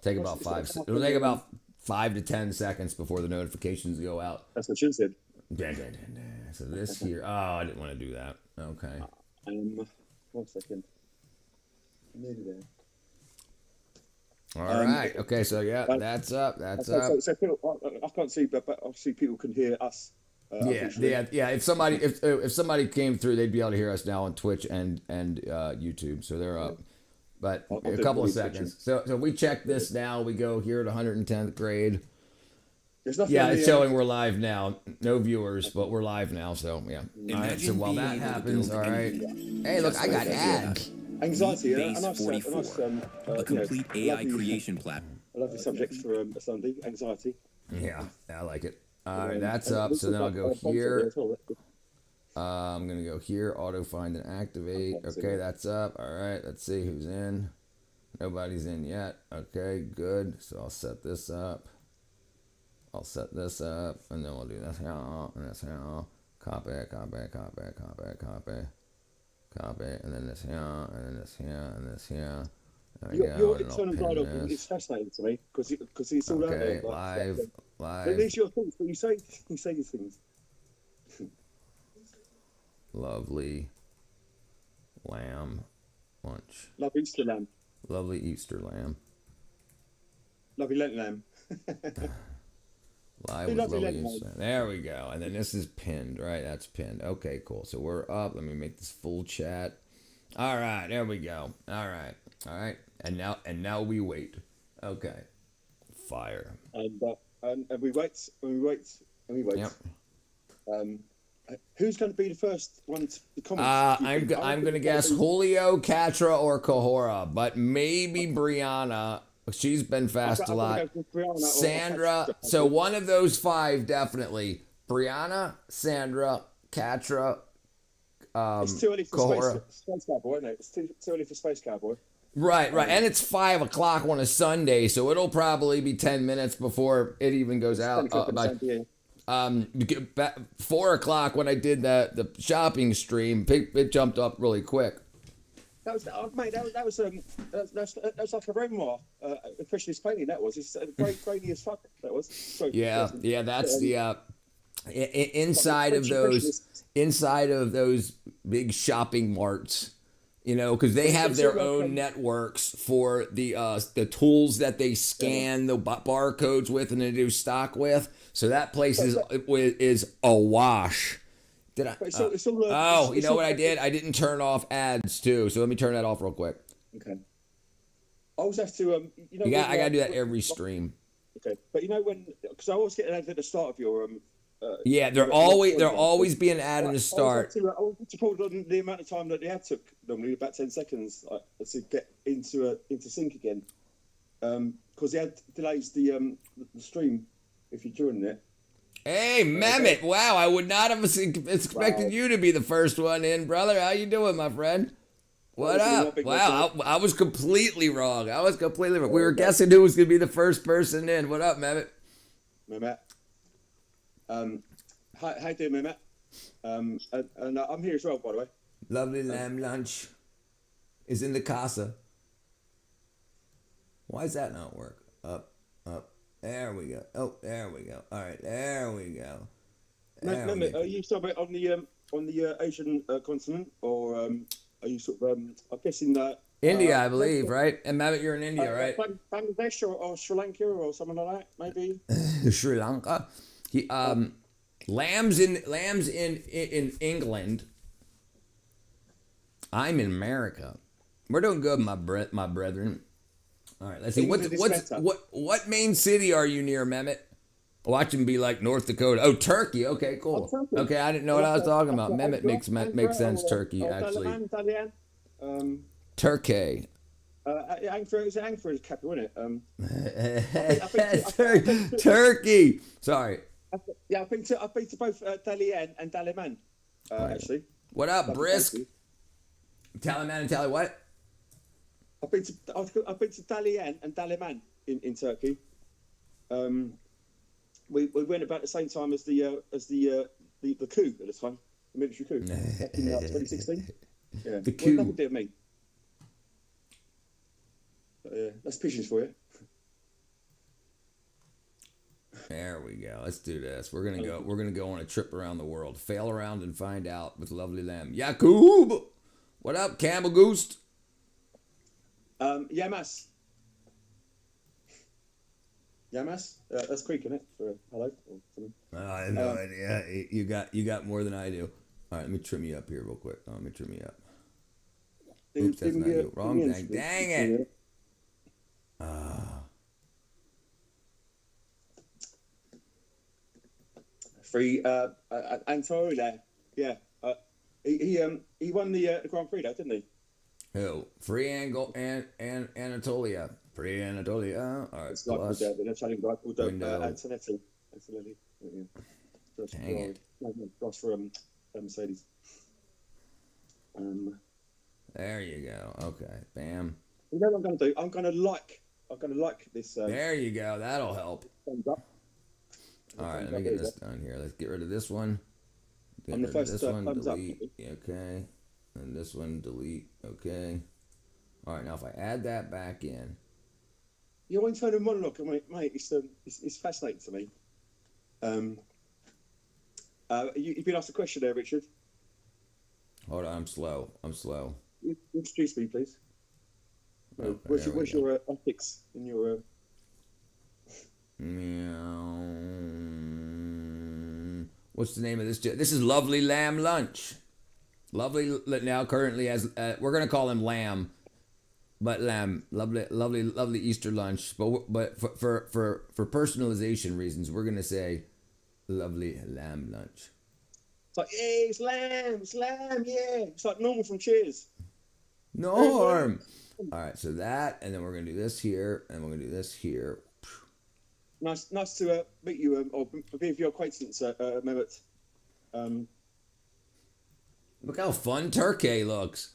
Take about five. It'll take about 5 to 10 seconds before the notifications go out. That's what she said. So this here. Oh, I didn't want to do that. Okay. 1 second. I'm nearly there. All right. Okay. So yeah, that's up. That's okay, up. So people, I can't see, but obviously people can hear us. Yeah. If somebody came through, they'd be able to hear us now on Twitch and YouTube. So they're up. But a couple of seconds. So we check this now. We go here at 110th grade. Yeah, it's showing we're live now. No viewers, but we're live now. So yeah. All right. So while that happens, all right. Hey, look, I got ads. Anxiety. Phase 44, a complete AI creation platform. I love the subject for a Sunday. Anxiety. Yeah, I like it. All right, that's up. So then I'll go here. I'm going to go here, auto find and activate. Okay, that's up. All right, let's see who's in. Nobody's in yet. Okay, good. So I'll set this up. And then we'll do this here, and this here. Copy, and then this here, and then this here, and this here. Your internal dialogue is fascinating to me because it's all out there. Live. These are your things, but you say these things. Lovely lamb lunch. Lovely Easter lamb. Lovely Easter lamb. Lovely Lent lamb. Live with lovely Easter. There we go. And then this is pinned, right? That's pinned. Okay, cool. So we're up. Let me make this full chat. All right, there we go. All right. And now we wait. Okay. Fire. And we wait. Yep. Who's going to be the first one to comment? I'm going to guess Julio, Catra, or Cahora, but maybe Brianna. She's been fast a lot. Sandra. So one of those five, definitely. Brianna, Sandra, Catra, it's too early for Space Cowboy, isn't it? It's too early for Space Cowboy. Right. And it's 5 o'clock on a Sunday, so it'll probably be 10 minutes before it even goes out. 4 o'clock when I did the shopping stream, it jumped up really quick. That was like a memoir, impressionist painting. That was. It's grainy as fuck. That was. So, yeah. That's the inside of those big shopping marts. You know, because they have their own networks for the tools that they scan the barcodes with and they do stock with. So that place is awash. Did I? You know what I did? I didn't turn off ads too. So let me turn that off real quick. Okay. I always have to I gotta do that every stream. Okay, but because I always get an ad at the start of your they're always being an ad in the start. I want to put on the amount of time that the ad took, normally about 10 seconds, to get into sync again. Because the ad delays the stream if you're joining it. Hey, Mehmet! Wow, I would not have expected you to be the first one in, brother. How you doing, my friend? What up? Wow, I was completely wrong. We were guessing who was going to be the first person in. What up, Mehmet? Mehmet. How you doing, Mehmet? And I'm here as well, by the way. Lovely lamb lunch is in the casa. Why does that not work? Up. There we go. Oh, there we go. All right, there we go. Mehmet, are you somewhere on the Asian continent, or are you sort of? I'm guessing that India, I believe, right? And Mehmet, you're in India, right? Bangladesh or Sri Lanka or something like that, maybe. Sri Lanka. Lambs in England. I'm in America. We're doing good, my brethren. All right, let's see. What main city are you near, Mehmet? Watch him be like North Dakota. Oh, Turkey. Okay, cool. Okay, I didn't know what I was talking about. Mehmet makes sense. Turkey, actually. Turkey. Angford is capital, isn't it? Turkey. Sorry. I've been to both Dalian and Daliman, actually. What up, Brisk? Daliman and Dali what? I've been to Dalian and Daliman in Turkey. We went about the same time as the coup at the time, the military coup, back in 2016. Yeah, the coup. Nothing to do with me. That's pigeons for you. There we go. Let's do this. We're gonna go. We're gonna go on a trip around the world. Fail around and find out with lovely lamb. Yakub, what up, Camel Goose? Yamas. Yamas. That's Greek, isn't it? For hello or something. I have no idea. You got more than I do. All right, let me trim you up here real quick. Let me trim you up. Oops, that's not you. Wrong thing. Dang it. Free Antola. Yeah. He won the Grand Prix, though, didn't he? Who? Free Angle and Anatolia. Free Anatolia. All right. It's like Plus. the Italian guy called Window. Antonetti. Yeah. Dang it. That's for Mercedes. There you go. Okay. Bam. You know what I'm going to do? I'm going to like this. There you go. That'll help. Thumbs up. All right. Let me get this done here. Let's get rid of this one. I'm the first this one. thumbs Delete. up. Okay. And this one. Delete. Okay. All right. Now if I add that back in. Your internal monologue, mate, it's fascinating to me. You've been asked a question there, Richard. Hold on. I'm slow. Introduce me, please. Okay, where's your ethics in your? Meow. What's the name of this? This is Lovely Lamb Lunch. Lovely now currently as we're gonna call him Lamb, but Lamb. Lovely Easter lunch. But for personalization reasons, we're gonna say Lovely Lamb Lunch. It's like, yeah, it's lamb, yeah. It's like Norman from Cheers. Norm. All right, so that, and then we're gonna do this here, and we're gonna do this here. Nice to meet you, or be of your acquaintance, Mehmet. Look how fun Turkey looks.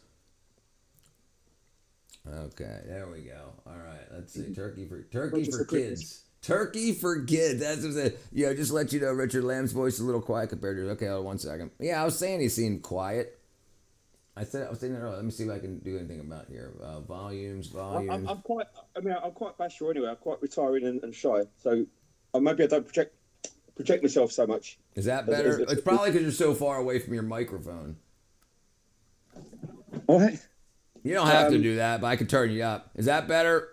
Okay, there we go. All right, let's see. Turkey for kids. Turkey for kids. That's what it said. Just let you know, Richard Lamb's voice is a little quiet compared to. Okay, hold on 1 second. Yeah, I was saying he seemed quiet. I was saying that earlier. Let me see if I can do anything about here. Volumes. I'm quite bashful anyway. I'm quite retiring and shy. So maybe I don't project myself so much. Is that better? It's probably because you're so far away from your microphone. What? You don't have to do that, but I can turn you up. Is that better?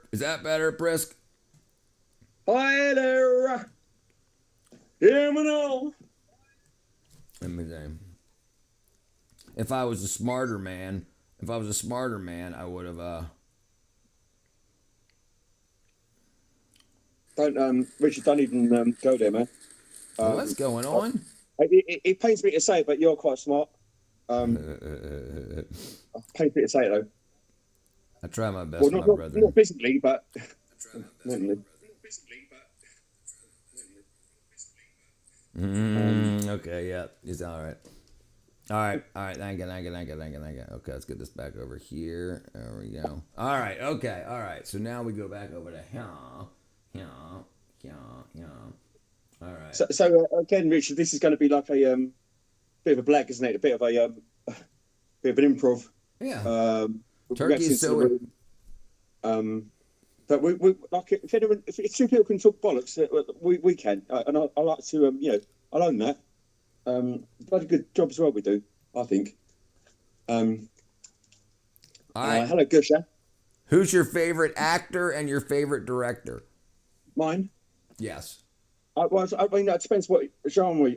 Brisk? Hi there. Hear me now. Let me see. If I was a smarter man, I would have. Richard, don't even go there, man. What's going on? It pains me to say it, but you're quite smart. Pains me to say it though. I try my best, my brother. Not physically, but mentally. Okay, yeah, he's all right. All right. Thank you. Okay, let's get this back over here. There we go. All right. Okay. All right. So now we go back over to here. All right. So again, Richard, this is going to be like a bit of a black, isn't it? A bit of a bit of an improv. Yeah. Turkey is so. But we like if two people can talk bollocks, we can, and I like to I'll own that. Bloody good job as well we do, I think. All right. Hello, Gusha. Who's your favorite actor and your favorite director? Mine. Yes. I mean, that depends what genre.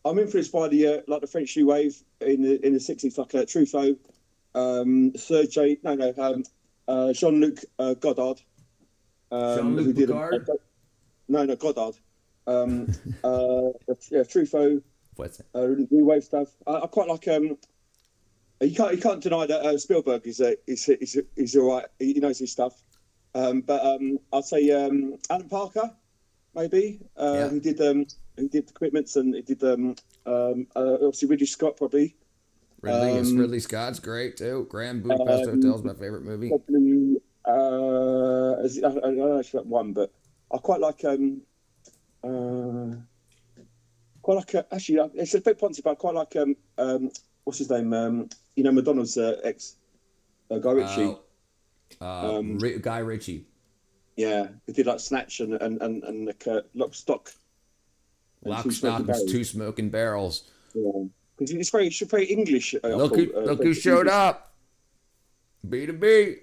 I'm influenced by the French New Wave in the '60s, like Truffaut, Jean-Luc Godard. Jean-Luc Godard? No, Godard. Truffaut. What's it? New Wave stuff. I quite like. You can't deny that Spielberg is all right. He knows his stuff. But I'd say Alan Parker, maybe. Who did the Commitments, and he did obviously Ridley Scott probably. Ridley Scott's great too. Grand Budapest Hotel is my favorite movie. Probably, I don't know if that one, but I quite like actually it's a bit poncy, but I quite like what's his name? Madonna's ex, Guy Ritchie. Guy Ritchie. Yeah, he did like Snatch and like, Lock, Stock and Lock, Two Smoking stock, and Barrels. two smoking barrels. Yeah, because it's very English. I Look thought, who, look who showed English. up. B to B.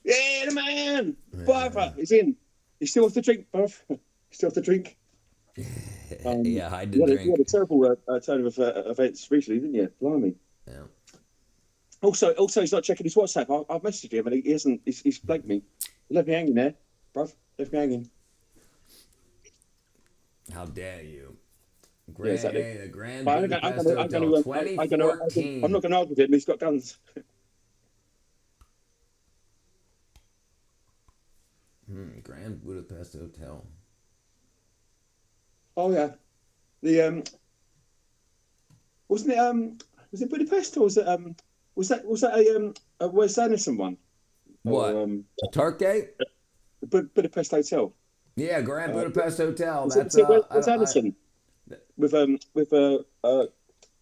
Yeah, the man, brother, he's in. He's still off the drink, bruv. He's still off the drink. Yeah, hide the You drink. had a terrible turn of events recently, didn't you? Blimey. Yeah. Also, he's not checking his WhatsApp. I've messaged him and he hasn't. He's blanked me. He left me hanging there, bruv. Left me hanging. How dare you? Yeah, exactly. The Grand But Budapest Hotel, 2014. I'm not going to argue with him. He's got guns. Grand Budapest Hotel. Oh yeah, the wasn't it was it Budapest or was it was that a Wes Anderson one? What? Or, Turkey? Budapest Hotel. Yeah, Grand Budapest Hotel. That's That's Wes Anderson with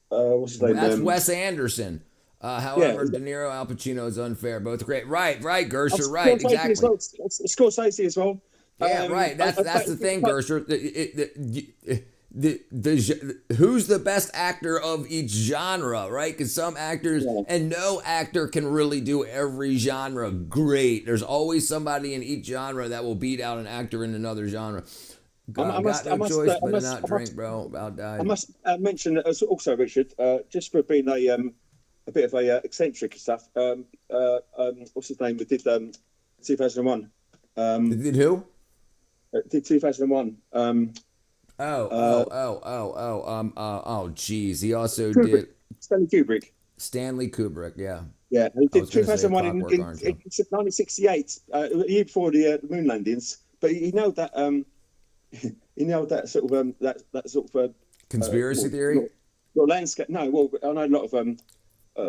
what's his name? That's Wes Anderson. However, De Niro, Al Pacino is unfair. Both great. Right, Gersher. Right, exactly. Scorsese as well. Yeah, right. That's the thing, Gersher. Who's the best actor of each genre, right? Because some actors and no actor can really do every genre great. There's always somebody in each genre that will beat out an actor in another genre. I got no choice but to not drink, bro. About died. I must mention also, Richard, just for being a bit of a eccentric and stuff. What's his name? We did 2001. Did who? Did 2001. Geez. He also Kubrick. did Stanley Kubrick. Yeah. Yeah, he did 2001 in 1968, a year before the moon landings. But he nailed that. He nailed that sort of that sort of conspiracy theory. Landscape. No, well, I know a lot of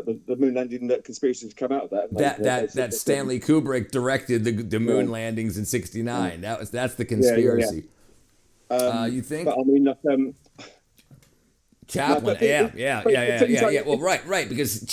the moon landing conspiracies come out of that. That Stanley Kubrick directed the moon landings in '69. That's the conspiracy. You think? But I mean, like, Chaplin, yeah. Well, right, because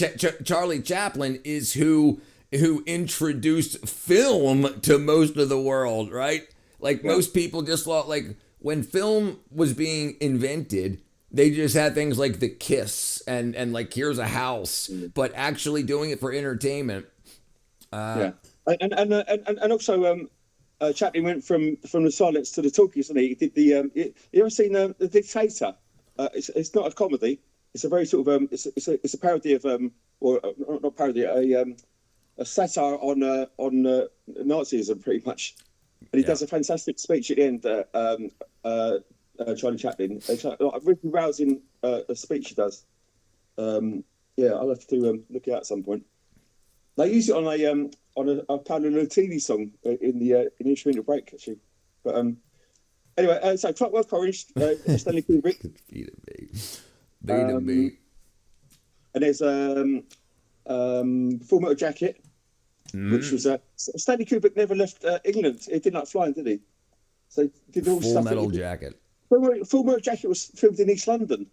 Charlie Chaplin is who introduced film to most of the world, right? Like most people just thought, like when film was being invented, they just had things like The Kiss and like here's a house, but actually doing it for entertainment. And also Chaplin went from the silence to the talkies, and he did the. You ever seen The Dictator? It's not a comedy. It's a very sort of it's a parody of or not parody, a satire on Nazism pretty much. And he does a fantastic speech at the end. Charlie Chaplin. It's like a really rousing speech he does. I'll have to look it out at some point. They use it on a Paolo Nutini song in the instrumental break actually. But anyway, so Clockwork Orange, Stanley Kubrick. B2B. And there's Full Metal Jacket, which was Stanley Kubrick never left England. He didn't like flying, did he? So he did all Full Metal Jacket. Full Metal Jacket was filmed in East London.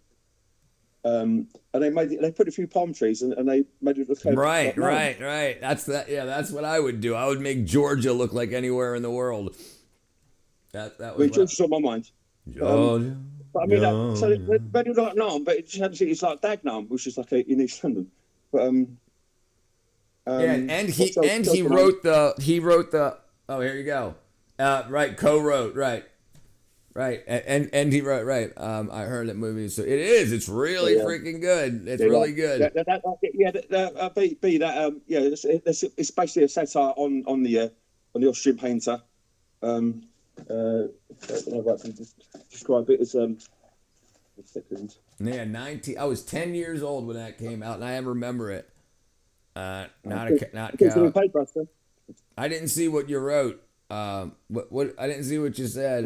And they put a few palm trees and they made it look like right. That's that. Yeah, that's what I would do. I would make Georgia look like anywhere in the world. That was Georgia's on my mind. Georgia. But I mean, so they made it like Nam, but it's like Dagenham, which is like in East London. But and he wrote the. Oh, here you go. Co-wrote Right, and he wrote I heard that movie, so it is. It's really freaking good. It's really good. It's basically a satire on the Austrian painter. I don't know if I can describe it as a second. Yeah, I was 10 years old when that came out, and I remember it. I didn't see what you wrote. What I didn't see what you said.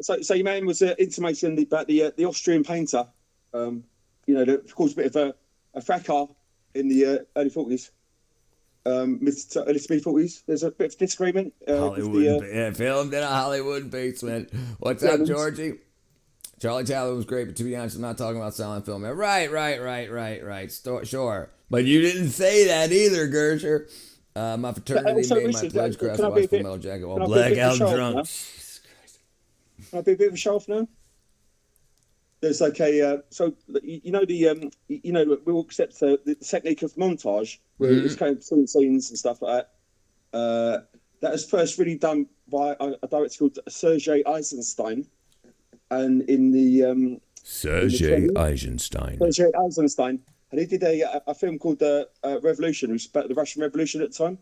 So your man was intimating about the Austrian painter. That caused a bit of a fracas in the early 40s, early mid 40s. There's a bit of disagreement. Hollywood, filmed in a Hollywood basement. What's up, Georgie? Charlie Chaplin was great, but to be honest, I'm not talking about silent film. Right. Sure, but you didn't say that either, Gersher. My fraternity Also, made my Richard, pledge cross can I and be a watched Full bit? Metal Jacket while Can I be a bit of a blackout show off drunk. now? Jesus Christ. Can I be a bit of a show off now? There's like a so you know we all accept the technique of montage where it's kind of scenes and stuff like that. That was first really done by a director called Sergei Eisenstein, and in the Sergei Eisenstein. Sergei Eisenstein, and he did a film called Revolution, which was about the Russian Revolution at the time,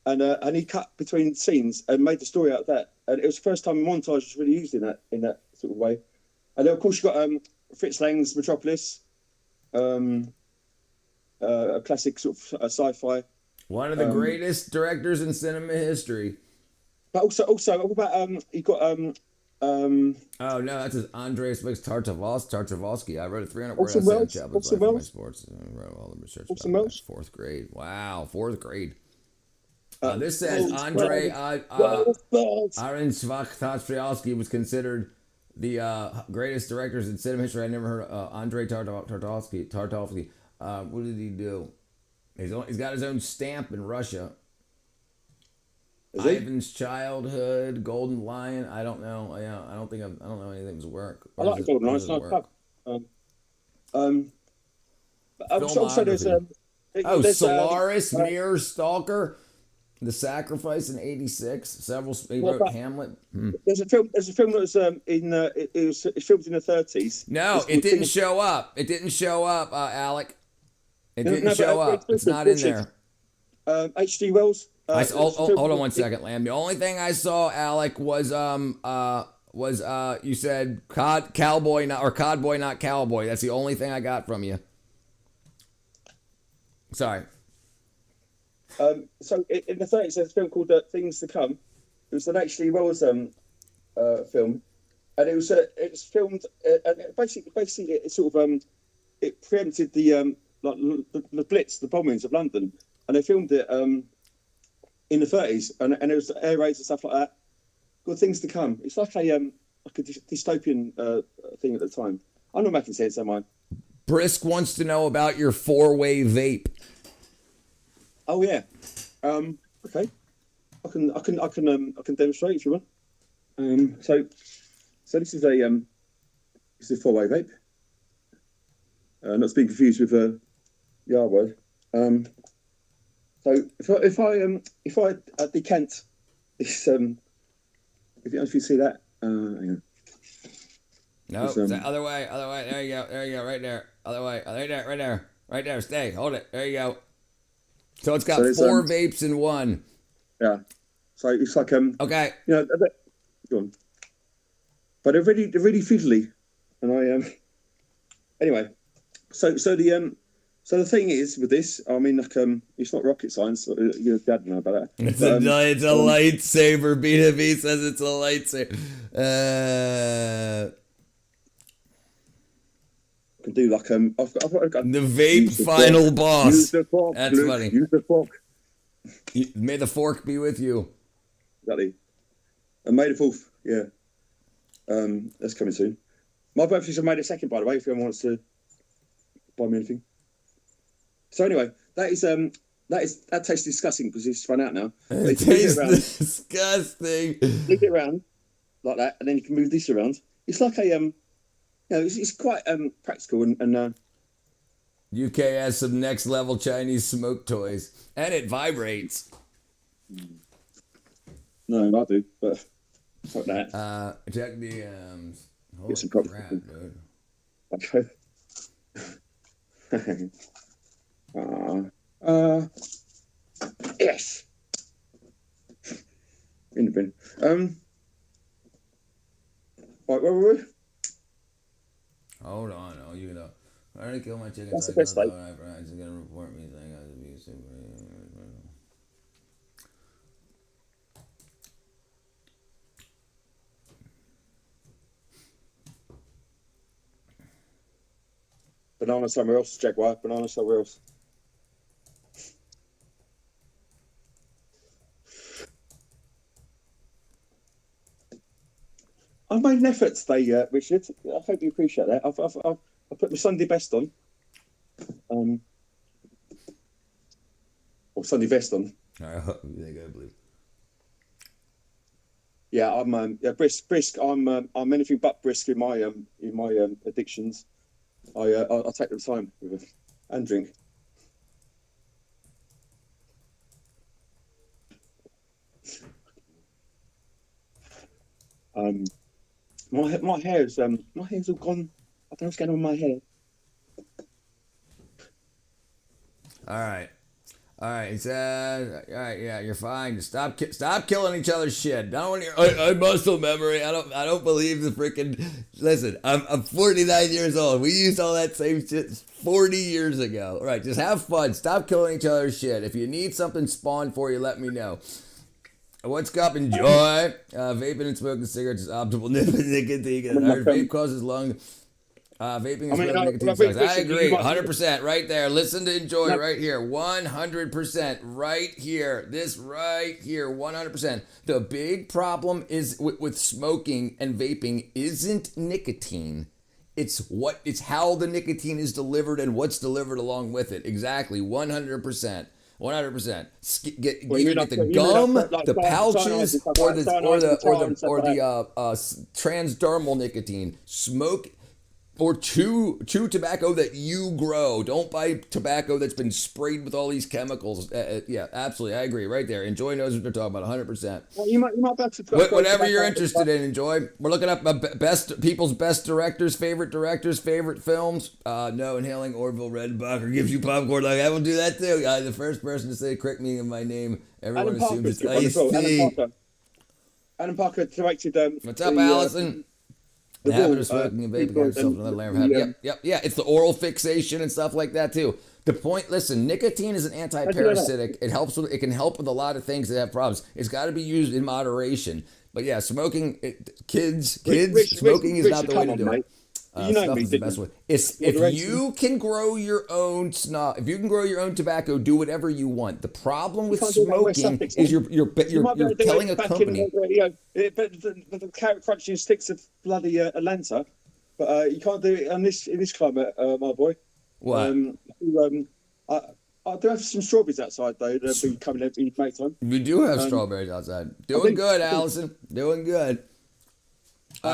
and he cut between scenes and made the story out of that, and it was the first time montage was really used in that sort of way. And then, of course, you've got Fritz Lang's Metropolis, a classic sort of sci-fi. One of the greatest directors in cinema history. But also, what about you got oh no, that's his Andreas Tartakovsky. I wrote a 300-word essay on Chaplin's life for my sports. I wrote all the research about it. Fourth grade. Wow, fourth grade. This says Andrei Aaron Tartakovsky was considered the greatest directors in cinema history. I never heard of Andrei Tartakovsky. What did he do? He's got his own stamp in Russia. Ivan's Childhood, Golden Lion. I don't know. Yeah, I don't know anything of his work. I like Golden Lion. It's not tough. Also, there's Solaris, Mirror, Stalker, The Sacrifice in '86. He wrote Hamlet. There's a film that was it's filmed in the 30s. No, it didn't show up. It didn't show up, Alec. It didn't show up. It's not in there. H.G. Wells. Hold on one second, Lamb. The only thing I saw, Alec, was you said cowboy, not cowboy. That's the only thing I got from you. Sorry. So in the 30s, there's a film called Things to Come. It was an H.G. Wells film, and it was filmed. Basically, it sort of it preempted the Blitz, the bombings of London, and they filmed it in the 30s, and it was air raids and stuff like that. Good Things to Come. It's like a dystopian thing at the time. I'm not making sense, am I? Brisk wants to know about your 4-way vape. Oh yeah. Okay. I can demonstrate if you want. So this is a 4-way vape. Not to be confused with the R word. So if I decant this, if you see that, hang on. No, other way. There you go, right there. Other way, right there. Stay, hold it. There you go. So it's got 4 vapes in one. Yeah. So it's like okay. You know, go on. But they're really fiddly, and I anyway. So the thing is with this, I mean, like, it's not rocket science. Your dad know about that. It's a lightsaber. B2B says it's a lightsaber. I can do like I've got the vape final boss. Use the fork. That's Luke, funny. Use the fork. May the fork be with you. Exactly. And May the 4th. Yeah. That's coming soon. My birthday's on May the 2nd, by the way. If anyone wants to buy me anything. So anyway, that tastes disgusting because it's run out now. It tastes disgusting. Leave it around like that, and then you can move this around. It's like a it's quite practical and. UK has some next level Chinese smoke toys, and it vibrates. No, I do, but fuck that. Check the holy some crap, dude. Okay. Yes. In the bin. Right, where were we? Hold on. Oh, you know. I already killed my chicken. That's the best thing. I'm just gonna report me saying I was abusive. Banana somewhere else, Jaguar. Banana somewhere else. I've made an effort today, Richard. I hope you appreciate that. I've put my Sunday best on. Or Sunday vest on. All right, they go blue. Yeah, I'm brisk. I'm anything but brisk in my addictions. I take the time with it and drink. My hair's all gone. I don't know what's going on with my hair. All right. All right, he said, all right, yeah, you're fine. Stop killing each other's shit. I don't want to hear, I muscle memory. I don't believe the freaking. Listen, I'm 49 years old. We used all that same shit 40 years ago. All right, just have fun. Stop killing each other's shit. If you need something spawned for you, let me know. What's up? Enjoy. Vaping and smoking cigarettes is optimal nicotine. I heard vape causes lung. Vaping is nicotine sucks. I agree, 100% right there. Listen to enjoy right here, 100% right here. This right here, 100%. The big problem is with smoking and vaping isn't nicotine. It's how the nicotine is delivered and what's delivered along with it. Exactly, 100%. 100%. Get the gum, the pouches, or the transdermal nicotine. Smoke or chew tobacco that you grow. Don't buy tobacco that's been sprayed with all these chemicals. Yeah, absolutely. I agree. Right there. Enjoy knows what they're talking about. 100%. Well, you might whatever you're interested in, Enjoy. We're looking up people's best directors, favorite films. No inhaling Orville Redenbacher gives you popcorn. Like I will do that too. The first person to say correct me in my name. Everyone assumes it's Ice-T. Alan Parker directed. What's up, Allison? The habit of smoking and vaping. Yeah. It's the oral fixation and stuff like that too. The point, listen, nicotine is an anti-parasitic. It can help with a lot of things that have problems. It's got to be used in moderation. But yeah, smoking, smoking is not the way to do it. Snuff is the best way. If you can grow your own snuff, if you can grow your own tobacco, do whatever you want. The problem with smoking is you're killing a company. But the carrot crunching sticks of bloody Atlanta, but you can't do it in this climate, my boy. What? I do have some strawberries outside though. They'll be coming every May time. We do have strawberries outside. Doing good, Allison. Doing good. Who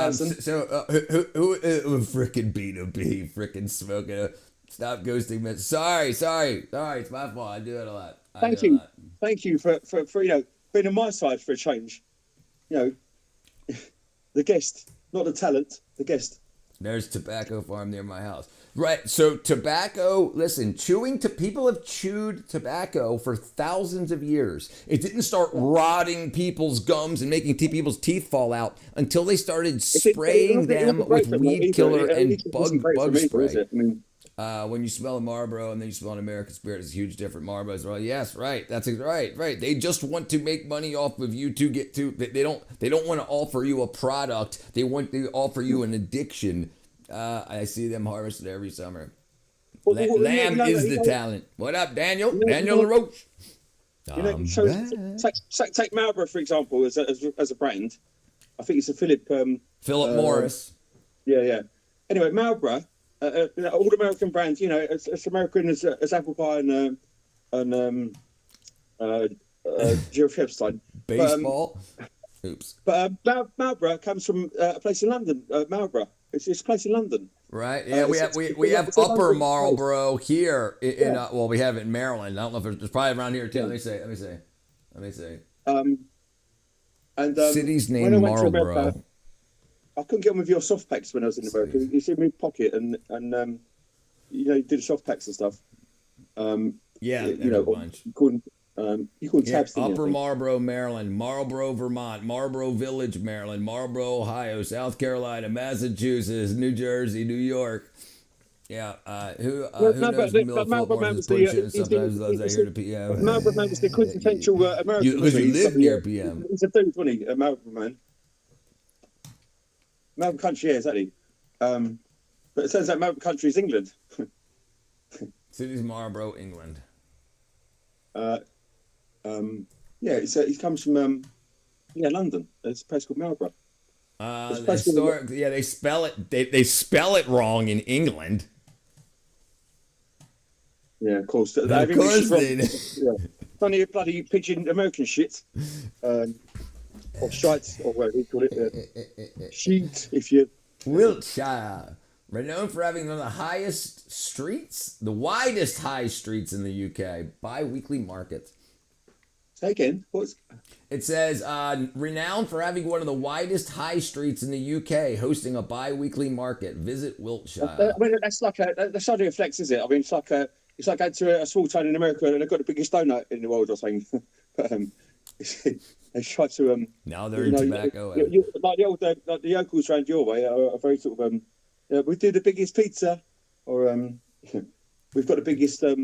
freaking Beetle be freaking smoking? Stop ghosting me. Sorry. It's my fault. I do it a lot. Thank you for being on my side for a change. The guest, not the talent, the guest. There's tobacco farm near my house. Right, so tobacco, listen, people have chewed tobacco for thousands of years. It didn't start rotting people's gums and making people's teeth fall out until they started spraying them with weed killer and bug spray. When you smell a Marlboro and then you smell an American Spirit, it's a huge difference. Marlboros, well, yes, right, that's right. They just want to make money off of you to get to. They don't want to offer you a product. They want to offer you an addiction. I see them harvested every summer. Lamb is the talent. What up, Daniel? Daniel LaRoche. Take Marlboro for example as a brand. I think it's a Philip Morris. Yeah. Anyway, Marlboro, all American brands. It's American as apple pie and Jill Epstein. Baseball. Oops. But Marlboro comes from a place in London. Marlboro. It's a place in London. Right. Yeah, we have Upper Marlboro here in we have it in Maryland. I don't know if there's probably around here too. Yeah. Let me see. City's name Marlboro. I couldn't get on with your soft packs when I was in America. You see me pocket and you did soft packs and stuff. A bunch. You couldn't tabs. Upper Marlboro, Maryland, Marlboro, Vermont, Marlboro Village, Maryland, Marlboro, Ohio, South Carolina, Massachusetts, New Jersey, New York. Yeah, who knows the Miller Fort Morris bullshit? Sometimes those I hear the PM. Marlboro Man was the quintessential American. Because you live near PM. He's a dude, wasn't he? Marlboro Man. Marlboro Country, yeah, exactly. But it says that Marlboro Country is England. City's Marlboro, England. He comes from London. It's a place called Marlborough. They spell it. They spell it wrong in England. Yeah, of course. Of course they do. Yeah. none of your bloody pigeon American shit. Or shites, or whatever you call it. Sheet, if you... Wiltshire, renowned for having one of the highest streets, the widest high streets in the UK, bi-weekly markets. Say again, what's... It says, renowned for having one of the widest high streets in the UK, hosting a bi-weekly market. Visit Wiltshire. I mean, that's like that's how it reflects, is it? I mean, it's like going to a small town in America and they've got the biggest donut in the world or something. But they try to now they're in tobacco. Like the yokels around your way are very sort of we do the biggest pizza, or we've got the biggest cup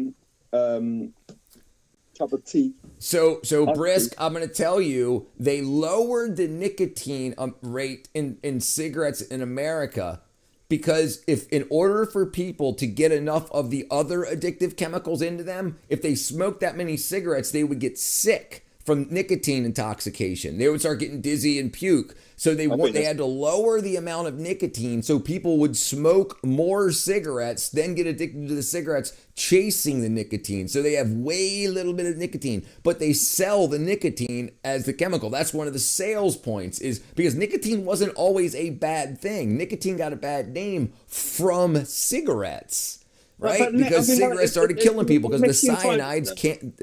of tea. So Brisk, I'm going to tell you, they lowered the nicotine rate in cigarettes in America because in order for people to get enough of the other addictive chemicals into them, if they smoked that many cigarettes, they would get sick from nicotine intoxication. They would start getting dizzy and puke. So they had to lower the amount of nicotine so people would smoke more cigarettes, then get addicted to the cigarettes, chasing the nicotine. So they have way little bit of nicotine, but they sell the nicotine as the chemical. That's one of the sales points, is because nicotine wasn't always a bad thing. Nicotine got a bad name from cigarettes, right? Because cigarettes started killing people because the cyanides can't...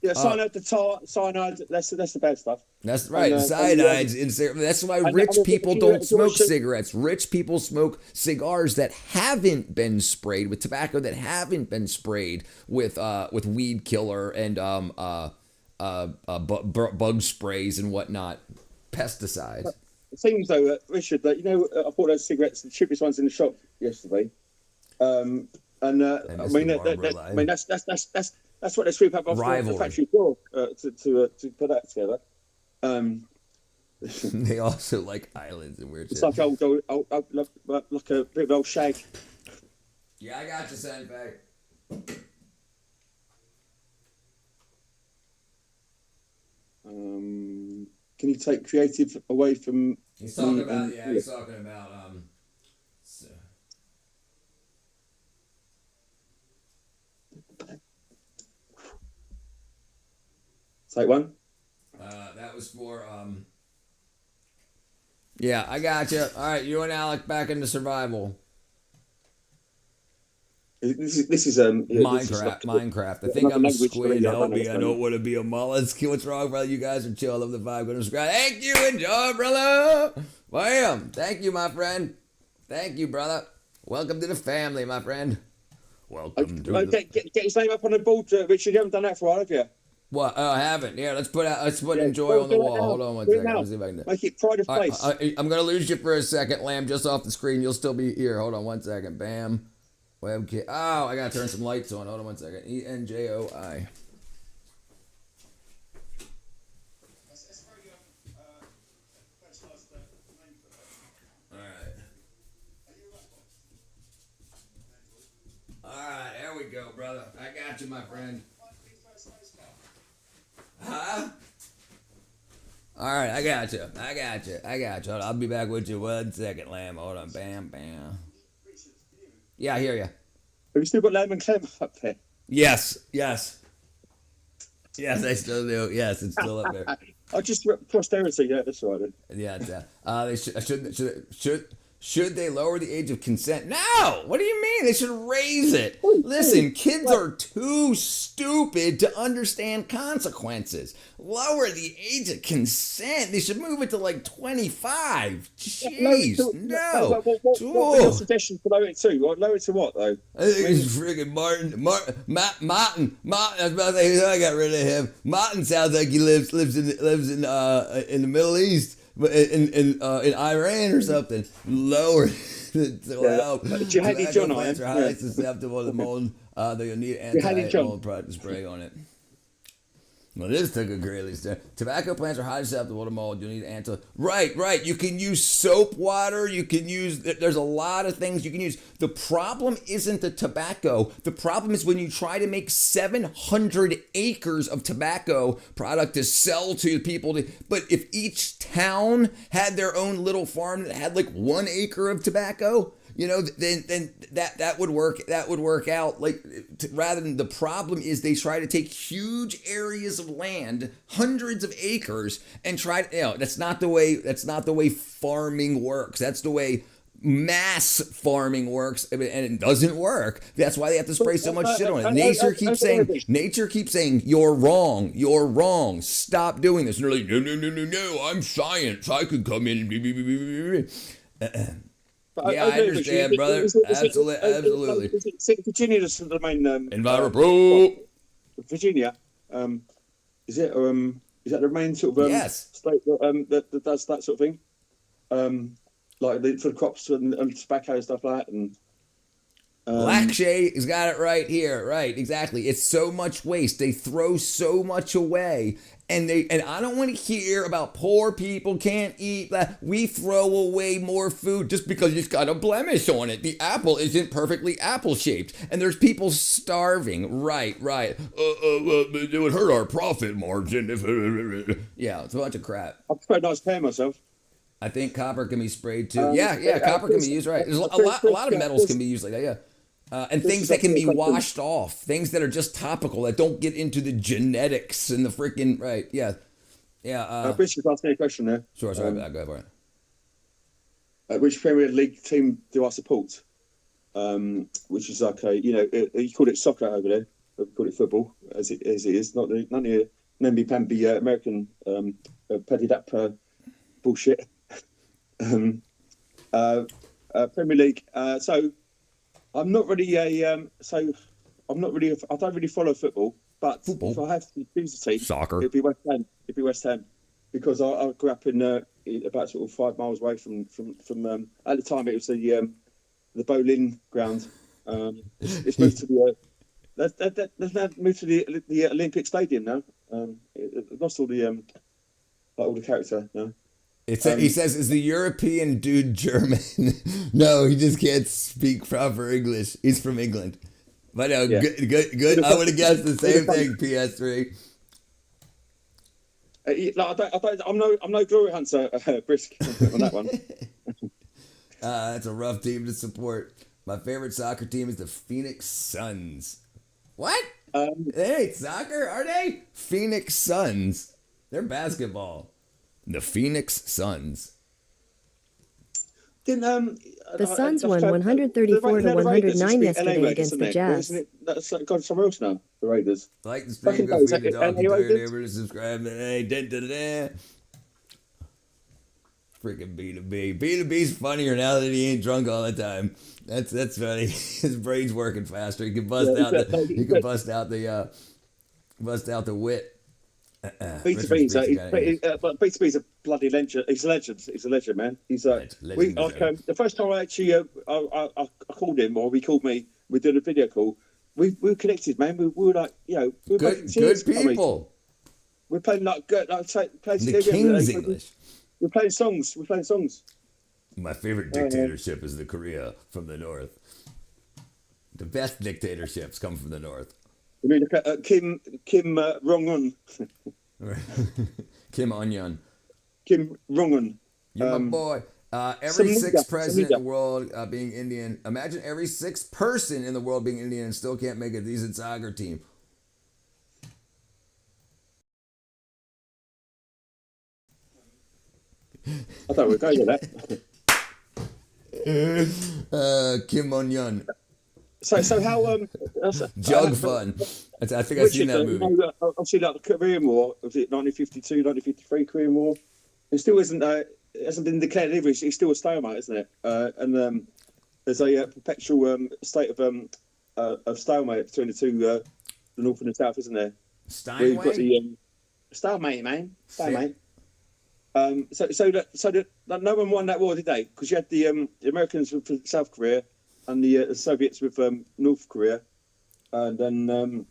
Yeah, cyanide, the tar, cyanide, that's the bad stuff. That's right. Cyanides. That's why rich people don't smoke cigarettes. Rich people smoke cigars that haven't been sprayed with tobacco, that haven't been sprayed with weed killer and bug sprays and whatnot, pesticides. It seems though, Richard, that I bought those cigarettes, the cheapest ones in the shop yesterday, and I mean that's what they sweep up off the factory floor to put that together. They also like islands and weird it's shit. It's like a bit of old shag. Yeah, I got you, Sandbag. Can you take creative away from... He's talking about, Take one. That was for yeah, I got you. All right, you and Alec back into survival. This is Minecraft. I think I'm a squid. Help me! I don't want to be a mollusk. What's wrong, brother? You guys are chill. I love the vibe. Go to subscribe. Thank you. Enjoy, brother. Bam. Thank you, my friend. Thank you, brother. Welcome to the family, my friend. Welcome to get his name up on the board, Richard. You haven't done that for a while, have you? What? Oh, I haven't. Yeah, let's put enjoy on the wall. Hold on one second. Let's see if I can do it. Make it pride of place. I'm gonna lose you for a second, Lamb. Just off the screen, you'll still be here. Hold on one second. Bam. Webkit. Oh, I gotta turn some lights on. Hold on one second. ENJOI. All right, there we go, brother. I got you, my friend. Huh? All right, I got you. Hold on, I'll be back with you 1 second, Lamb. Hold on. Bam, bam. Yeah, I hear you. Have you still got Lamb and Clem up there? Yes, I still do. Yes, it's still up there. I just posterity. Yeah, that's right. Yeah, they should they lower the age of consent? No! What do you mean? They should raise it. Listen, kids are too stupid to understand consequences. Lower the age of consent. They should move it to like 25. Jeez, no. What's your suggestion to lower it to? Lower it to what, though? I think it's friggin' Martin. Martin. I was about to say, I got rid of him. Martin sounds like he lives in the Middle East. In Iran or something, lower. Jihadi John, plants are highly susceptible to mold. They'll need anti-mold product spray on it. Well, this took a great step. Tobacco plants are highly susceptible to mold. You'll need anti. Right. You can use soap water. You can use. There's a lot of things you can use. The problem isn't the tobacco. The problem is when you try to make 700 acres of tobacco product to sell to people. But if each town had their own little farm that had like 1 acre of tobacco, you know, then that would work. That would work out. Like rather than the problem is they try to take huge areas of land, hundreds of acres, and try to, you know, that's not the way farming works. That's the way mass farming works, and it doesn't work. That's why they have to spray so much shit on it. Nature keeps saying you're wrong, stop doing this. And they're like, no, I'm science, I could come in and yeah, I understand, brother. Absolutely. Virginia is the main Enviro Virginia. Is that the main sort of yes state that does that sort of thing? Like for the crops and tobacco and stuff like that. And Lakshay has got it right here. Right, exactly. It's so much waste. They throw so much away. And I don't want to hear about poor people can't eat. We throw away more food just because it's got a blemish on it. The apple isn't perfectly apple shaped, and there's people starving. Right. It would hurt our profit margin if. Yeah, it's a bunch of crap. I prefer nice pair myself. I think copper can be sprayed too. Yeah, copper can be used, right. There's a lot of metals can be used like that, yeah. And things that can be washed off. Things that are just topical, that don't get into the genetics and the freaking, right, yeah. Bruce was asking a question there. Sure, sorry, go ahead for it. Which Premier League team do I support? Which is like you called it soccer over there. We call it football, as it is. Not the none of your namby-pamby American petty that bullshit. Premier League. So I'm not really I don't really follow football. But if I have to choose a team, soccer, it'd be West Ham. Because I grew up in about sort of 5 miles away from at the time it was the bowling ground. It's moved to the they've now moved to the Olympic Stadium now. It lost all the all the character now. He says, is the European dude German? No, he just can't speak proper English. He's from England. But no, yeah. Good. I would have guessed the same thing, PS3. I'm no glory hunter, Brisk, on that one. That's a rough team to support. My favorite soccer team is the Phoenix Suns. What? They ain't soccer, are they? Phoenix Suns. They're basketball. The Phoenix Suns. The Suns won 134 to 109 yesterday against the Jazz. That's gone somewhere else now. The Raiders. Like the stream, go feed the dog, to subscribe. Freaking B2B. B2B's funnier now that he ain't drunk all the time. That's funny. His brain's working faster. He can bust out the wit. B2B's a bloody legend. He's a legend. He's a legend, man. He's the first time I actually I called him, or he called me. We did a video call. We were connected, man. We were like, we were good people. We're playing like the King's English. We're playing songs. My favorite dictatorship is the Korea from the north. The best dictatorships come from the north. You mean Kim Jong-un? Kim Onion. Kim Jong-un. You're my boy. Every sixth president in the world being Indian. Imagine every sixth person in the world being Indian and still can't make a decent soccer team. I thought we were going with that. Kim Onion. So how Jug fun. I think I've seen that movie. Obviously, like the Korean War, was it 1952, 1953 Korean War? It still isn't. It hasn't been declared either. It's still a stalemate, isn't it? And there's a perpetual state of stalemate between the two, the north and the south, isn't there? Steinway. Got the stalemate, man. Stalemate. So that no one won that war, did they? Because you had the Americans with South Korea and the Soviets with North Korea, and then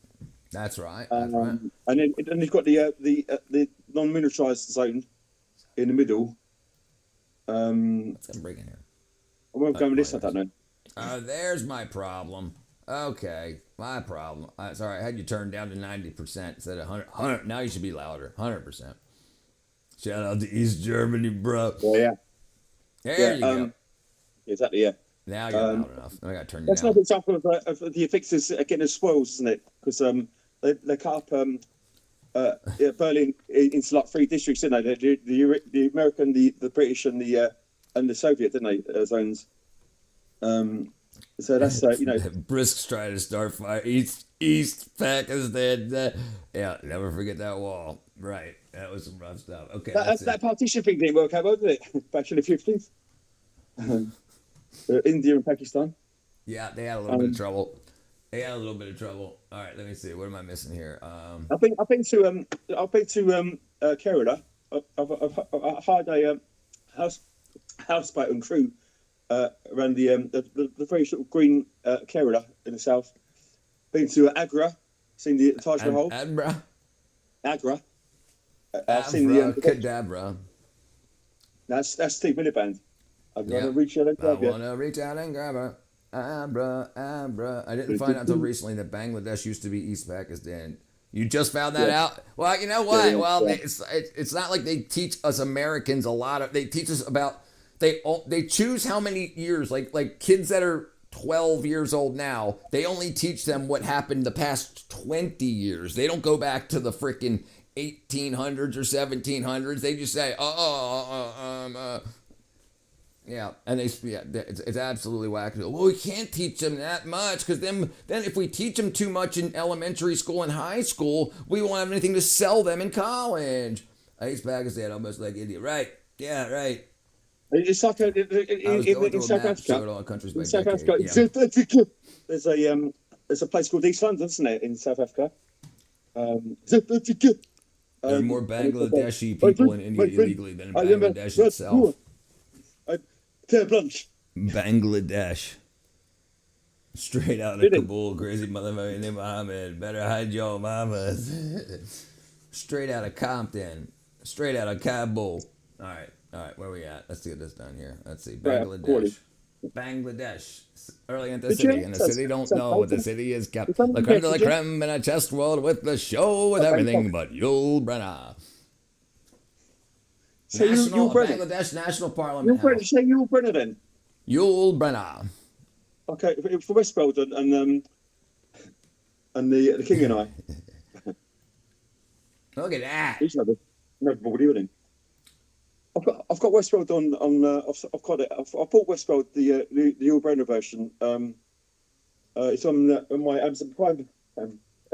that's right. And then you've got the non-militarized zone in the middle. What's that bring in here? Where I'm going with this, I don't know. There's my problem. Okay, my problem. Sorry, I had you turned down to 90% instead of 100. Now you should be louder. 100%. Shout out to East Germany, bro. Well, yeah. There you go. Exactly, yeah. Now you're loud enough. I got to turn you That's down. another example of the effects of getting the spoils, isn't it? Because they cut up Berlin into like 3 districts, didn't they? The American, the British, and the Soviet, didn't they? Zones. So that's Brisk's trying to start fire. East Pakistan. Yeah, never forget that wall. Right, that was some rough stuff. Okay, that partition thing didn't work out, well, did it? Back in the 50s. India and Pakistan. Yeah, they had a little bit of trouble. All right, let me see. What am I missing here? I've been to Kerala. I've hired a houseboat and crew around the very sort of green Kerala in the south. Been to Agra, seen the Taj Mahal. Agra. I've seen the Cadabra. That's Steve Miliband. I'm gonna reach out and grab her. Abra. I didn't find out until recently that Bangladesh used to be East Pakistan. You just found that out? Well, you know what? It's not like they teach us Americans a lot of. They teach us about. They choose how many years. Like kids that are 12 years old now, they only teach them what happened the past 20 years. They don't go back to the freaking 1800s or 1700s. They just say, yeah, and it's absolutely wacky. Well, we can't teach them that much because then if we teach them too much in elementary school and high school, we won't have anything to sell them in college. East Pakistan, almost like India, right? Yeah, right. It's like in South Africa. There's a place called East London, isn't it, in South Africa? There's more Bangladeshi people in India illegally than in Bangladesh itself. Bangladesh. Straight out of Kabul, crazy motherfucker named Mohammed. Better hide your mamas. Straight out of Compton. Straight out of Kabul. All right, where are we at? Let's get this done here. Let's see. Bangladesh. Early in the city. And the city don't know what the city is. La creme de la creme in a chest world with the show with everything but Yul Brynner. Bangladesh National Parliament. Say Yul Brynner then. Yul Brynner. Okay, for Westworld and the King and I. Look at that. No body with him. I've got Westworld on. I've got it. I've bought Westworld the Yul Brynner version. It's on my Amazon Prime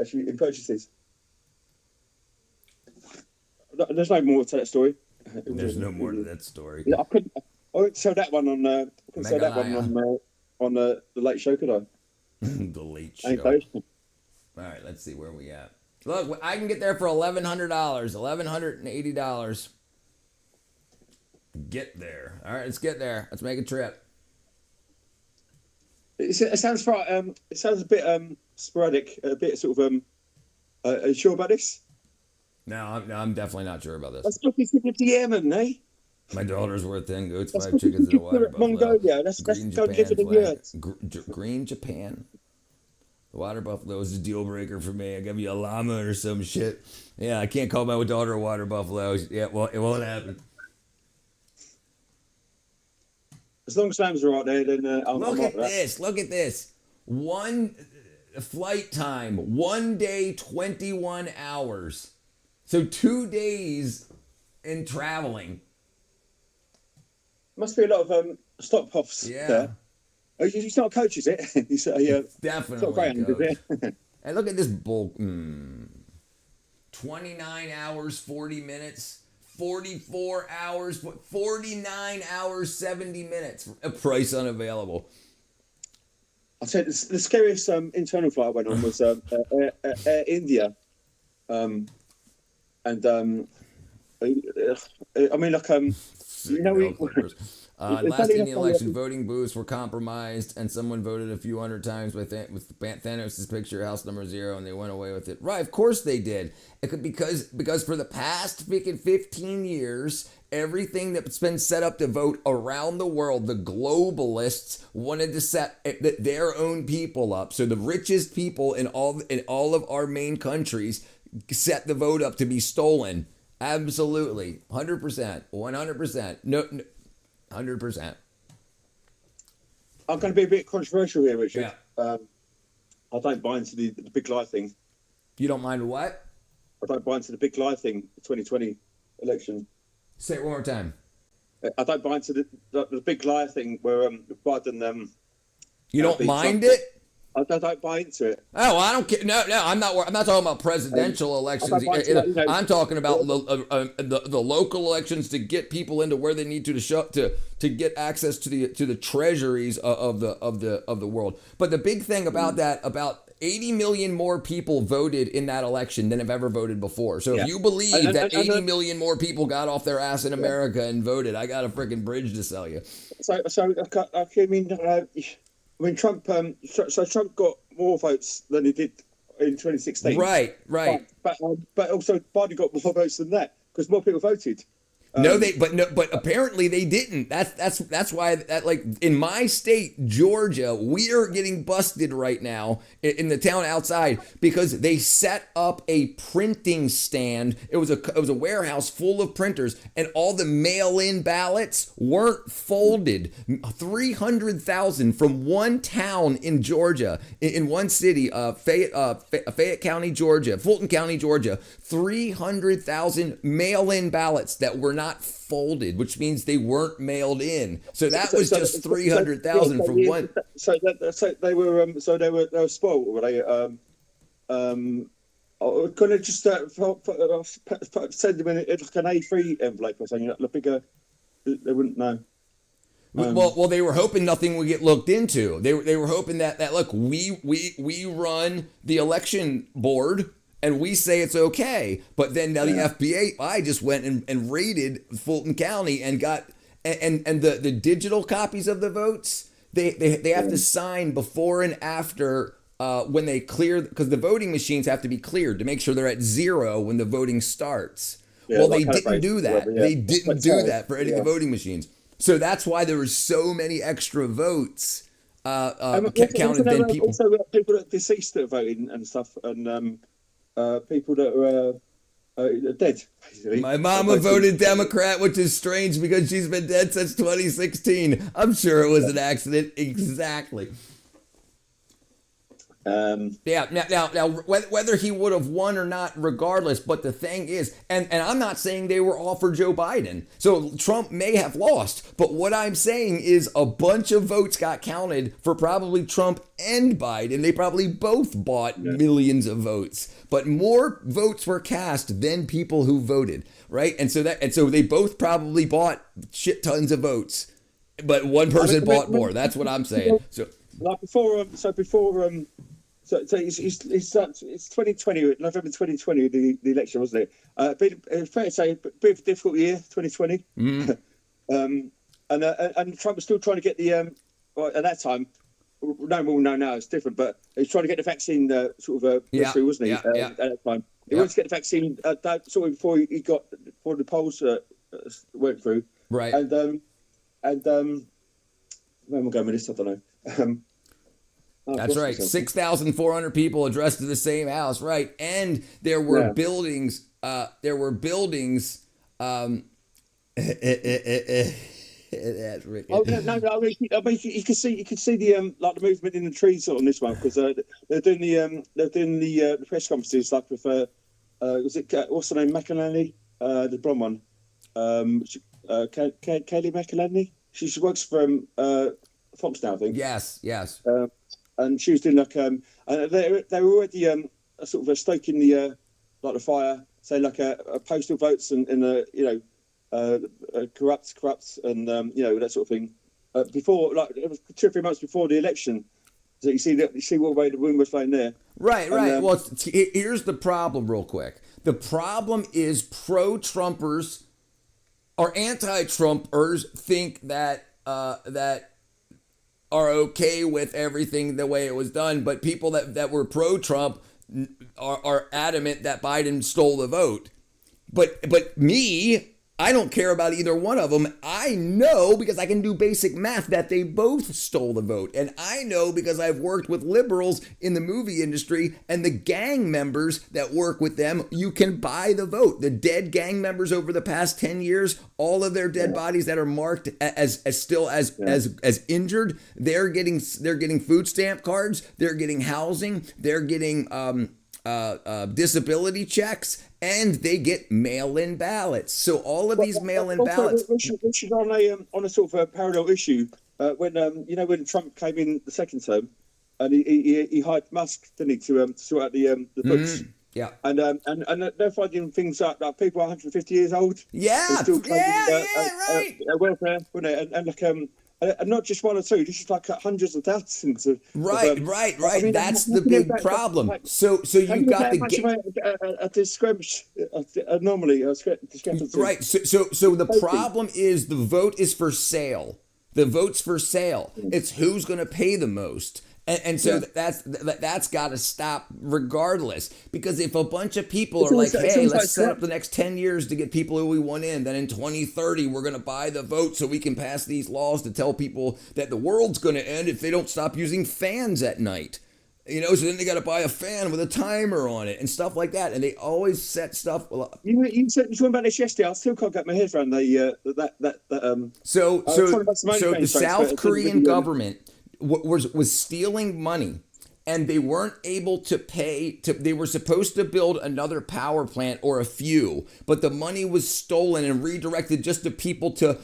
actually in purchases. There's no more to that story. There's no more to that story. Yeah, I couldn't sell that one on. I couldn't sell that one on the Late Show, could I? The Late Show. All right, let's see where we at. Look, I can get there for $1,100, $1,180. Get there. All right, let's get there. Let's make a trip. It sounds right. It sounds a bit sporadic. A bit sort of. Are you sure about this? No, I'm definitely not sure about this. Let's look at Yemen, eh? My daughter's worth 10 goats, 5 chickens, and a water buffalo. Mongolia. Let's go and give it a year. Green Japan. The water buffalo is a deal breaker for me. I give you a llama or some shit. Yeah, I can't call my daughter a water buffalo. Yeah, well, it won't happen. As long as Sam's right there, then look at this. Look at this. One flight time, 1 day, 21 hours. So 2 days in traveling. Must be a lot of stop pops. Yeah. There. Oh, he's not a coach, is it? He's definitely a coach. And look at this bull. 29 hours, 40 minutes. 44 hours, 49 hours, 70 minutes. A price unavailable. I'll say the scariest internal flight I went on was Air India. I mean, like, you know, last Indian election, voting booths were compromised, and someone voted a few hundred times with Thanos' picture, house number 0, and they went away with it. Right, of course they did. Because for the past freaking 15 years, everything that's been set up to vote around the world, the globalists wanted to set their own people up. So the richest people in all of our main countries set the vote up to be stolen. Absolutely, 100%, 100%, no. 100%. I'm going to be a bit controversial here, Richard. Yeah. I don't buy into the big lie thing. You don't mind what? I don't buy into the big lie thing, the 2020 election. Say it one more time. I don't buy into the big lie thing where Biden. You don't mind it? I don't buy into it. Oh, I don't care. No, I'm not talking about presidential elections. I'm talking about the local elections to get people into where they need to get access to the treasuries of the world. But the big thing about that, about 80 million more people voted in that election than have ever voted before. So if you believe that 80 million more people got off their ass in America and voted, I got a freaking bridge to sell you. I mean, Trump. So Trump got more votes than he did in 2016. Right. But also Biden got more votes than that because more people voted. But apparently they didn't. That's why that, like, in my state, Georgia, we are getting busted right now in the town outside because they set up a printing stand. It was a warehouse full of printers, and all the mail-in ballots weren't folded. 300,000 from one town in Georgia, in one city, Fayette County, Georgia, Fulton County, Georgia. 300,000 mail-in ballots that were not folded, which means they weren't mailed in. So that was just 300,000 from one. So they were spoiled, were they? Could I just send them in like an A3 envelope or something? Like bigger, they wouldn't know. Well, they were hoping nothing would get looked into. They were hoping that look, we run the election board. And we say it's okay, but then now the FBI just went and raided Fulton County and got and the digital copies of the votes. They have to sign before and after when they clear, because the voting machines have to be cleared to make sure they're at zero when the voting starts. Yeah, well, they didn't do that. They didn't do that for any of the voting machines. So that's why there were so many extra votes counted than people. Also, people that deceased that are voting and stuff, and people that are dead, basically. My mama voted Democrat, which is strange because she's been dead since 2016. I'm sure it was an accident. Exactly. Now, whether he would have won or not, regardless, but the thing is, and I'm not saying they were all for Joe Biden, so Trump may have lost, but what I'm saying is a bunch of votes got counted for probably Trump and Biden. They probably both bought millions of votes, but more votes were cast than people who voted, right? And so they both probably bought shit tons of votes, but one person bought more. That's what I'm saying. So it's 2020, November 2020, the election, wasn't it? Fair to say, a bit of a difficult year, 2020. And Trump was still trying to get the, at that time, no more now, it's different, but he was trying to get the vaccine through, wasn't he? At that time. He wanted to get the vaccine before the polls went through. Right. And where am I going with this? I don't know. That's right. 6,400 people addressed to the same house, right? And there were buildings. That's ridiculous. Oh no! I mean, you can see the like the movement in the trees on this one because they're doing the press conferences like with was it what's the name, McElhenney, the blonde one, Kayleigh McElhenney. She works from Fox now, I think. Yes. And she was doing like and they were already sort of stoking the like the fire, say like a postal votes and corrupt and that sort of thing. Before, like it was 2 or 3 months before the election. So you see what way the wind was blowing there. Right. Well, here's the problem, real quick. The problem is pro-Trumpers or anti-Trumpers think that are okay with everything the way it was done, but people that were pro-Trump are adamant that Biden stole the vote. But me, I don't care about either one of them. I know because I can do basic math that they both stole the vote. And I know because I've worked with liberals in the movie industry and the gang members that work with them, you can buy the vote. The dead gang members over the past 10 years, all of their dead bodies that are marked as still as injured, they're getting food stamp cards, they're getting housing, they're getting disability checks, and they get mail-in ballots. So all of these mail-in ballots. Which is on a sort of a parallel issue. When Trump came in the second term, and he hired Musk, didn't he, to sort out the books. Yeah. And they're finding things like people 150 years old. Yeah. Still claiming, right. Welfare, wouldn't it? And not just one or two. This is like hundreds of thousands of. Right. I mean, that's the big problem. So you've got a discrepancy, anomaly, a discrepancy. Right. So the problem is the vote is for sale. The vote's for sale. It's who's going to pay the most. And so that's got to stop regardless. Because if a bunch of people are like, hey, let's set up the next 10 years to get people who we want in, then in 2030, we're going to buy the vote so we can pass these laws to tell people that the world's going to end if they don't stop using fans at night. So then they got to buy a fan with a timer on it and stuff like that. And they always set stuff. You said about this yesterday. I still can't get my head around the. So the South Korean government was stealing money, and they weren't able to pay. They were supposed to build another power plant or a few, but the money was stolen and redirected just to people to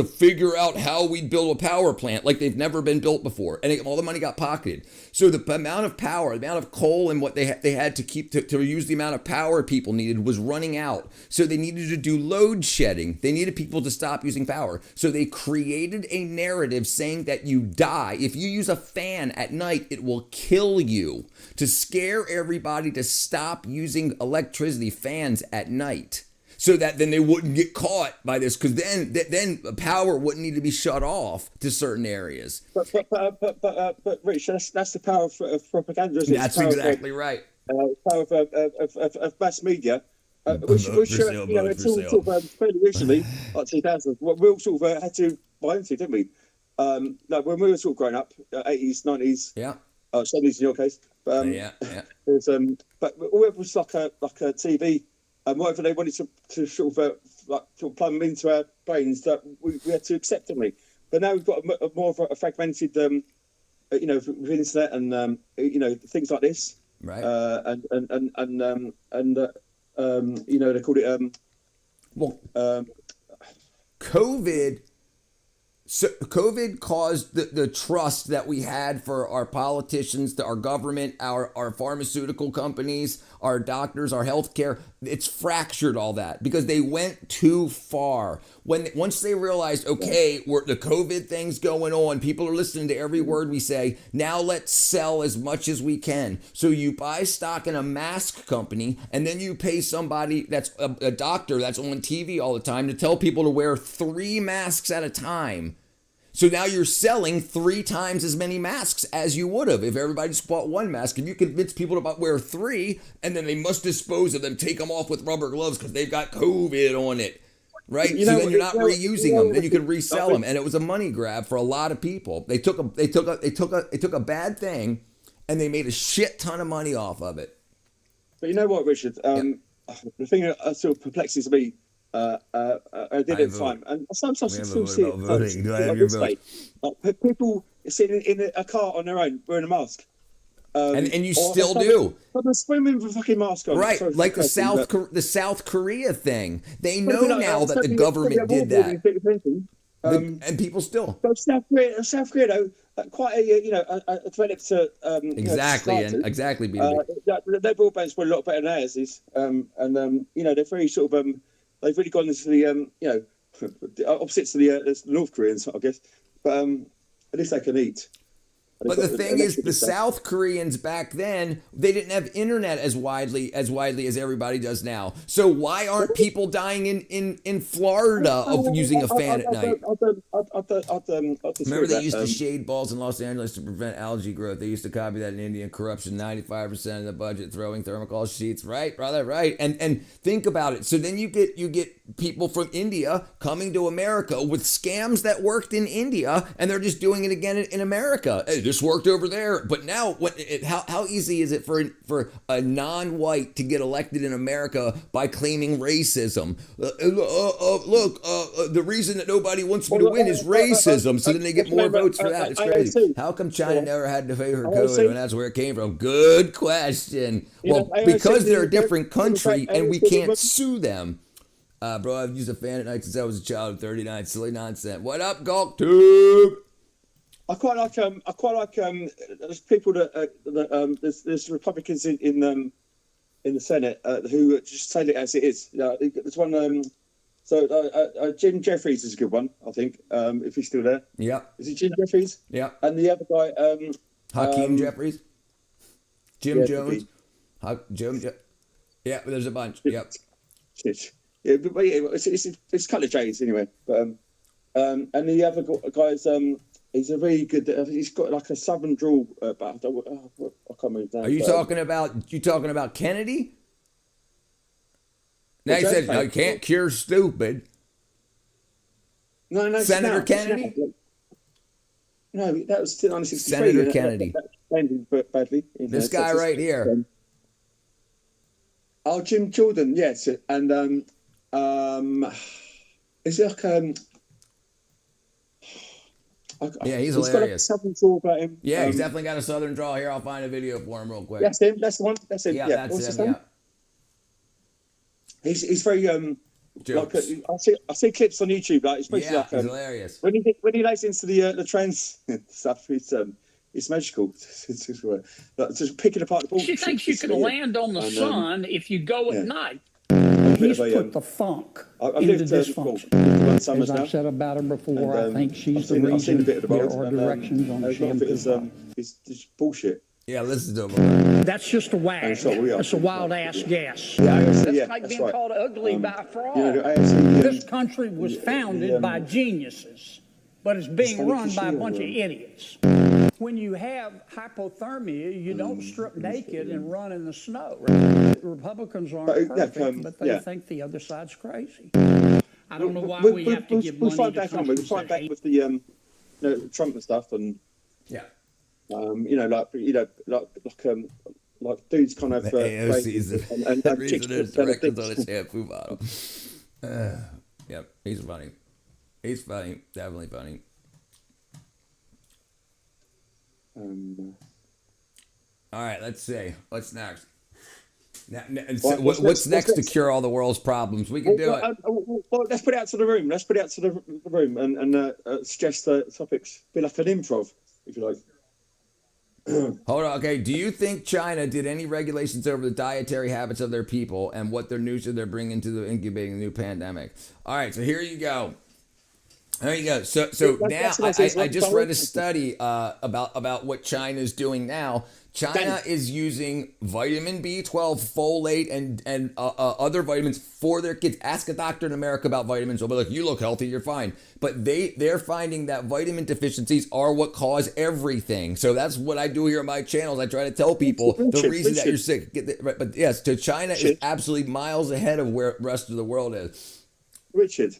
figure out how we'd build a power plant like they've never been built before, and all the money got pocketed. So the amount of power, the amount of coal, and what they had to keep to use the amount of power people needed was running out. So they needed to do load shedding. They needed people to stop using power. So they created a narrative saying that you die if you use a fan at night. It will kill you, to scare everybody to stop using electricity fans at night, so that then they wouldn't get caught by this, because then power wouldn't need to be shut off to certain areas. But Rich, that's the power of propaganda, isn't it? That's exactly right. Power of mass media. Which until fairly recently, like 2000, we all sort of had to buy into, didn't we? Like when we were sort of growing up, 80s, 90s. Yeah. 70s in your case, but but whoever was like a TV, and whatever they wanted to sort of plumb into our brains, that we had to accept, didn't we? But now we've got more of a fragmented, with internet and things like this, right? They called it COVID. So COVID caused the trust that we had for our politicians, to our government, our pharmaceutical companies, our doctors, our healthcare. It's fractured all that because they went too far. Once they realized, okay, the COVID thing's going on, people are listening to every word we say. Now let's sell as much as we can. So you buy stock in a mask company, and then you pay somebody that's a doctor that's on TV all the time to tell people to wear 3 masks at a time. So now you're selling 3 times as many masks as you would have if everybody just bought 1 mask. And you convince people to wear 3, and then they must dispose of them, take them off with rubber gloves because they've got COVID on it, right? So then you're not reusing them. Then you can resell them, and it was a money grab for a lot of people. They took a bad thing, and they made a shit ton of money off of it. But you know what, Richard? The thing that sort of perplexes me. I did at the time, and sometimes I still see it. Do I have your vote? People sitting in a car on their own wearing a mask, and you still do. But they're swimming with a fucking mask on, right? Like the South Korea thing. They know now that the government did that, and people still. But South Korea, though, quite a developed exactly, and exactly. Their broadband's probably a lot better than ours is, they're very sort of they've really gone into the opposites to the North Koreans, I guess. But at least they can eat. But the thing is, the South Koreans back then, they didn't have internet as widely as everybody does now. So why aren't people dying in Florida of using a fan at night? Remember they used to shade balls in Los Angeles to prevent algae growth. They used to copy that in India. Corruption, 95% of the budget, throwing thermocol sheets. Right, brother, right. And think about it. So then you get people from India coming to America with scams that worked in India, and they're just doing it again in America. Hey, this worked over there, but now how easy is it for a non-white to get elected in America by claiming racism? Look, the reason that nobody wants me to win is racism, so then they get more votes for that. It's crazy. How come China never had to favor COVID when that's where it came from? Good question. Well, because they're a different country and we can't sue them. Bro, I've used a fan at night since I was a child. 39, silly nonsense. What up, Gawk Tube? I quite like there's people there's Republicans in the Senate who just say it as it is. There's one. Jim Jeffries is a good one, I think. If he's still there. Yeah. Is it Jim Jeffries? Yeah. And the other guy. Hakeem Jeffries. Jim Jones. Jim. Yeah, there's a bunch. Yep. Yeah, but it's kind of J's anyway. But and the other guy's he's a really good. He's got like a southern drawl. But I can't remember. Are you talking about Kennedy? Now he said you can't cure stupid. No, Senator Kennedy. No, that was 1963. Senator Kennedy. That badly. This guy right here. Jim Jordan, yes, and is it like yeah, he's hilarious. Got like a southern drawl about him. Yeah, he's definitely got a southern drawl. Here, I'll find a video for him real quick. That's him. That's the one. That's him. Yeah, What's that's him. Yeah. He's very like I see clips on YouTube. Like especially yeah, like he's hilarious. when he lays into the trans stuff. It's magical. It's just picking apart the bullshit. She thinks you can land on the sun if you go at night. He's put the funk into dysfunction. As I've said about her before, I think she's the reason there are directions on the shampoo. It's just bullshit. Yeah, listen to him. That's just a wag. That's a wild ass guess. That's like being called ugly by a frog. This country was founded by geniuses, but it's being run by a bunch of idiots. When you have hypothermia, you don't strip naked and run in the snow. Republicans aren't perfect, but they think the other side's crazy. I don't know why we have to give money to countries. We'll fight back with the Trump and stuff, and yeah, like dudes kind of AOC's and reason there's directions on a shampoo bottle. Yep, he's funny. He's funny, definitely funny. All right, let's see. What's next? What's next to cure all the world's problems? We can do it. Well, let's put it out to the room. Let's put it out to the room and suggest topics. Be like an improv, if you like. Hold on. Okay. Do you think China did any regulations over the dietary habits of their people and what their nutrition they're bringing to the incubating the new pandemic? All right. So here you go. There you go. So now I just read a study about what China is doing now. China is using vitamin B12, folate, and other vitamins for their kids. Ask a doctor in America about vitamins. They'll be like, you look healthy, you're fine. But they're finding that vitamin deficiencies are what cause everything. So that's what I do here on my channels. I try to tell people the reason that you're sick. But yes, so China is absolutely miles ahead of where the rest of the world is. Richard,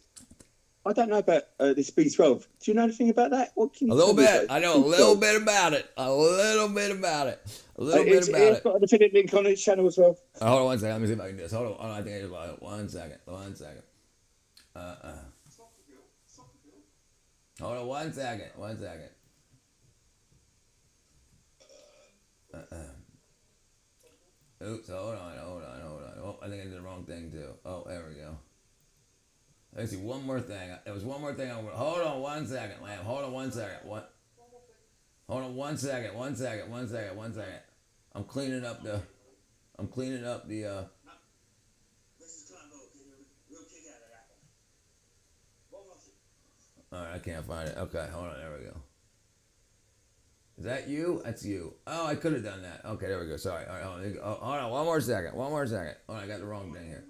I don't know about this B12. Do you know anything about that? What can you a little bit. I know a little bit about it. A little bit about it. It's got an affiliate link on its channel as well. Hold on one second. Let me see if I can do this. Hold on. I think I just got it. One second. Hold on one second. Oops. Hold on. Oh, I think I did the wrong thing too. Oh, there we go. Let's see, one more thing. There was one more thing. Hold on one second, Lamb. Hold on one second. Hold on one second. I'm cleaning up the. All right, I can't find it. Okay, hold on. There we go. Is that you? That's you. Oh, I could have done that. Okay, there we go. Sorry. All right, hold on. One more second. Hold on, I got the wrong thing here.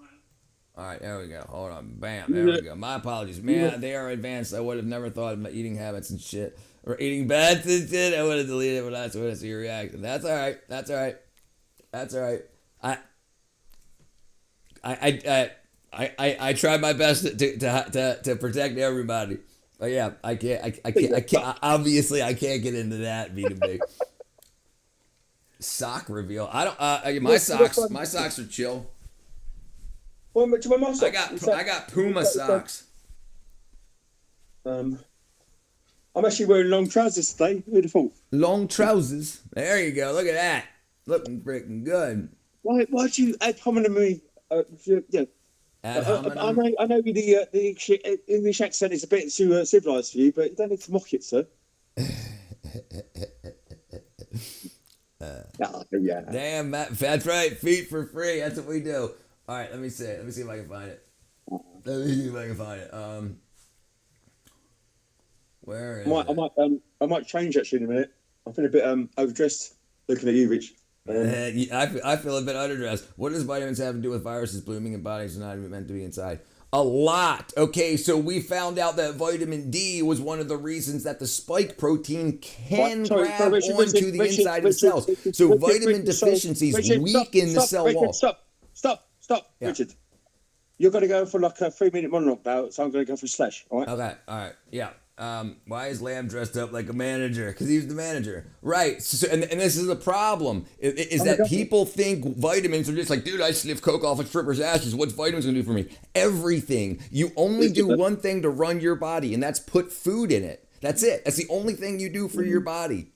All right, there we go. Hold on. Bam. There we go. My apologies. Man, they are advanced. I would have never thought of my eating habits and shit. Or eating bats and shit. I would have deleted it, but that's what I see your reaction. That's all right. I try my best to protect everybody. But yeah, I can't. Obviously, I can't get into that. Be too big. Sock reveal. I don't. My socks are chill. Well, to my socks, I got Puma socks. I'm actually wearing long trousers today. Who'd have thought? Long trousers. There you go. Look at that. Looking freaking good. Why'd you ad hominem me? Yeah. Ad hominem. I know the English accent is a bit too civilized for you, but you don't need to mock it, sir. Yeah. Damn, that's right. Feet for free. That's what we do. All right, let me see if I can find it. Where is it? I might change actually in a minute. I feel a bit overdressed looking at you, Rich. I feel a bit underdressed. What does vitamins have to do with viruses blooming in bodies not even meant to be inside? A lot. Okay, so we found out that vitamin D was one of the reasons that the spike protein can grab onto the inside of the cells. So vitamin deficiencies weaken the cell wall. Stop, yeah. Richard. You're going to go for like a 3-minute monologue now, so I'm going to go for slash, all right? Okay, all right, yeah. Why is Lamb dressed up like a manager? Because he's the manager. Right. So, and this is the problem, is that people think vitamins are just like, dude, I sniff coke off a stripper's ashes. What's vitamins going to do for me? Everything. You only do one thing to run your body, and that's put food in it. That's it. That's the only thing you do for your body.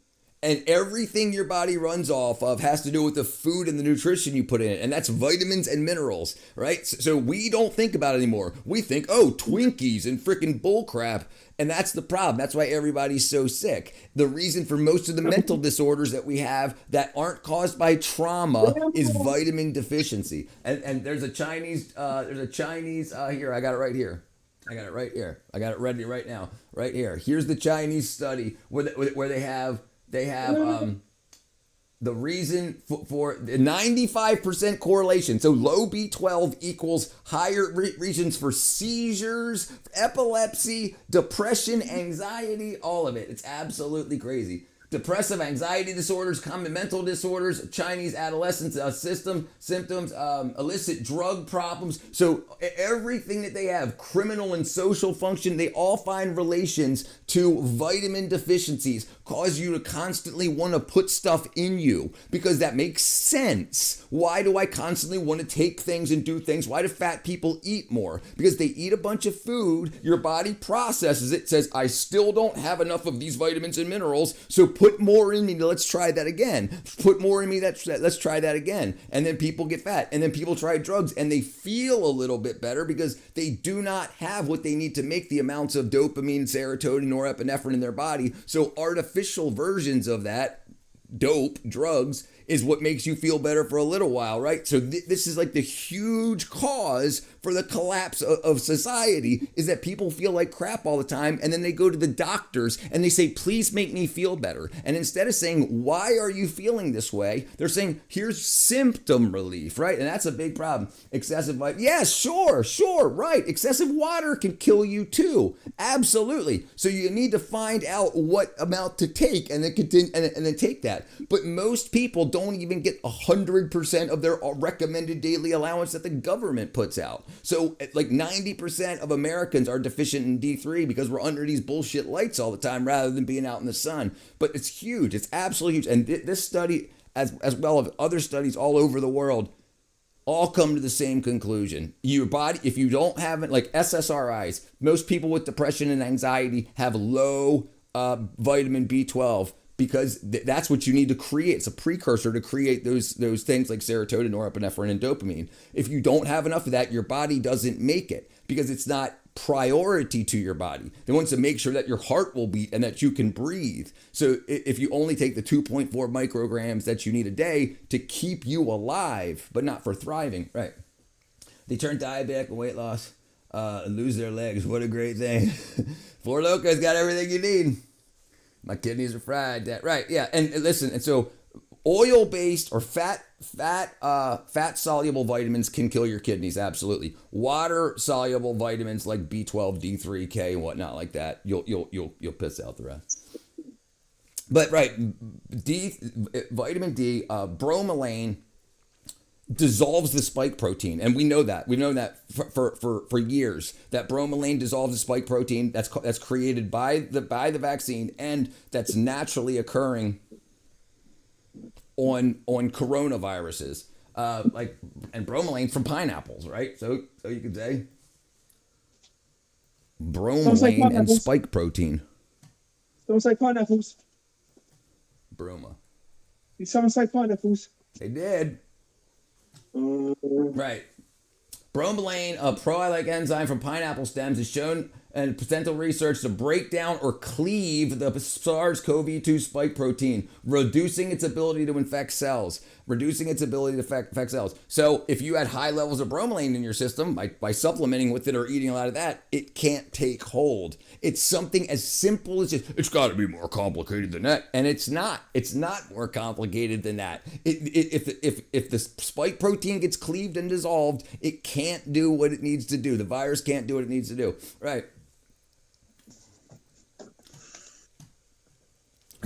And everything your body runs off of has to do with the food and the nutrition you put in it. And that's vitamins and minerals, right? So we don't think about it anymore. We think, oh, Twinkies and freaking bullcrap. And that's the problem. That's why everybody's so sick. The reason for most of the mental disorders that we have that aren't caused by trauma is vitamin deficiency. And there's a Chinese, here, I got it right here. I got it right here. I got it ready right now, right here. Here's the Chinese study where they have the reason for the 95% correlation. So low B12 equals higher regions for seizures, epilepsy, depression, anxiety, all of it. It's absolutely crazy. Depressive anxiety disorders, common mental disorders, Chinese adolescence symptoms, illicit drug problems. So everything that they have, criminal and social function, they all find relations to vitamin deficiencies, cause you to constantly want to put stuff in you because that makes sense. Why do I constantly want to take things and do things? Why do fat people eat more? Because they eat a bunch of food, your body processes it, says, I still don't have enough of these vitamins and minerals, so put more in me, let's try that again. Put more in me, let's try that again. And then people get fat. And then people try drugs and they feel a little bit better because they do not have what they need to make the amounts of dopamine, serotonin, norepinephrine in their body. So artificial versions of that, dope, drugs, is what makes you feel better for a little while, right? So this is like the huge cause for the collapse of society, is that people feel like crap all the time, and then they go to the doctors and they say, please make me feel better. And instead of saying, why are you feeling this way? They're saying, here's symptom relief, right? And that's a big problem. Excessive yes, sure, right. Excessive water can kill you too. Absolutely. So you need to find out what amount to take and then continue and then take that. But most people don't even get 100% of their recommended daily allowance that the government puts out. So like 90% of Americans are deficient in D3 because we're under these bullshit lights all the time rather than being out in the sun. But it's huge. It's absolutely huge. And this study, as well as other studies all over the world, all come to the same conclusion. Your body, if you don't have it, like SSRIs, most people with depression and anxiety have low vitamin B12 because that's what you need to create. It's a precursor to create those things like serotonin, norepinephrine, and dopamine. If you don't have enough of that, your body doesn't make it because it's not priority to your body. It wants to make sure that your heart will beat and that you can breathe. So if you only take the 2.4 micrograms that you need a day to keep you alive, but not for thriving, right? They turn diabetic and weight loss, lose their legs. What a great thing. Four Locos got everything you need. My kidneys are fried. Right, yeah. And listen, and so oil-based or fat-soluble vitamins can kill your kidneys, absolutely. Water-soluble vitamins like B12, D3, K, and whatnot like that, you'll piss out the rest. But right, vitamin D, bromelain dissolves the spike protein, and we know that. We've known that for years. That bromelain dissolves the spike protein that's created by the vaccine, and that's naturally occurring on coronaviruses, and bromelain from pineapples, right? So you could say bromelain and spike protein. Someone say pineapples. Broma. Did someone say pineapples? They did. Right. Bromelain, a proteolytic enzyme from pineapple stems, is shown in potential research to break down or cleave the SARS-CoV-2 spike protein, reducing its ability to infect cells. So if you had high levels of bromelain in your system, by supplementing with it or eating a lot of that, it can't take hold. It's something as simple as it's got to be more complicated than that. And it's not. It's not more complicated than that. If the spike protein gets cleaved and dissolved, it can't do what it needs to do. The virus can't do what it needs to do. Right.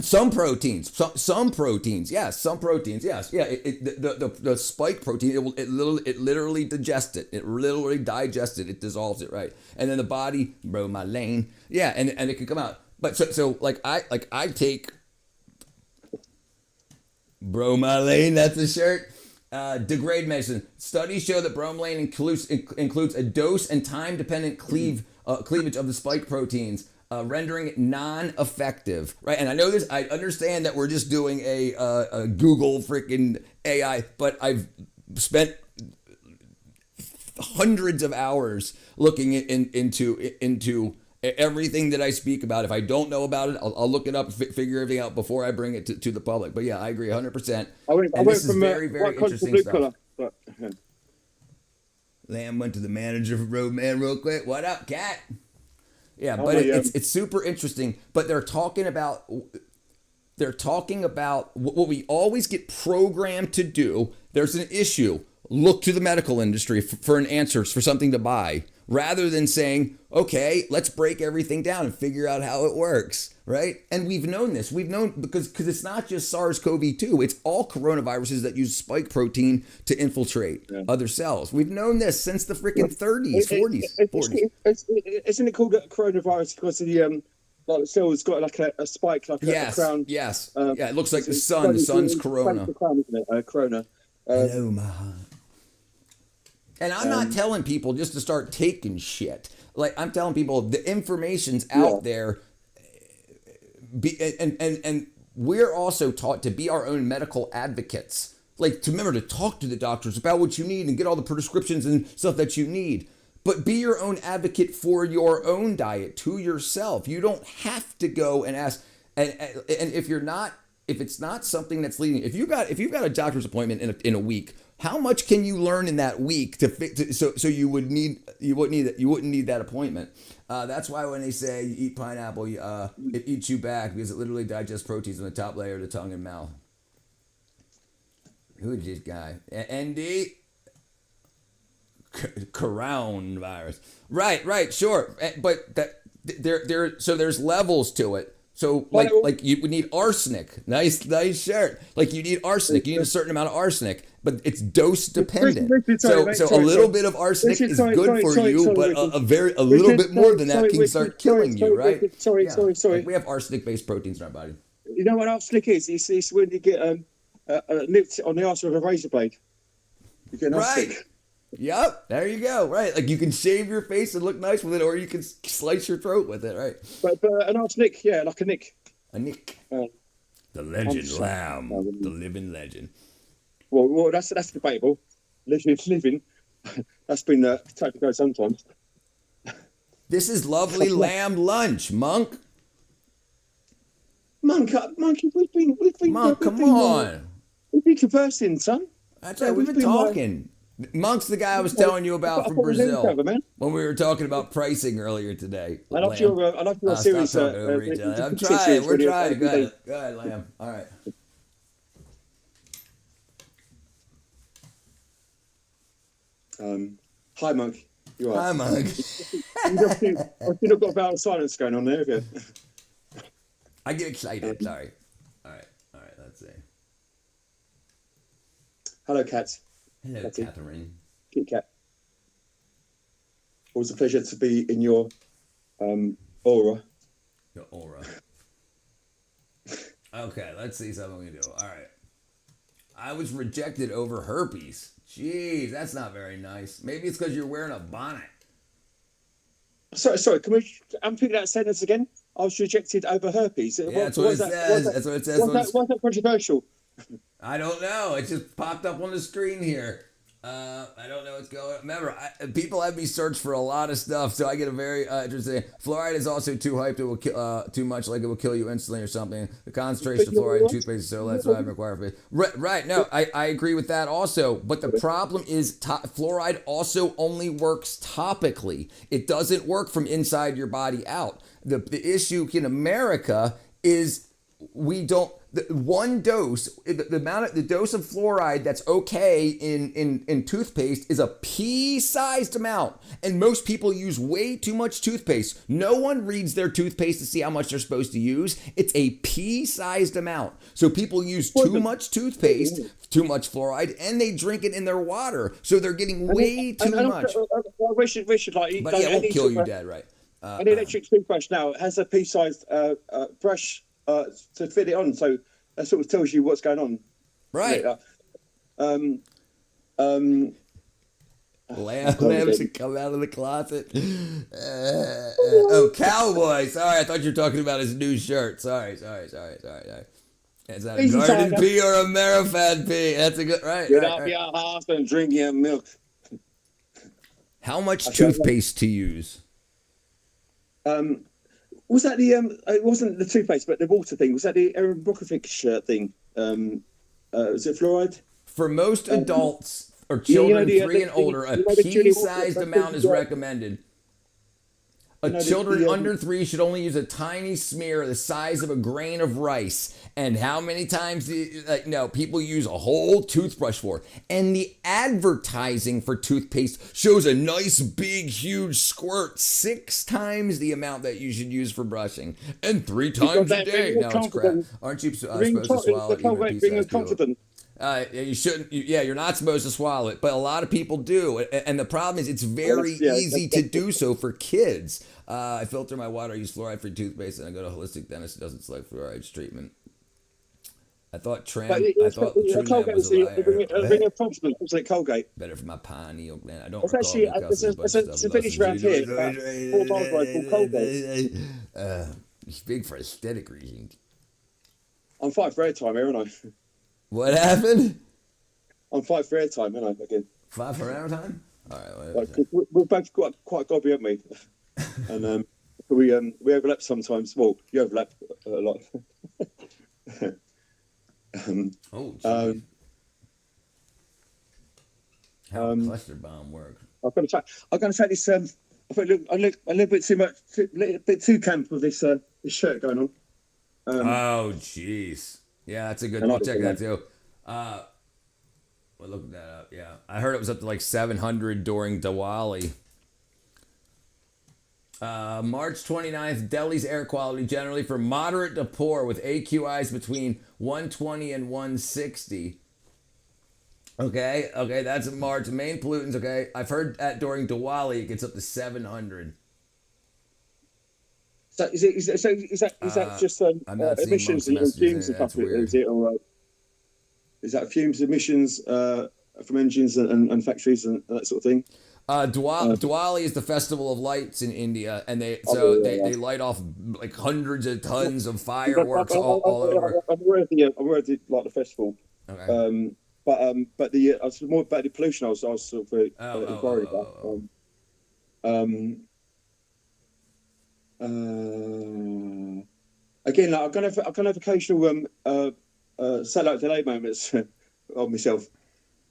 Some proteins, yes. Yeah, the spike protein, it literally digests it. It literally digests it. It dissolves it, right? And then the body, bromelain, yeah, and it can come out. But so I take bromelain. That's a shirt. Degrade medicine. Studies show that bromelain includes a dose and time-dependent cleavage of the spike proteins. Rendering it non-effective, right? And I know this. I understand that we're just doing a Google freaking AI, but I've spent hundreds of hours looking into everything that I speak about. If I don't know about it, I'll look it up, figure everything out before I bring it to the public. But yeah, I agree 100%. This is very, very interesting stuff. Lamb went to the manager for Roadman real quick. What up, Cat? Yeah, but it's super interesting. But they're talking about what we always get programmed to do. There's an issue. Look to the medical industry for an answer, for something to buy, rather than saying, okay, let's break everything down and figure out how it works, right? And we've known this. We've known because it's not just SARS-CoV-2. It's all coronaviruses that use spike protein to infiltrate other cells. We've known this since the freaking 30s, 40s. Isn't it called a coronavirus because of the like the cell's got like a spike, like a crown? Yes. Yeah, it looks like the sun. The sun's corona. Crown, isn't it? Corona. Hello, my heart. And I'm not telling people just to start taking shit. Like, I'm telling people the information's out there. And we're also taught to be our own medical advocates. Like, to remember to talk to the doctors about what you need and get all the prescriptions and stuff that you need. But be your own advocate for your own diet to yourself. You don't have to go and ask. And if it's not something that's leading, if you've got a doctor's appointment in a week, how much can you learn in that week so you wouldn't need that appointment? That's why when they say you eat pineapple, it eats you back because it literally digests proteins in the top layer of the tongue and mouth. Who is this guy? ND? Coronavirus. Right, sure. But there's levels to it. So like you would need arsenic. Nice shirt. Like you need arsenic. You need a certain amount of arsenic, but it's dose dependent. So a little bit of arsenic is good for you, but a little bit more than that can start killing you, right? Sorry. Like we have arsenic-based proteins in our body. You know what arsenic is? It's when you get nipped on the arse with a razor blade. You get arsenic. Yep, there you go. Right, like you can shave your face and look nice with it, or you can slice your throat with it. Right. But an arsenic, yeah, like a nick. A nick. The legend, Lamb, the living legend. Well, that's debatable. Living. That's been taken to go sometimes. This is lovely lamb lunch, Monk. Monk, we've been. Monk, come on. We've been conversing, son. That's right. We've been talking. Monk's the guy I was telling you about from Brazil when we were talking about pricing earlier today. I love your series. I'm trying. We're trying. Go ahead, Lamb. All right. Hi, Monk. You are. Hi, Monk. I think I've got a bit of silence going on there. Have you? I get excited. Sorry. All right. Let's see. Hello, cats. Hello, Catty. Catherine. Kit Kat. Always a pleasure to be in your aura. Your aura. Okay, let's see something we can do. All right. I was rejected over herpes. Jeez, that's not very nice. Maybe it's because you're wearing a bonnet. Sorry. Can we unpick that sentence again? I was rejected over herpes. Yeah, that's what it says. That's what it says. Why is that controversial? I don't know. It just popped up on the screen here. I don't know what's going on. Remember, people have me search for a lot of stuff, so I get a very interesting. Fluoride is also too hyped. It will kill too much, like it will kill you instantly or something. The concentration of fluoride in toothpaste is so less than I require for it. Right. No, I agree with that also. But the problem is fluoride also only works topically. It doesn't work from inside your body out. The issue in America is we don't. One dose, the dose of fluoride that's okay in toothpaste is a pea-sized amount, and most people use way too much toothpaste. No one reads their toothpaste to see how much they're supposed to use. It's a pea-sized amount, so people use too much toothpaste, too much fluoride, and they drink it in their water, so they're getting way too much. We should like. But yeah, it won't kill you dead, right? An electric toothbrush now has a pea-sized brush to fit it on, so that sort of tells you what's going on. Right. Lamb should come out of the closet. Cowboy. Sorry, I thought you were talking about his new shirt. Sorry. Is that a garden pea or a Marifat pea? That's a good, right. Get off your house and drink your milk. How much toothpaste to use? Was that the it wasn't the toothpaste, but the water thing? Was that the Erin Brockovich thing? Was it fluoride? For most adults or children 3 and older, a pea-sized amount is recommended. Children under 3 should only use a tiny smear the size of a grain of rice. And how many times people use a whole toothbrush for? And the advertising for toothpaste shows a nice, big, huge squirt 6 times the amount that you should use for brushing, and 3 times a day. No, it's crap. Aren't you supposed to swallow it? You shouldn't. You're not supposed to swallow it, but a lot of people do. And the problem is, it's very easy to do so for kids. I filter my water. I use fluoride-free toothpaste, and I go to a holistic dentist who doesn't select fluoride treatment. I thought Colgate was a Colgate. Better for my pineal gland. I don't recall. It's a village around here. 4 miles away called Colgate. It's big for aesthetic reasons. I'm fighting for airtime here, aren't I? What happened? I'm fighting for airtime, aren't I? Again. Fight for airtime? All right. We've both got quite gobby, haven't we? And we overlap sometimes. Well, you overlap a lot. How cluster bomb works? I'm going to take this. I look a little bit too much, a bit too camp with this shirt going on. Oh, jeez. Yeah, that's a good. We'll check that too. We'll look that up. Yeah, I heard it was up to like 700 during Diwali. March 29th, Delhi's air quality generally from moderate to poor with AQIs between 120 and 160. Okay, that's in March. Main pollutants, okay. I've heard that during Diwali it gets up to 700. So is that just emissions and fumes and stuff? Is that fumes, emissions from engines and factories and that sort of thing? Diwali is the festival of lights in India, and they light off like hundreds of tons of fireworks all over. I'm aware of the festival. Okay. But I was more about the pollution. I was sort of worried about. Again, like, I'm gonna have occasional satellite delay moments of myself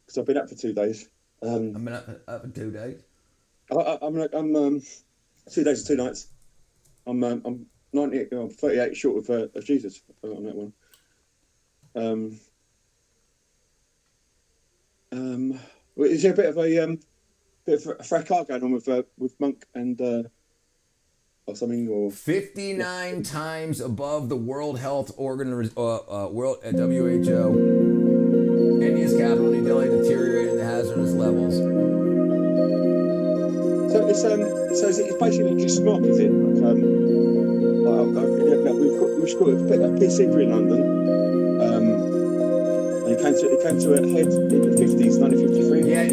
because I've been up for 2 days. I've been up for 2 days. I'm 2 days and 2 nights. I'm 38 short of Jesus on that one. Is there a bit of a fracas going on with Monk and or something, or 59 times above the World Health WHO. India's capital New Delhi deteriorated the hazardous levels. So it's basically just smog, is it? We've got a PC in London. And it came to a head in the 50s, 1953. Yeah,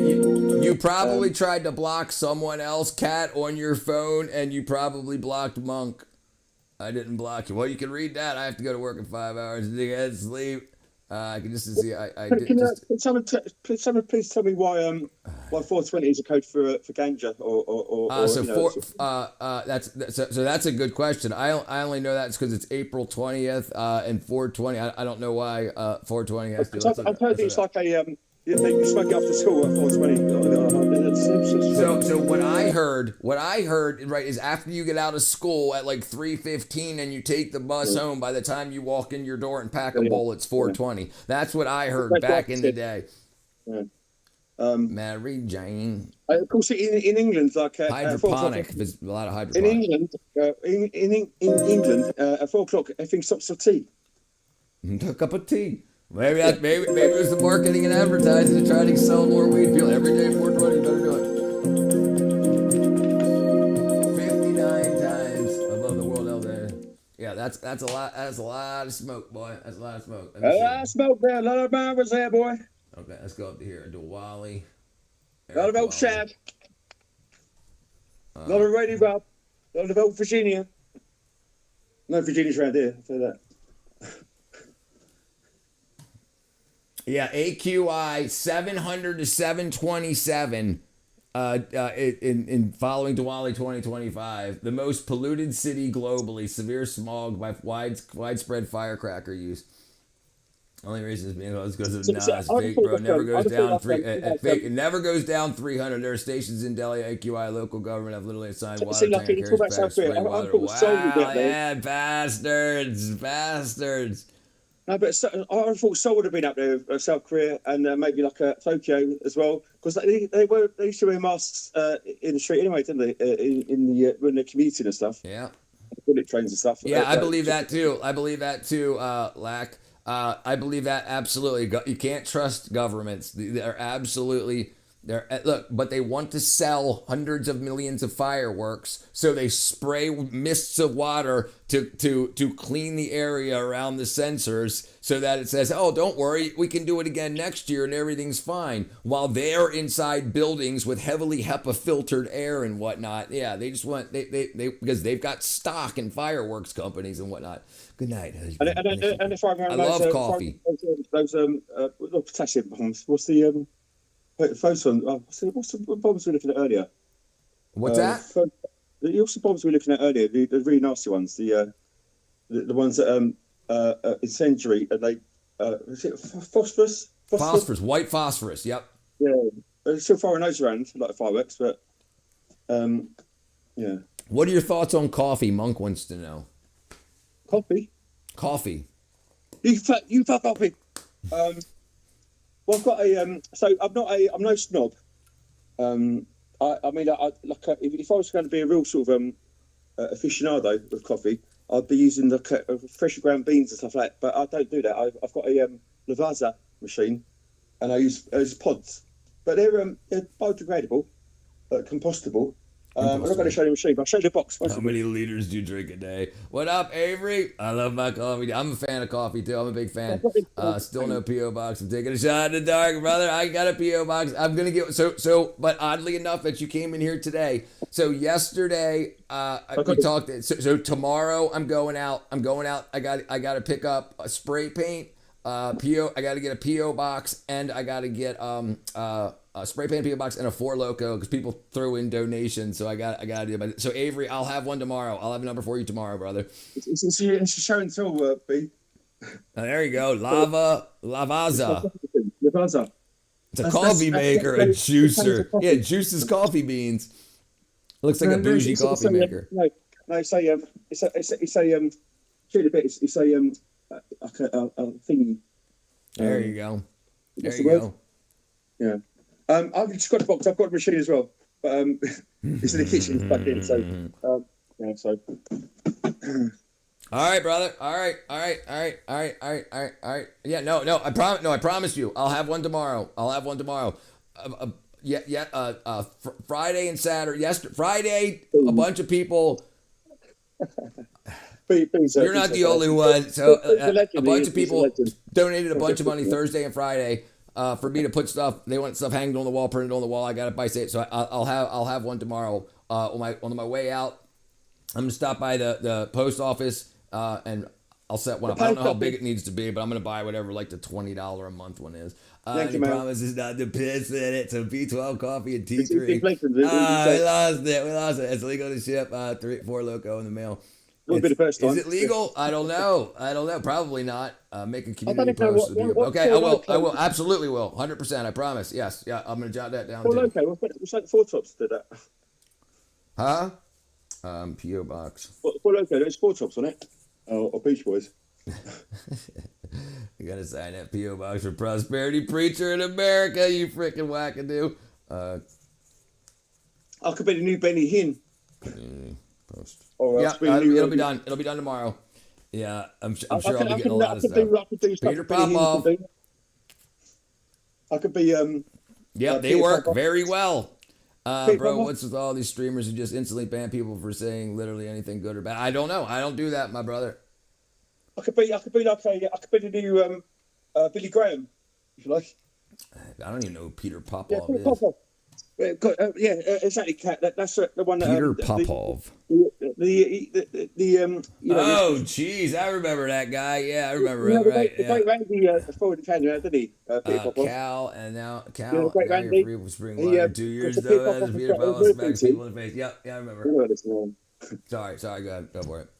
you probably tried to block someone else, Cat, on your phone, and you probably blocked Monk. I didn't block you. Well, you can read that. I have to go to work in 5 hours. I had to sleep. I can just see. Can someone please tell me why 420 is a code for ganja that's a good question. I only know that because it's April 20th and 420. I don't know why 420 has to. I've heard it's like a they smoke after school at 420. So what I heard right is after you get out of school at like 3:15 and you take the bus home. By the time you walk in your door and pack a bowl, it's 420. That's what I heard back in the day. Yeah. Mary Jane. Of course, in England, like hydroponic. There's a lot of hydroponic. In England, at 4 o'clock, everything stops for tea. A cup of tea. Maybe it was the marketing and advertising to try to sell more weed. People every day 420, better do it. 59 times above the world elder. Yeah, that's a lot. That's a lot of smoke, boy. That's a lot of smoke. A lot of smoke there. A lot of barbers there, boy. Okay, let's go up to here. Diwali. A lot of old Shad. A lot of Radio Bob. A lot of old Virginia. No Virginia's around here. I'll tell you that. Yeah, AQI 700 to 727 in following Diwali 2025. The most polluted city globally. Severe smog by widespread firecracker use. Only reason is because of it's fake, bro. It never goes down fake. It never goes down 300. There are stations in Delhi. AQI local government have literally assigned water tankers. Wow, yeah, bastards. No, but I thought Seoul would have been up there, South Korea, and maybe like Tokyo as well, because they used to wear masks in the street anyway, didn't they? When they're commuting and stuff. Yeah. Bullet trains and stuff. Yeah, I believe that too. Lack. I believe that absolutely. You can't trust governments. They're absolutely. But they want to sell hundreds of millions of fireworks, so they spray mists of water to clean the area around the sensors, so that it says, "Oh, don't worry, we can do it again next year and everything's fine." While they're inside buildings with heavily HEPA filtered air and whatnot. Yeah, they just want they because they've got stock in fireworks companies and whatnot. Good night, husband. And if I remember, I love coffee. Those potassium bombs. What's the first one? What's the bombs we were looking at earlier? What's that? The also bombs we were looking at earlier, the really nasty ones, the ones that incendiary, and they is it phosphorus? Phosphorus, white phosphorus. Yep. Yeah, it's still firing those around like fireworks, but yeah. What are your thoughts on coffee? Monk wants to know. Coffee. You fuck coffee. Well, I've got so I'm no snob. I mean, if I was going to be a real sort of aficionado of coffee, I'd be using the freshly ground beans and stuff like that. But I don't do that. I've got a Lavazza machine, and I use pods. But they're biodegradable, compostable. I'm not going to show you the machine, but I'll show you the box. How many liters do you drink a day? What up, Avery? I love my coffee. I'm a fan of coffee, too. I'm a big fan. Still no P.O. box. I'm taking a shot in the dark, brother. I got a P.O. box. I'm going to get... But oddly enough, that you came in here today. So yesterday, we talked... So tomorrow, I'm going out. I got to pick up a spray paint. I got to get a P.O. box, and I got to get... a spray paint P.O. box and a Four Loko because people throw in donations. So I got to do it. So Avery, I'll have one tomorrow. I'll have a number for you tomorrow, brother. It's a show and tell, B. There you go. Lavazza. Lavazza. It's a coffee maker, a juicer. Yeah, it juices coffee beans. Looks like a bougie coffee maker. No, it's a thingy. There you go. There you go. Yeah. I've just got a box. I've got a machine as well, but it's in the kitchen back in. So, yeah. So, All right, brother. All right. All right. All right. All right. All right. All right. All right. Yeah. No. No. I promise. No. I promise you. I'll have one tomorrow. I'll have one tomorrow. Yeah. Yeah. Friday and Saturday. Friday. A bunch of people. You're not the only one. So a bunch of people donated a bunch of money Thursday and Friday for me to put stuff. They want stuff hanged on the wall, printed on the wall. I got it by say. So I'll have one tomorrow. On my way out, I'm gonna stop by the post office and I'll set one up. I don't know how big it needs to be, but I'm gonna buy whatever like the $20 a month one is. Thank you, man. man. Promises not to piss in it. So B12 coffee and T3. We lost it. We lost it. It's legal to ship 4 Loco in the mail. Will be the first time. Is it legal? I don't know. Probably not. Make a community post. Okay, I will. I will. Absolutely will. 100%. I promise. Yes. Yeah. I'm gonna jot that down too. Okay. What's like 4 tops to that? Huh? PO box. Well, okay. There's 4 tops on it. Or Beach Boys. You gotta sign that PO box for prosperity preacher in America. You freaking wackadoo. I could be the new Benny Hinn. Post. Yeah, it'll be done. It'll be done tomorrow. Yeah, I'm sure I'll be getting a lot of stuff. Peter Popov. I could be. Yeah, they work very well. Bro, what's with all these streamers who just instantly ban people for saying literally anything good or bad? I don't know. I don't do that, my brother. I could be the new Billy Graham, if you like. I don't even know who Peter Popov is. Popov. Exactly, Kat. That's the one that Peter Popov. Oh, jeez, I remember that guy. Yeah, I remember. The Right? great Randy forward defender, didn't he? Peter Popov. Cal, and now Cal. Yeah, the great Randy. Free from spring water. 2 years though. That's Peter Popov smacks people in the face. Yep, yeah, I remember. Sorry, go ahead, go for it.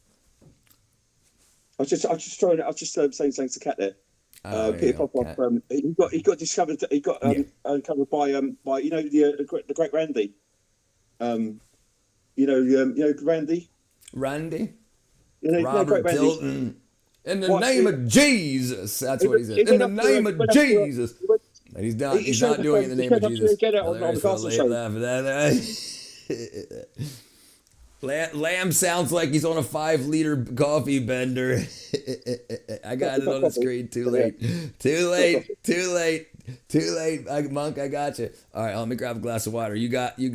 I was just saying things to Kat there. Peter Popov, he got discovered. He got uncovered by the great Randy. Randy. Randy. Robert Tilton. In the name of Jesus, that's what he said. In the name of Jesus. And he's not doing it in the name of Jesus. Lamb sounds like he's on a 5-liter coffee bender. I got it on the screen. Too late. Monk, I got you. All right, let me grab a glass of water. You got it. You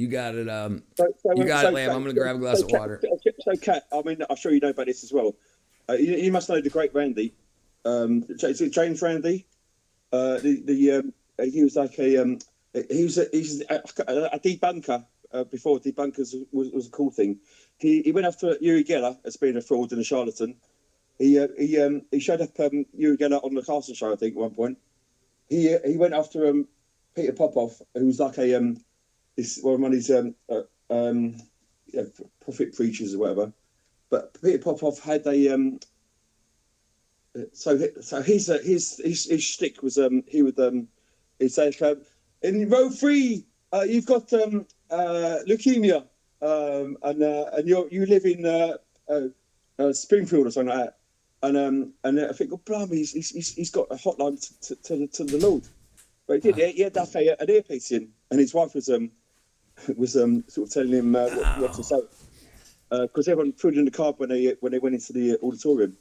got it, Lamb. I'm gonna grab a glass of water. So, Kat, I mean, I'm sure you know about this as well. You must know the great Randy. Is it James Randy? He was like a debunker. Before debunkers was a cool thing, he went after Uri Geller as being a fraud and a charlatan. He showed up Uri Geller on the Carson show, I think, at one point. He went after Peter Popov, who was like one of these prophet preachers or whatever. But Peter Popov had a so his shtick was he'd say in row 3 you've got leukemia, and you live in Springfield or something like that, and I think, oh, blimey, he's got a hotline to the Lord. But he had an earpiece in, and his wife was sort of telling him what to say, because everyone threw it in the car when they went into the auditorium.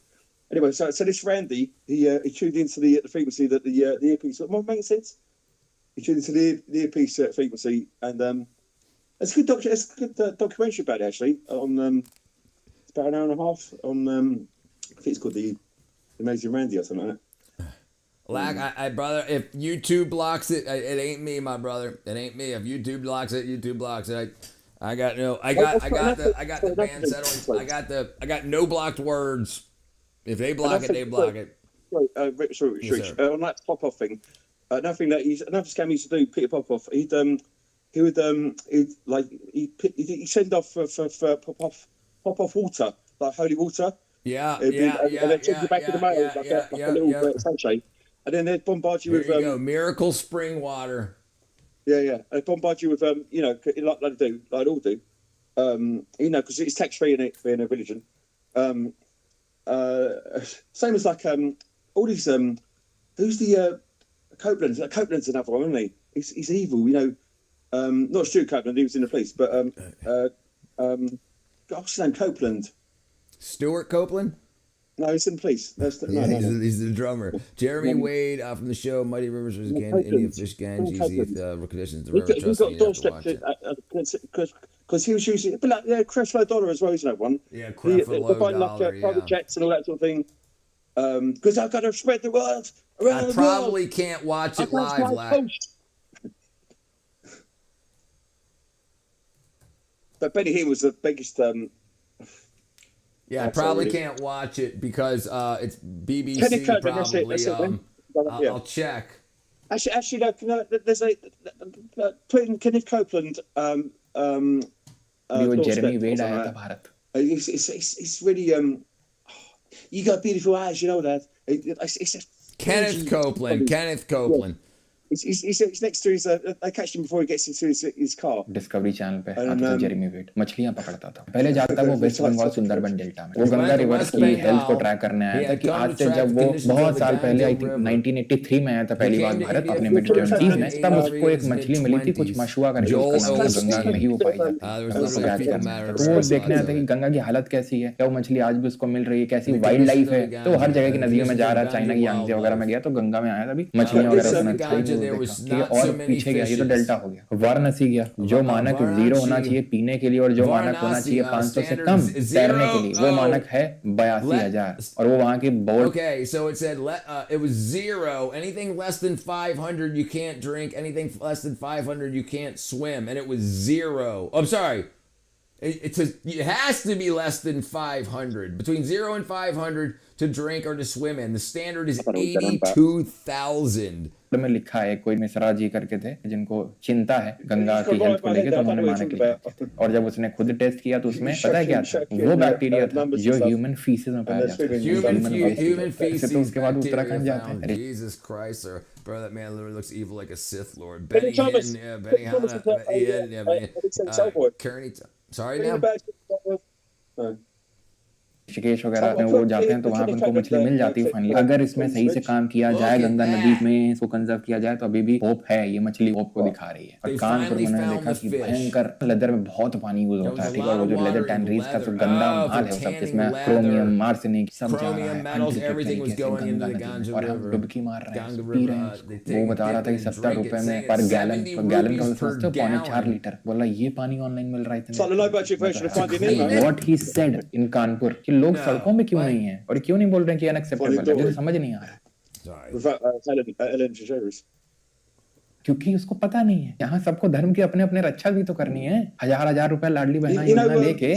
Anyway, so this Randy, he tuned into the frequency that the earpiece. Am I making sense? He tuned into the earpiece frequency, and it's a good documentary about it, actually. On it's about an hour and a half on. I think it's called the Amazing Randy or something like that. I brother, if YouTube blocks it, it ain't me, my brother. It ain't me. If YouTube blocks it, YouTube blocks it. I got the ban set on. I got no blocked words. If they block it, they block it. Rich. On that Popov thing, another scam he used to do, Peter Popov, he'd send off for pop off water, like holy water. Yeah. And then take you back to the mail like a little sachet, and then they'd bombard you with miracle spring water. Yeah. They bombard you with like they all do, because it's tax free in it being a religion. Same as like all these who's the Copeland's? Copeland's another one, isn't he? He's evil, not Stuart Copeland, he was in the police, but what's his name? Copeland. Stuart Copeland? No, he's in the police. No, he's the drummer. Jeremy Wade from the show Mighty Rivers vs. Indian Fish Ganges. Conditions the river. Trust me, you have to watch it. Because he was using, but like, yeah, Creflo Dollar as well, isn't that one? Yeah, Creflo Dollar, like private jets and all that sort of thing. Because I've got to spread the word around the world. I probably can't watch it live, Lad. But Benny Hill was the biggest. Yeah, I probably can't watch it because it's BBC. Probably. I'll check. Actually, no, there's putting Kenneth Copeland. Jeremy Wade आया था Bharat. It's really you got beautiful eyes, you know that. It's Kenneth Copeland. Kenneth Copeland. He's next to his. I catch him before he gets into his car. Discovery channel पे आता था Jeremy वेड मछलियां पकड़ता था. पहले जाता था वो वेस्ट बंगाल सुंदरबन डेल्टा में. वो गंगा रिवर की हेल्थ को ट्रैक करने आया था कि आज से जब वो बहुत साल पहले आई थिंक 1983 में आया था पहली बार भारत अपने मिड 20s में. तब उसको एक मछली मिली थी कुछ मशुआ करके. उसका गंगा में ही वो पाई जाती है. तो वो देखने आया था कि गंगा की हालत कैसी है, क्या वो मछली आज भी उसको मिल रही है, कैसी वाइल्ड लाइफ है. तो हर जगह की नदियों में जा रहा है. चाइना की यांगजे वगैरह में गया तो गंगा में आया था भी मछलियां वगैरह और पीछे गया. ये तो डेल्टा हो गया. वाराणसी गया. जो मानक 0 होना चाहिए पीने के लिए और जो मानक होना चाहिए 500 से कम तैरने के लिए, वो मानक है 82,000 और वो वहां के board. Okay, so it said it was 0. Anything less than 500 you can't drink. Anything less than 500 you can't swim, and it was 0. I'm sorry. It has to be less than 500. Between 0 and 500 to drink or to swim in. The standard is 82,000. में लिखा है. कोई मिश्रा जी करके थे जिनको चिंता है गंगा की हेल्थ को लेकर, तो उन्होंने मानक लिखे. और जब उसने खुद टेस्ट किया तो उसमें पता है क्या था, वो बैक्टीरिया था जो ह्यूमन फीसेस में पाया जाता है. Human feces. तो उसके बाद उत्तराखंड जाते हैं. Jesus Christ, bro, that man literally looks evil like a Sith Lord. Benny Kearney. Sorry now. Rishikesh वगैरह में वो जाते हैं तो वहां पर उनको मछली मिल जाती है फाइनली. अगर इसमें सही से काम किया जाए, गंगा नदी में इसको कंजर्व किया जाए तो अभी भी होप है. ये मछली होप को दिखा रही है. और कानपुर में मैंने देखा कि भयंकर लेदर में बहुत पानी यूज होता है. ठीक है, वो जो लेदर टैनरीज का जो गंदा माल है सब जिसमें क्रोमियम मार्सेनिक सब जा रहा है. और हम डुबकी मार रहे हैं, पी रहे हैं. वो बता रहा था कि 70 रुपए में पर गैलन का समझते हो 4.5 लीटर. बोला ये पानी ऑनलाइन मिल रहा है. What he said in Kanpur कि लोग सड़कों में क्यों नहीं है और क्यों नहीं बोल रहे हैं कि अनएक्सेप्टेबल है. मुझे समझ नहीं आ रहा. क्योंकि उसको पता नहीं है. यहाँ सबको धर्म की अपने अपने रक्षा भी तो करनी है. 1000 रुपए लाडली बहना योजना लेके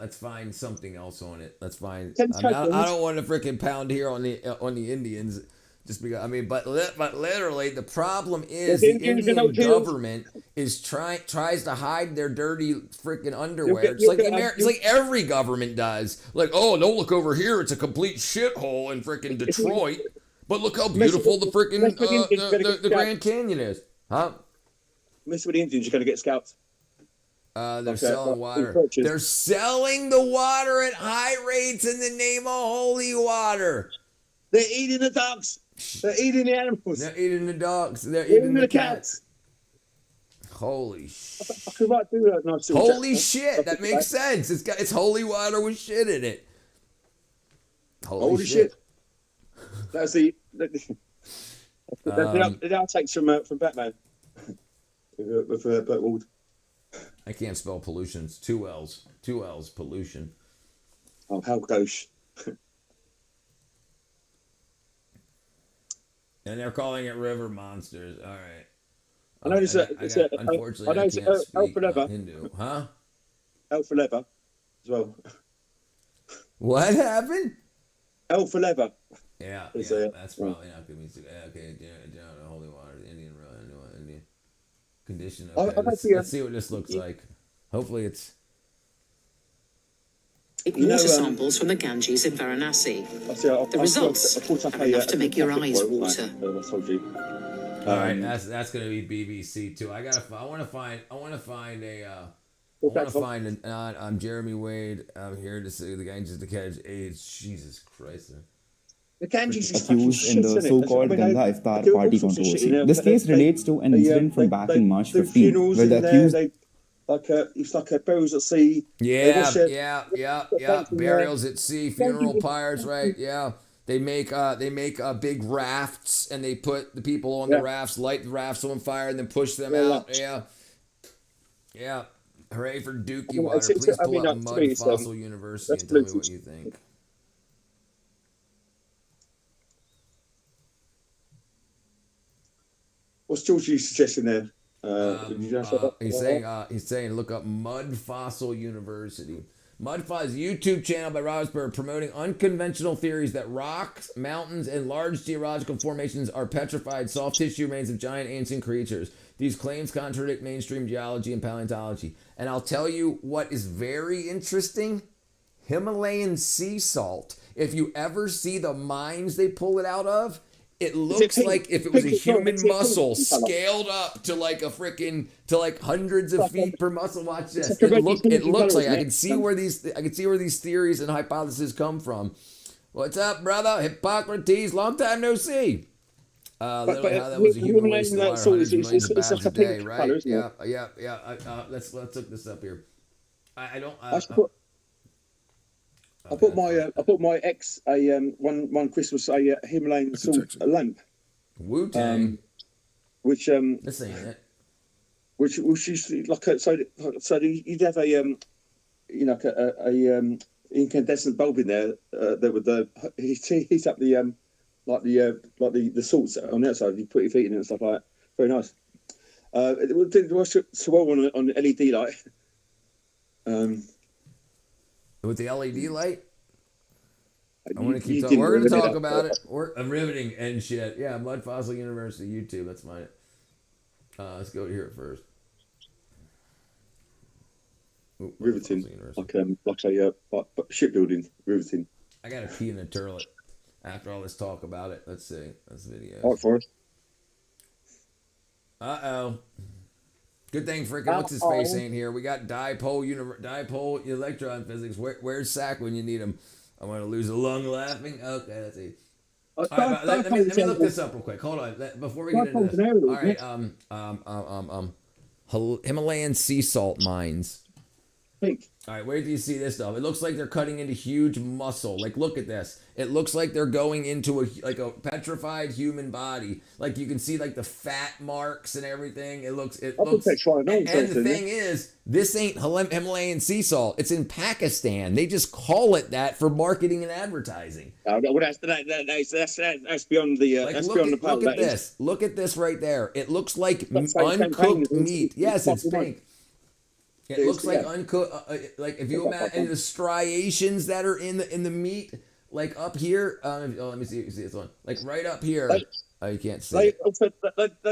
Let's find something else on it. Let's find. I don't want to freaking pound here on the Indians. Just because, I mean, but literally, the problem is the Indian government tries to hide their dirty freaking underwear. It's like every government does. Like, oh, don't look over here; it's a complete shithole in freaking Detroit. But look how beautiful the freaking the Grand Canyon is, huh? Most of the Indians are going to get scalped. They're selling water. They're selling the water at high rates in the name of holy water. They're eating the dogs. They're eating the animals. They're eating the dogs. They're eating the cats. Holy shit. I could write through that nice. Holy shit. That makes sense. It's holy water with shit in it. Holy shit. That's the outtakes from Batman. With Burt Ward. I can't spell pollutions. 2 L's. 2 L's. Pollution. Oh, how gauche. And they're calling it river monsters. All right. I know unfortunately, I can't speak Hindu. Huh? L for leather as well. What happened? L for leather. Yeah, that's probably not good music. Okay, holy water, Indian condition. Okay, let's see what this looks like. Hopefully it's... Water samples from the Ganges in Varanasi. The results enough to make your eyes water. All right, that's gonna be BBC too. I want to find I'm Jeremy Wade. I'm here to see the Ganges to catch AIDS. Jesus Christ. The Ganges is accused in the so-called Ganga Iftar party controversy. This case relates to an incident from back in March 15, where the accused... It's like a burials at sea. Burials at sea, funeral pyres, right? Yeah. They make big rafts, and they put the people on the rafts, light the rafts on fire, and then push them out. Yeah. Hooray for Dookie Water. Please pull up Mud Fossil University and tell me what you think. What's Georgie suggesting there? He's saying look up Mud Fossil University. Mud Fossil YouTube channel by Robertsburg promoting unconventional theories that rocks, mountains, and large geological formations are petrified soft tissue remains of giant ancient creatures. These claims contradict mainstream geology and paleontology. And I'll tell you what is very interesting. Himalayan sea salt. If you ever see the mines they pull it out of, it looks like if it was a human muscle scaled up to like hundreds of feet per muscle. Watch this. It looks like I can see where these theories and hypotheses come from. What's up, brother? Hippocrates, long time no see. Literally how that was a human waste of water, hundreds of millions of bags a day, right? Yeah. Let's look this up here. I bought my ex one Christmas a Himalayan salt lamp. Wu-Tang. Which this ain't it. Which used to like so you'd have a incandescent bulb in there that would heat up the the salts on the outside. You put your feet in it and stuff like that. Very nice. It was so well on LED light. With the LED light? I want to keep talking. We're going to talk about it. I'm riveting and shit. Yeah, Mud Fossil University, YouTube. That's mine. Let's go here first. Ooh, riveting. Like a shipbuilding. Riveting. I got to pee in the toilet after all this talk about it. Let's see. That's video. All right, Forrest. Uh-oh. Good thing freaking what's his face ain't here. We got dipole electron physics. Where's Sack when you need him? I want to lose a lung laughing. Okay, let's see. All right, let me look this up real quick. Hold on, before we get into this. All right, Himalayan sea salt mines. All right, where do you see this stuff? It looks like they're cutting into huge muscle. Like, look at this. It looks like they're going into a petrified human body. Like, you can see like the fat marks and everything. It looks. And the thing is, this ain't Himalayan sea salt. It's in Pakistan. They just call it that for marketing and advertising. Well, that's beyond the. That's beyond the pale. Look at this. Look at this right there. It looks like uncooked meat. Yes, it's pink. It looks like uncooked. Like if you imagine the striations that are in the meat, like up here. Let me see. You see this one? Like right up here. You can't see. They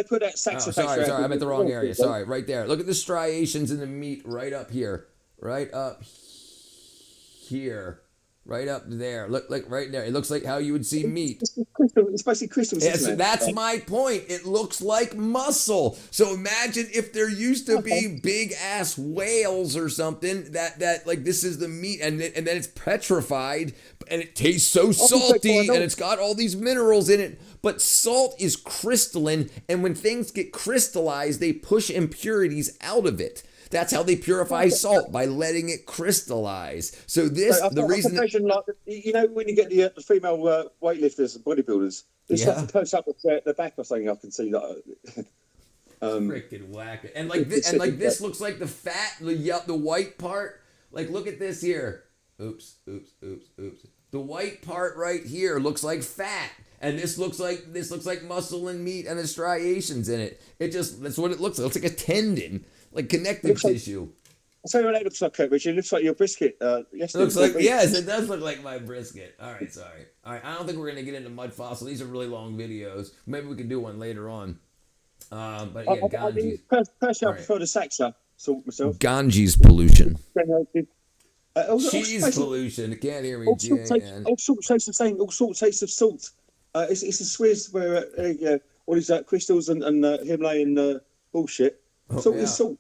put that saxophone. Sorry, I'm at the wrong area. Sorry, right there. Look at the striations in the meat right up here. Right up here. Right up there. Look, like right there. It looks like how you would see meat. It's basically crystals. That's my point. It looks like muscle. So imagine if there used to be big ass whales or something that like this is the meat and then it's petrified and it tastes so salty and it's got all these minerals in it. But salt is crystalline, and when things get crystallized, they push impurities out of it. That's how they purify salt, by letting it crystallize. So the reason you know when you get the female weightlifters and bodybuilders, they start to close up the back or something. I can see that. Freaking whack it. And this looks like the fat, the white part. Like look at this here. Oops. The white part right here looks like fat. And this looks like muscle and meat and the striations in it. That's what it looks like. It looks like a tendon. Like connective tissue. I'll tell you what it looks like, Richard. It looks like your brisket. Yes, it does look like my brisket. All right, sorry. All right, I don't think we're going to get into Mud Fossil. These are really long videos. Maybe we can do one later on. But yeah, Ganges. Personally, I prefer the Saxa salt myself. Ganges pollution. Cheese pollution. You can't hear me. All salt tastes the same. All salt tastes of salt. It's a Swiss where all these crystals and Himalayan bullshit. Salt is salt.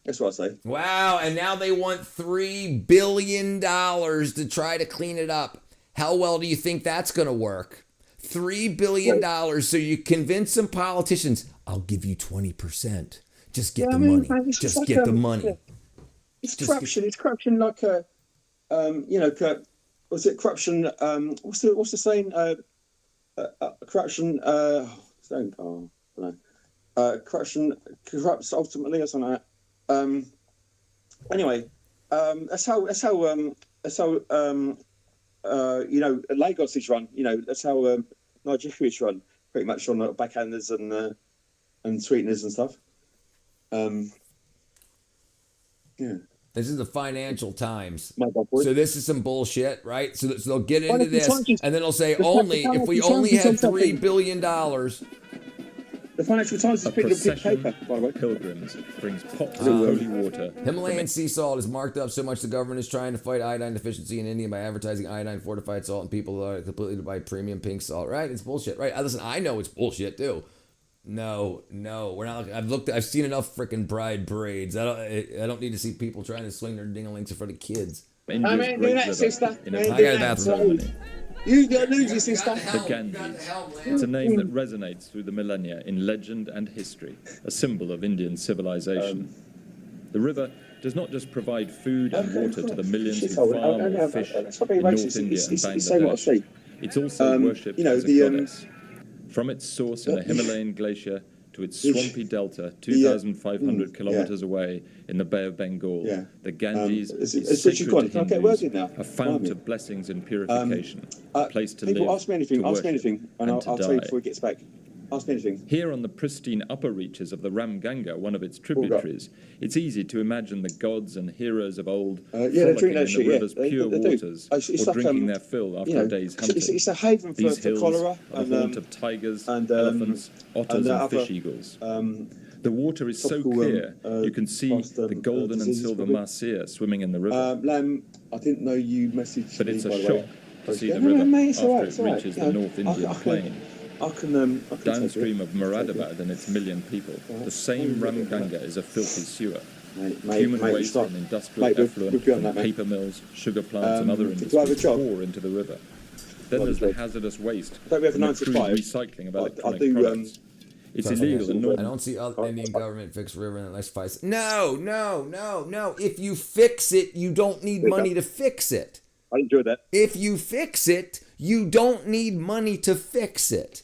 That's what I say. Wow, and now they want $3 billion to try to clean it up. How well do you think that's going to work? $3 billion. So you convince some politicians, I'll give you 20%. Just get the money. Just like, get the money. Yeah. It's corruption. It's corruption like a, was it corruption? What's the saying? Corruption. Corruption corrupts ultimately, or something like that. Anyway, that's how Lagos is run. That's how Nigeria is run, pretty much on backhanders and sweeteners and stuff. Yeah. This is the Financial Times. So this is some bullshit, right? So they'll get into this, and then they'll say if we only had $3 billion. The Financial Times is picking up big paper, by the way. Pilgrims brings pots of holy water. Himalayan sea salt is marked up so much the government is trying to fight iodine deficiency in India by advertising iodine fortified salt, and people are completely to buy premium pink salt. Right? It's bullshit. Right? Listen, I know it's bullshit too. No, we're not. I've seen enough freaking bride parades. I don't need to see people trying to swing their ding-a-lings in front of kids. I mean, do that, sister. I got a bathroom. You don't lose your sister. The Ganges. It's a name that resonates through the millennia in legend and history, a symbol of Indian civilization. The river does not just provide food and water to the millions who farm or fish in North India and Bangladesh. It's also worshipped as a goddess. From its source in a Himalayan glacier to its swampy delta 2,500 kilometers away in the Bay of Bengal, the Ganges is sacred to Hindus, a fount of blessings and purification, a place to live, ask me anything, and I'll tell you before he gets back. Ask me anything. Here on the pristine upper reaches of the Ramganga, one of its tributaries, it's easy to imagine the gods and heroes of old frolicking in the river's pure waters, or drinking their fill after a day's hunting. It's a haven for cholera. Are the haunt of tigers, elephants, otters, and fish eagles. The water is so clear, you can see the golden and silver marcia swimming in the river. Lamb, I didn't know you messaged but it's a shock to see the river after it reaches the North Indian plain. Downstream of Moradabad and its million people, the same Ramganga is a filthy sewer. Human waste and industrial effluent from paper mills, sugar plants and other industries pour into the river. Then there's the hazardous waste and the crude recycling of electronic products. It's illegal and I don't see other Indian government fix river in the next 5 No. If you fix it, you don't need money to fix it. I enjoy that. If you fix it, you don't need money to fix it.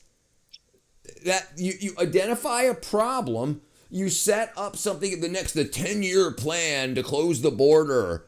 That you identify a problem, you set up something the 10-year plan to close the border.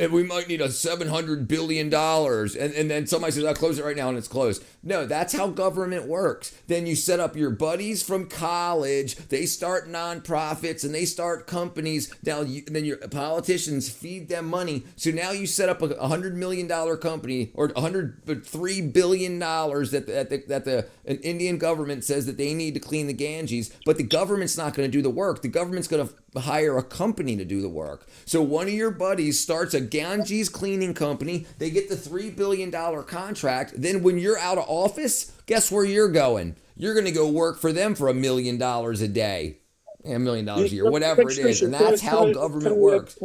And we might need $700 billion. And then somebody says, I'll close it right now, and it's closed. No, that's how government works. Then you set up your buddies from college. They start nonprofits and they start companies. Now, then your politicians feed them money. So now you set up a $100 million company or $3 billion that an Indian government says that they need to clean the Ganges. But the government's not going to do the work. The government's going to hire a company to do the work. So one of your buddies starts a Ganges cleaning company. They get the $3 billion contract. Then when you're out of office, guess where you're going? You're going to go work for them for $1 million a day. $1 million a year, whatever it is. And that's how government works.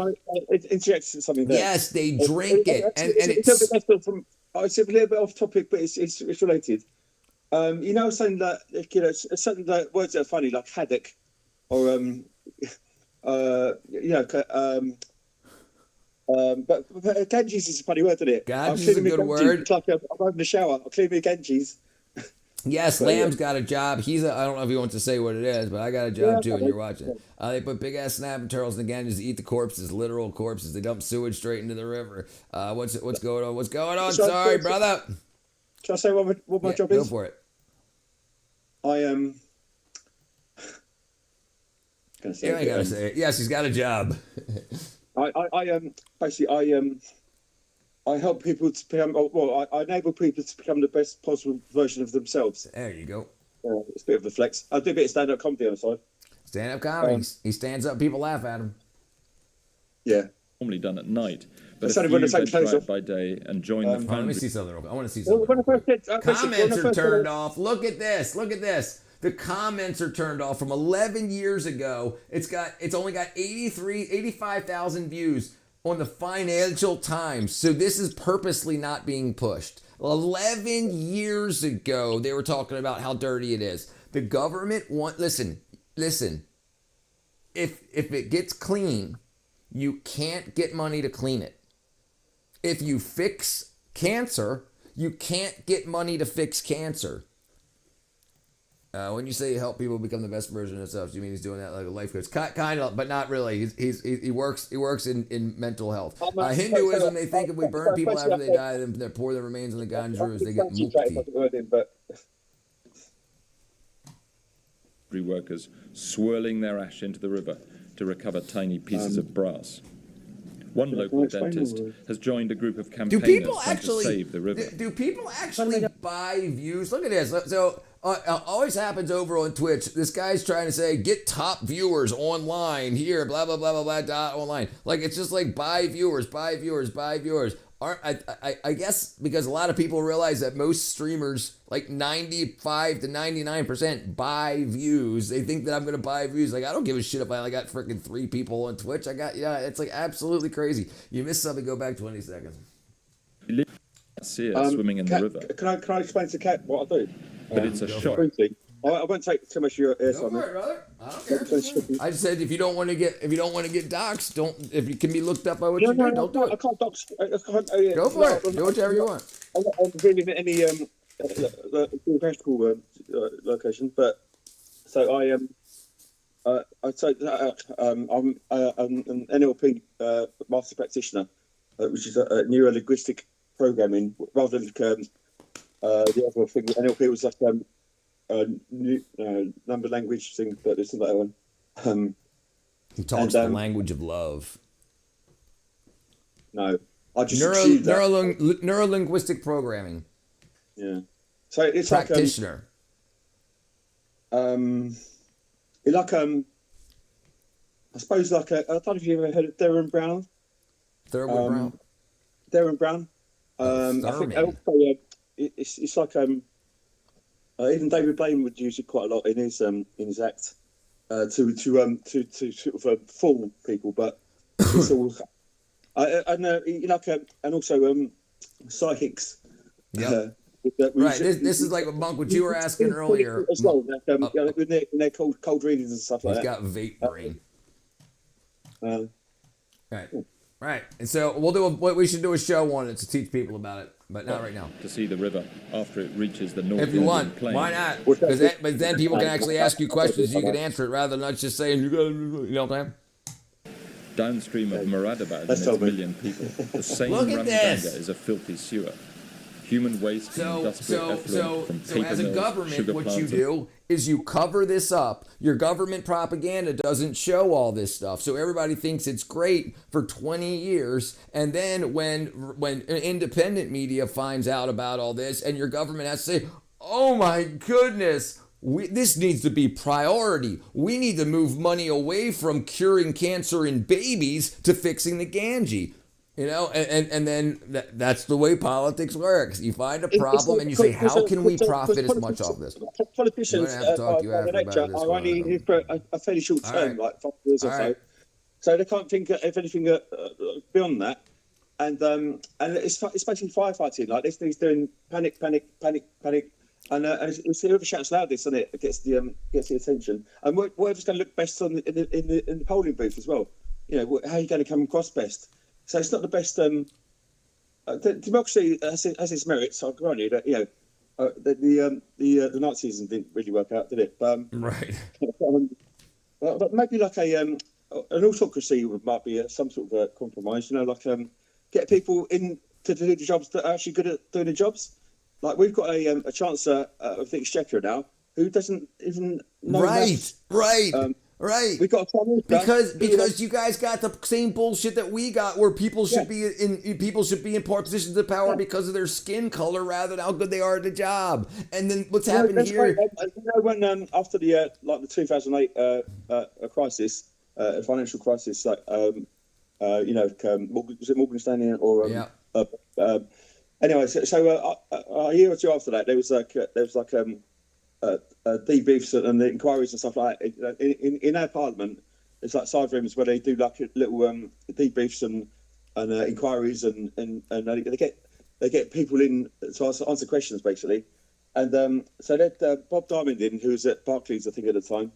It injects something there. Yes, they drink it. It's a little bit off topic, but it's related. Saying that, certain words that are funny, like haddock, or but Ganges is a funny word, isn't it? Ganges is a good word. It's like I'm having a shower. I'll clean my Ganges. Yes, Lamb's got a job. I don't know if he wants to say what it is, but I got a job too, and you're watching. They put big ass snapping turtles in the Ganges to eat the corpses, literal corpses. They dump sewage straight into the river. What's going on? What's going on? Sorry, brother. Shall I say what my job is? Go for it. I am. Yeah, I gotta say it. Yes, he's got a job. I help people to become. I enable people to become the best possible version of themselves. There you go. It's a bit of a flex. I do a bit of stand-up comedy on the side. Stand-up comedy. He stands up, people laugh at him. Yeah. Normally done at night, but if you venture out by day and join the foundry. Let me see something real quick. I want to see something. Comments are turned off. Look at this. Look at this. The comments are turned off from 11 years ago. It's only got 85,000 views. on the Financial Times. So this is purposely not being pushed. 11 years ago, they were talking about how dirty it is. The government listen. If it gets clean, you can't get money to clean it. If you fix cancer, you can't get money to fix cancer. When you say help people become the best version of themselves, you mean he's doing that like a life coach? Kind of, but not really. He works in mental health. Hinduism, they think if we burn people after they die, then they pour their remains in the Ganges, they get mukti. Workers swirling their ash into the river to recover tiny pieces of brass. One local dentist has joined a group of campaigners trying to save the river. Do people actually buy views? Look at this. So always happens over on Twitch. This guy's trying to say, get top viewers online here, blah, blah, blah, blah, blah, dot online. Like, it's just like buy viewers, buy viewers, buy viewers. I guess because a lot of people realize that most streamers, like 95 to 99%, buy views. They think that I'm going to buy views. Like, I don't give a shit if I only got freaking 3 people on Twitch. It's like absolutely crazy. You missed something, go back 20 seconds. See it swimming in the river. Can I explain to Kat what I do? But it's a shock. I won't take too much of your airtime. Go for it, brother. I don't care. I said if you don't want to get doxxed, don't. If you can be looked up by what you do, don't do it. I can't dox. Go for it. Do whatever you want. I'm not really in any geographical location, but so I'm an NLP master practitioner, which is a neuro-linguistic programming, rather than the other thing. NLP was like number language thing, but it's another one. He talks the language of love. No, I just neuro-linguistic programming. Yeah, so it's practitioner. I suppose I don't know if you ever heard of Derren Brown. Derren Brown. I think also, it's like even David Blaine would use it quite a lot in his act to sort of fool people, but it's all and also psychics. Yeah. Right. This is like Monk, what you were asking earlier. As well, when they're cold readings and stuff like that. He's got vape brain. Right. Cool. Right. And so what we should do a show on it to teach people about it, but not right now. To see the river after it reaches the North If you want, plain. why not? But then people can actually ask you questions, you can answer it rather than us just saying, you know what I'm saying? Downstream of Moradabad and its million people, the same Ramaganga is a filthy sewer. Human waste and industrial effluent from paper as a mills, government, sugar what plants, you do is you cover this up. Your government propaganda doesn't show all this stuff, so everybody thinks it's great for 20 years. And then when independent media finds out about all this, and your government has to say, "Oh my goodness, this needs to be priority. We need to move money away from curing cancer in babies to fixing the Ganges." You know, and then that's the way politics works. You find a problem and you say, how can we profit as much off this? Politicians are only here for a fairly short term, like 5 years or so. So they can't think of anything beyond that. And it's basically firefighting. Like this thing's doing panic. And it's whoever shouts loudest on it gets the attention. And whatever's going to look best in the polling booth as well. You know, how are you going to come across best? So it's not the best. Democracy has its merits. I grant you that. You know, the Nazism didn't really work out, did it? Right. But maybe like an autocracy might be some sort of a compromise. You know, like get people in to do the jobs that are actually good at doing the jobs. Like we've got a Chancellor of the Exchequer now who doesn't even know. Right. We got because you guys got the same bullshit that we got, where people should be in positions of power because of their skin color rather than how good they are at the job. And then what's happened here? You know, when after the 2008 crisis, financial crisis, like was it Morgan Stanley or anyway? So a year or two after that, there was debriefs and the inquiries and stuff like that. In our parliament, it's like side rooms where they do like little debriefs and inquiries, and they get people in to answer questions basically. And so they had Bob Diamond in, who was at Barclays, I think, at the time,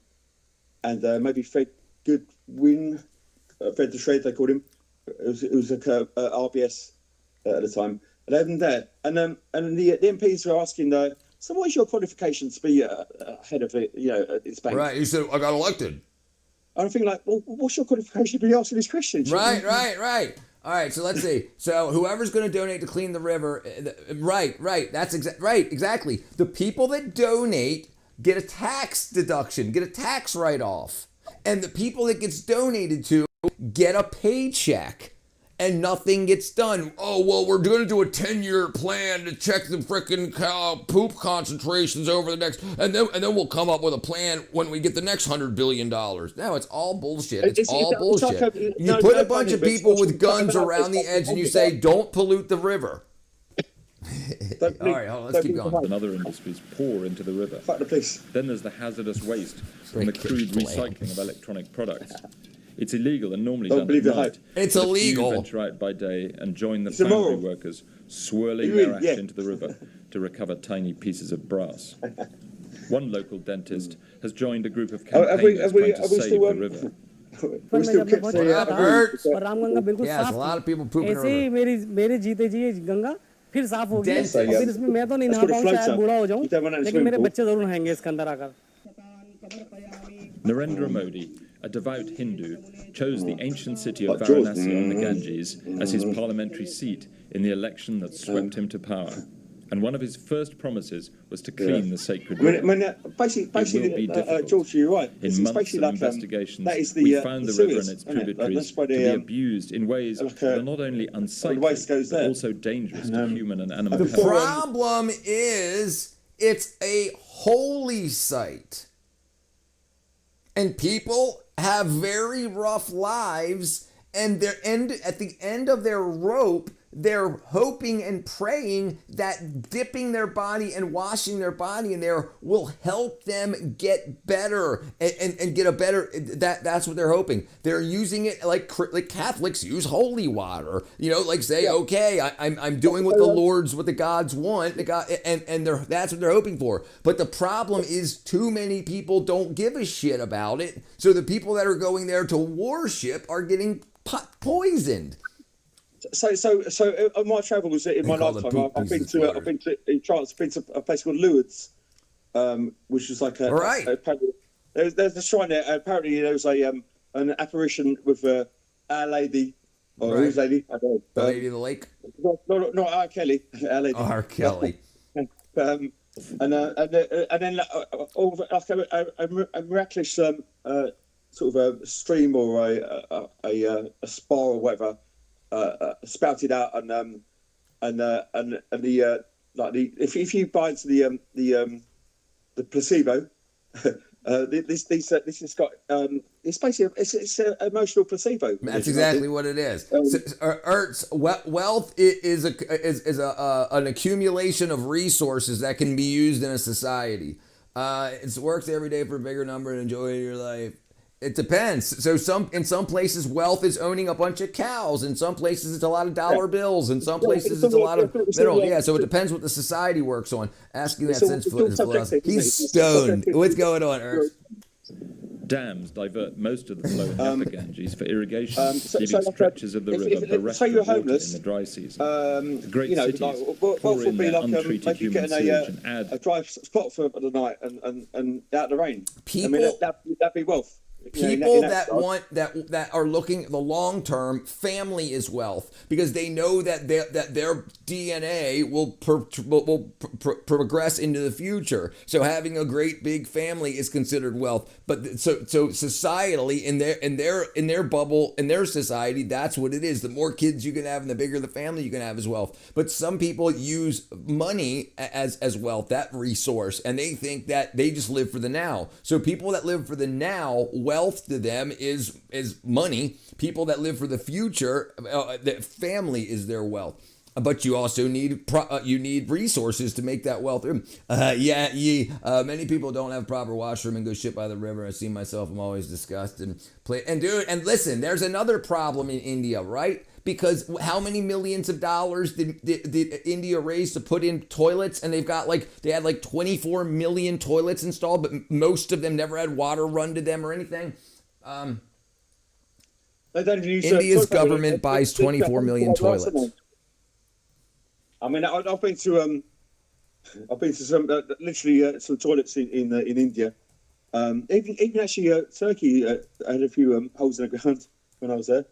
and maybe Fred Goodwin, Fred the Shred, they called him. It was like RBS at the time. And they had them there, and the MPs were asking, so what is your qualification to be head of it? This bank. Right. He said, I got elected. I'm thinking like, well, what's your qualification to be asking these questions? Right. All right, so let's see. So whoever's going to donate to clean the river, right. That's exactly. The people that donate get a tax deduction, get a tax write-off, and the people that gets donated to get a paycheck, and nothing gets done. Oh, well, we're going to do a 10-year plan to check the frickin' cow poop concentrations over the next, and then we'll come up with a plan when we get the next $100 billion. No, it's all bullshit. It's all bullshit. You put a bunch of people with guns around the edge and you say, don't pollute the river. All right, hold on, let's keep going. And other industries pour into the river. Then there's the hazardous waste from the crude recycling of electronic products. It's illegal and normally done at night. It's illegal. Venture out by day and join the foundry workers swirling their ash into the river to recover tiny pieces of brass. One local dentist has joined a group of campaigners trying to save the river. Yes, a lot of people pooping in the river. फिर साफ हो गया और फिर इसमें मैं तो नहीं नहा पाऊँ शायद बूढ़ा हो जाऊँ लेकिन मेरे बच्चे जरूर नहाएंगे इसके अंदर आकर Narendra Modi, a devout Hindu, chose the ancient city of Varanasi on the Ganges as his parliamentary seat in the election that swept him to power. And one of his first promises was to clean the sacred river. Basically, George, you're right. In months of investigations, we found the river and its tributaries to be abused in ways that are not only unsightly, but also dangerous to human and animal health. The problem is it's a holy site. And people have very rough lives, and at the end of their rope, they're hoping and praying that dipping their body and washing their body in there will help them get better and get a better. That's what they're hoping. They're using it like Catholics use holy water. Like say, okay, I'm doing what the gods want. That's what they're hoping for. But the problem is too many people don't give a shit about it. So the people that are going there to worship are getting poisoned. So on my travels in my lifetime, I've been to a place called Lourdes, which is like there's a shrine there. Apparently there was an apparition with Our Lady, or whose lady? I don't know. The Lady of the Lake. Not R. Kelly. Our Lady. R. Kelly. and then a miraculous sort of a stream or a spa or whatever. Spouted out and if you buy into the placebo, this has got it's basically it's an emotional placebo. That's exactly what it is. Wealth is an accumulation of resources that can be used in a society. It works every day for a bigger number and enjoy your life. It depends. So in some places, wealth is owning a bunch of cows. In some places, it's a lot of dollar bills. In some places, it's a lot of minerals. Yeah, so it depends what the society works on. Asking that since he's stoned. What's going on, Ertz? Dams divert most of the flow in the upper Ganges for irrigation, leaving stretches of the river bereft of water in the dry season. The great cities pour in their untreated human sewage and add a dry spot for the night and out the rain. That'd be wealth. People that are looking at the long term, family is wealth because they know that their DNA will progress into the future. So having a great big family is considered wealth. But so societally in their bubble, in their society, that's what it is. The more kids you can have and the bigger the family you can have is wealth. But some people use money as wealth, that resource, and they think that they just live for the now. So people that live for the now, wealth to them is money. People that live for the future, that family is their wealth. But you also need resources to make that well through. Many people don't have proper washroom and go shit by the river. I see myself. I'm always disgusted. And listen, there's another problem in India, right? Because how many millions of dollars did India raise to put in toilets? And they had like 24 million toilets installed, but most of them never had water run to them or anything. India's government buys 24 million toilets. I mean, I've been to some literally some toilets in India. Even actually Turkey had a few holes in the ground when I was there.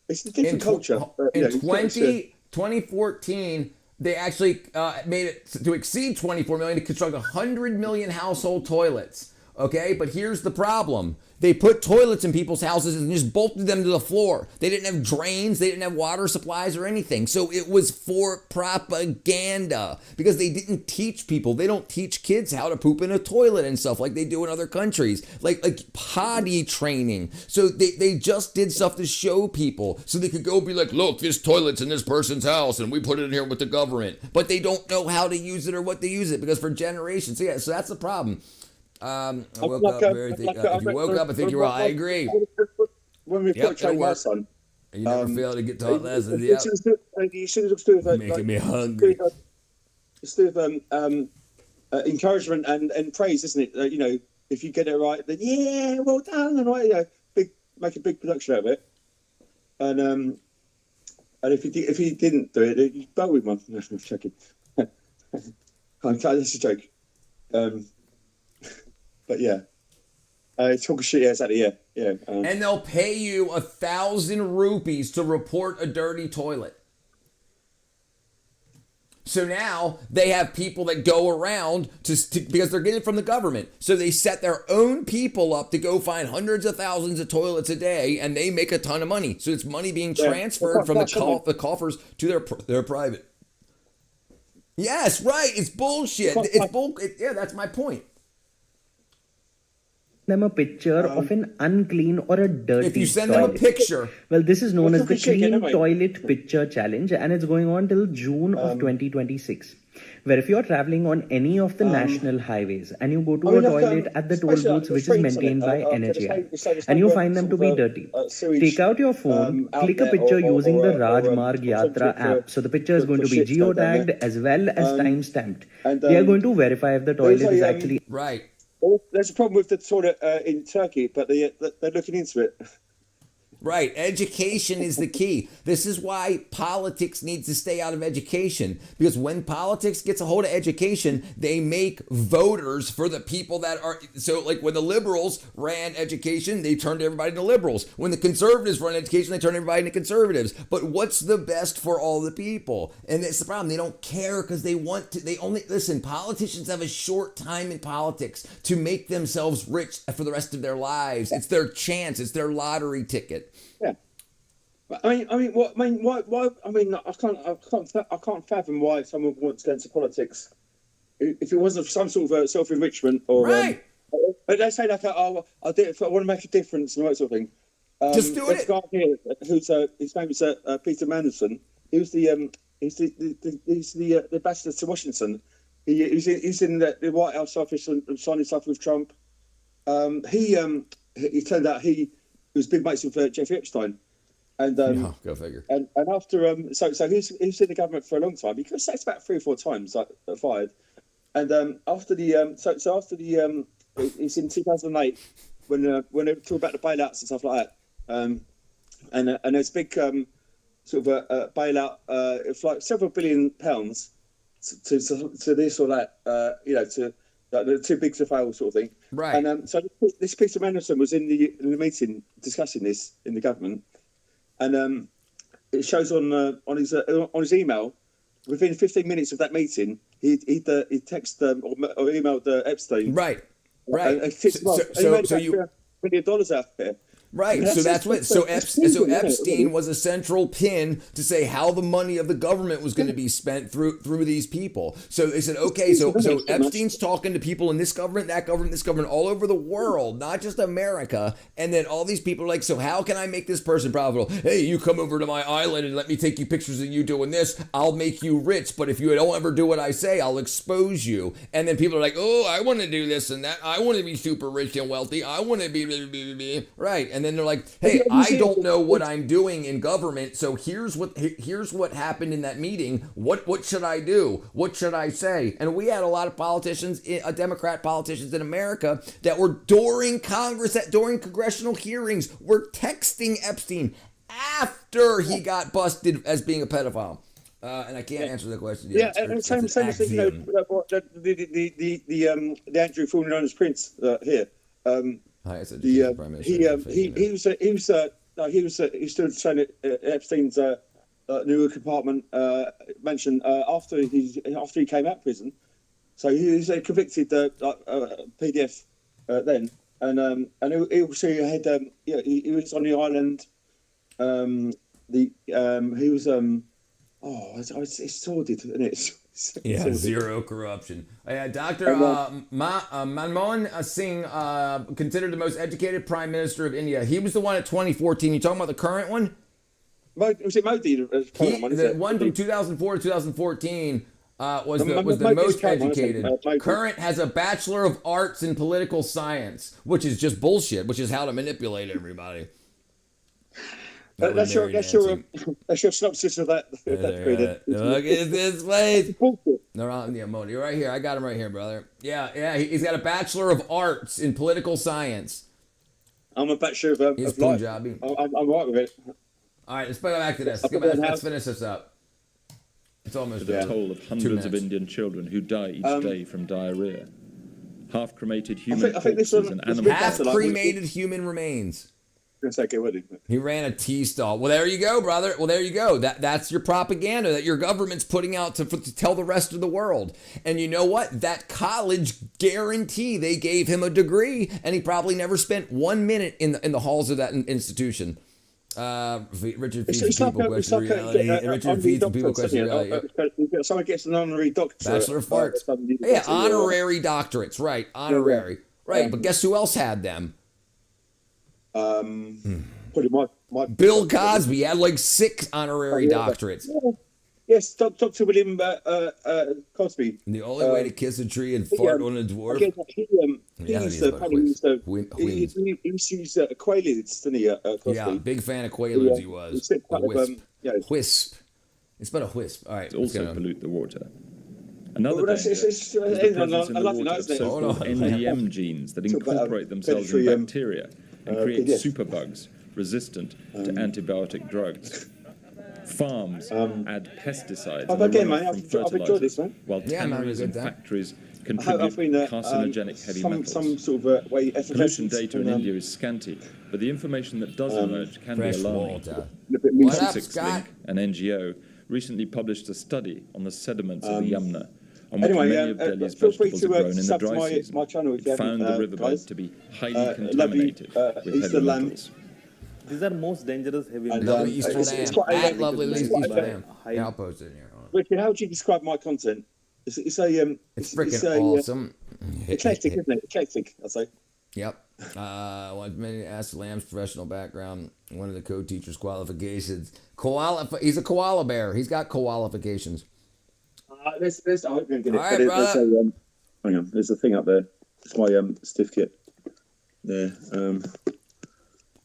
It's a different culture. In 2014, they actually made it to exceed 24 million to construct 100 million household toilets. Okay, but here's the problem. They put toilets in people's houses and just bolted them to the floor. They didn't have drains, they didn't have water supplies or anything. So it was for propaganda because they didn't teach people. They don't teach kids how to poop in a toilet and stuff like they do in other countries. Like potty training. So they just did stuff to show people so they could go be like, look, this toilet's in this person's house and we put it in here with the government. But they don't know how to use it or what to use it because for generations. So that's the problem. I woke up if you woke up, I think you're right. I agree. When we put last time, you never fail to get taught lessons. You should have stood making me hungry. Instead of encouragement and praise, isn't it? If you get it right, then well done, and make a big production out of it. And if you didn't do it, you bow with one. No, I'm joking. That's a joke. But talking shit. Yeah, exactly. Yeah. And they'll pay you 1,000 rupees to report a dirty toilet. So now they have people that go around because they're getting it from the government. So they set their own people up to go find hundreds of thousands of toilets a day, and they make a ton of money. So it's money being transferred from the coffers to their private. Yes, right. It's bullshit. That's my point. Them a picture of an unclean or a dirty If you send toilet. them a picture. Well, this is known as the Clean Toilet Picture Challenge, and it's going on till June of 2026. Where if you're traveling on any of the national highways and you go to a toilet at the toll booths which is maintained by NHAI and you find them to be dirty, take out your phone, click a picture using the Rajmarg Yatra app. So the picture is going to be geotagged as well as time-stamped. They are going to verify if the toilet is actually... Right. There's a problem with the toilet in Turkey, but they're looking into it. Right. Education is the key. This is why politics needs to stay out of education. Because when politics gets a hold of education, they make voters for the people that are... So like when the liberals ran education, they turned everybody into liberals. When the conservatives run education, they turn everybody into conservatives. But what's the best for all the people? And that's the problem. They don't care because they want to... Listen, politicians have a short time in politics to make themselves rich for the rest of their lives. It's their chance. It's their lottery ticket. Yeah, I can't fathom why someone wants to go into politics if it wasn't for some sort of self-enrichment or right. But they say like, I did it. I want to make a difference and that sort of thing. Just do it. This guy here, who's his name is Peter Mandelson. He was the ambassador to Washington. He's in the White House office and signing stuff with Trump. He turned out he was big mates with Jeffrey Epstein, and go figure. And after so he's in the government for a long time. He could say it's about 3 or 4 times fired, and after the it's in 2008 when they talk about the bailouts and stuff like that, and there's big sort of a bailout of like several £billion to this or that, to they're too big to fail sort of thing. Right. And so this Peter Mandelson was in the meeting discussing this in the government, and it shows on his email. Within 15 minutes of that meeting, he texted or emailed Epstein. Right. So you $1 million out there. Right. So that's what. So Epstein was a central pin to say how the money of the government was going to be spent through these people. So they said, okay, so Epstein's talking to people in this government, that government, this government, all over the world, not just America. And then all these people are like, so how can I make this person profitable? Hey, you come over to my island and let me take you pictures of you doing this. I'll make you rich. But if you don't ever do what I say, I'll expose you. And then people are like, oh, I want to do this and that. I want to be super rich and wealthy. I want to be right. And then they're like, hey, I don't know what I'm doing in government, so here's what happened in that meeting. What should I do? What should I say? And we had a lot of politicians, Democrat politicians in America, that were during congressional hearings, were texting Epstein after he got busted as being a pedophile. And I can't answer the question yet. Yeah, and same thing. You know, the Andrew falling on his prince here. He stood saying at Epstein's Newark apartment mansion after he came out of prison. So he was a convicted PDF then, and he also had he was on the island. He was it's sordid, isn't it? Yeah, zero corruption. Dr. Manmohan Singh, considered the most educated prime minister of India. He was the one at 2014. You talking about the current one? Was it Modi? The one from 2004 to 2014 was the most educated. Current has a Bachelor of Arts in Political Science, which is just bullshit, which is how to manipulate everybody. That's your synopsis of that. Look at this place. Modi, you're right here. I got him right here, brother. Yeah. He's got a Bachelor of Arts in Political Science. I'm a Bachelor of Life. I'm right with it. All right, let's go back to this. Let's finish this up. It's almost the toll of hundreds of Indian children who die each day from diarrhea. Half-cremated human corpses and animal... Half-cremated human remains. He ran a tea stall. Well, there you go, brother. Well, there you go. That's your propaganda that your government's putting out to tell the rest of the world. And you know what? That college guarantee they gave him a degree, and he probably never spent 1 minute in the halls of that institution. Richard feeds people question reality. Richard feeds people question reality. Someone gets an honorary doctorate. Bachelor of Arts. Yeah, honorary doctorates. Right, honorary. Right, but guess who else had them? Probably my Bill Cosby had like 6 honorary doctorates. Yes, Dr. William Cosby. The only way to kiss a tree and fart on a dwarf. He used Quaaludes, didn't he? Cosby? Yeah, big fan of Quaaludes. He was. Whisp. It's about a whisp. All right. It also pollute the water. Another danger is the presence in the water of so-called NDM genes that incorporate themselves in bacteria and create superbugs resistant to antibiotic drugs. Farms add pesticides from fertilizers, while tanneries and factories contribute carcinogenic heavy metals. Pollution data in India is scanty, but the information that does emerge can be alarming. Statistics Link, an NGO, recently published a study on the sediments of the Yamuna, on which many of Delhi's vegetables are grown in the dry season. It found the riverbed to be highly contaminated with heavy metals. These are most dangerous heavy metals. Lovely Eastern Lamb. Lovely Eastern Lamb. Yeah, I'll post it in here. Richard, how would you describe my content? It's freaking awesome. Eclectic, isn't it? Eclectic, I'd say. Yep. Many asked Lamb's professional background, one of the co-teacher's qualifications. He's a koala bear. He's got qualifications. I hope you get it. All right, brother. Hang on, there's a thing up there. It's my certificate. There.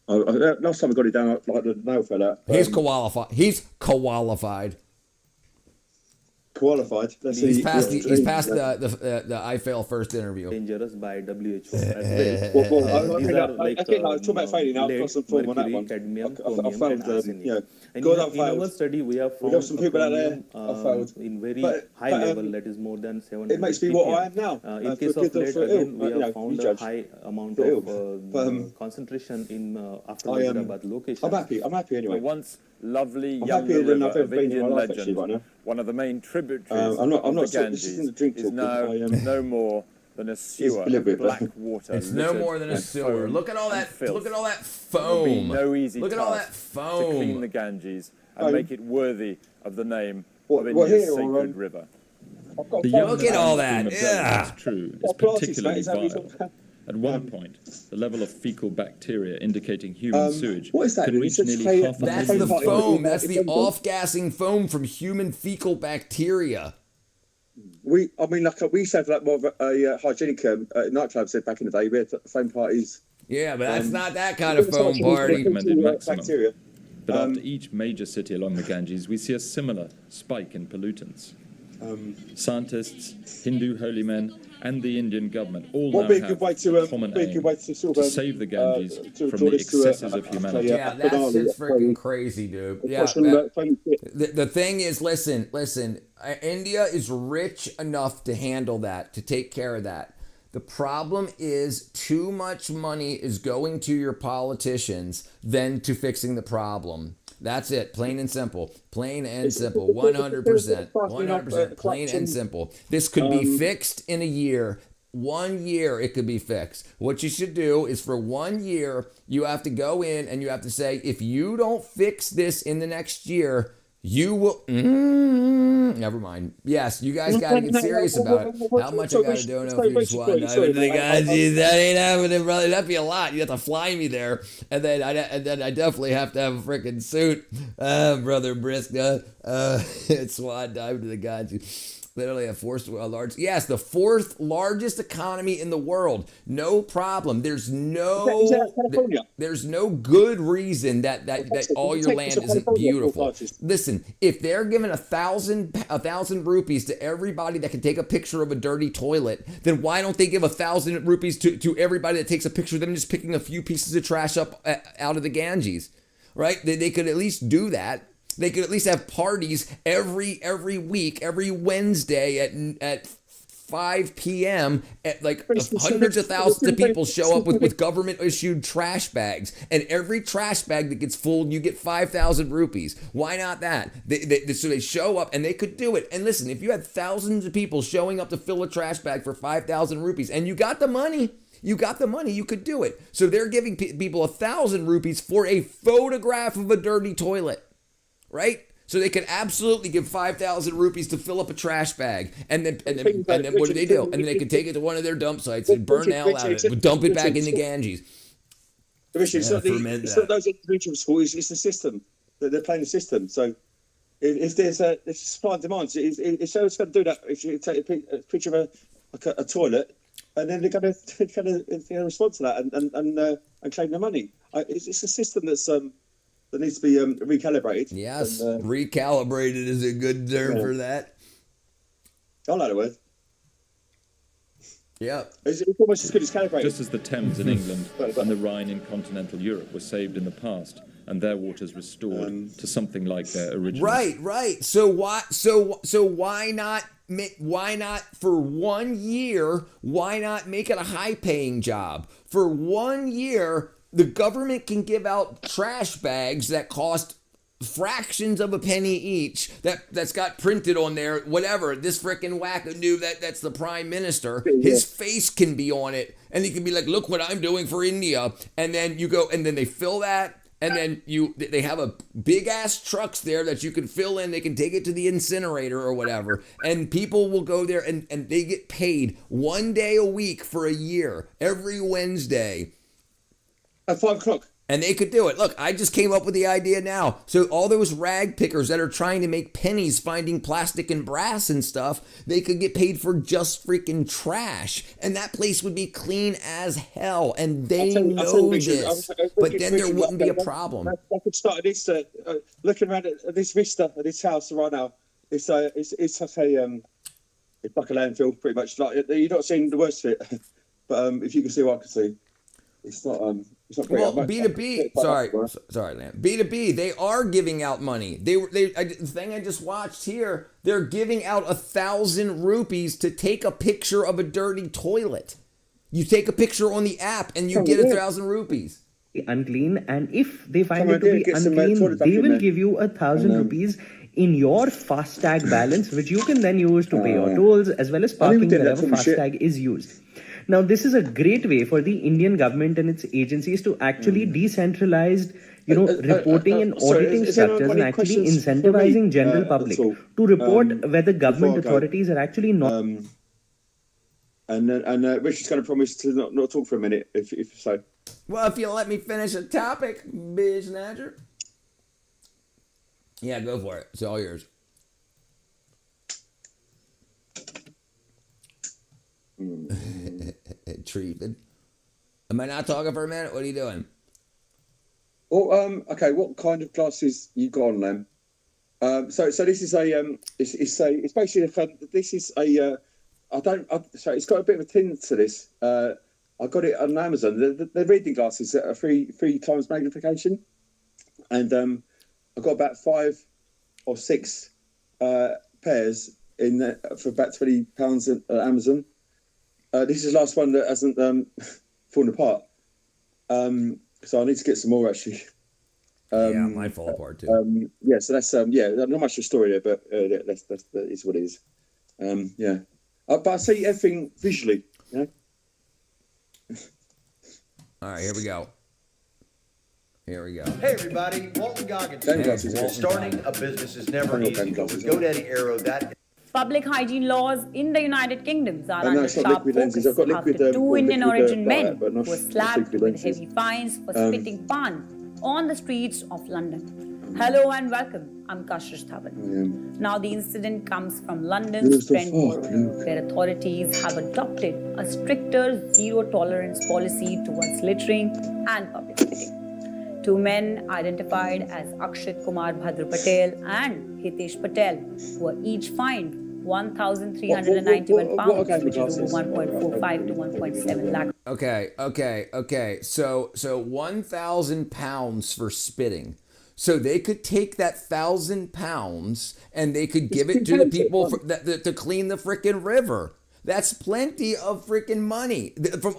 Last time I got it down, like the nail fell out. He's qualified. He's qualified. Qualified. He's passed the I fail first interview. Dangerous by WHO. Talk about failing. I've got some form on that one. I failed. In our study, we have found some people out there. I failed in very high level, that is more than 700. It makes me what I am now. In case of lead, again, we have found a high amount of concentration in after the Hyderabad location. I'm happy anyway. Once lovely Yamuna River of Indian legend, one of the main tributaries of the Ganges, is now no more than a sewer of black water. It's no more than a sewer. Look at all that. Look at all that foam. It will be no easy look at all that task foam. to clean the Ganges and make it worthy of the name of India's sacred river. Look at all that. Yeah. It's true. It's particularly vile. At one point, the level of fecal bacteria indicating human sewage could reach nearly half a That's million. the foam. That's the off-gassing foam from human fecal bacteria. We used to have like more of a hygienic nightclubs back in the day. We had foam parties. Yeah, but that's not that kind of foam party. Recommended maximum. But after each major city along the Ganges, we see a similar spike in pollutants. Scientists, Hindu holy men, and the Indian government all now have a common aim to save the Ganges from the excesses of humanity. Yeah, that's just freaking crazy, dude. Yeah, the thing is, listen, India is rich enough to handle that, to take care of that. The problem is too much money is going to your politicians than to fixing the problem. That's it. Plain and simple. Plain and simple. 100%. 100%. Plain and simple. This could be fixed in a year. 1 year it could be fixed. What you should do is for 1 year, you have to go in and you have to say, if you don't fix this in the next year, you will... never mind. Yes, you guys got to get serious about it. How much I got to donate if you just want to dive into the Ganges? That ain't happening, brother. That'd be a lot. You have to fly me there, and then I definitely have to have a freaking suit, brother Briska. It's swan dive into the Ganges. Literally the fourth largest economy in the world. No problem. There's no good reason that all your land isn't beautiful. Listen, if they're giving 1,000 rupees to everybody that can take a picture of a dirty toilet, then why don't they give 1,000 rupees to everybody that takes a picture of them just picking a few pieces of trash up out of the Ganges, right? They could at least do that. They could at least have parties every week, every Wednesday at 5 p.m. at like hundreds of thousands of people show up with government-issued trash bags. And every trash bag that gets full, you get 5,000 rupees. Why not that? So they show up and they could do it. And listen, if you had thousands of people showing up to fill a trash bag for 5,000 rupees and you got the money, you could do it. So they're giving people 1,000 rupees for a photograph of a dirty toilet. Right? So they could absolutely give 5,000 rupees to fill up a trash bag. And then what do they do? And then they could take it to one of their dump sites and burn the hell out of it, dump it back in the Ganges. It's not those individuals' fault, it's the system. They're playing the system. So if there's a supply and demand, it's going to do that. If you take a picture of a toilet, and then they're going to respond to that and claim the money. It's a system that needs to be recalibrated. Yes, recalibrated is a good term for that. I like the word. Yeah. It's almost as good as calibrated. Just as the Thames in England and the Rhine in continental Europe were saved in the past and their waters restored to something like their original. Right. So why not for 1 year, why not make it a high-paying job? For 1 year, the government can give out trash bags that cost fractions of a penny each that's got printed on there, whatever, this frickin' wackadoo that's the prime minister, his face can be on it, and he can be like, look what I'm doing for India, and then you go, and then they fill that, and then they have a big ass trucks there that you can fill in, they can take it to the incinerator or whatever, and people will go there and they get paid 1 day a week for a year, every Wednesday. At 5 o'clock. And they could do it. Look, I just came up with the idea now. So all those rag pickers that are trying to make pennies finding plastic and brass and stuff, they could get paid for just freaking trash. And that place would be clean as hell. And they know this. But then there wouldn't be a problem. I could start at this, looking around at this vista, at this house right now. It's like it's like a landfill, pretty much. Like, you're not seeing the worst of it. But if you can see what I can see. It's not great. Well, B2B, sorry, Lamb. B2B, they are giving out money. The thing I just watched here, they're giving out 1,000 rupees to take a picture of a dirty toilet. You take a picture on the app and you get 1,000 rupees. Unclean, and if they find it to be unclean, they will give you 1,000 rupees in your FASTag balance, which you can then use to pay your tolls as well as parking wherever FASTag is used. Now, this is a great way for the Indian government and its agencies to actually decentralize, reporting and auditing structures and actually incentivizing general public to report whether government authorities are actually not. And Richard's going to promise to not talk for a minute, if so. Well, if you let me finish a topic, bitch snatcher. Yeah, go for it. It's all yours. Treated. Am I not talking for a minute? What are you doing? Well, okay. What kind of glasses you got on them? So this is a it's basically this is a so it's got a bit of a tint to this. I got it on Amazon. The reading glasses that are three times magnification, and I got about 5 or 6 pairs in there for about £20 at Amazon. This is the last one that hasn't fallen apart. So I need to get some more actually. Yeah, mine fall apart too. Yeah, so that's not much of a story there, but that is what it is. Yeah, but I see everything visually. You know? All right, here we go. Here we go. Hey everybody, Walton Goggins. Starting a business is never easy. But with GoDaddy Arrow, that. Public hygiene laws in the United Kingdom are under sharp focus after 2 Indian origin men were slapped with heavy fines for spitting pan on the streets of London. Hello and welcome, I'm Kashish Dhawan. Now the incident comes from London's Trent Borough, where authorities have adopted a stricter zero-tolerance policy towards littering and public spitting. 2 men identified as Akshit Kumar Bhadra Patel and Hitesh Patel were each fined 1,391 pounds, which is over 1.45 to 1.7 lakh. Okay. So 1,000 pounds for spitting. So they could take that 1,000 pounds and they could give it to the people to clean the frickin' river. That's plenty of freaking money. From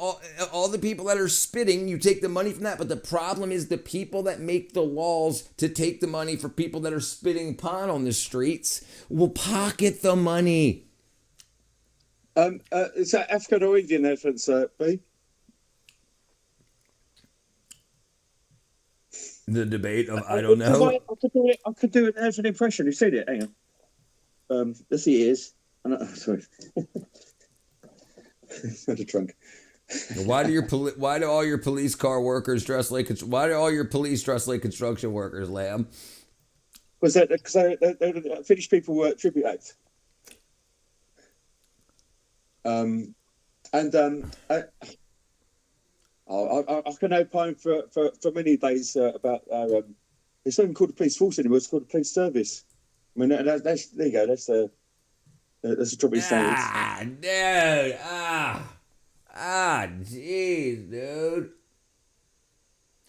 all the people that are spitting, you take the money from that. But the problem is the people that make the laws to take the money for people that are spitting pan on the streets will pocket the money. Is that African or Indian reference, B? The debate of I don't know. I could do an African impression. You've seen it. Hang on. Let's see. It is. Sorry. Not a trunk. Why do all your police car workers dress like? Why do all your police dress like construction workers, Lamb? Was that because they're Finnish people were tribute act? I can opine for many days about our. It's not even called the police force anymore. It's called the police service. I mean, that's there you go. That's a drop in standards. Dude. Jeez, dude.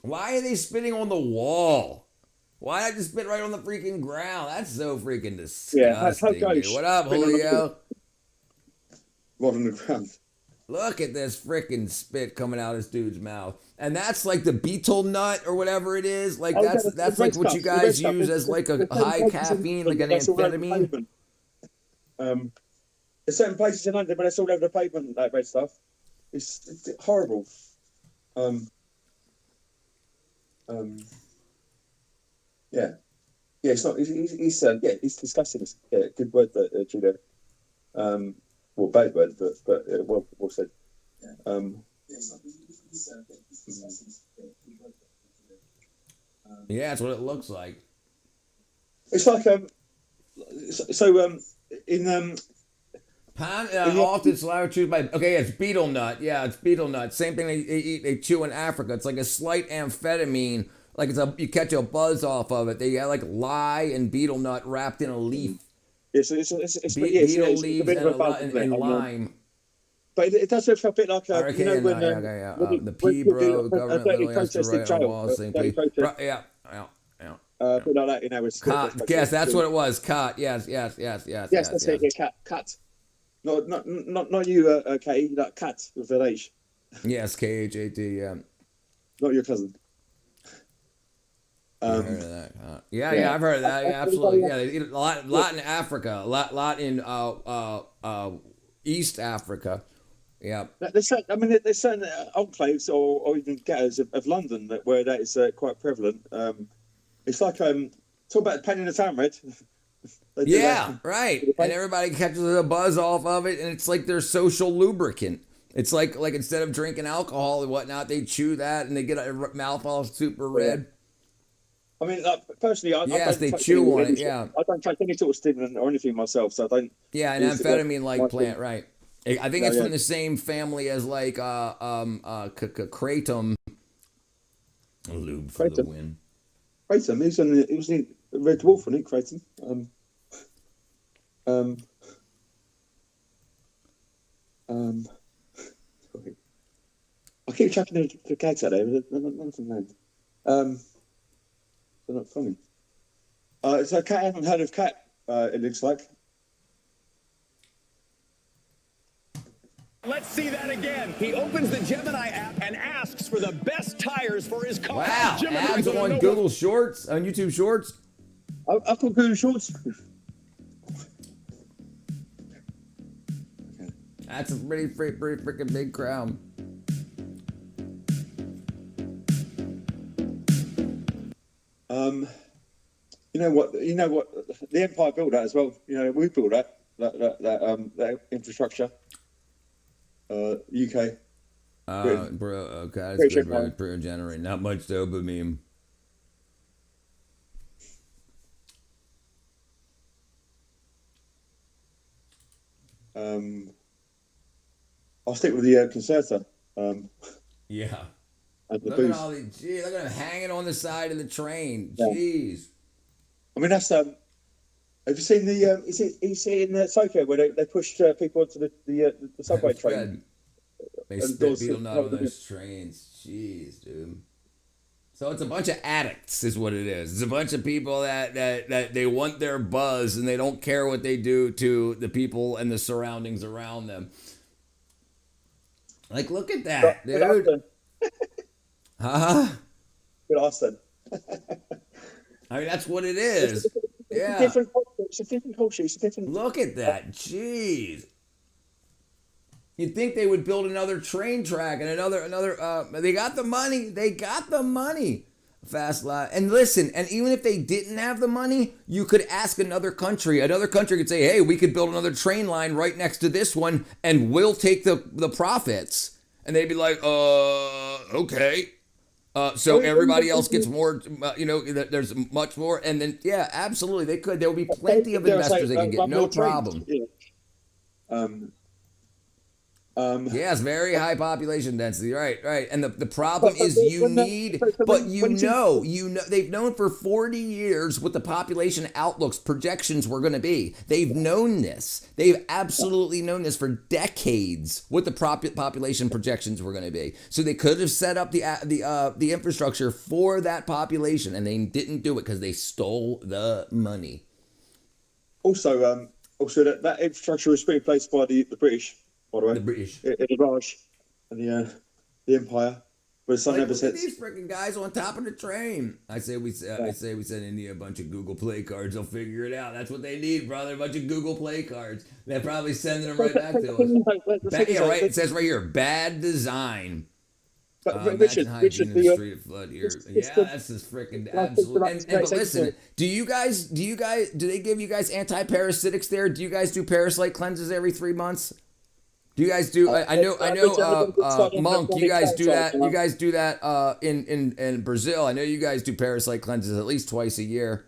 Why are they spitting on the wall? Why not just spit right on the freaking ground? That's so freaking disgusting. Dude. What up, Julio? Right on the ground. Look at this freaking spit coming out of this dude's mouth. And that's like the betel nut or whatever it is. Like that's like what you guys use as like a high caffeine, like an amphetamine. There's certain places in London, but it's all over the pavement, that red stuff. It's horrible. Yeah, it's not. It's disgusting. Yeah, good word, Julia. Well, bad word, but well said. Yeah, that's what it looks like. It's like in Pan, often slaughtered chewed by. Okay, it's betel nut. Yeah, it's betel nut. Same thing they chew in Africa. It's like a slight amphetamine. Like you catch a buzz off of it. They got like lye and betel nut wrapped in a leaf. It's betel leaves and lime. But it does look a bit like the pea bro, government literally has to write on walls saying please. Yeah. A bit like that, you know. Cot. Yes, that's what it was. Cot. Yes. Yes, that's it. Yeah, cat. Not you, K. Like cat with an H. Yes, KHAT. Yeah. Not your cousin. Heard of that, huh? Yeah, I've heard of that. Yeah, absolutely. Yeah, they eat a lot in Africa, a lot in East Africa. Yeah. There's certain enclaves or even ghettos of London where that is quite prevalent. It's like talk about the penny in the town, Red. Yeah, right. And everybody catches a buzz off of it, and it's like their social lubricant. It's like instead of drinking alcohol and whatnot, they chew that and they get a mouth all super red. I mean, personally, I yes, don't they take chew any, on it. Yeah, I don't take any sort of stimulant or anything myself, so I don't. Yeah, an amphetamine-like plant, right? I think it's from the same family as like kratom. Lube for the win. Kratom. It was in Red Dwarf, wasn't it? Kratom. Sorry. I keep chucking the gags out there. None of them land. They're not funny. So Cat, I haven't heard of Cat. It looks like. Let's see that again. He opens the Gemini app and asks for the best tires for his car. Wow, ads on Google Shorts, on YouTube Shorts. I've got Google Shorts. That's a pretty freaking big crowd. You know what? The Empire built that as well. You know, we built that infrastructure. UK. Bro, okay, that's good, bro. Pretty generate. Not much dopamine. I'll stick with the concerta. Yeah. And the look booth. at all the, gee, look at them hanging on the side of the train. Yeah. Jeez. I mean, that's have you seen the? Is it in Tokyo where they pushed people onto the subway train? They spit Beetle nut on those trains. Jeez, dude. So it's a bunch of addicts, is what it is. It's a bunch of people that they want their buzz and they don't care what they do to the people and the surroundings around them. Like, look at that, dude. Huh? Good Austin. I mean, that's what it is. Yeah. It's a different culture. It's a different. Look at that. Jeez. You'd think they would build another train track and another. They got the money. They got the money. Fast life. And listen, and even if they didn't have the money, you could ask another country. Another country could say, hey, we could build another train line right next to this one and we'll take the profits. And they'd be like, okay. So everybody else gets more, there's much more. And then, yeah, absolutely, they could. There would be plenty of investors they can get, no problem. Yes, very high population density, right. And the problem is they've known for 40 years what the population outlooks, projections were going to be. They've known this. They've absolutely known this for decades, what the population projections were going to be. So they could have set up the infrastructure for that population, and they didn't do it because they stole the money. Also, that infrastructure was put in place by the British. By the way, the British, the Raj, and the Empire, but the sun never sets. These freaking guys on top of the train. I say we send India a bunch of Google Play cards. They'll figure it out. That's what they need, brother. A bunch of Google Play cards. They're probably sending them right back to us. Right. It says right here, bad design. But Richard, the street of flood here. That's just freaking absolute. But listen, do they give you guys anti-parasitics there? Do you guys do parasite cleanses every 3 months? Do you guys do? I know. Monk. You guys do that. You guys do that in Brazil. I know you guys do parasite cleanses at least twice a year.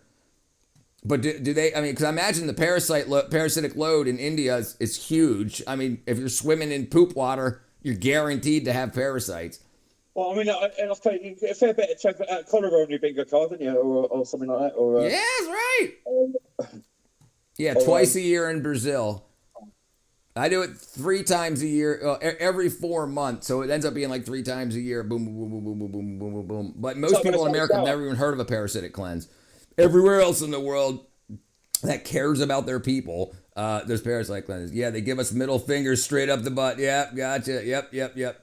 But do they? I mean, because I imagine the parasitic load in India is huge. I mean, if you're swimming in poop water, you're guaranteed to have parasites. Well, I mean, a fair bit of check cholera on your bingo card, didn't you, or something like that? Or yes, right. Yeah, twice a year in Brazil. I do it 3 times a year, every 4 months. So it ends up being like 3 times a year. Boom, boom, boom, boom, boom, boom, boom, boom, boom. But most people in America have never even heard of a parasitic cleanse. Everywhere else in the world that cares about their people, there's parasite cleanses. Yeah, they give us middle fingers straight up the butt. Yeah, gotcha. Yep.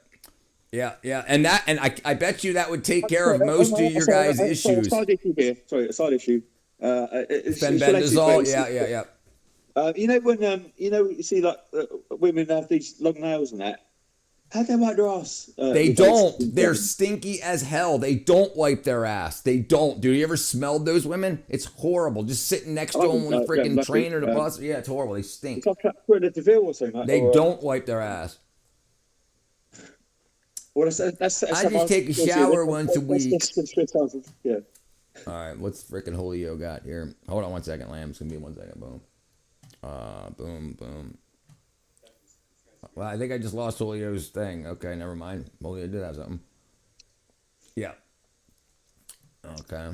Yeah, yeah, and I bet you that would take care of most of your guys' issues. Side issue here. Sorry, a side issue. It's Benzos. Yeah. You know when you see like women have these long nails and that. How do they wipe their ass? They don't. They're stinky as hell. They don't wipe their ass. They don't. Do you ever smelled those women? It's horrible. Just sitting next to them on a freaking train or the bus. Yeah, it's horrible. They stink. It's like putting a DeVille or something. They don't wipe their ass. Well, that's I just take a shower once a week. Yeah. All right, what's freaking Julio got here? Hold on 1 second, Lamb. It's gonna be 1 second. Boom. Boom. Well, I think I just lost Julio's thing. Okay, never mind. Julio did have something. Yeah. Okay.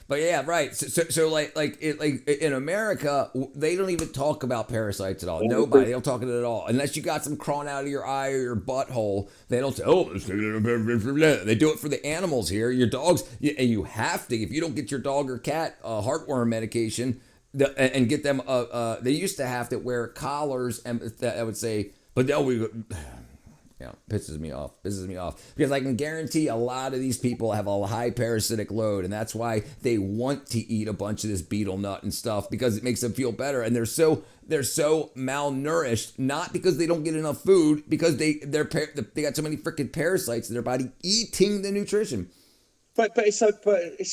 But yeah, right. So like in America, they don't even talk about parasites at all. Nobody. They don't talk about it at all. Unless you got some crawling out of your eye or your butthole, they don't say, oh, they do it for the animals here. Your dogs, and you have to. If you don't get your dog or cat heartworm medication and get them, they used to have to wear collars, and I would say, but now yeah, pisses me off because I can guarantee a lot of these people have a high parasitic load, and that's why they want to eat a bunch of this betel nut and stuff, because it makes them feel better. And they're so malnourished, not because they don't get enough food, because they got so many freaking parasites in their body eating the nutrition. But it's a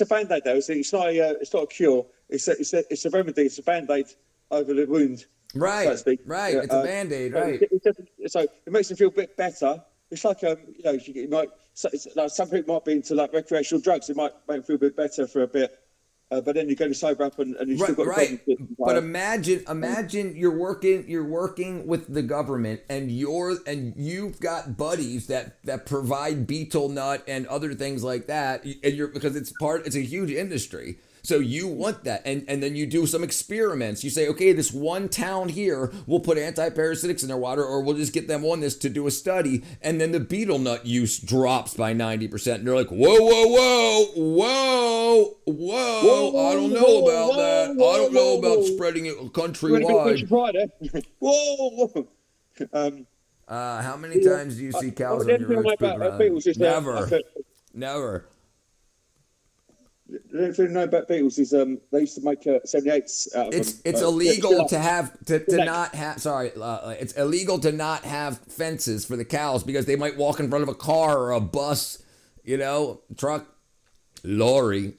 band-aid though. It's not a cure. It's a remedy. It's a band-aid over the wound. Right, so to speak. Right. It's a band-aid, right? So it makes them feel a bit better. It's like like some people might be into like recreational drugs. It might make them feel a bit better for a bit, but then you're going to sober up and you've still got right. But imagine you're working with the government, and you've got buddies that provide betel nut and other things like that, and because it's a huge industry. So you want that, and then you do some experiments. You say, okay, this one town here, we'll put antiparasitics in their water, or we'll just get them on this to do a study, and then the betel nut use drops by 90%. And they're like, whoa, I don't know about that. I don't know about spreading it countrywide. Whoa. How many times do you see cows on your roads? Never. The only thing I know about beetles is they used to make 78s out of them. It's illegal to have it's illegal to not have fences for the cows, because they might walk in front of a car or a bus, truck, lorry.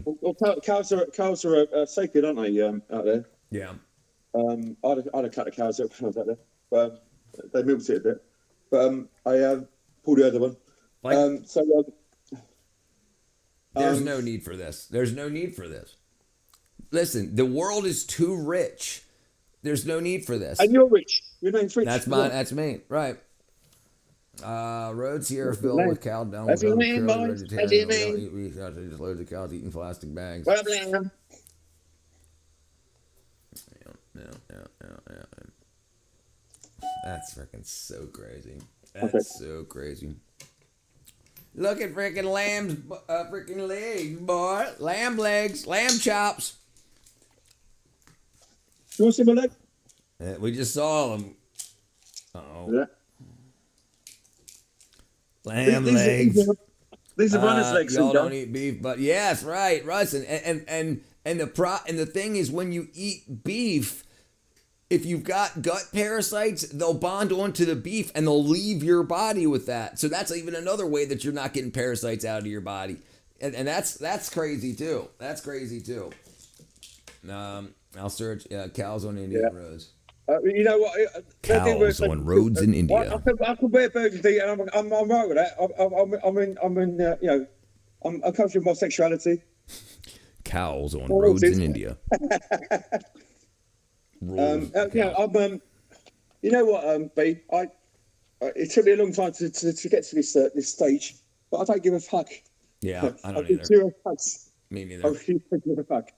Well, cows are sacred, aren't they? Out there. Yeah. I'd have cut the cows up when I was out there, but they milked it a bit. But I pulled the other one. There's no need for this. Listen, the world is too rich. There's no need for this. And you're rich. Your name's rich. That's mine. That's me. Right. Roads here are filled with cow dung. That's your name, boys. That's your name. We got just loads of cows eating plastic bags. Yeah. That's freaking so crazy. That's so crazy. Look at freaking lamb's freaking legs, boy. Lamb legs, lamb chops. You want to see my leg? We just saw them. Uh-oh. Yeah. Lamb legs. These are runner's legs. Y'all don't eat beef, but yes, right, Russ. And the thing is, when you eat beef, if you've got gut parasites, they'll bond onto the beef and they'll leave your body with that. So that's even another way that you're not getting parasites out of your body. And that's crazy too. I'll search cows on Indian roads. You know what? Cows on roads in India. I can wear burgundy, and I'm right with that. I'm comfortable with my sexuality. Cows on roads in India. You know what, B? It took me a long time to get to this stage, but I don't give a fuck. Yeah, I don't either. Zero fucks. Me neither. I really don't give a fuck.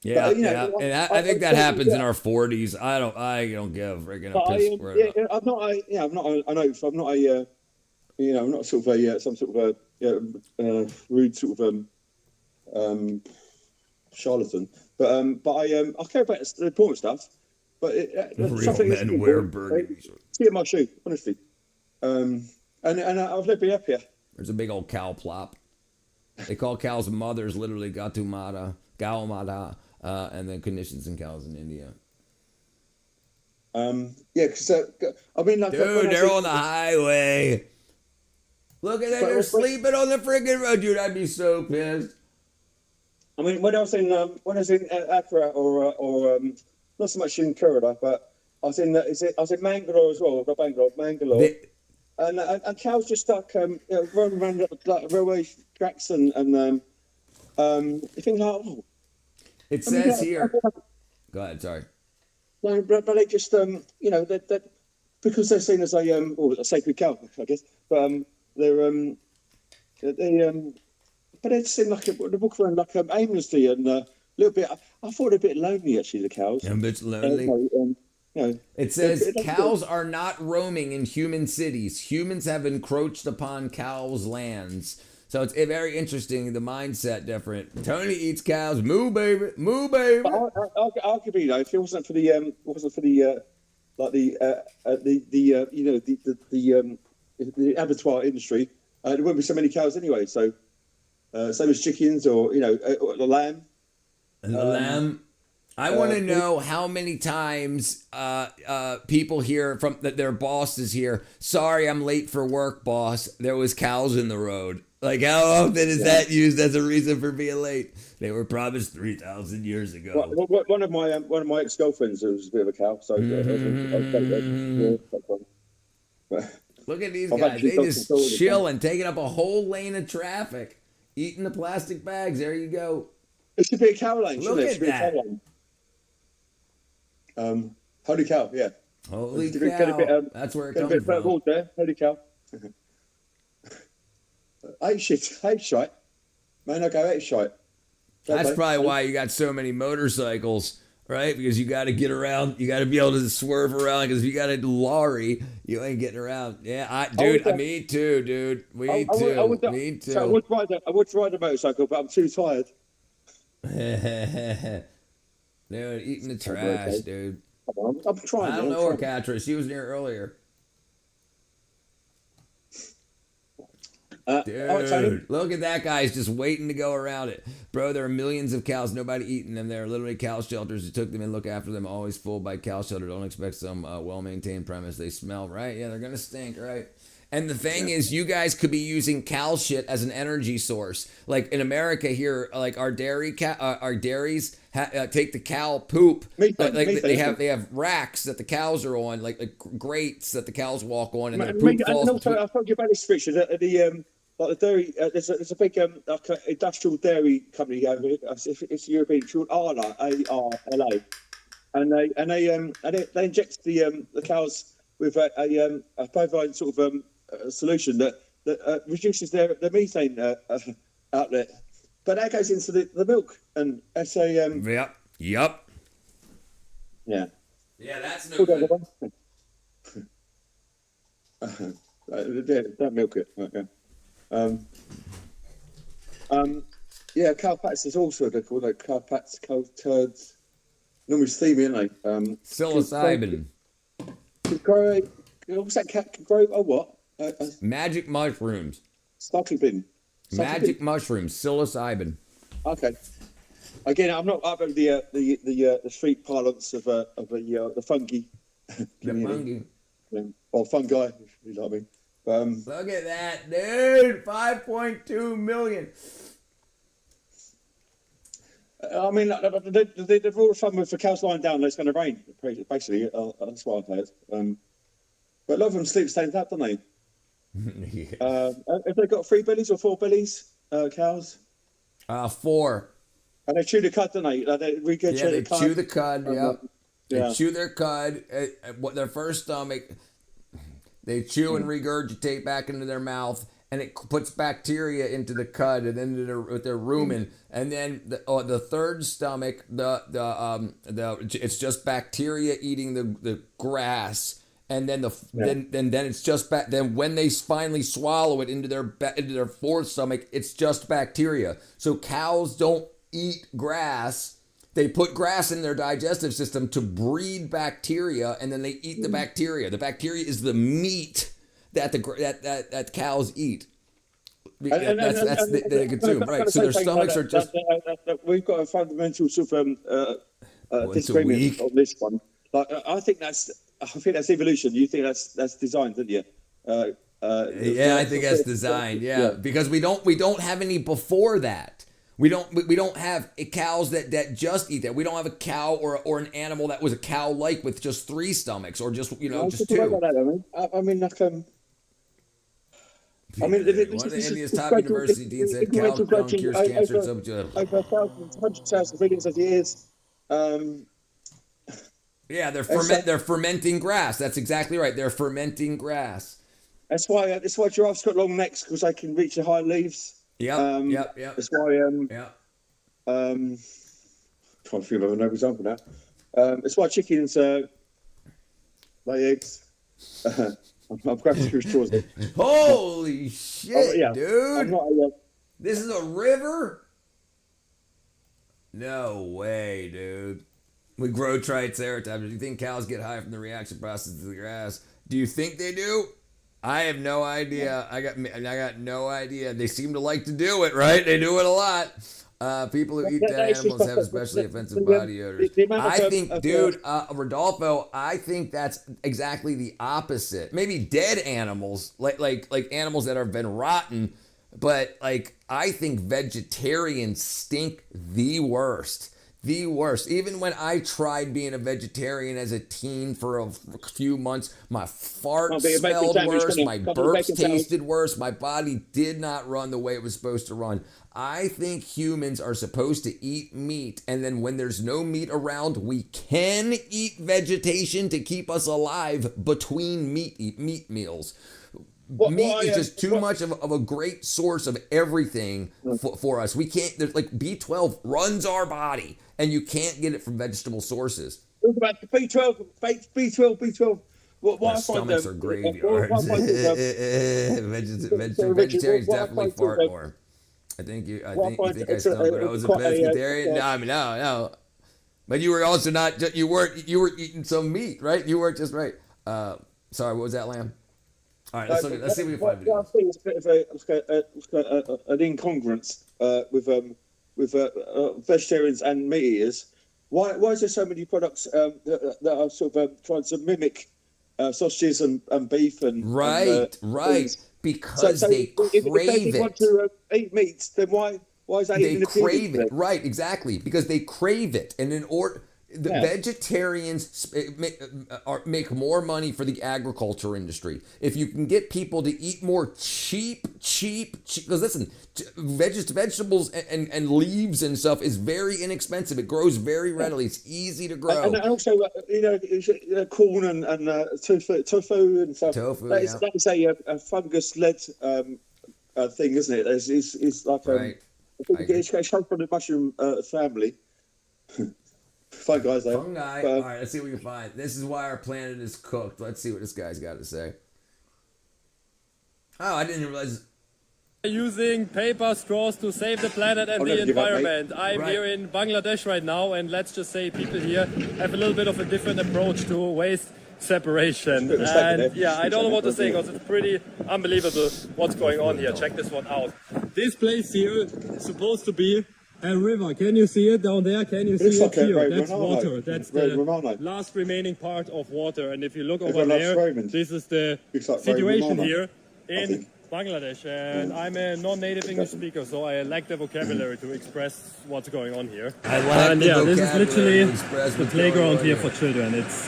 Yeah, and I think that happens in our 40s. I don't give a freaking piss. I'm not sort of some sort of rude sort of charlatan. But I care about the important stuff. But real men wear burgundy. See in my shoe, honestly. And I've never been happier. There's a big old cow plop. They call cows mothers literally gatumata, gaumata, and then conditions in cows in India. Yeah, because I mean, like, dude, they're on the highway. Look at that, they're sleeping on the freaking road, dude. I'd be so pissed. I mean, when I was in Accra or not so much in Kerala, but I was in Mangalore as well. Bangalore. And cows just stuck running around like railway tracks and you think like, oh. It says here. Go ahead, sorry. No, but they just that because they're seen as a sacred cow, I guess. But but they seem like they walk around like aimlessly and a little bit. I thought a bit lonely actually. The cows. A bit lonely. It says cows are not roaming in human cities. Humans have encroached upon cows' lands. So it's very interesting. The mindset different. Tony eats cows. Moo baby, moo baby. Arguably, though, if it wasn't for the abattoir industry, there wouldn't be so many cows anyway. So same as chickens or the lamb. And the lamb. I want to know how many times people hear from that their boss is here. Sorry, I'm late for work, boss. There was cows in the road. Like, how often is that used as a reason for being late? They were promised 3,000 years ago. One of my ex-girlfriends was a bit of a cow. So look at these guys. They just chilling, taking up a whole lane of traffic, eating the plastic bags. There you go. It should be a cow lane. Look at that. Holy cow, yeah. Holy cow. That's where it comes from. There. Holy cow. Ain't shite. Man, I go ain't shite. That's probably why you got so many motorcycles, right? Because you got to get around. You got to be able to swerve around. Because if you got a lorry, you ain't getting around. Yeah, me too, dude. Me too. So I would ride a motorcycle, but I'm too tired. Dude, eating the trash, dude. I'm trying. I don't know her, Catra. She was near earlier. Dude, look at that guy. He's just waiting to go around it. Bro, there are millions of cows. Nobody eating them. There are literally cow shelters who took them and look after them. Always full by cow shelter. Don't expect some well-maintained premise. They smell, right? Yeah, they're going to stink, right? And the thing is, you guys could be using cow shit as an energy source. Like in America here, like our dairies take the cow poop. They have racks that the cows are on, like grates that the cows walk on, and their poop falls. I'll talk you about this, Richard. The dairy, there's a big industrial dairy company over here. It's European, it's called Arla, A-R-L-A, and they inject the cows with a bovine sort of solution that reduces their methane outlet, but that goes into the milk, and that's a yeah, that's no good. Don't milk it. Okay. Cow pats is also they're called like cow pats, cow turds. Normally steamy, aren't they? Psilocybin. What's that cat grow? Oh, what? Magic mushrooms. Succulent. Magic mushrooms. Psilocybin. Okay. Again, I'm not up with the street parlance of the fungi. The fungi. Or fungi, if you know what I mean. Look at that, dude! 5.2 million. I mean, the rule of thumb with the cows lying down, it's going to rain. Basically, that's what I've heard. But a lot of them sleep standing up, don't they? Yeah. Have they got 3 bellies or 4 bellies, cows? 4. And they chew the cud, don't they? They chew the cud. They chew their cud. Their first stomach. They chew and regurgitate back into their mouth, and it puts bacteria into the cud and then with their rumen. And then the third stomach, it's just bacteria eating the grass. And then then it's just then when they finally swallow it into their fourth stomach, it's just bacteria. So cows don't eat grass. They put grass in their digestive system to breed bacteria, and then they eat the bacteria. The bacteria is the meat that that cows eat. They consume, right? So their stomachs are just. We've got a fundamental sort of disagreement on this one. Like, I think that's evolution. You think that's design, don't you? Yeah, I think that's design. Yeah, because we don't have any before that. We don't have cows that just eat that. We don't have a cow or an animal that was a cow like with just 3 stomachs or just just 2. I mean, like one of the India's top university deans said cow dung cures cancer. Over thousands, hundreds of thousands, millions of years. Yeah, they're fermenting grass. That's exactly right. They're fermenting grass. That's why giraffes got long necks, because they can reach the high leaves. Yep. That's why. Trying to think of another example now. That's why chickens lay eggs. I'm grabbing through straws. Holy shit, dude! This is a river? No way, dude. We grow triceratops. Do you think cows get high from the reaction process of the grass? Do you think they do? I have no idea. I got no idea. They seem to like to do it, right? They do it a lot. People who eat dead animals have especially offensive body odors. I think, dude, Rodolfo, I think that's exactly the opposite. Maybe dead animals, like animals that have been rotten, but like I think vegetarians stink the worst. The worst. Even when I tried being a vegetarian as a teen for a few months, my farts smelled worse, my burps tasted worse, my body did not run the way it was supposed to run. I think humans are supposed to eat meat, and then when there's no meat around, we can eat vegetation to keep us alive between meat meals. Meat is just too much of a great source of everything for us. We can't, there's like B12 runs our body, and you can't get it from vegetable sources. Talk about B12. What stomachs are graveyards. Vegetarians definitely fart more. I think I stumbled. I was a pescatarian. No. But you were also not. You were eating some meat, right? You weren't just right. Sorry, what was that, Lamb? All right, let's see if we can find it. I think it's a bit of an incongruence with vegetarians and meat eaters. Why is there so many products that are sort of trying to mimic sausages and beef and right? Because they crave it. Want to eat meat, then why is that they crave it? Right, exactly, because they crave it, and in order. Vegetarians make more money for the agriculture industry. If you can get people to eat more cheap, because listen, vegetables and leaves and stuff is very inexpensive. It grows very readily. It's easy to grow. And also, corn and tofu and stuff. That is a fungus-led thing, isn't it? It's like right. It's come from the mushroom family. Fun guys, though. Fungi. All right, let's see what we can find. This is why our planet is cooked. Let's see what this guy's got to say. Oh, I didn't realize. Using paper straws to save the planet and the environment. I'm here in Bangladesh right now, and let's just say people here have a little bit of a different approach to waste separation. And yeah, I don't know what to say because it's pretty unbelievable what's going on here. Check this one out. This place here is supposed to be a river. Can you see it down there? Can you see it here? That's water. That's the last remaining part of water. And if you look over there, this is the situation here in Bangladesh. And I'm a non-native English speaker, so I lack the vocabulary to express what's going on here. This is literally the playground here for children. It's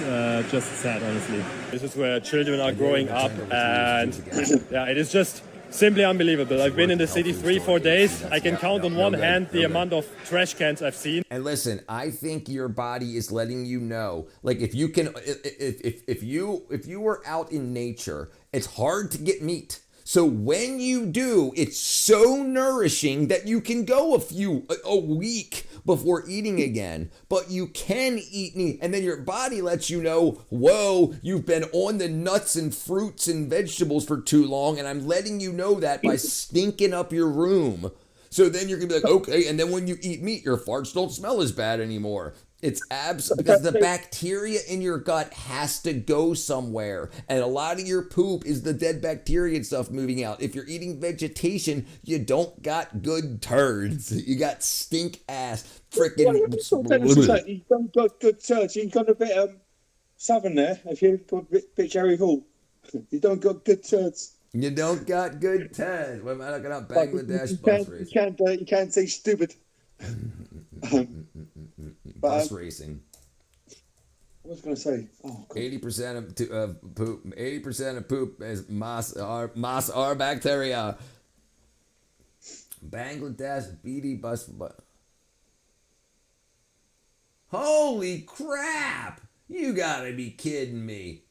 just sad, honestly. This is where children are growing up, and yeah, it is just simply unbelievable. I've been in the city 3-4 days. I can count on one hand the amount of trash cans I've seen. And listen, I think your body is letting you know, like if you can, if you were out in nature, it's hard to get meat. So when you do, it's so nourishing that you can go a week before eating again, but you can eat meat, and then your body lets you know, whoa, you've been on the nuts and fruits and vegetables for too long, and I'm letting you know that by stinking up your room. So then you're going to be like, okay, and then when you eat meat, your farts don't smell as bad anymore. It's because the bacteria in your gut has to go somewhere. And a lot of your poop is the dead bacteria and stuff moving out. If you're eating vegetation, you don't got good turds. You got stink ass freaking. You don't got good turds. You got a bit southern there. If you got a bit Jerry Hall, you don't got good turds. You don't got good turds. What am I looking up? Bangladesh bus race. You can't say stupid. Bus racing. What was I going to say? 80% of poop. 80% of poop is mas or bacteria. Bangladesh BD bus. Holy crap! You gotta be kidding me.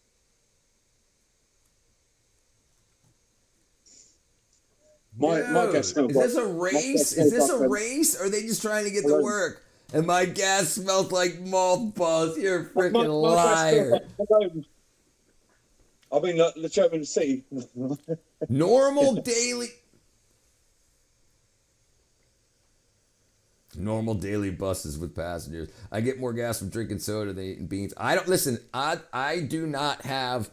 Is this a race? Is this a race? Or are they just trying to get to work? And my gas smells like mothballs. You're a freaking liar. I mean, the German Sea. Normal daily buses with passengers. I get more gas from drinking soda than eating beans. I don't listen. I do not have.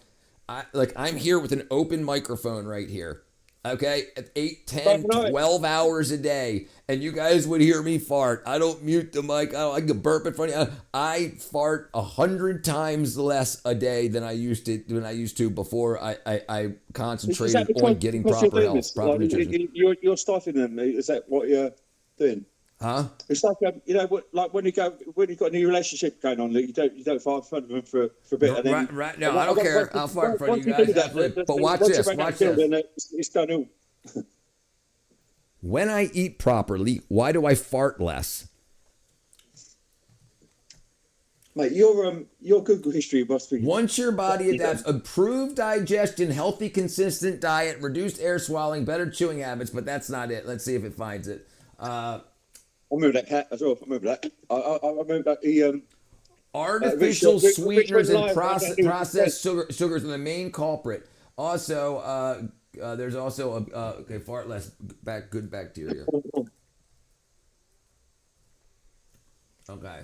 I'm here with an open microphone right here. Okay, at 8, 10, 12 hours a day, and you guys would hear me fart. I don't mute the mic. I can burp in front of you. I fart 100 times less a day than I used to before I concentrated on getting proper health, proper nutrition. You're starting them. Is that what you're doing? Huh? It's like like when you've got a new relationship going on, you don't fart in front of them for a bit. Right. No, I don't care. I'll fart in front of you guys. But watch this. It's done all. When I eat properly, why do I fart less? Mate, your Google history must be. Once your body adapts, improved digestion, healthy, consistent diet, reduced air swallowing, better chewing habits, but that's not it. Let's see if it finds it. I remember that cat as well. I remember that. I remember that artificial sweeteners and processed sugars are the main culprit. Also, there's also far less good bacteria. Okay.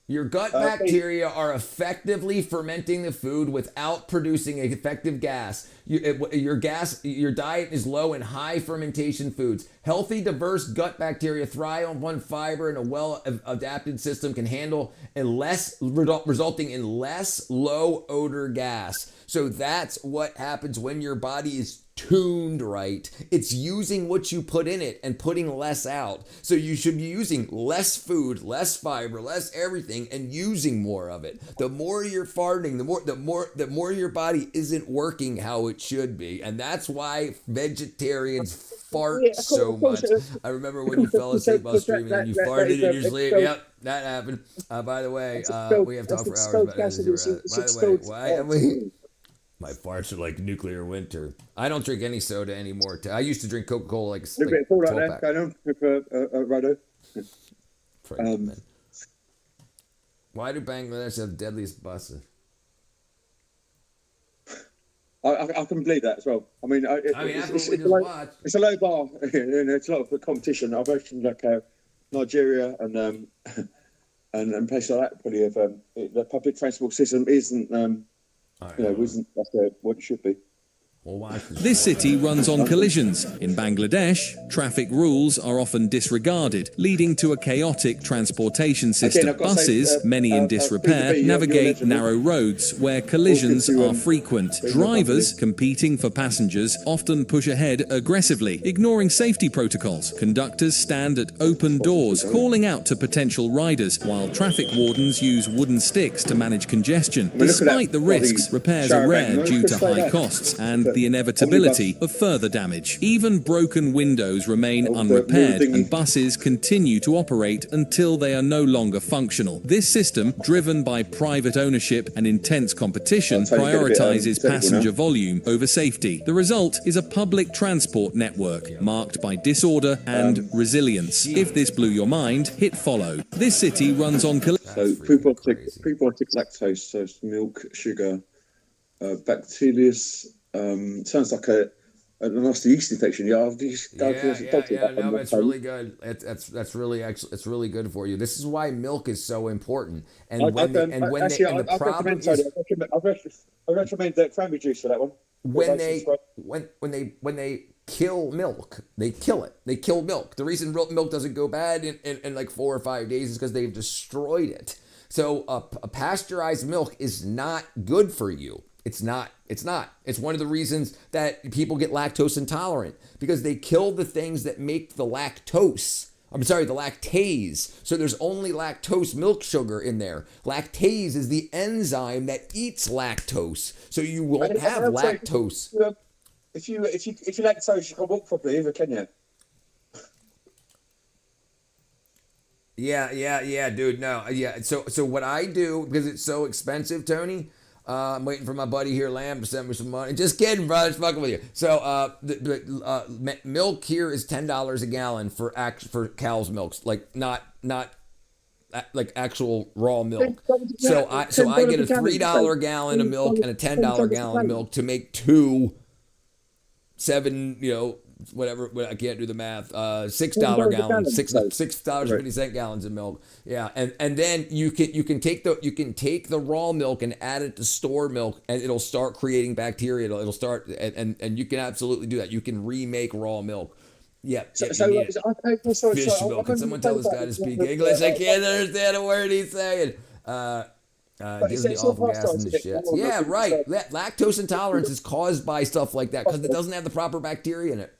Your gut bacteria are effectively fermenting the food without producing an effective gas. Your diet is low in high fermentation foods. Healthy, diverse gut bacteria thrive on one fiber, and a well-adapted system can handle resulting in less low odor gas. So that's what happens when your body is tuned right. It's using what you put in it and putting less out. So you should be using less food, less fiber, less everything, and using more of it. The more you're farting, the more your body isn't working how it should be. And that's why vegetarians fart so much. I remember when you fell asleep while streaming and you farted in your sleep. Yep, that happened. By the way, we have talked for hours about this. By the way, why am we... My farts are like nuclear winter. I don't drink any soda anymore. I used to drink Coca-Cola like a 12-pack. Why do Bangladesh have the deadliest buses? I can believe that as well. I mean, it's a low bar. It's a lot of competition. I've mentioned like Nigeria and places like that. Probably have the public transport system isn't. Isn't what it should be. This city runs on collisions. In Bangladesh, traffic rules are often disregarded, leading to a chaotic transportation system. Buses, many in disrepair, navigate narrow roads where collisions are frequent. Drivers, competing for passengers, often push ahead aggressively, ignoring safety protocols. Conductors stand at open doors, calling out to potential riders, while traffic wardens use wooden sticks to manage congestion. Despite the risks, repairs are rare due to high costs and the inevitability of further damage. Even broken windows remain unrepaired, and buses continue to operate until they are no longer functional. This system, driven by private ownership and intense competition, prioritizes passenger volume over safety. The result is a public transport network marked by disorder and resilience. If this blew your mind, hit follow. This city runs on... Prebiotic lactose, so it's milk, sugar, bacillus. Sounds like nasty yeast infection. No, it's really good. That's really good for you. This is why milk is so important. And I recommend cranberry juice for that one. When they kill milk, they kill it. They kill milk. The reason milk doesn't go bad in like 4 or 5 days is because they've destroyed it. So a pasteurized milk is not good for you. It's not. It's one of the reasons that people get lactose intolerant, because they kill the things that make the lactase. So there's only lactose milk sugar in there. Lactase is the enzyme that eats lactose. So you won't have lactose. If you lactose, you can't walk properly either, can you? Yeah, dude. No, yeah. So what I do, because it's so expensive, Tony. I'm waiting for my buddy here, Lamb, to send me some money. Just kidding, bro. Just fucking with you. So milk here is $10 a gallon for cow's milks, like not like actual raw milk. So I get a $3 gallon of milk and a $10 gallon of milk to make whatever, I can't do the math. $6 gallons, $6.50 gallons of milk. Yeah, and then you can take the raw milk and add it to store milk, and it'll start creating bacteria. It'll start, and you can absolutely do that. You can remake raw milk. Yeah. Fish milk. Can someone tell this guy to speak English? I can't understand a word he's saying. Gives me awful gas in the shit. Yeah, right. Lactose intolerance is caused by stuff like that because it doesn't have the proper bacteria in it.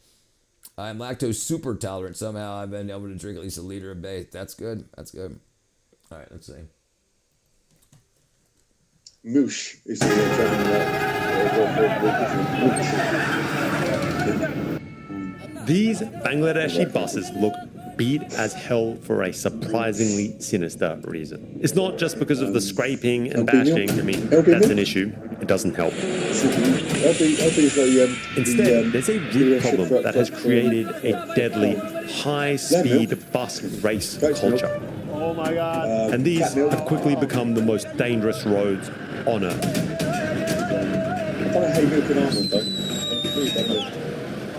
I'm lactose super tolerant. Somehow I've been able to drink at least a liter a day. That's good. All right, let's see. Moosh is the These Bangladeshi buses look beat as hell for a surprisingly sinister reason. It's not just because of the scraping and bashing. I mean, that's an issue. It doesn't help. Instead, there's a root problem that has created a deadly high-speed bus race culture. Oh my God. And these have quickly become the most dangerous roads on Earth.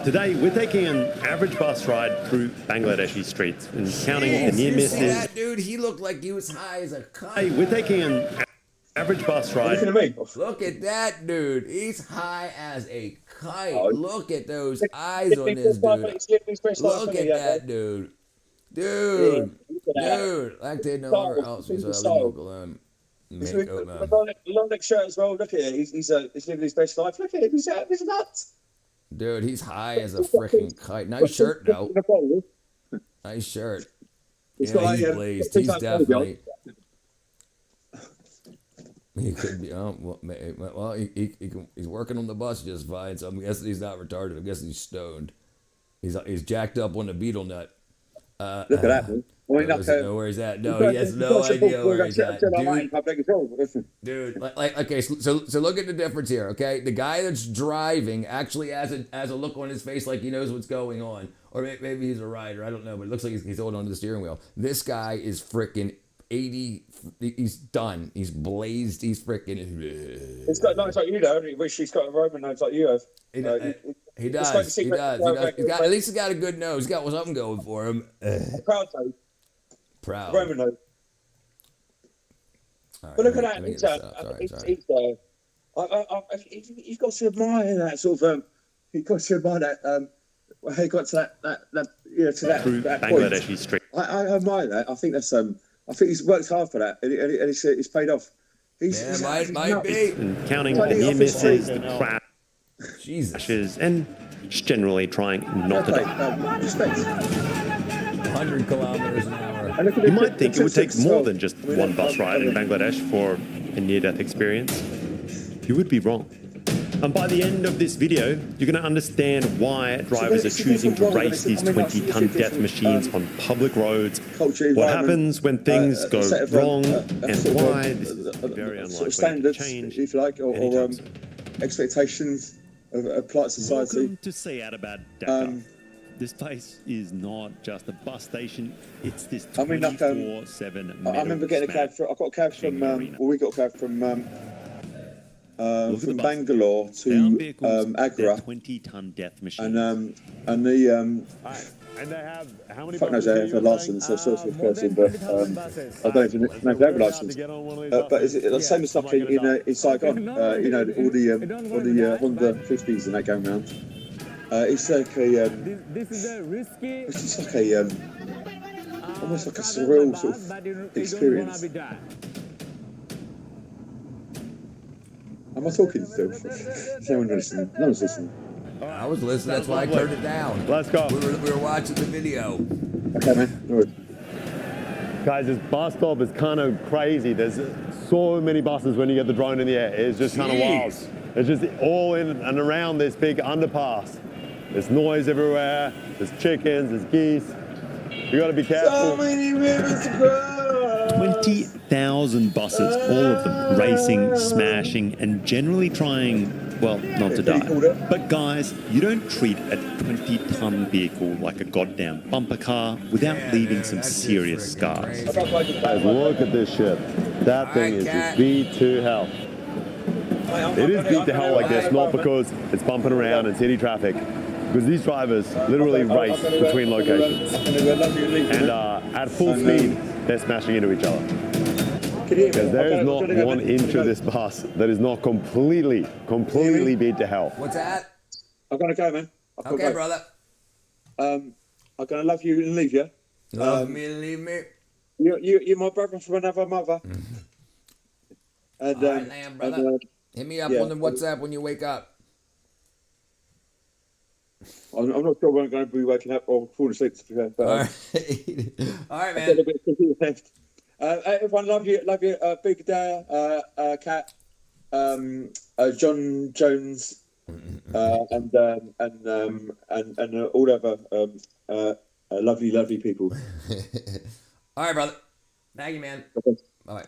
Today, we're taking an average bus ride through Bangladeshi streets and counting the near misses. That dude, he looked like he was high as a kite. Hey, we're taking an average bus ride. Look at that dude. He's high as a kite. Look at those eyes on this dude. Look at that dude. Dude. Lactate no longer helps me, so I leave milk alone. Long neck shirt as well. Look at it. He's living his best life. Look at him. He's nuts. Dude, he's high as a freaking kite. Nice shirt, though. Nice shirt. Yeah, he's blazed. He's definitely. He could be. Well, he's working on the bus just fine. So I'm guessing he's not retarded. I'm guessing he's stoned. He's jacked up on the beetle nut. Look at that, man. Know where he's at. No, he has no idea where he's at. Dude, okay, so look at the difference here, okay? The guy that's driving actually has a look on his face like he knows what's going on. Or maybe he's a rider, I don't know, but it looks like he's holding onto the steering wheel. This guy is freaking 80, he's done. He's blazed, he's freaking... He's got notes like you, though. He's got a Roman nose like you have. He does. He's got, at least he's got a good nose. He's got something going for him. Proud, though. Proud. Roman nose. Right, but look at that. You've got to admire that sort of. You've got to admire that. He got to that Bangladeshi street. I admire that. I think that's. I think he's worked hard for that, and it's paid off. He's might be. And counting the near misses, the crashes, and just generally trying not to die. Respect. 100 kilometers an hour. You might think it would take more than just one bus ride in Bangladesh for a near-death experience. You would be wrong. And by the end of this video, you're going to understand why drivers are choosing to race these 20-ton death machines on public roads, what happens when things go wrong, and why this is very unlikely standards, to change if you like, or expectations of polite society. Welcome to Self-advocacy, Dhaka. This place is not just a bus station, it's this 24/7 I remember getting a cab, I got a cab from, we got a cab from from Bangalore to Agra, 20-ton death machines. And the and they have how many fuck knows if a license, a sort of person, but I don't know if they have a license. But is it the same as stuff in Saigon? You know, all the Honda 50s and that going around. It's like it's just like almost like a surreal sort of experience. Am I talking still? Is anyone listening? No one's listening. I was listening, that's why I turned it down. Let's go. We were watching the video. Okay, man. Guys, this bus stop is kind of crazy. There's so many buses when you get the drone in the air. It's just kind of wild. It's just all in and around this big underpass. There's noise everywhere. There's chickens, there's geese. You got to be careful. So many rivers to cross. 20,000 buses, all of them racing, smashing, and generally trying, well, not to die. But guys, you don't treat a 20-ton vehicle like a goddamn bumper car without leaving some serious scars. Guys, look at this shit. That thing is just beat to hell. It is beat to hell like this, not because it's bumping around in city traffic, because these drivers literally race between locations. And at full speed, they're smashing into each other. Because there is not 1 inch of this bus that is not completely beat to hell. What's that? I'm gonna go, man. Okay, brother. I'm gonna love you and leave you. Love me and leave me. You're my brother from another mother. And all right, Lamb, brother. Hit me up on the WhatsApp when you wake up. I'm not sure when I'm going to be waking up or falling asleep. But, all right, man. Everyone, love you, Big Dare, Cat, John Jones, and all other lovely people. All right, brother. Thank you, man. Okay. Bye.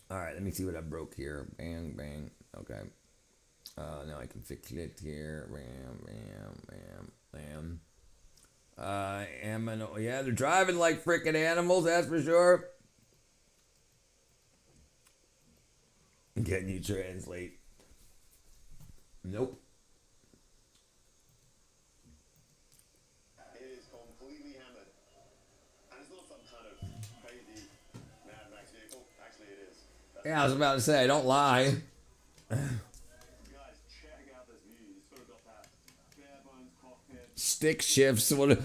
All right, let me see what I broke here. Bang, bang. Okay. Now I can fix it here. Bam. Yeah, they're driving like freaking animals, that's for sure. Can you translate? Nope. It is completely hammered. And it's not some kind of crazy Mad Max vehicle. Actually, it is. Yeah, I was about to say, don't lie. Stick shifts on a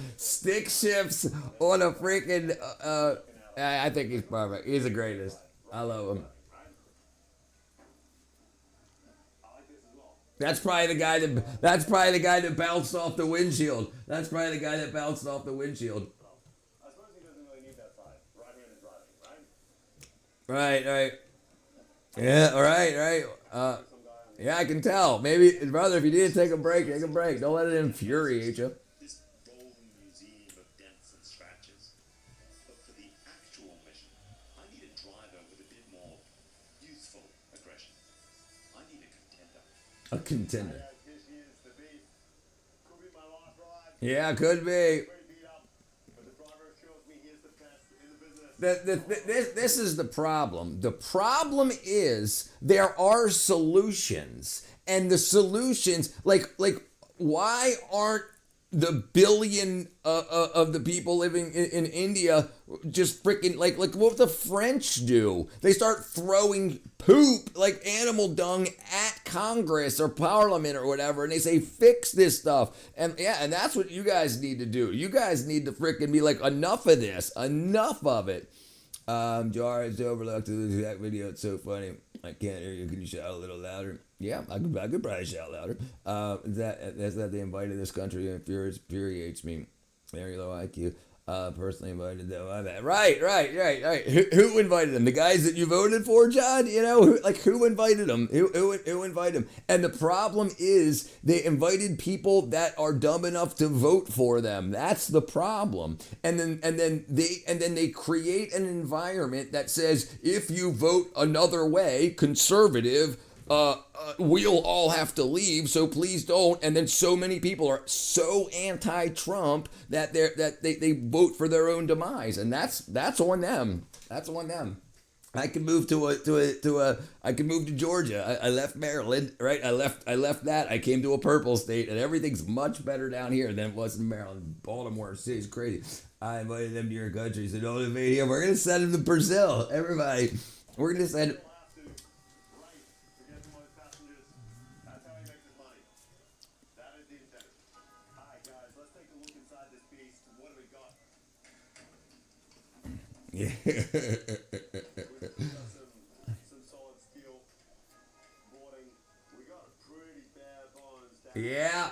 freaking I think he's perfect. He's the greatest. I love him. That's probably the guy that bounced off the windshield. I suppose he doesn't really need that side. Right-handed driving, right? Right. Yeah, right. Yeah, I can tell. Maybe, brother, if you need to take a break, take a break. Don't let it infuriate you. This rolling museum of dents and scratches. But for the actual mission, I need a driver with a bit more useful aggression. I need a contender. A contender. Yeah, could be. This is the problem. The problem is there are solutions, and the solutions, like why aren't the billion of the people living in India just freaking like what the French do? They start throwing poop like animal dung at Congress or Parliament or whatever, and they say fix this stuff. And yeah, and that's what you guys need to do. You guys need to freaking be like, enough of this, enough of it. Jar is overlooked to this exact video. It's so funny. I can't hear you. Can you shout a little louder? Yeah, I could probably shout louder. That's that they invited this country infuriates me. Very low IQ. Personally invited them. Right. Who invited them? The guys that you voted for, John? You know, who invited them? Who invited them? And the problem is they invited people that are dumb enough to vote for them. That's the problem. And then they create an environment that says if you vote another way, conservative, we'll all have to leave, so please don't. And then so many people are so anti-Trump that they vote for their own demise, and that's on them. That's on them. I can move I can move to Georgia. I left Maryland, right? I left that. I came to a purple state, and everything's much better down here than it was in Maryland. Baltimore City's crazy. I invited them to your country. Said, "Don't invade here. We're gonna send them to Brazil. Everybody, we're gonna send." Yeah. Yeah.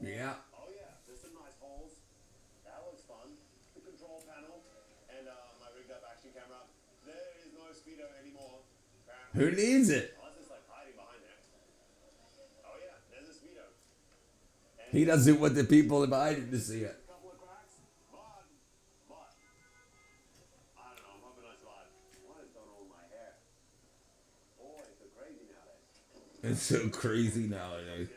Yeah. Oh yeah, there's some nice holes. That looks fun. The control panel and my rigged up action camera. There is no speedo anymore. Who needs it? I was just like hiding behind there. Oh yeah, there's a speedo. He doesn't want the people behind him to see it. Couple of cracks, but I don't know. I'm hoping I survive. What has done all my hair? Boy, it's so crazy nowadays. It's so crazy nowadays.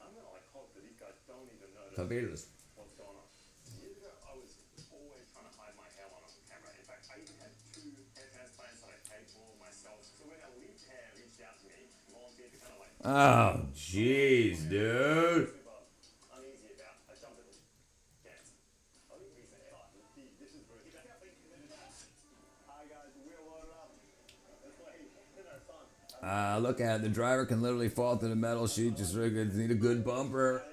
I'm gonna like hope that these guys don't even know Favelas. what's going on. Years ago, I was always trying to hide my hairline on camera. In fact, I even had 2 hair transplants that I paid for myself. So when a lead hair reached out to me, volunteered to kind of like. Oh, jeez, dude. Uneasy about. I jumped at the chance. Only reason this is really. Hi guys, we're loaded up. That's why our son. Look at it. The driver can literally fall through the metal sheet. Just really good. Need a good bumper.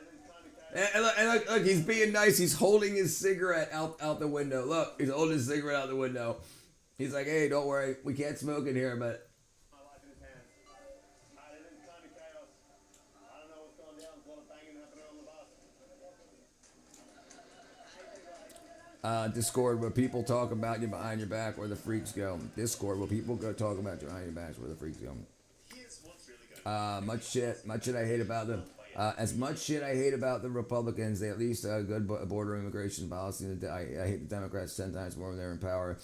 And look, he's being nice. He's holding his cigarette out the window. Look, he's holding his cigarette out the window. He's like, hey, don't worry. We can't smoke in here, but... My life in his hands. It is kind of chaos. I don't know what's going down. There's a lot of banging happening on the bus. Discord, where people talk about you behind your back, where the freaks go. Discord, where people go talk about you behind your back, where the freaks go. Much shit I hate about them. As much shit I hate about the Republicans, they at least good border immigration policy. I hate the Democrats 10 times more when they're in power.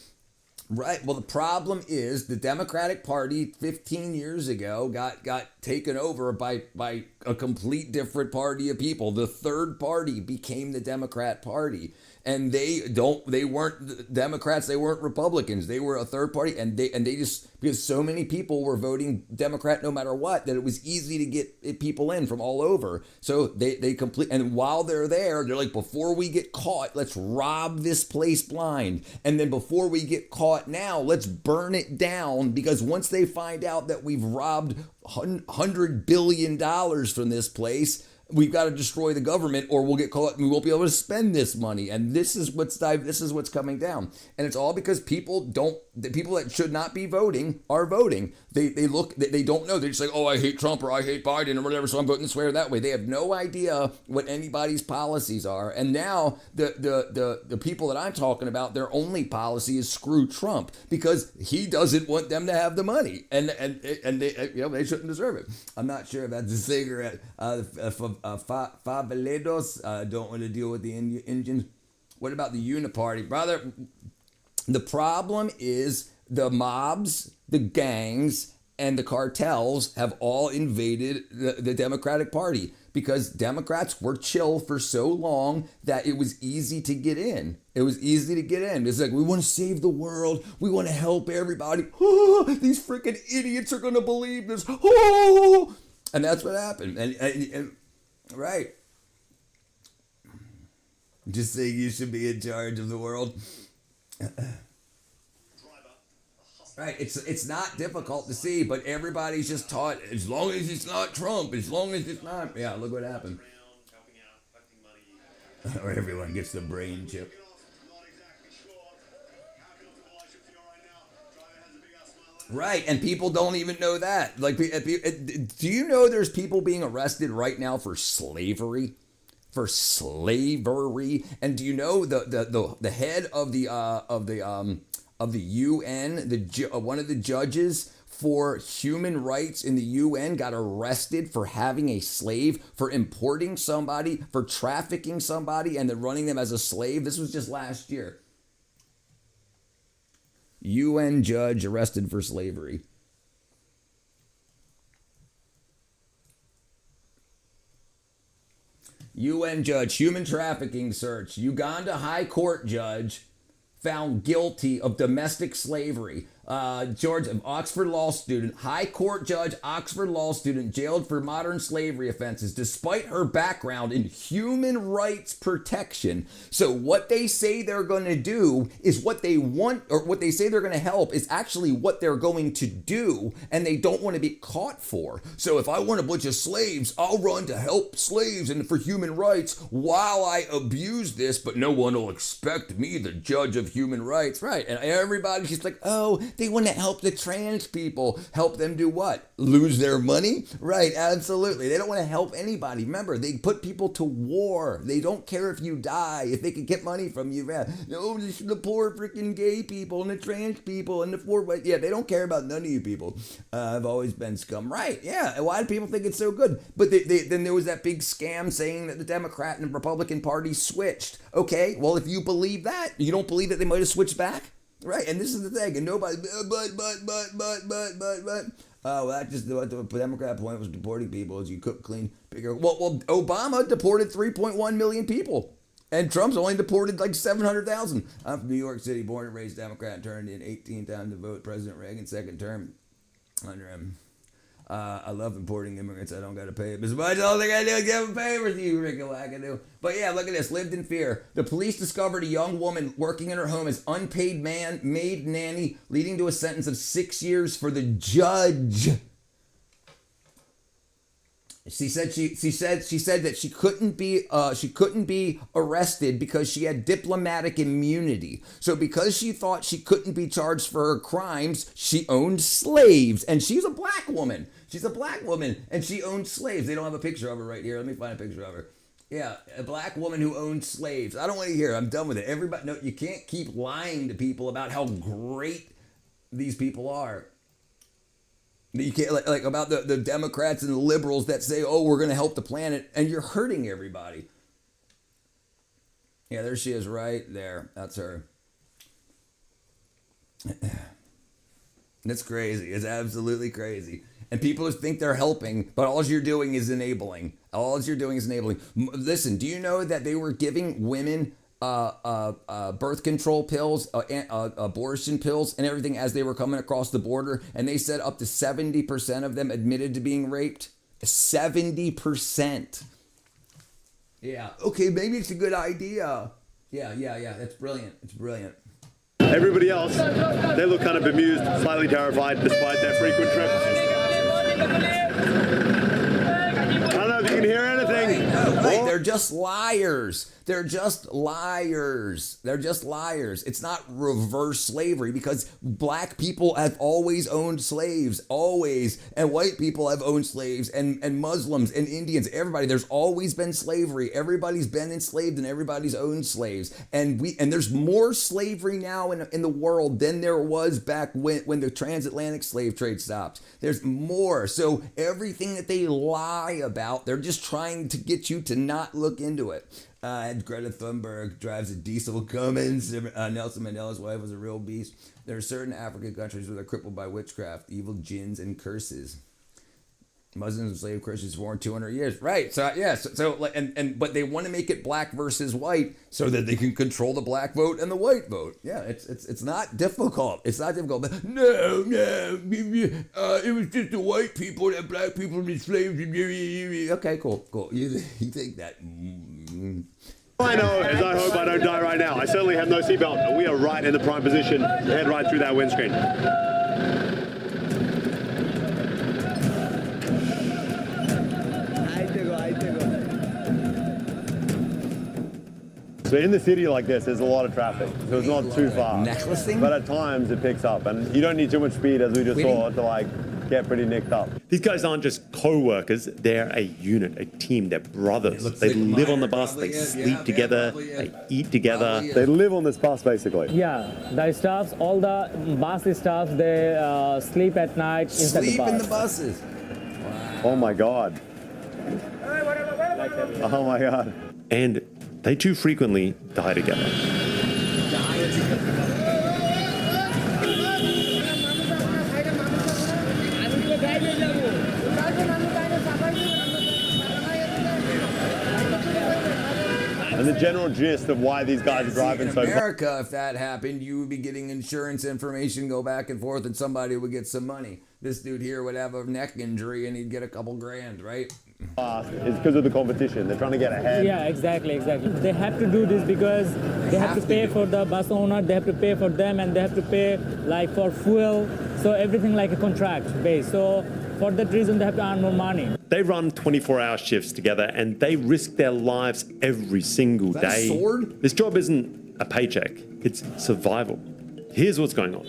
Right. Well, the problem is the Democratic Party 15 years ago got taken over by a complete different party of people. The third party became the Democrat Party. And they weren't Democrats, they weren't Republicans. They were a third party, and they just, because so many people were voting Democrat no matter what, that it was easy to get people in from all over. So they complete, and while they're there, they're like, before we get caught, let's rob this place blind. And then before we get caught now, let's burn it down, because once they find out that we've robbed $100 billion from this place, we've got to destroy the government, or we'll get caught and we won't be able to spend this money. And this is what's coming down. And it's all because the people that should not be voting are voting. They don't know. They're just like, oh, I hate Trump or I hate Biden or whatever, so I'm voting this way or that way. They have no idea what anybody's policies are. And now the people that I'm talking about, their only policy is screw Trump, because he doesn't want them to have the money, and they shouldn't deserve it. I'm not sure if that's a cigarette. Faveledos don't want to deal with the Indians. What about the Uniparty? Brother, the problem is the mobs, the gangs, and the cartels have all invaded the Democratic Party, because Democrats were chill for so long that it was easy to get in. It's like, we want to save the world. We want to help everybody. Oh, these freaking idiots are going to believe this. Oh! And that's what happened. And right. Just saying you should be in charge of the world. Right. It's not difficult to see, but everybody's just taught, as long as it's not Trump, as long as it's not. Yeah, look what happened. Or everyone gets the brain chip. Right, and people don't even know that. Like, do you know there's people being arrested right now for slavery? For slavery, and do you know the head of the UN, one of the judges for human rights in the UN got arrested for having a slave, for importing somebody, for trafficking somebody, and then running them as a slave. This was just last year. UN judge arrested for slavery. UN judge, human trafficking search. Uganda High Court judge found guilty of domestic slavery. George, an Oxford law student, High Court judge, Oxford law student, jailed for modern slavery offenses, despite her background in human rights protection. So what they say they're going to do is what they want, or what they say they're going to help is actually what they're going to do, and they don't want to be caught for. So if I want a bunch of slaves, I'll run to help slaves and for human rights while I abuse this, but no one will expect me, the judge of human rights, right? And everybody's just like, oh, they want to help the trans people. Help them do what? Lose their money? Right, absolutely. They don't want to help anybody. Remember, they put people to war. They don't care if you die, if they can get money from you. No, the poor freaking gay people and the trans people and the poor, yeah, they don't care about none of you people. I've always been scum. Right, yeah. Why do people think it's so good? But then there was that big scam saying that the Democrat and the Republican Party switched. Okay, well, if you believe that, you don't believe that they might have switched back? Right, and this is the thing, and nobody, but. Oh, well, that just, the Democrat point was deporting people as you cook, clean, bigger. Well, Obama deported 3.1 million people, and Trump's only deported like 700,000. I'm from New York City, born and raised Democrat, turned in 18 times to vote President Reagan's second term under him. I love importing immigrants. I don't got to pay them as much. All they got to do is give them favors, you freaking wackadoo. But yeah, look at this. Lived in fear. The police discovered a young woman working in her home as unpaid maid nanny, leading to a sentence of 6 years for the judge. She said that she couldn't be arrested because she had diplomatic immunity. So because she thought she couldn't be charged for her crimes, she owned slaves. And she's a black woman. She's a black woman and she owned slaves. They don't have a picture of her right here. Let me find a picture of her. Yeah, a black woman who owned slaves. I don't want to hear it. I'm done with it. Everybody, no, you can't keep lying to people about how great these people are. You can't, like about the Democrats and the liberals that say, oh, we're going to help the planet, and you're hurting everybody. Yeah, there she is right there. That's her. It's crazy. It's absolutely crazy. And people just think they're helping, but all you're doing is enabling. All you're doing is enabling. Listen, do you know that they were giving women birth control pills, abortion pills, and everything as they were coming across the border? And they said up to 70% of them admitted to being raped. 70%. Yeah. Okay, maybe it's a good idea. Yeah. That's brilliant. It's brilliant. Everybody else, they look kind of bemused, slightly terrified, despite their frequent trips. I don't know if you can hear anything. Right, they're just liars. They're just liars. They're just liars. It's not reverse slavery because black people have always owned slaves, always. And white people have owned slaves and Muslims and Indians, everybody. There's always been slavery. Everybody's been enslaved and everybody's owned slaves. And there's more slavery now in the world than there was back when the transatlantic slave trade stopped. There's more. So everything that they lie about, they're just trying to get you to not look into it. And Greta Thunberg drives a diesel Cummins. Nelson Mandela's wife was a real beast. There are certain African countries where they're crippled by witchcraft, evil jinns, and curses. Muslims and slave Christians for 200 years. Right. So yeah. So but they want to make it black versus white so that they can control the black vote and the white vote. Yeah. It's not difficult. It's not difficult. But no. It was just the white people that black people were slaves. Okay. Cool. You think that? All I know is I hope I don't die right now. I certainly have no seatbelt, and we are right in the prime position, head right through that windscreen. So in the city like this, there's a lot of traffic, so it's not too fast. Necklacing? But at times it picks up, and you don't need too much speed, as we just saw, to get pretty nicked up. These guys aren't just co-workers, they're a unit, a team, they're brothers. They live on the bus, they sleep together, they eat together. They live on this bus, basically. Yeah, the staffs, all the bus staffs, they sleep at night inside the bus. Sleep in the buses. Wow. Oh my God. Oh my God. And they too frequently die together. And the general gist of why these guys are driving in so fast. America, if that happened, you would be getting insurance information, go back and forth, and somebody would get some money. This dude here would have a neck injury and he'd get a couple grand, right? It's because of the competition. They're trying to get ahead. Yeah, exactly. They have to do this because they have to pay for the bus owner, they have to pay for them, and they have to pay like for fuel. So everything like a contract base. So for that reason, they have to earn more money. They run 24-hour shifts together and they risk their lives every single day. Sword? This job isn't a paycheck, it's survival. Here's what's going on.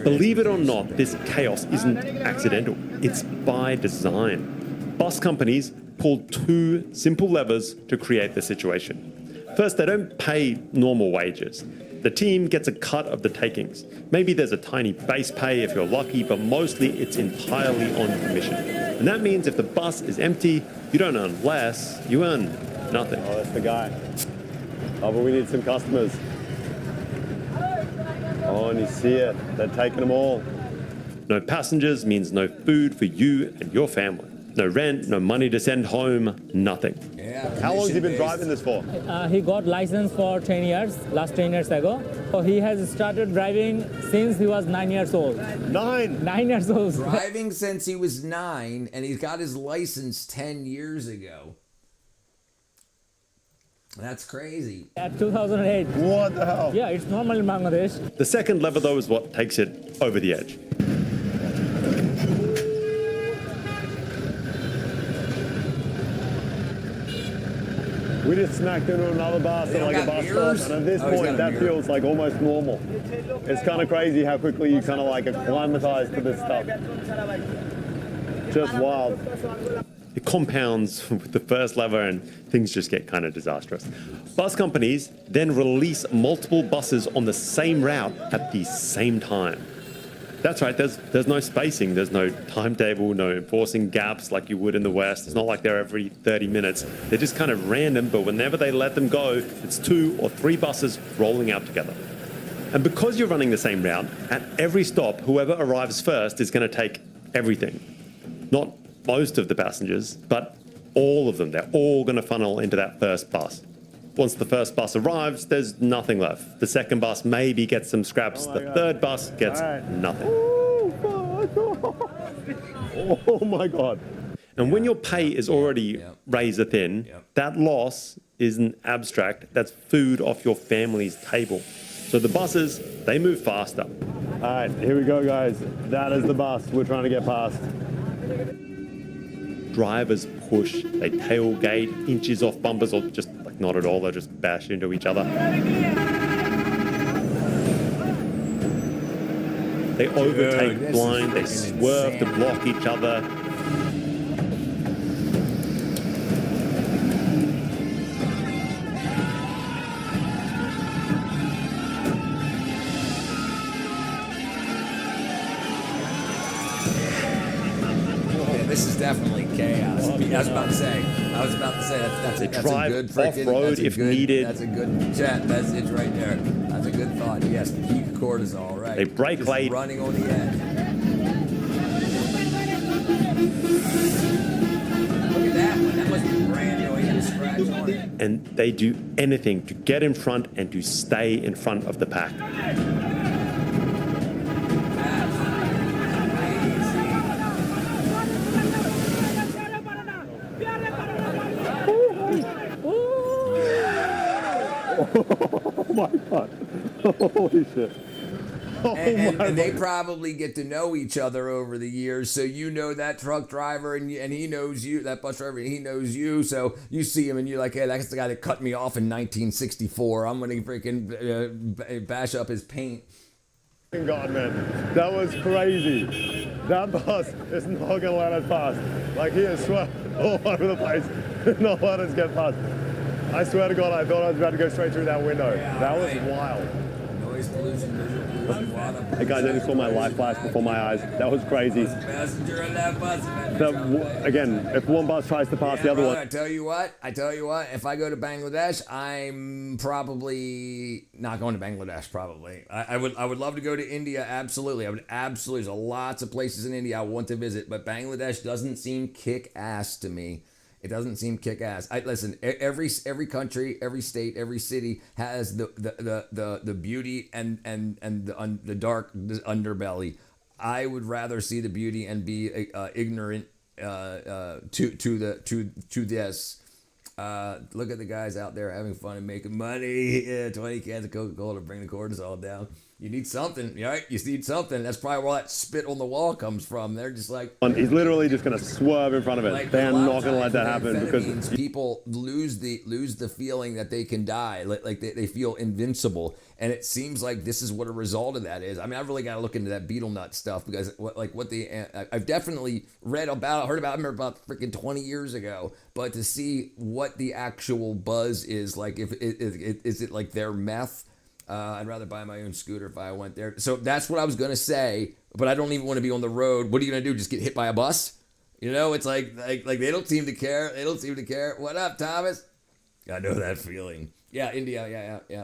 Believe it or not, this chaos isn't accidental. It's by design. Bus companies pulled two simple levers to create the situation. First, they don't pay normal wages. The team gets a cut of the takings. Maybe there's a tiny base pay if you're lucky, but mostly it's entirely on commission. And that means if the bus is empty, you don't earn less, you earn nothing. Oh, that's the guy. Oh, but we need some customers. Oh, and you see it. They're taking them all. No passengers means no food for you and your family. No rent, no money to send home, nothing. Yeah, how long has he been driving this for? He got license for 10 years, last 10 years ago. So he has started driving since he was 9 years old. 9 years old. Driving since he was 9, and he's got his license 10 years ago. That's crazy. At 2008. What the hell? Yeah, it's normal in Bangladesh. The second lever, though, is what takes it over the edge. We just smacked into another bus at like a bus stop, and at this point, that feels like almost normal. It's kind of crazy how quickly you kind of like acclimatize to this stuff. Just wild. It compounds with the first lever and things just get kind of disastrous. Bus companies then release multiple buses on the same route at the same time. That's right, there's no spacing, there's no timetable, no enforcing gaps like you would in the West. It's not like they're every 30 minutes. They're just kind of random, but whenever they let them go, it's 2 or 3 buses rolling out together. And because you're running the same route, at every stop, whoever arrives first is going to take everything. Not most of the passengers, but all of them. They're all going to funnel into that first bus. Once the first bus arrives, there's nothing left. The second bus maybe gets some scraps. The third bus gets nothing. Oh my God. And when your pay is already razor thin, that loss isn't abstract. That's food off your family's table. So the buses, they move faster. All right, here we go, guys. That is the bus we're trying to get past. Drivers push, they tailgate, inches off bumpers, or just like not at all, they just bash into each other. They overtake blind, they swerve to block each other. This is definitely chaos. I was about to say that's a good freaking off-road if needed. That's a good chat message right there. That's a good thought. Yes, peak cortisol, right? They brake just late. Running on the edge. Look at that one. That must be brand new. He had a scratch on it. And they do anything to get in front and to stay in front of the pack. Oh my God. Holy shit. And they probably get to know each other over the years, so you know that truck driver and he knows you, that bus driver, and he knows you, so you see him and you're like, hey, that's the guy that cut me off in 1964. I'm going to freaking bash up his paint. God, man, that was crazy. That bus is not going to let us pass. Like, he is swept all over the place. Not let us get past. I swear to God, I thought I was about to go straight through that window. Yeah, that was wild. Noise pollution, visual pollution, water pollution. Hey guys, I just saw my life flash before my eyes. That was crazy. Passenger in that bus. Again, if one bus tries to pass the other one. I tell you what, if I go to Bangladesh, I'm probably not going to Bangladesh, probably. I would love to go to India, absolutely. There's lots of places in India I want to visit, but Bangladesh doesn't seem kick-ass to me. It doesn't seem kick-ass. Listen. Every country, every state, every city has the beauty and the dark underbelly. I would rather see the beauty and be ignorant to this. Look at the guys out there having fun and making money. Yeah, 20 cans of Coca-Cola to bring the cortisol down. You need something, right? You need something. That's probably where that spit on the wall comes from. They're just like... He's literally just going to swerve in front of it. Like, they're not going to let that happen because... People lose the feeling that they can die. Like they feel invincible. And it seems like this is what a result of that is. I mean, I've really got to look into that beetle nut stuff because I've definitely heard about freaking 20 years ago. But to see what the actual buzz is like, is it like their meth? I'd rather buy my own scooter if I went there. So that's what I was going to say, but I don't even want to be on the road. What are you going to do? Just get hit by a bus? You know, it's like they don't seem to care. They don't seem to care. What up, Thomas? I know that feeling. Yeah, India. Yeah.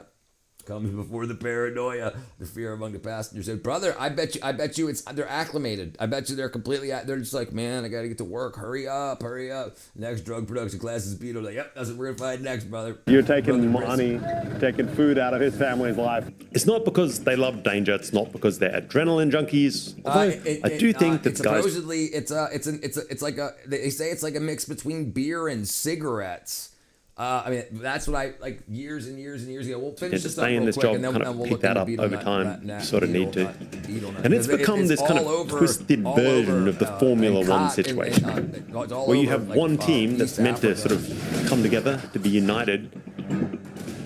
Comes before the paranoia, the fear among the passengers. Said, brother, I bet you they're acclimated. I bet you they're they're just like, man, I got to get to work. Hurry up. Next drug production class is Beetle. Like, yep, that's what we're going to find next, brother. You're taking money, taking food out of his family's life. It's not because they love danger. It's not because they're adrenaline junkies. I do think that supposedly it's like they say it's like a mix between beer and cigarettes. I mean, that's what I like years and years ago. We'll finish this up real quick, and then we'll look that up over time. You sort of need to. And it's become this kind of twisted version of the Formula One situation, where you have one team that's meant to sort of come together to be united,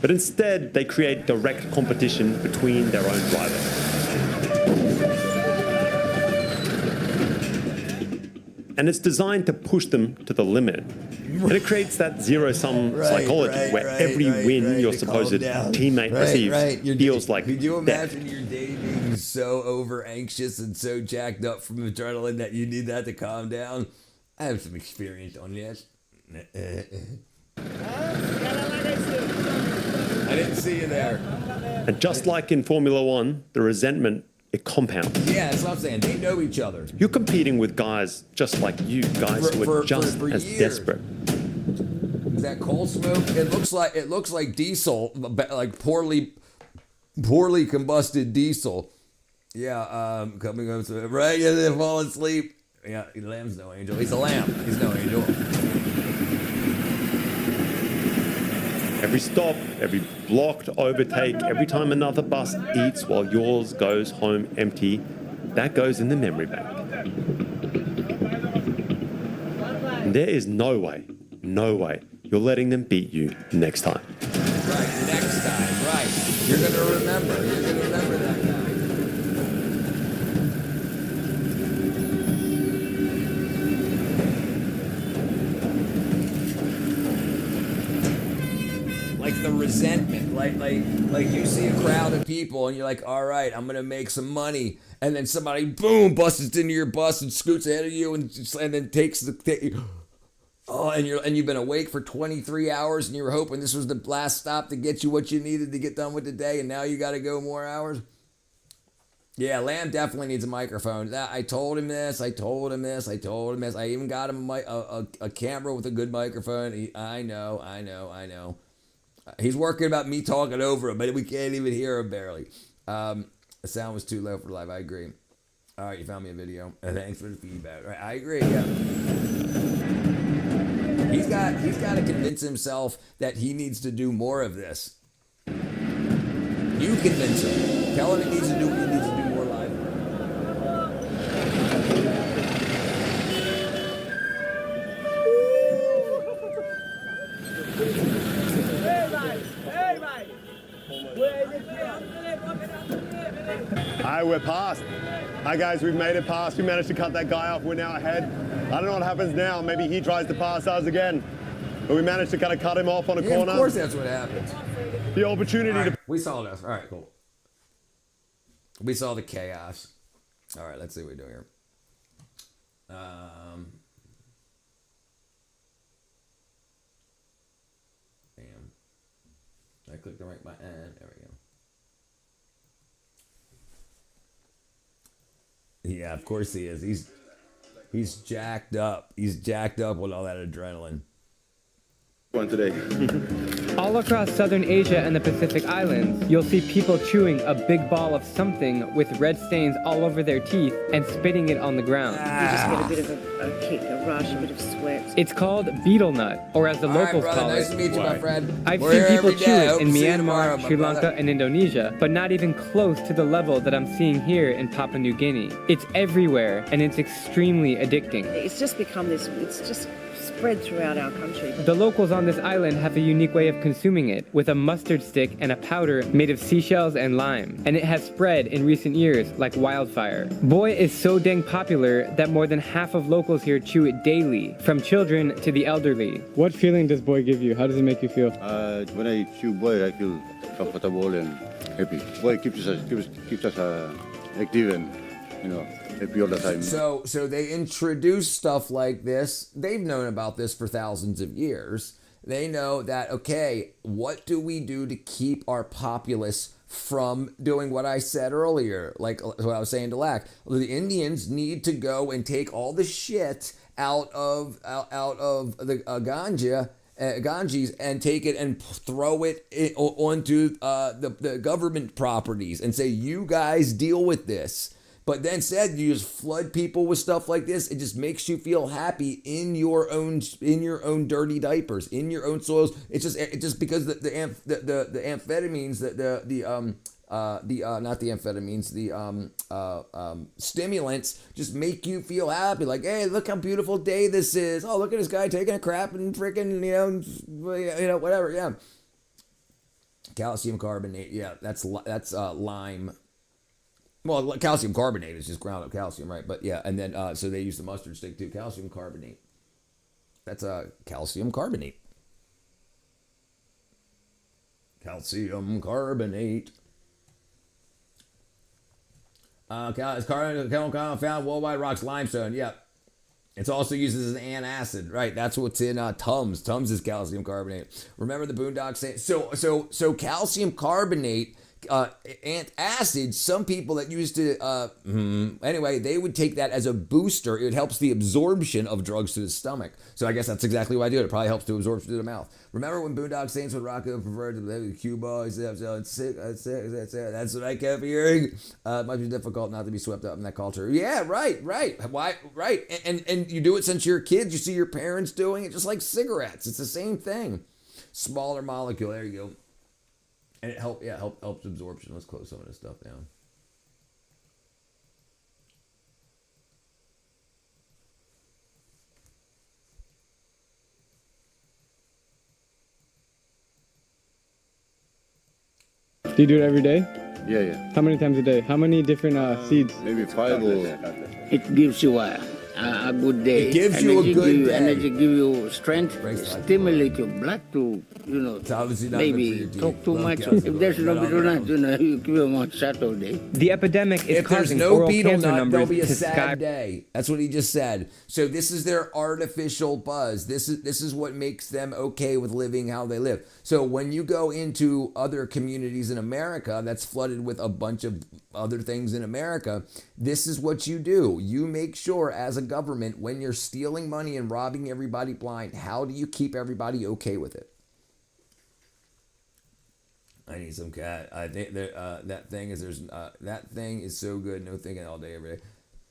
but instead they create direct competition between their own drivers. And it's designed to push them to the limit. And it creates that zero-sum psychology where every win your supposed teammate receives feels like Could you imagine your day being so over anxious and so jacked up from adrenaline that you need that to calm down? I have some experience on this. I didn't see you there. And just like in Formula One, the resentment, it compounds. Yeah, that's what I'm saying. They know each other. You're competing with guys just like you, guys who are just as desperate. Is that coal smoke? It looks like diesel, like poorly combusted diesel. Yeah, coming up to it. Right, yeah, they fall asleep. Yeah, the lamb's no angel. He's a lamb. He's no angel. Every stop, every blocked overtake, every time another bus eats while yours goes home empty, that goes in the memory bank. And there is no way you're letting them beat you next time. Right, next time, right. You're going to remember that guy. Like the resentment, like you see a crowd of people and you're like, all right, I'm gonna make some money, and then somebody boom busts into your bus and scoots ahead of you and then takes the and you've been awake for 23 hours and you were hoping this was the last stop to get you what you needed to get done with the day, and now you got to go more hours. Yeah, Lamb definitely needs a microphone. I told him this. I even got him a camera with a good microphone. I know. He's working about me talking over him, but we can't even hear him barely. The sound was too low for live. I agree. All right, you found me a video. Thanks for the feedback. All right, I agree. Yeah. He's got to convince himself that he needs to do more of this. You convince him. Tell him he needs to do more live. Hi, we're past. Hi guys, we've made it past. We managed to cut that guy off. We're now ahead. I don't know what happens now. Maybe he tries to pass us again. But we managed to kind of cut him off on a corner. Of course that's what happens. The opportunity to... We saw this. All right, cool. We saw the chaos. All right, let's see what we do here. Damn. I clicked the right button. There we go. Yeah, of course he is. He's jacked up. He's jacked up with all that adrenaline. One today. All across southern Asia and the Pacific Islands, you'll see people chewing a big ball of something with red stains all over their teeth and spitting it on the ground. You just get a bit of a kick, a rush, a bit of sweat. It's called beetle nut, or as the locals call nice it. to meet you, my friend. I've We're seen here people every chew day. it Hope in to see you Myanmar, tomorrow, my Sri brother. Lanka, and Indonesia, but not even close to the level that I'm seeing here in Papua New Guinea. It's everywhere, and it's extremely addicting. It's just become this, it's just spread throughout our country. The locals on this island have a unique way of consuming it, with a mustard stick and a powder made of seashells and lime, and it has spread in recent years like wildfire. Boy is so dang popular that more than half of locals here chew it daily, from children to the elderly. What feeling does boy give you? How does it make you feel? When I chew boy, I feel comfortable and happy. Boy keeps us active and, you know, happy all the time. So they introduce stuff like this. They've known about this for thousands of years. They know that, okay, what do we do to keep our populace from doing what I said earlier? Like what I was saying to Lack. The Indians need to go and take all the shit out of the Ganges and take it and throw it onto the government properties and say, you guys deal with this. But then said you just flood people with stuff like this. It just makes you feel happy in your own dirty diapers, in your own soils. It's just because the amphetamines, not the amphetamines, the stimulants just make you feel happy. Like, hey, look how beautiful day this is. Oh, look at this guy taking a crap and freaking whatever. Yeah, calcium carbonate. Yeah, that's lime. Well, calcium carbonate is just ground up calcium, right? But yeah, and then so they use the mustard stick too. Calcium carbonate. That's calcium carbonate. Calcium carbonate. It's found worldwide rocks limestone. Yep. It's also used as an antacid, right? That's what's in Tums. Tums is calcium carbonate. Remember the Boondocks saying so calcium carbonate. Antacid, some people that used to anyway, they would take that as a booster. It helps the absorption of drugs to the stomach. So I guess that's exactly why I do it. It probably helps to absorb through the mouth. Remember when Boondock Saints would rock up preferred to the cue ball? That's sick. That's what I kept hearing. It might be difficult not to be swept up in that culture. Yeah, right. Why? Right. And you do it since you're a kid. You see your parents doing it, just like cigarettes. It's the same thing. Smaller molecule. There you go. And it helps absorption. Let's close some of this stuff down. Do you do it every day? Yeah. How many times a day? How many different seeds? Maybe 5 or... It gives you a good day. It gives you a good day. Energy, give you strength, stimulate your blood to, maybe talk too much. If there's no betel nut, you keep your mouth shut all day. The epidemic is if there's causing no oral betel cancer nut, numbers there'll be a to sad day. That's what he just said. So this is their artificial buzz. This is what makes them okay with living how they live. So when you go into other communities in America that's flooded with a bunch of other things in America, this is what you do. You make sure as a government, when you're stealing money and robbing everybody blind, how do you keep everybody okay with it? I need some cat. I think that thing is so good. No thinking all day every day.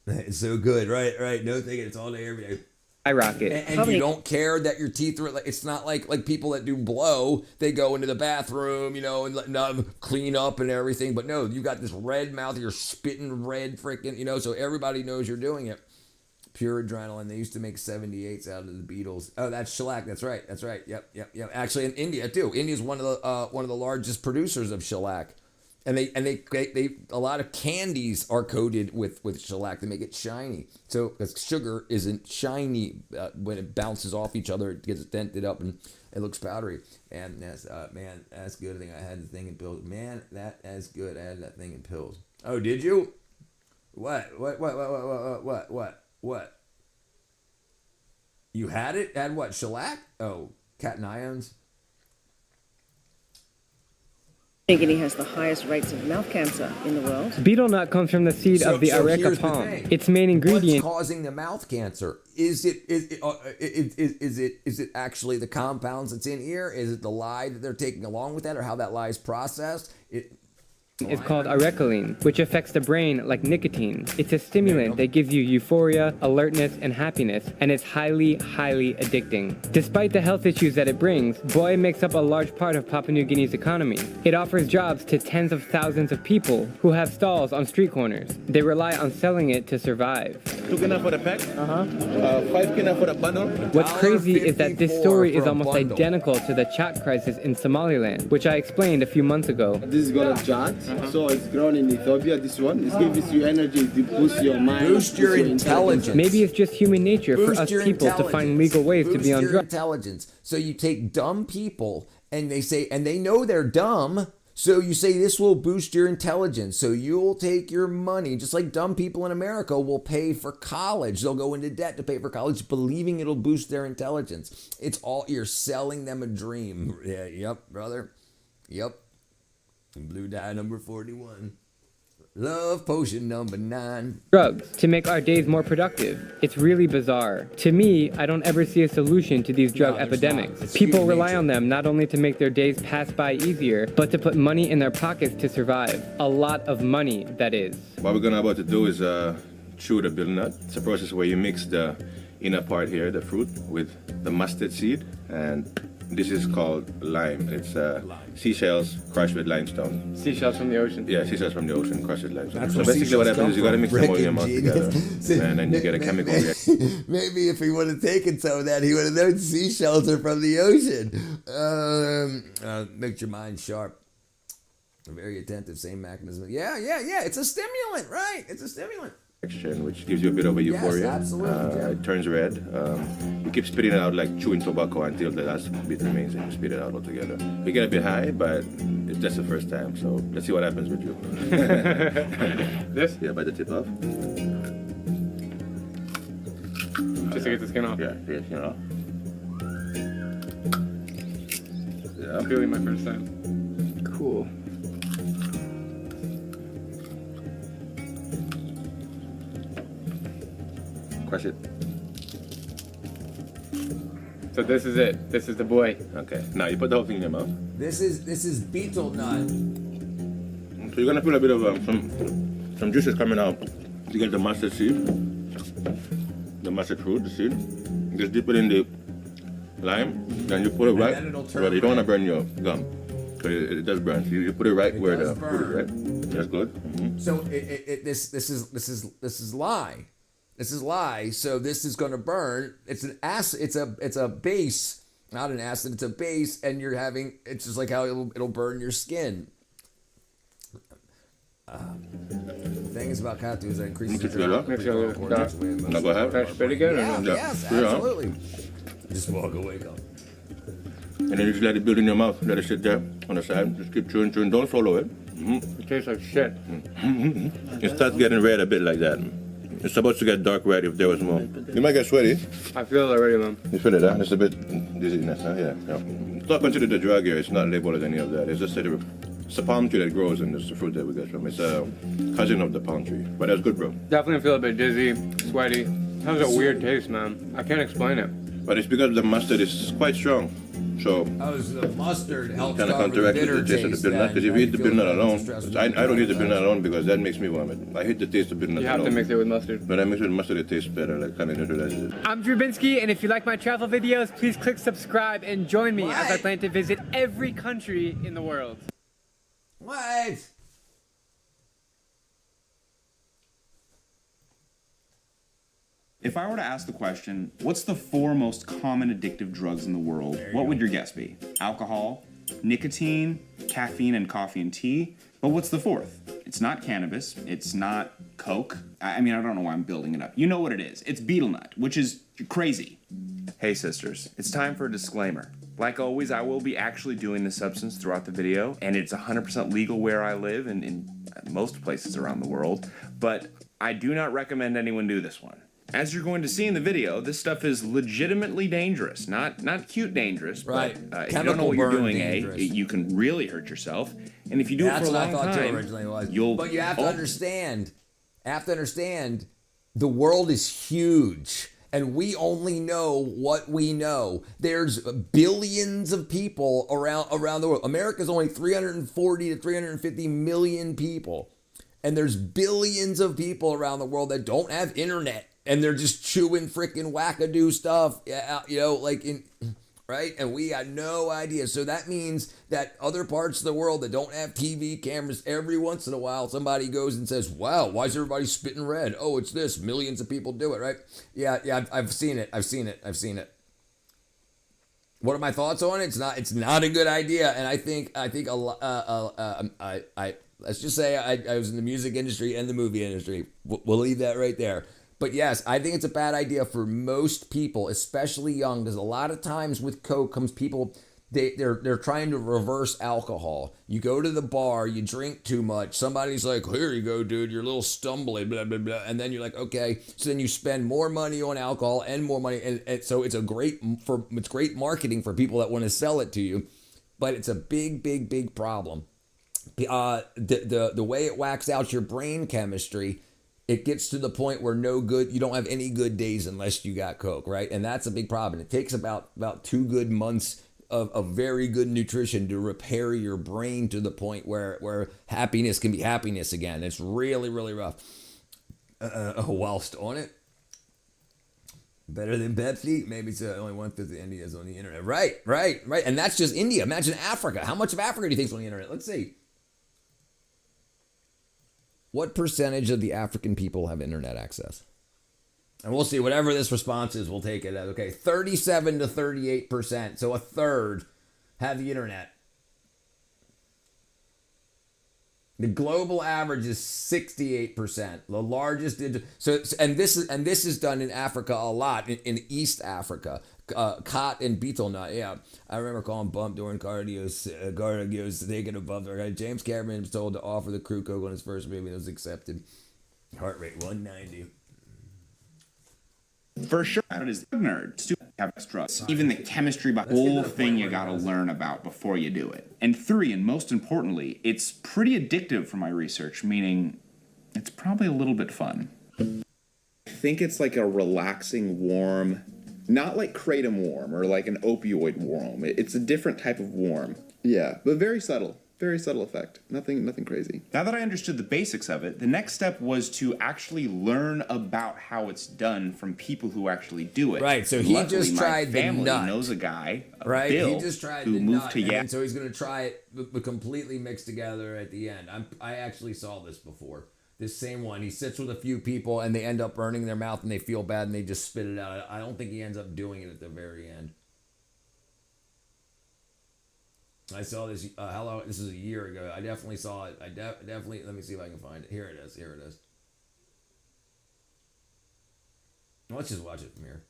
It's so good, right. No thinking. It's all day every day. Skyrocket. And you don't care that your teeth are like, it's not like people that do blow, they go into the bathroom, and clean up and everything. But no, you got this red mouth, you're spitting red freaking, so everybody knows you're doing it. Pure adrenaline. They used to make 78s out of the Beatles. Oh, that's shellac. That's right. Yep. Actually, in India too. India's one of the largest producers of shellac. And they a lot of candies are coated with shellac to make it shiny. So because sugar isn't shiny when it bounces off each other, it gets dented up and it looks powdery. And that's that's good. I think I had the thing in pills. Man, that's good. I had that thing in pills. Oh, did you? What? You had it? Had what? Shellac? Oh, cation ions. New Guinea has the highest rates of mouth cancer in the world. Betel nut comes from the seed of the areca palm. Its main ingredient. What's causing the mouth cancer? Is it actually the compounds that's in here? Is it the lye that they're taking along with that, or how that lye is processed? It's called arecaline, which affects the brain like nicotine. It's a stimulant that gives you euphoria, alertness, and happiness, and it's highly, highly addicting. Despite the health issues that it brings, boy makes up a large part of Papua New Guinea's economy. It offers jobs to tens of thousands of people who have stalls on street corners. They rely on selling it to survive. 2 kina for the pack. 5 kina for the bundle. What's crazy is that this story is almost identical to the chat crisis in Somaliland, which I explained a few months ago. This is called a chat. So it's grown in Ethiopia, this one. It gives you energy, it boosts your mind. Boost your intelligence. Maybe it's just human nature for us people to find legal ways to be on drugs. Intelligence. So you take dumb people and they say, and they know they're dumb. So you say this will boost your intelligence. So you'll take your money, just like dumb people in America will pay for college. They'll go into debt to pay for college, believing it'll boost their intelligence. It's all, you're selling them a dream. Yeah, yep, brother. Yep. Blue dye number 41. Love potion number 9. Drugs to make our days more productive. It's really bizarre. To me, I don't ever see a solution to these drug epidemics. People rely on them not only to make their days pass by easier, but to put money in their pockets to survive. A lot of money, that is. What we're gonna about to do is chew the betel nut. It's a process where you mix the inner part here, the fruit, with the mustard seed, and this is called lime. It's seashells crushed with limestone. Seashells from the ocean? Yeah, seashells from the ocean crushed with limestone. So basically what happens is you gotta mix them all in your mouth together, and then you get a chemical reaction. Maybe if he would have taken some of that, he would have known seashells are from the ocean. Makes your mind sharp. Very attentive, same mechanism. Yeah. It's a stimulant, right? It's a stimulant. Which gives you a bit of a euphoria. Yes, absolutely. It turns red. You keep spitting it out like chewing tobacco until the last bit remains and you spit it out altogether. You get a bit high, but it's just the first time, so let's see what happens with you. This? Yeah, bite the tip off. Just to get the skin off? Yeah, get the skin off. Yeah. Really my first time. Cool. Crush it. So this is it. This is the boy. Okay. Now you put the whole thing in your mouth. This is betel nut. So you're gonna feel a bit of some juices coming out. You get the mustard seed, the mustard fruit, the seed. You just dip it in the lime, then you put it right. But you don't wanna burn your gum. So it does burn. So you put it right where the fruit is, right? That's good. Mm-hmm. So this is lye. This is lye, so this is going to burn. It's an acid. It's a base, not an acid. It's a base, and you're having. It's just like how it'll burn your skin. The thing is about katu is that increases the Go ahead. That's pretty good. Yes, absolutely. Just walk away, go. And then you just let it build in your mouth. Let it sit there on the side. Just keep chewing. Don't swallow it. Mm-hmm. It tastes like shit. Mm-hmm. It starts getting red a bit like that. It's supposed to get dark red if there was more. You might get sweaty. I feel it already, man. You feel it, huh? It's a bit dizziness, huh? Yeah. It's not considered a drug here. It's not labeled as any of that. It's just it's a palm tree that grows, and it's the fruit that we get from. It's a cousin of the palm tree. But that's good, bro. Definitely feel a bit dizzy, sweaty. It has a weird taste, man. I can't explain it. But it's because the mustard is quite strong. So the mustard helps kind of counteract the taste of the betel nut. Because if you eat the betel nut alone, I don't eat the betel nut alone because that makes me vomit. I hate the taste of betel nut alone. You have to mix it with mustard. But I mix it with mustard, it tastes better, like kind of neutralizes it. I'm Debunking, and if you like my travel videos, please click subscribe and join me as I plan to visit every country in the world. What? If I were to ask the question, what's the 4 most common addictive drugs in the world, what would your guess be? Alcohol, nicotine, caffeine and coffee and tea, but what's the 4th? It's not cannabis, it's not coke. I mean, I don't know why I'm building it up. You know what it is. It's betel nut, which is crazy. Hey sisters, it's time for a disclaimer. Like always, I will be actually doing this substance throughout the video, and it's 100% legal where I live and in most places around the world, but I do not recommend anyone do this one. As you're going to see in the video, this stuff is legitimately dangerous. Not cute dangerous, right. But if you don't know what you're doing, you can really hurt yourself. And if you do it for a long time, originally was. you'll. But you have to understand. The world is huge. And we only know what we know. There's billions of people around the world. America's only 340 to 350 million people. And there's billions of people around the world that don't have internet. And they're just chewing freaking wackadoo stuff, right? And we got no idea. So that means that other parts of the world that don't have TV cameras, every once in a while, somebody goes and says, wow, why is everybody spitting red? Oh, it's this. Millions of people do it, right? Yeah, I've seen it. I've seen it. What are my thoughts on it? It's not a good idea. And I think a lot, let's just say I was in the music industry and the movie industry. We'll leave that right there. But yes, I think it's a bad idea for most people, especially young, because a lot of times with Coke comes people, they're trying to reverse alcohol. You go to the bar, you drink too much. Somebody's like, here you go, dude, you're a little stumbly, blah, blah, blah. And then you're like, okay. So then you spend more money on alcohol and more money. And so it's great marketing for people that want to sell it to you. But it's a big, big, big problem. The way it whacks out your brain chemistry, it gets to the point where you don't have any good days unless you got Coke, right? And that's a big problem. It takes about 2 good months of very good nutrition to repair your brain to the point where happiness can be happiness again. It's really, really rough. Whilst on it, better than Pepsi? Maybe it's only 1/5 of India is on the internet. Right. And that's just India. Imagine Africa. How much of Africa do you think is on the internet? Let's see. What percentage of the African people have internet access? And we'll see. Whatever this response is, we'll take it as, okay, 37 to 38%. So a third have the internet. The global average is 68%. The largest. And this is done in Africa a lot, in East Africa. Cot and betel nut. Yeah, I remember calling bump during Cargio's taken above. James Cameron was told to offer the crew Coke on his first movie, and it was accepted. Heart rate 190. For sure, it is nerd. Stupid drugs. Even the chemistry behind the whole thing you gotta learn about before you do it. And 3, and most importantly, it's pretty addictive from my research, meaning it's probably a little bit fun. I think it's like a relaxing, warm, not like kratom warm or like an opioid warm. It's a different type of warm. Yeah, but very subtle. Very subtle effect. Nothing crazy. Now that I understood the basics of it, the next step was to actually learn about how it's done from people who actually do it. Right, so he just tried the nut. My family knows a guy, right? Bill, he just tried who the moved nut, to Yap. and so he's going to try it completely mixed together at the end. I actually saw this before. This same one. He sits with a few people, and they end up burning their mouth, and they feel bad, and they just spit it out. I don't think he ends up doing it at the very end. I saw this, how long, this is a year ago. I definitely saw it. Definitely, let me see if I can find it. Here it is. Let's just watch it from here.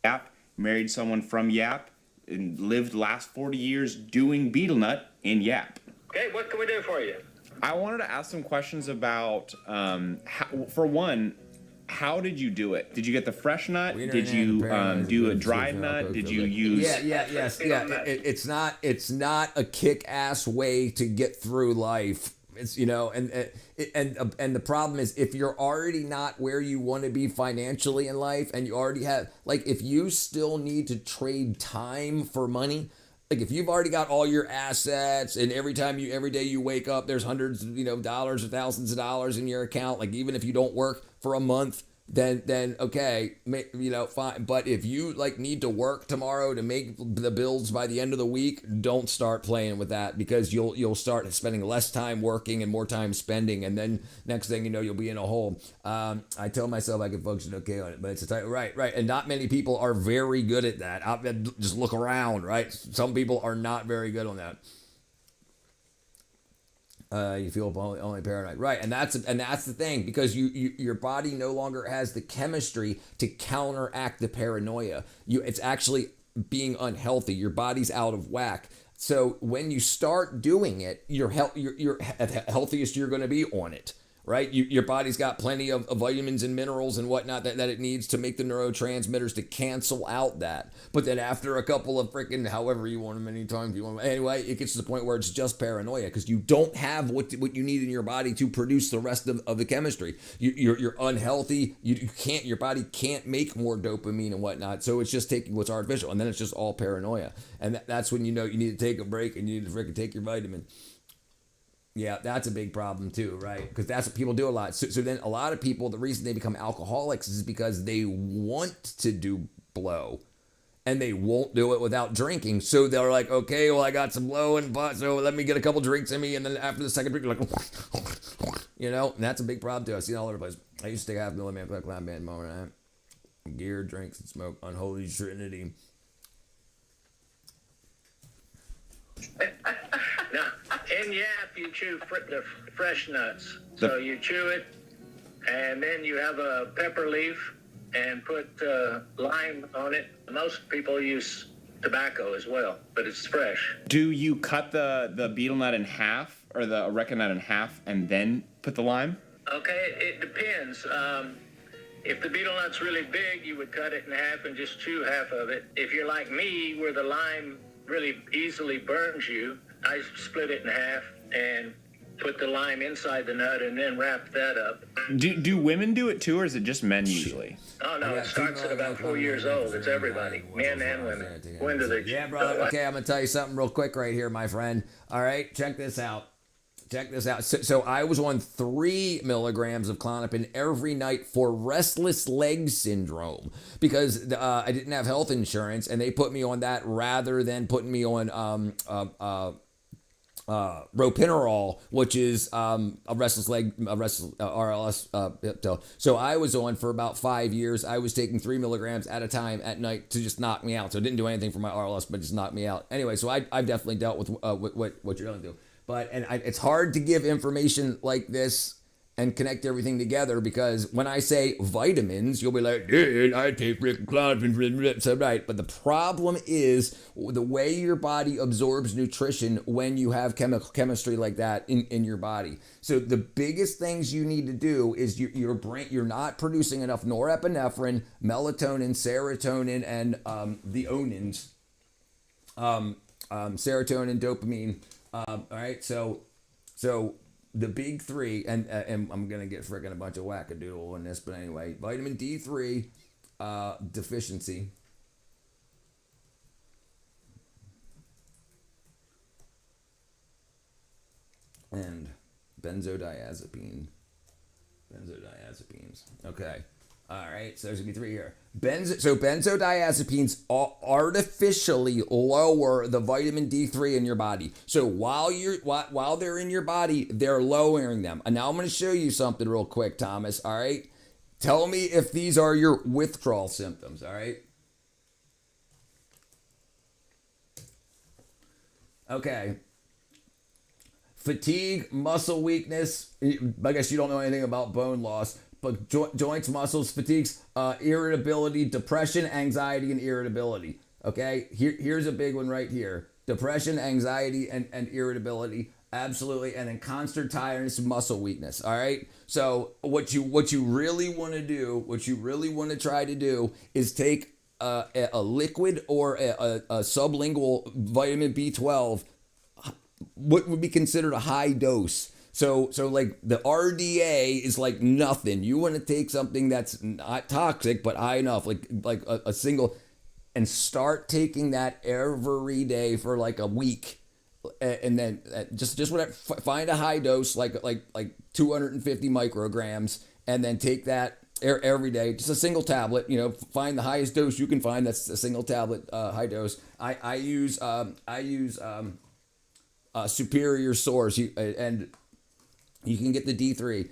Yap, married someone from Yap, and lived the last 40 years doing betel nut in Yap. Okay, what can we do for you? I wanted to ask some questions about, for one, how did you do it? Did you get the fresh nut? Did you do a dried nut? Did you use? Yes. It's not a kick-ass way to get through life. It's, and the problem is, if you're already not where you want to be financially in life, and you already have, like, if you still need to trade time for money. Like, if you've already got all your assets, and every day you wake up, there's hundreds of dollars or thousands of dollars in your account. Like, even if you don't work for a month, then okay, fine. But if you need to work tomorrow to make the bills by the end of the week, don't start playing with that, because you'll start spending less time working and more time spending, and then next thing you know, you'll be in a hole. I tell myself I can function okay on it, but it's a tight, right, and not many people are very good at that. Just look around, right? Some people are not very good on that. You feel only paranoid, right? And that's the thing, because your body no longer has the chemistry to counteract the paranoia. It's actually being unhealthy. Your body's out of whack. So when you start doing it, you're at the healthiest you're going to be on it, right? Your body's got plenty of vitamins and minerals and whatnot that it needs to make the neurotransmitters to cancel out that. But then after a couple of freaking, however you want them, many times you want them, anyway, it gets to the point where it's just paranoia because you don't have what you need in your body to produce the rest of the chemistry. You're unhealthy. Your body can't make more dopamine and whatnot. So it's just taking what's artificial, and then it's just all paranoia. And that's when you know you need to take a break and you need to freaking take your vitamin. Yeah, that's a big problem too, right? Because that's what people do a lot. So then a lot of people, the reason they become alcoholics is because they want to do blow and they won't do it without drinking. So they're like, okay, well, I got some blow and pot, so let me get a couple drinks in me. And then after the second drink, you're like, you know, and that's a big problem too. I see it all over the place. I used to take half a milligram of cloud band moment. Gear, drinks, and smoke. Unholy trinity. Now, in yap, you chew the fresh nuts. So you chew it, and then you have a pepper leaf and put lime on it. Most people use tobacco as well, but it's fresh. Do you cut the betel nut in half or the areca nut in half and then put the lime? Okay, it depends. If the betel nut's really big, you would cut it in half and just chew half of it. If you're like me, where the lime really easily burns you, I split it in half and put the lime inside the nut and then wrap that up. Do women do it too, or is it just men usually? Oh, no, it starts at about 4 years old. It's everybody, men and women. When do they? Yeah, brother. Okay, I'm going to tell you something real quick right here, my friend. All right, check this out. Check this out. So I was on 3 milligrams of Klonopin every night for restless leg syndrome because I didn't have health insurance, and they put me on that rather than putting me on Ropinerol, which is a restless RLS. So I was on for about 5 years. I was taking 3 milligrams at a time at night to just knock me out. So it didn't do anything for my RLS, but just knocked me out. Anyway, so I've definitely dealt with what you're going to do. But it's hard to give information like this and connect everything together because when I say vitamins, you'll be like, dude, I take Klonopin, so right. But the problem is the way your body absorbs nutrition when you have chemistry like that in your body. So the biggest things you need to do is your brain, you're not producing enough norepinephrine, melatonin, serotonin, and the onins, serotonin, dopamine. All right, so the big 3, and I'm gonna get freaking a bunch of wackadoodle on this, but anyway, vitamin D3 deficiency. And benzodiazepines. Okay. All right, so there's gonna be 3 here. Benzodiazepines artificially lower the vitamin D3 in your body. So while they're in your body, they're lowering them. And now I'm gonna show you something real quick, Thomas. All right, tell me if these are your withdrawal symptoms. All right. Okay. Fatigue, muscle weakness. I guess you don't know anything about bone loss. But joints, muscles, fatigues, irritability, depression, anxiety, and irritability. Okay, here's a big one right here. Depression, anxiety, and irritability. Absolutely. And then constant tiredness, muscle weakness. All right. So what you really want to do, what you really want to try to do is take a liquid or a sublingual vitamin B12, what would be considered a high dose. So like the RDA is like nothing. You want to take something that's not toxic, but high enough, like a single, and start taking that every day for like a week. And then just whatever, find a high dose, like 250 micrograms, and then take that every day, just a single tablet. You know, find the highest dose you can find. That's a single tablet, high dose. I use Superior Source, and you can get the D3.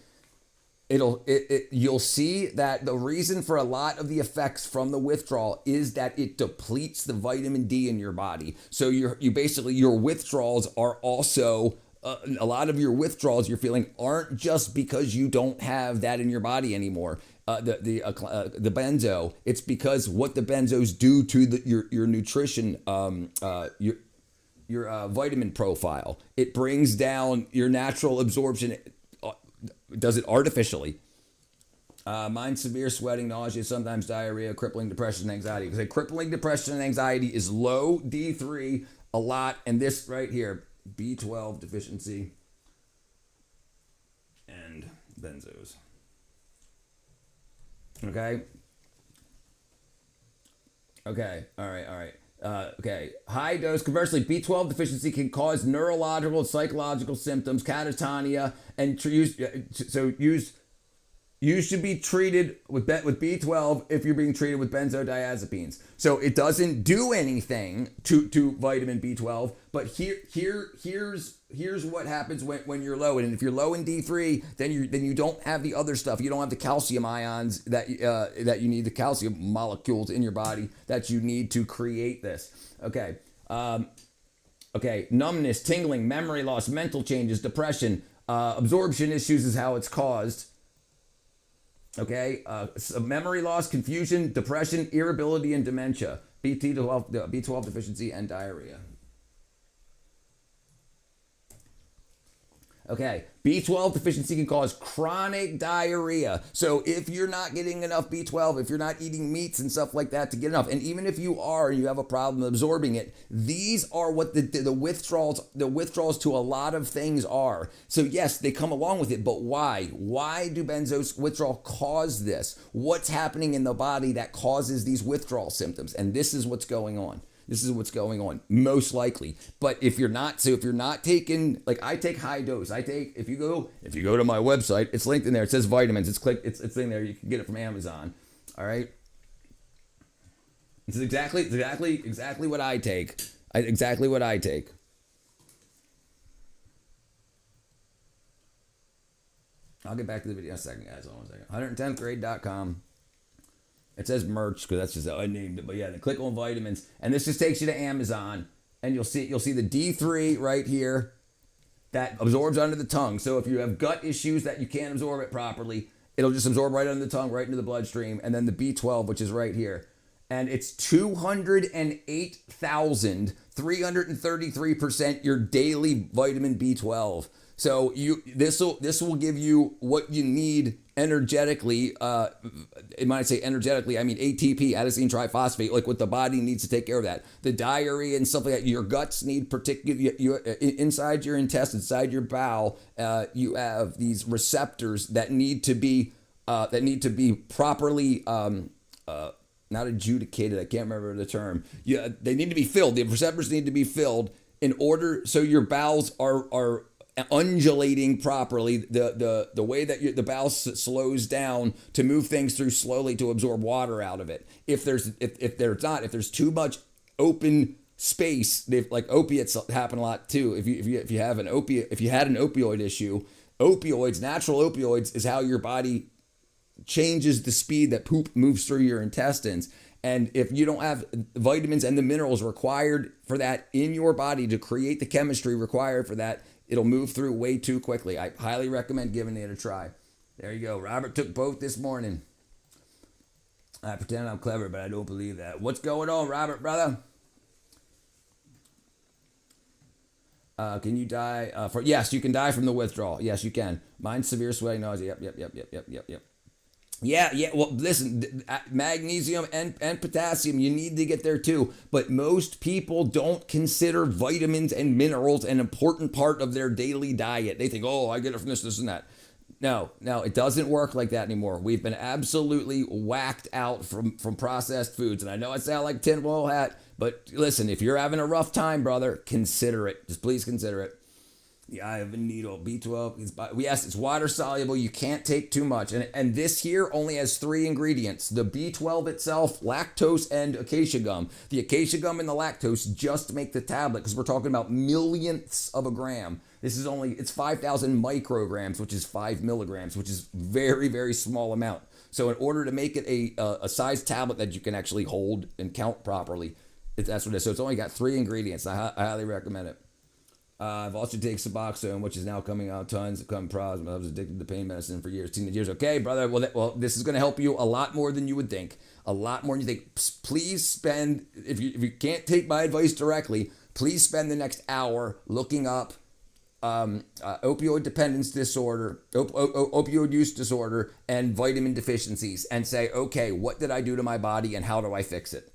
You'll see that the reason for a lot of the effects from the withdrawal is that it depletes the vitamin D in your body. So you basically, your withdrawals are also a lot of your withdrawals you're feeling aren't just because you don't have that in your body anymore. The benzo, it's because what the benzos do to your nutrition, your vitamin profile. It brings down your natural absorption does it artificially. Mine's severe sweating, nausea, sometimes diarrhea, crippling depression, and anxiety. Because crippling depression and anxiety is low D3 a lot, and this right here, B12 deficiency and benzos. Okay. Okay. All right. Okay. High dose. Conversely, B12 deficiency can cause neurological and psychological symptoms, catatonia, and you should be treated with B12 if you're being treated with benzodiazepines. So it doesn't do anything to vitamin B12, but here's what happens when you're low. And if you're low in D3, then you don't have the other stuff. You don't have the calcium ions that you need, the calcium molecules in your body that you need to create this. Okay. Okay. Numbness, tingling, memory loss, mental changes, depression, absorption issues is how it's caused. Okay, memory loss, confusion, depression, irritability, and dementia, B12 deficiency, and diarrhea. Okay, B12 deficiency can cause chronic diarrhea. So if you're not getting enough B12, if you're not eating meats and stuff like that to get enough, and even if you are and you have a problem absorbing it, these are what the withdrawals to a lot of things are. So yes, they come along with it, but why? Why do benzos withdrawal cause this? What's happening in the body that causes these withdrawal symptoms? And this is what's going on. This is what's going on, most likely. But if you're not taking, like I take high dose. If you go to my website, it's linked in there. It says vitamins. It's in there. You can get it from Amazon. All right. It's exactly what I take. Exactly what I take. I'll get back to the video in a second, guys. Hold on a second. 110thgrade.com. It says merch because that's just how I named it. But yeah, then click on vitamins, and this just takes you to Amazon, and you'll see the D3 right here that absorbs under the tongue. So if you have gut issues that you can't absorb it properly, it'll just absorb right under the tongue, right into the bloodstream, and then the B12, which is right here, and it's 208,333% your daily vitamin B12. So this will give you what you need energetically. It might say energetically, I mean ATP, adenosine triphosphate, like what the body needs to take care of that. The diarrhea and stuff like that. Your guts need inside your intestines, inside your bowel. You have these receptors that need to be properly not adjudicated. I can't remember the term. Yeah, they need to be filled. The receptors need to be filled in order so your bowels are undulating properly, the way that the bowel slows down to move things through slowly to absorb water out of it. If there's too much open space, like opiates happen a lot too. If you had an opioid issue, natural opioids is how your body changes the speed that poop moves through your intestines. And if you don't have vitamins and the minerals required for that in your body to create the chemistry required for that, it'll move through way too quickly. I highly recommend giving it a try. There you go. Robert took both this morning. I pretend I'm clever, but I don't believe that. What's going on, Robert, brother? Can you die yes, you can die from the withdrawal. Yes, you can. Mine's severe sweating, nausea. Yep. Yeah. Well, listen, magnesium and potassium, you need to get there too. But most people don't consider vitamins and minerals an important part of their daily diet. They think, oh, I get it from this, and that. No, it doesn't work like that anymore. We've been absolutely whacked out from processed foods. And I know I sound like tinfoil hat, but listen, if you're having a rough time, brother, consider it. Just please consider it. The eye of a needle, B12. Yes, it's water soluble. You can't take too much. And this here only has 3 ingredients. The B12 itself, lactose, and acacia gum. The acacia gum and the lactose just make the tablet because we're talking about millionths of a gram. It's 5,000 micrograms, which is 5 milligrams, which is very, very small amount. So in order to make it a size tablet that you can actually hold and count properly, that's what it is. So it's only got 3 ingredients. I highly recommend it. I've also taken Suboxone, which is now coming out tons of problems. I was addicted to pain medicine for years, teenage years. Okay, brother. Well, this is going to help you a lot more than you would think. A lot more than you think. Please spend, if you can't take my advice directly, please spend the next hour looking up opioid dependence disorder, opioid use disorder, and vitamin deficiencies, and say, okay, what did I do to my body, and how do I fix it?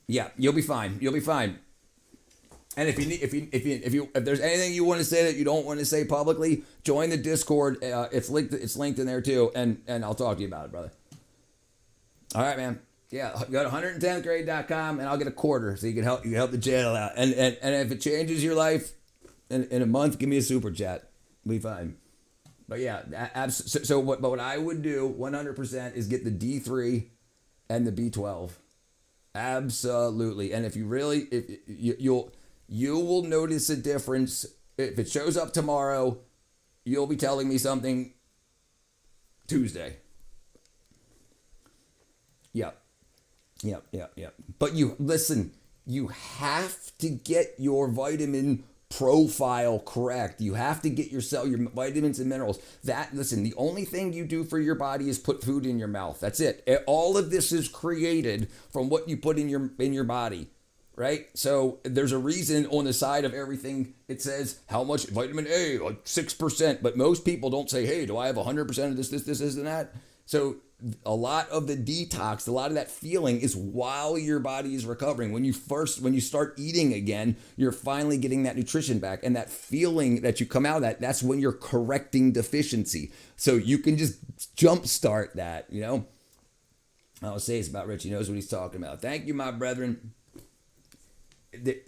Yeah, you'll be fine. You'll be fine. And if there's anything you want to say that you don't want to say publicly, join the Discord. It's linked in there too, and I'll talk to you about it, brother. All right, man. Yeah, go to 110thgrade.com and I'll get a quarter so you can help the channel out. And if it changes your life in a month, give me a super chat. We'll be fine. But yeah, so what I would do 100% is get the D3 and the B12. Absolutely. And if you really, you will notice a difference. If it shows up tomorrow, you'll be telling me something Tuesday. Yep. But you have to get your vitamin profile correct. You have to get your vitamins and minerals. The only thing you do for your body is put food in your mouth. That's it. All of this is created from what you put in your body. Right? So there's a reason on the side of everything it says how much vitamin A, like 6%, but most people don't say, hey, do I have 100% of this, and that? So a lot of the detox, a lot of that feeling is while your body is recovering. When you start eating again, you're finally getting that nutrition back, and that feeling that you come out of that's when you're correcting deficiency. So you can just jumpstart that, I'll say it's about Rich. He knows what he's talking about. Thank you, my brethren.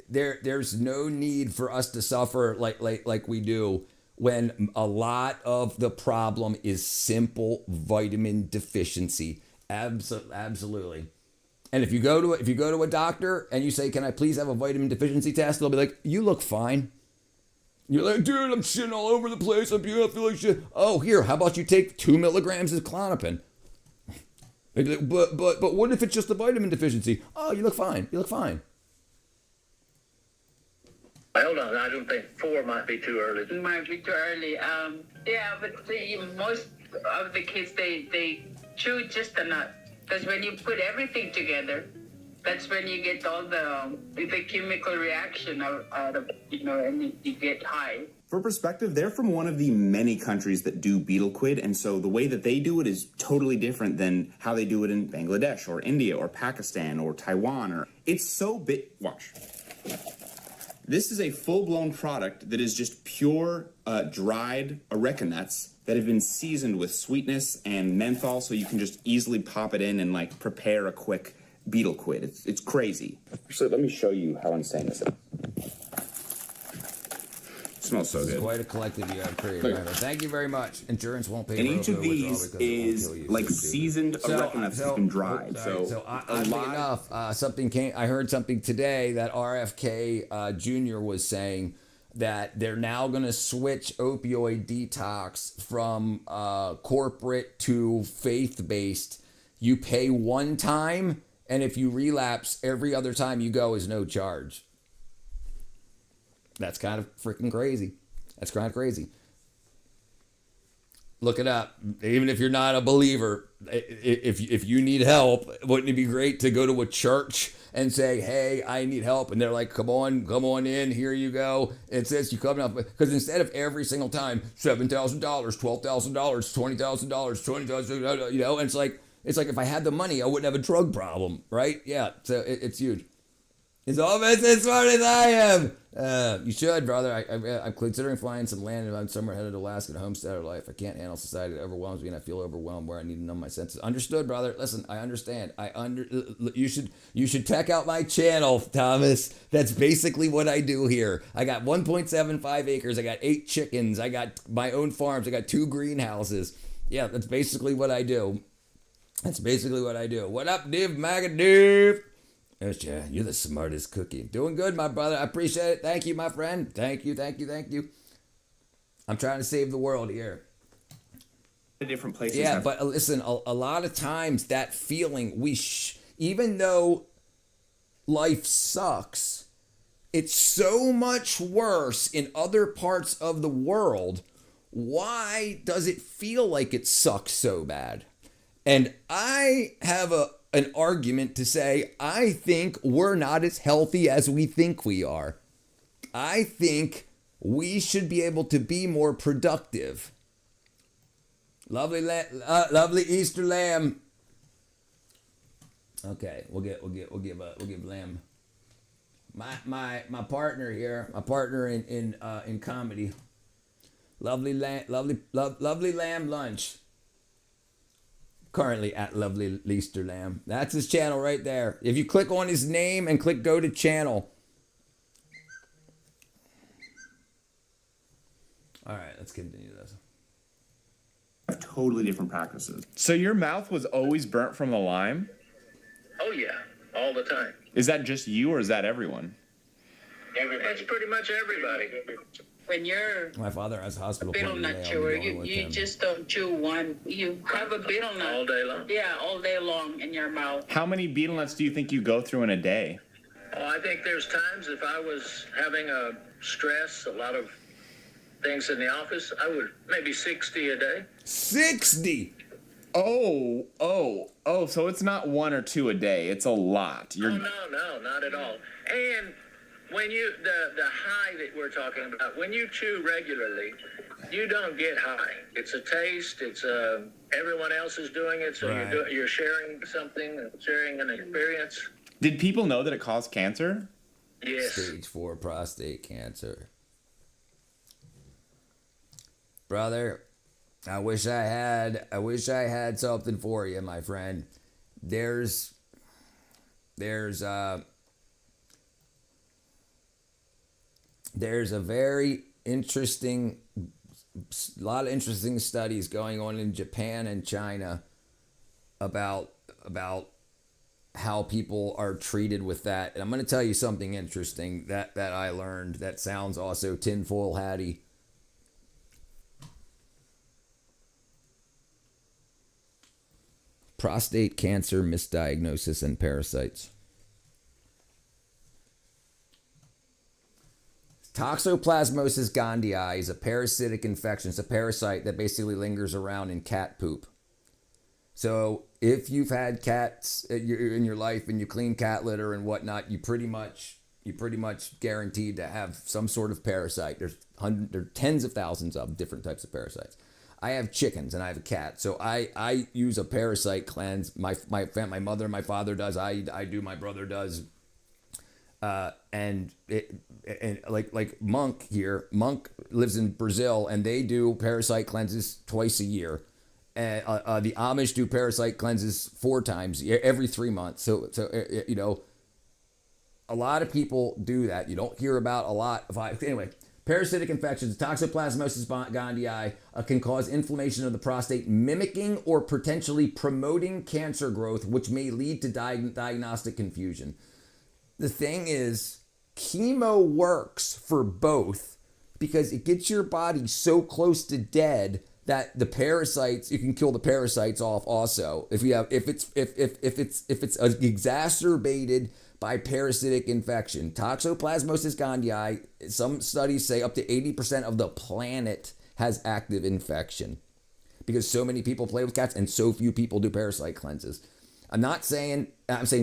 There's no need for us to suffer like we do when a lot of the problem is simple vitamin deficiency. Absolutely. And if you go to a doctor and you say, can I please have a vitamin deficiency test? They'll be like, you look fine. You're like, dude, I'm shitting all over the place. I feel like shit. Oh, here, how about you take 2 milligrams of Klonopin? But what if it's just a vitamin deficiency? Oh, you look fine. You look fine. Hold on, I don't think 4 might be too early. It might be too early. But most of the kids, they chew just a nut. Because when you put everything together, that's when you get all the chemical reaction out of, and you get high. For perspective, they're from one of the many countries that do betel quid, and so the way that they do it is totally different than how they do it in Bangladesh or India or Pakistan or Taiwan. It's so big. Watch. This is a full-blown product that is just pure dried areca nuts that have been seasoned with sweetness and menthol, so you can just easily pop it in and prepare a quick betel quid. It's crazy. So let me show you how insane this is. It smells so good. Quite a collective you have created. Right? Thank you very much. Insurance won't pay. And each of these is seasoned areca nuts that's been dried. So oddly enough, something came. I heard something today that RFK Jr. was saying that they're now going to switch opioid detox from corporate to faith-based. You pay one time, and if you relapse, every other time you go is no charge. That's kind of freaking crazy. That's kind of crazy. Look it up. Even if you're not a believer, if you need help, wouldn't it be great to go to a church and say, hey, I need help? And they're like, come on in, here you go. It says you come up, because instead of every single time, $7,000, $12,000, $20,000, $20,000, and it's like if I had the money, I wouldn't have a drug problem, right? Yeah, so it's huge. He's almost as smart as I am. You should, brother. I'm considering flying some land, and I'm somewhere headed to Alaska to homestead life. I can't handle society that overwhelms me, and I feel overwhelmed where I need to numb my senses. Understood, brother. Listen, I understand. You should check out my channel, Thomas. That's basically what I do here. I got 1.75 acres. I got 8 chickens. I got my own farms. I got 2 greenhouses. Yeah, that's basically what I do. What up, Div Magadiv? Yes, yeah, you're the smartest cookie. Doing good, my brother. I appreciate it. Thank you, my friend. Thank you. I'm trying to save the world here. Different places. Yeah, but listen, a lot of times that feeling, even though life sucks, it's so much worse in other parts of the world. Why does it feel like it sucks so bad? And I have an argument to say, I think we're not as healthy as we think we are. I think we should be able to be more productive. Lovely Easter lamb. Okay, we'll give lamb. My partner here, my partner in comedy. Lovely lamb lunch. Currently at Lovely Easter Lamb. That's his channel right there. If you click on his name and click go to channel. All right, let's continue this. Totally different practices. So your mouth was always burnt from the lime? Oh yeah, all the time. Is that just you or is that everyone? It's pretty much everybody. When you're My father has hospital betel appointment nut today. I'll be chewer, going you, with you him. just don't chew one. You have a betel nut. All day long? Yeah, all day long in your mouth. How many betel nuts do you think you go through in a day? Oh, I think there's times if I was having a stress, a lot of things in the office, I would maybe 60 a day. 60? Oh, so it's not 1 or 2 a day. It's a lot. Oh, no, not at all. And when you, the high that we're talking about, when you chew regularly, you don't get high. It's a taste. It's everyone else is doing it, so Right. you're sharing something, sharing an experience. Did people know that it caused cancer? Yes. Stage 4 prostate cancer. Brother, I wish I had something for you, my friend. There's a very interesting, lot of interesting studies going on in Japan and China about how people are treated with that. And I'm going to tell you something interesting that I learned that sounds also tinfoil hatty. Prostate cancer misdiagnosis and parasites. Toxoplasmosis gondii is a parasitic infection. It's a parasite that basically lingers around in cat poop. So if you've had cats in your life and you clean cat litter and whatnot, you pretty much guaranteed to have some sort of parasite. There are tens of thousands of different types of parasites. I have chickens and I have a cat, so I use a parasite cleanse. My mother, my father does. I do. My brother does. And like Monk here. Monk lives in Brazil, and they do parasite cleanses twice a year. And the Amish do parasite cleanses 4 times every 3 months. So you know, a lot of people do that. You don't hear about a lot of anyway. Parasitic infections, Toxoplasmosis gondii, can cause inflammation of the prostate, mimicking or potentially promoting cancer growth, which may lead to diagnostic confusion. The thing is, chemo works for both because it gets your body so close to dead that the parasites, you can kill the parasites off also. If it's exacerbated by parasitic infection. Toxoplasmosis gondii, some studies say up to 80% of the planet has active infection because so many people play with cats and so few people do parasite cleanses. I'm saying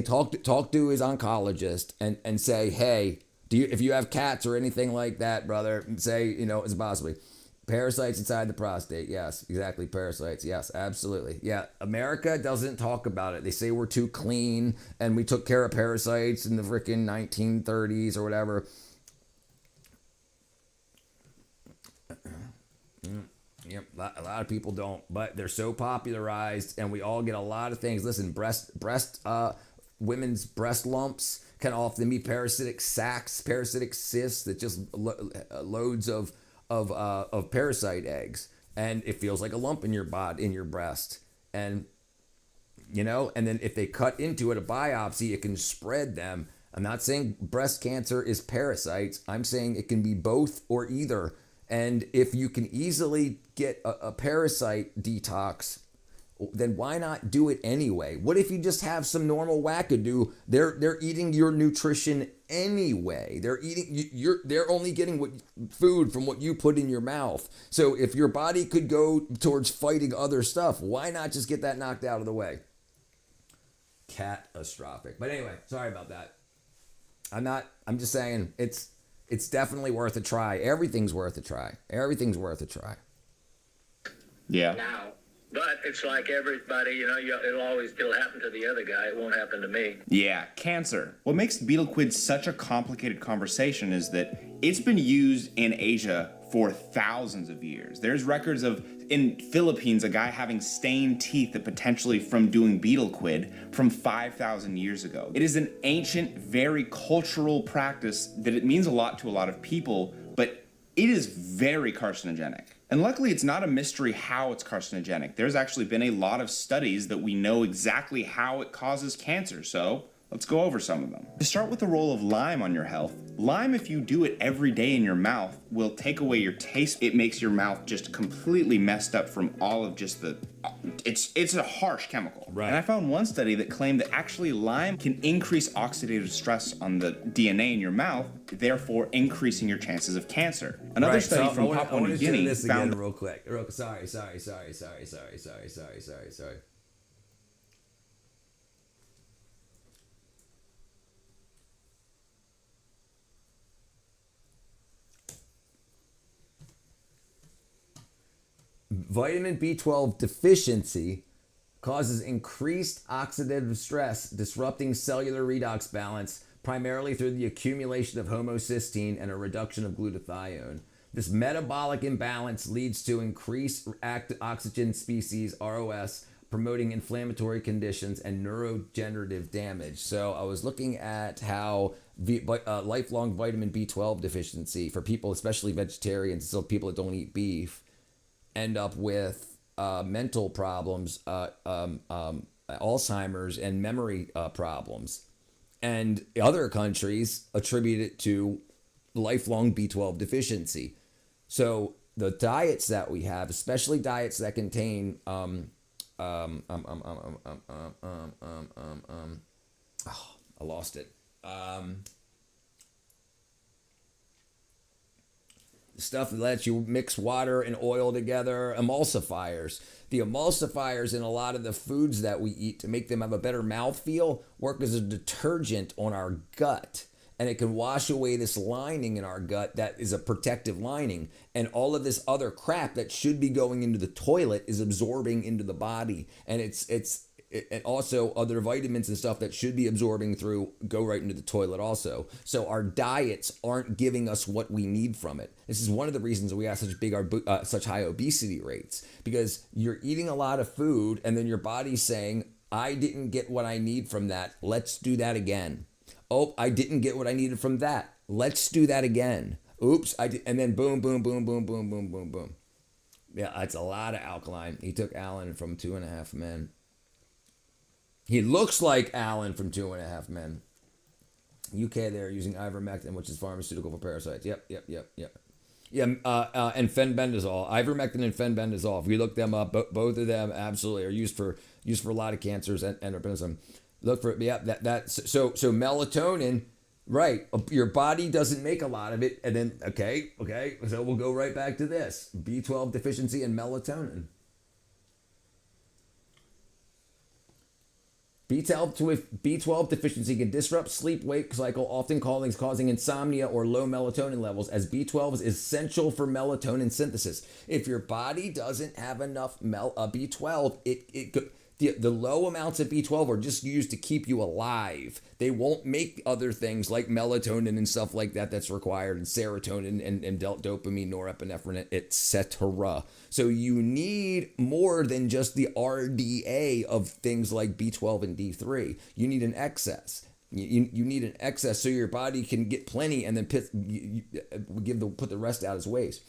talk to his oncologist and say, hey, if you have cats or anything like that, brother, say, it's possibly parasites inside the prostate. Yes, exactly. Parasites. Yes, absolutely. Yeah. America doesn't talk about it. They say we're too clean and we took care of parasites in the freaking 1930s or whatever. Yep, a lot of people don't, but they're so popularized and we all get a lot of things. Listen, women's breast lumps can often be parasitic sacs, parasitic cysts that just loads of parasite eggs, and it feels like a lump in your body, in your breast, and and then if they cut into it, a biopsy, it can spread them. I'm not saying breast cancer is parasites. I'm saying it can be both or either. And if you can easily get a parasite detox, then why not do it anyway? What if you just have some normal wackadoo? They're eating your nutrition anyway. They're only getting food from what you put in your mouth. So if your body could go towards fighting other stuff, why not just get that knocked out of the way? Catastrophic. But anyway, sorry about that. I'm just saying it's definitely worth a try. Everything's worth a try. Everything's worth a try. Yeah. Now, but it's like everybody, you know, it'll happen to the other guy. It won't happen to me. Yeah, cancer. What makes betel quid such a complicated conversation is that it's been used in Asia for thousands of years. There's records of, in Philippines, a guy having stained teeth that potentially from doing betel quid from 5,000 years ago. It is an ancient, very cultural practice that it means a lot to a lot of people, but it is very carcinogenic. And luckily, it's not a mystery how it's carcinogenic. There's actually been a lot of studies that we know exactly how it causes cancer, so let's go over some of them. To start with the role of lime on your health, lime, if you do it every day in your mouth, will take away your taste. It makes your mouth just completely messed up from all of just the... It's a harsh chemical. Right. And I found one study that claimed that actually lime can increase oxidative stress on the DNA in your mouth, therefore increasing your chances of cancer. Another study from Papua New Guinea found... Again real quick. Sorry. Vitamin B12 deficiency causes increased oxidative stress, disrupting cellular redox balance, primarily through the accumulation of homocysteine and a reduction of glutathione. This metabolic imbalance leads to increased oxygen species, ROS, promoting inflammatory conditions and neurodegenerative damage. So I was looking at how lifelong vitamin B12 deficiency for people, especially vegetarians, so people that don't eat beef, end up with mental problems, Alzheimer's and memory problems. And other countries attribute it to lifelong B12 deficiency. So the diets that we have, especially diets that contain I lost it. Stuff that lets you mix water and oil together, emulsifiers. The emulsifiers in a lot of the foods that we eat to make them have a better mouthfeel work as a detergent on our gut. And it can wash away this lining in our gut that is a protective lining. And all of this other crap that should be going into the toilet is absorbing into the body. And and also other vitamins and stuff that should be absorbing through go right into the toilet also. So our diets aren't giving us what we need from it. This is one of the reasons we have such high obesity rates, because you're eating a lot of food and then your body's saying, I didn't get what I need from that. Let's do that again. Oh, I didn't get what I needed from that. Let's do that again. Oops, I did, and then boom, boom, boom, boom, boom, boom, boom, boom. Yeah, it's a lot of alkaline. He took Alan from 2.5 Men. He looks like Alan from 2.5 Men. UK, they're using ivermectin, which is pharmaceutical for parasites. Yep. Yeah, and fenbendazole. Ivermectin and fenbendazole. If you look them up, both of them absolutely are used for a lot of cancers and albinism. Look for it. Yeah, so melatonin, right? Your body doesn't make a lot of it, and then okay. So we'll go right back to this: B12 deficiency and melatonin. B12 deficiency can disrupt sleep-wake cycle, often causing insomnia or low melatonin levels, as B12 is essential for melatonin synthesis. If your body doesn't have enough B12, the low amounts of B12 are just used to keep you alive. They won't make other things like melatonin and stuff like that that's required, and serotonin and dopamine, norepinephrine, etc. So you need more than just the RDA of things like B12 and D3. You need an excess. You need an excess so your body can get plenty and then put the rest out as waste.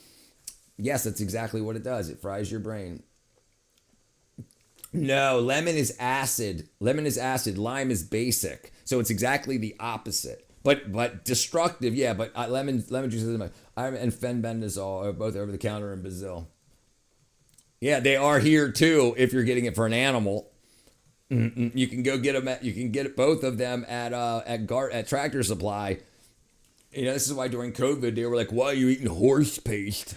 Yes, that's exactly what it does. It fries your brain. No, lemon is acid. Lime is basic. So it's exactly the opposite. But destructive, yeah. But lemon juice and fenbendazole are both over the counter in Brazil. Yeah, they are here too. If you're getting it for an animal, you can go get them. You can get both of them at Tractor Supply. You know, this is why during COVID they were like, "Why are you eating horse paste?"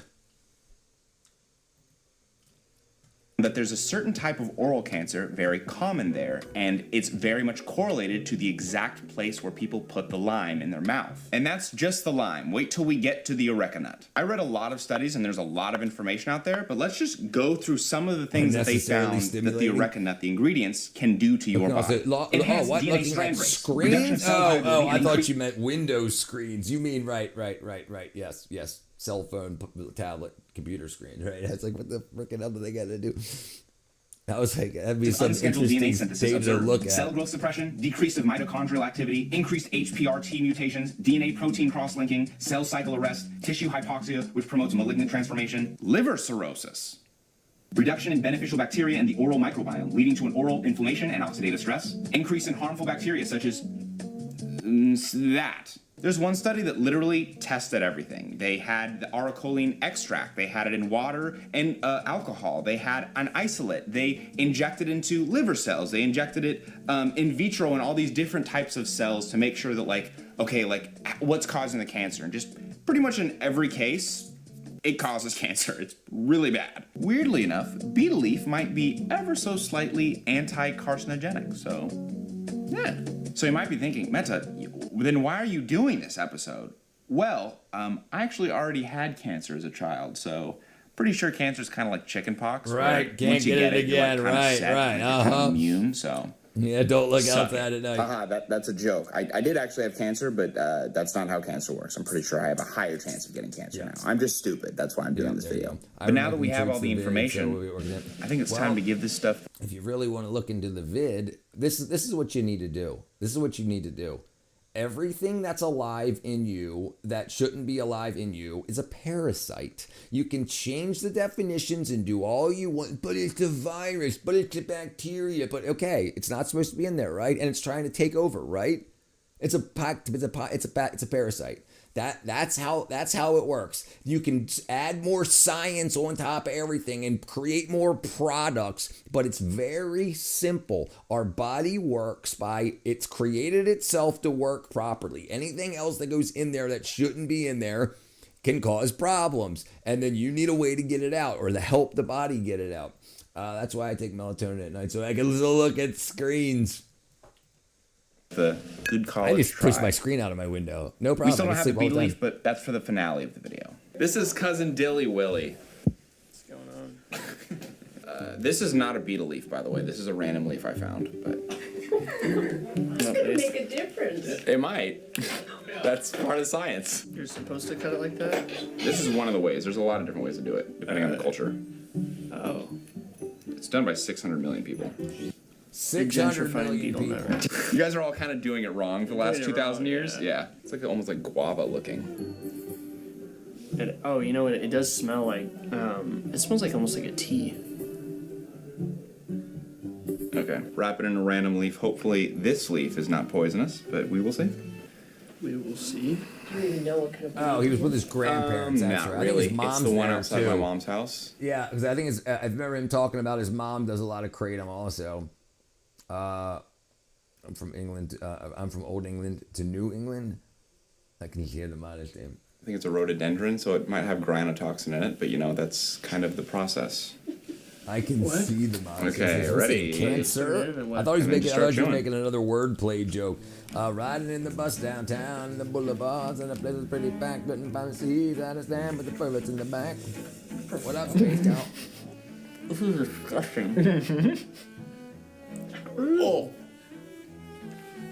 that there's a certain type of oral cancer very common there, and it's very much correlated to the exact place where people put the lime in their mouth. And that's just the lime. Wait till we get to the areca nut. I read a lot of studies and there's a lot of information out there, but let's just go through some of the things that they found that the areca nut, the ingredients, can do to your body. Enhanced DNA strand rates. Screens? Oh, I thought you meant Windows screens. You mean, right. Yes. Cell phone, tablet, computer screen, right? That's like, what the frickin' hell do they got to do? I was like, that'd be some interesting data to look at. Cell growth suppression, decrease of mitochondrial activity, increased HPRT mutations, DNA protein cross-linking, cell cycle arrest, tissue hypoxia, which promotes malignant transformation, liver cirrhosis, reduction in beneficial bacteria in the oral microbiome, leading to an oral inflammation and oxidative stress, increase in harmful bacteria such as that. There's one study that literally tested everything. They had the auricoline extract. They had it in water and alcohol. They had an isolate. They injected into liver cells. They injected it in vitro in all these different types of cells to make sure that, what's causing the cancer? And just pretty much in every case, it causes cancer. It's really bad. Weirdly enough, betel leaf might be ever so slightly anti-carcinogenic, so yeah. So you might be thinking, Meta, then why are you doing this episode? Well, I actually already had cancer as a child, so pretty sure cancer is kind of like chickenpox. Right, can't get it again. Right. Kind of immune, so. Yeah, don't look outside at night. That's a joke. I did actually have cancer, but that's not how cancer works. I'm pretty sure I have a higher chance of getting cancer now. I'm just stupid. That's why I'm doing this video. But now that we have all the information, I think it's time to give this stuff. If you really want to look into the vid, this is what you need to do. This is what you need to do. Everything that's alive in you that shouldn't be alive in you is a parasite. You can change the definitions and do all you want, but it's a virus, but it's a bacteria, but okay, it's not supposed to be in there, right? And it's trying to take over, right? It's a parasite. That's how it works. You can add more science on top of everything and create more products, but it's very simple. Our body works by, it's created itself to work properly. Anything else that goes in there that shouldn't be in there can cause problems, and then you need a way to get it out or to help the body get it out. That's why I take melatonin at night, so I can look at screens. The good college I just pushed my screen out of my window. No problem. We still don't have the betel leaf, but that's for the finale of the video. This is cousin Dilly Willy. What's going on? This is not a betel leaf, by the way. This is a random leaf I found, but It's gonna make a difference. it might. That's part of science. You're supposed to cut it like that? This is one of the ways. There's a lot of different ways to do it, depending on the culture. Oh. It's done by 600 million people. 600 million people. You guys are all kind of doing it wrong for the last 2,000 years. Yeah. It's like almost like guava looking. Oh, you know what? It does smell like. It smells like almost like a tea. Okay. Wrap it in a random leaf. Hopefully, this leaf is not poisonous, but we will see. We will see. Do you even know what kind of? Oh, he was with his grandparents. Not I really. think his mom's it's the one there, outside too. my mom's house. Yeah, because I think I remember him talking about his mom does a lot of kratom also. I'm from England. I'm from Old England to New England. I can hear the modest name. I think it's a rhododendron, so it might have granotoxin in it, but that's kind of the process. I can see the modest. Okay, ready? Cancer. I thought he was making another wordplay joke. Riding in the bus downtown, the boulevards, and the place is pretty packed. Couldn't find a seat. I understand, but the toilet's in the back. What up, Space Cow? This is disgusting. Oh.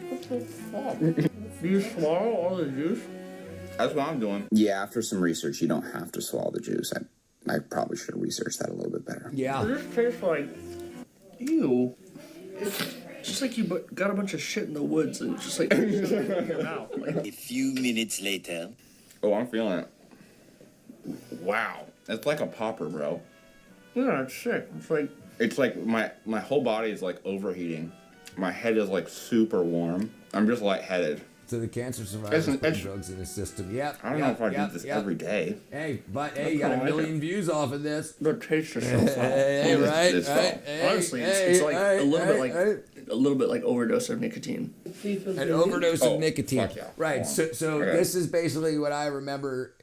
What the fuck? Do you swallow all the juice? That's what I'm doing. Yeah, after some research, you don't have to swallow the juice. I probably should have researched that a little bit better. Yeah. It just tastes like, ew. It's just like you got a bunch of shit in the woods and it's just like in your mouth. A few minutes later. Oh, I'm feeling it. Wow. It's like a popper, bro. Yeah, it's sick. It's like my whole body is like overheating. My head is like super warm. I'm just lightheaded. So the cancer survivors put drugs in his system. Yep. I don't know if I do this every day. Hey, but you got 1 million views off of this. The taste is so Hey, right? Honestly, it's like a little bit like overdose of nicotine. An overdose of nicotine. Yeah. Right. So this is basically what I remember.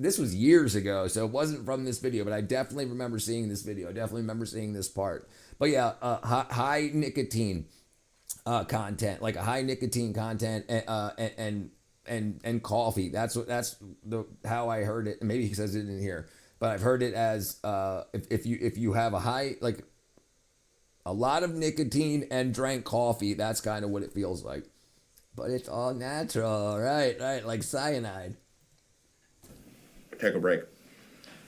this was years ago, so it wasn't from this video, but I definitely remember seeing this video. I definitely remember seeing this part. But yeah, high nicotine content, like a high nicotine content, and coffee. That's how I heard it. Maybe he says it in here, but I've heard it as if you have a high, like a lot of nicotine and drank coffee, that's kind of what it feels like. But it's all natural, right? Like cyanide. Take a break.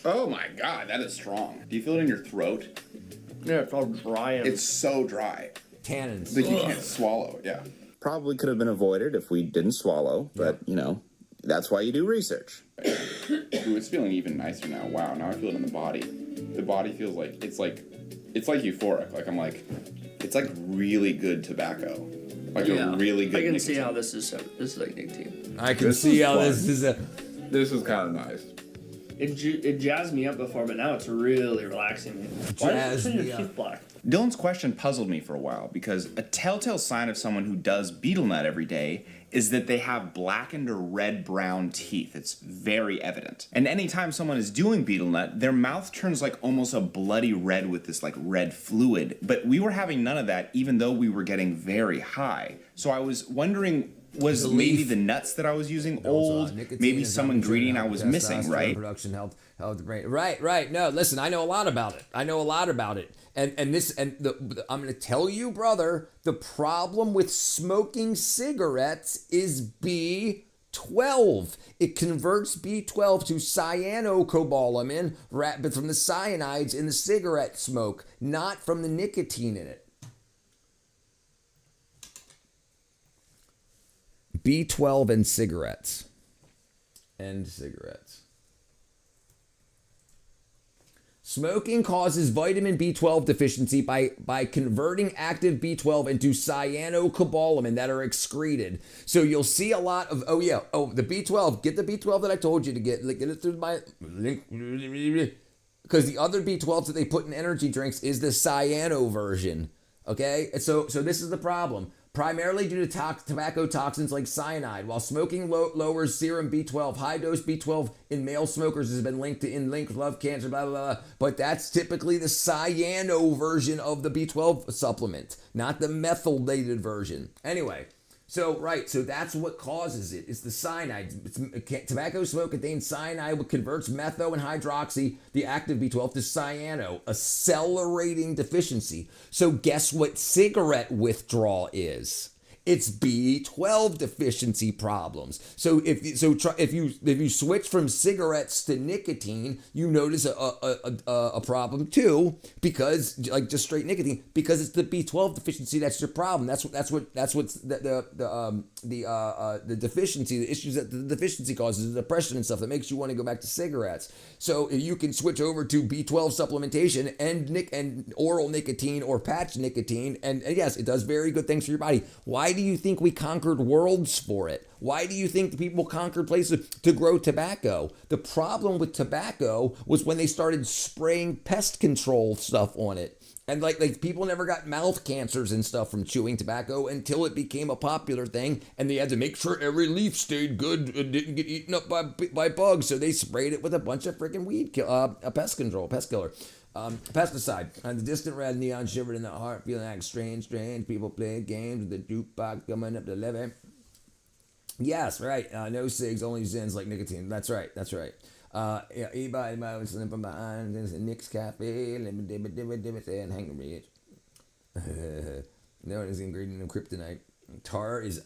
Oh my God, that is strong. Do you feel it in your throat? Yeah, it's all dry. It's so dry. Tannins. Like you can't swallow, yeah. Probably could have been avoided if we didn't swallow, but you know, that's why you do research. Ooh, it's feeling even nicer now. Wow, now I feel it in the body. The body feels like it's like euphoric. Like I'm like, it's like really good tobacco. Like a really good. I can nicotine. see how this is like nicotine. I can see how this is a. This is kind of nice. It jazzed me up before, but now it's really relaxing me. Why does it turn your teeth black? Dylan's question puzzled me for a while because a telltale sign of someone who does betel nut every day is that they have blackened or red-brown teeth. It's very evident. And anytime someone is doing betel nut, their mouth turns like almost a bloody red with this like red fluid. But we were having none of that even though we were getting very high. So I was wondering, was maybe the nuts that I was using old? Maybe some ingredient I was missing, right? Production helped the brain. Right. No, listen, I know a lot about it. I'm going to tell you, brother, the problem with smoking cigarettes is B12. It converts B12 to cyanocobalamin but from the cyanides in the cigarette smoke, not from the nicotine in it. B12 and cigarettes. Smoking causes vitamin B12 deficiency by converting active B12 into cyanocobalamin that are excreted. So you'll see a lot of, the B12, get the B12 that I told you to get it through my link. Because the other B12s that they put in energy drinks is the cyano version. Okay? So this is the problem. Primarily due to tobacco toxins like cyanide. While smoking lowers serum B12, high-dose B12 in male smokers has been linked to love cancer, blah, blah, blah. But that's typically the cyano version of the B12 supplement, not the methylated version. Anyway, so that's what causes it. It's the cyanide. Tobacco smoke contains cyanide, which converts metho and hydroxy, the active B12, to cyano, accelerating deficiency. So guess what cigarette withdrawal is? It's B12 deficiency problems. So if you switch from cigarettes to nicotine, you notice a problem too, because like just straight nicotine, because it's the B12 deficiency that's your problem. That's what's the deficiency, the issues that the deficiency causes, the depression and stuff that makes you want to go back to cigarettes. So you can switch over to B12 supplementation and oral nicotine or patch nicotine, and yes, it does very good things for your body. Why do you think we conquered worlds for it? Why do you think the people conquered places to grow tobacco? The problem with tobacco was when they started spraying pest control stuff on it. And like people never got mouth cancers and stuff from chewing tobacco until it became a popular thing, and they had to make sure every leaf stayed good and didn't get eaten up by bugs. So they sprayed it with a bunch of freaking pest killer. Pesticide. On the distant red neon shivered in the heart, feeling like strange people playing games with the jukebox coming up the levee. Yes, right. No cigs, only zins like nicotine. That's right. Anybody might was slipping behind Nick's Cafe, and hang rich. Known as the ingredient of kryptonite. Tar is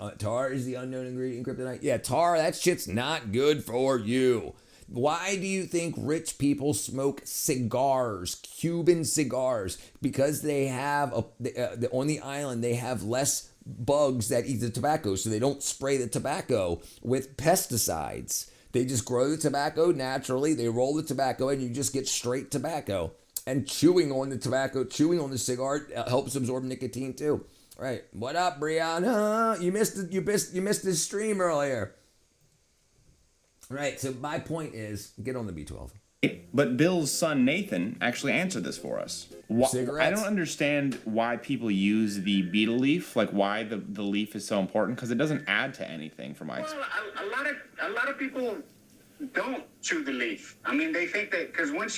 the unknown ingredient in kryptonite. Yeah, tar. That shit's not good for you. Why do you think rich people smoke cigars, Cuban cigars? Because they have, on the island, they have less bugs that eat the tobacco, so they don't spray the tobacco with pesticides. They just grow the tobacco naturally, they roll the tobacco, and you just get straight tobacco. And chewing on the cigar helps absorb nicotine too. Right. What up, Brianna? You missed this stream earlier. Right, so my point is, get on the B12. But Bill's son Nathan actually answered this for us. Cigarettes? I don't understand why people use the betel leaf, like why the leaf is so important, because it doesn't add to anything from my experience. Well, a lot of people don't chew the leaf. I mean, they think that because when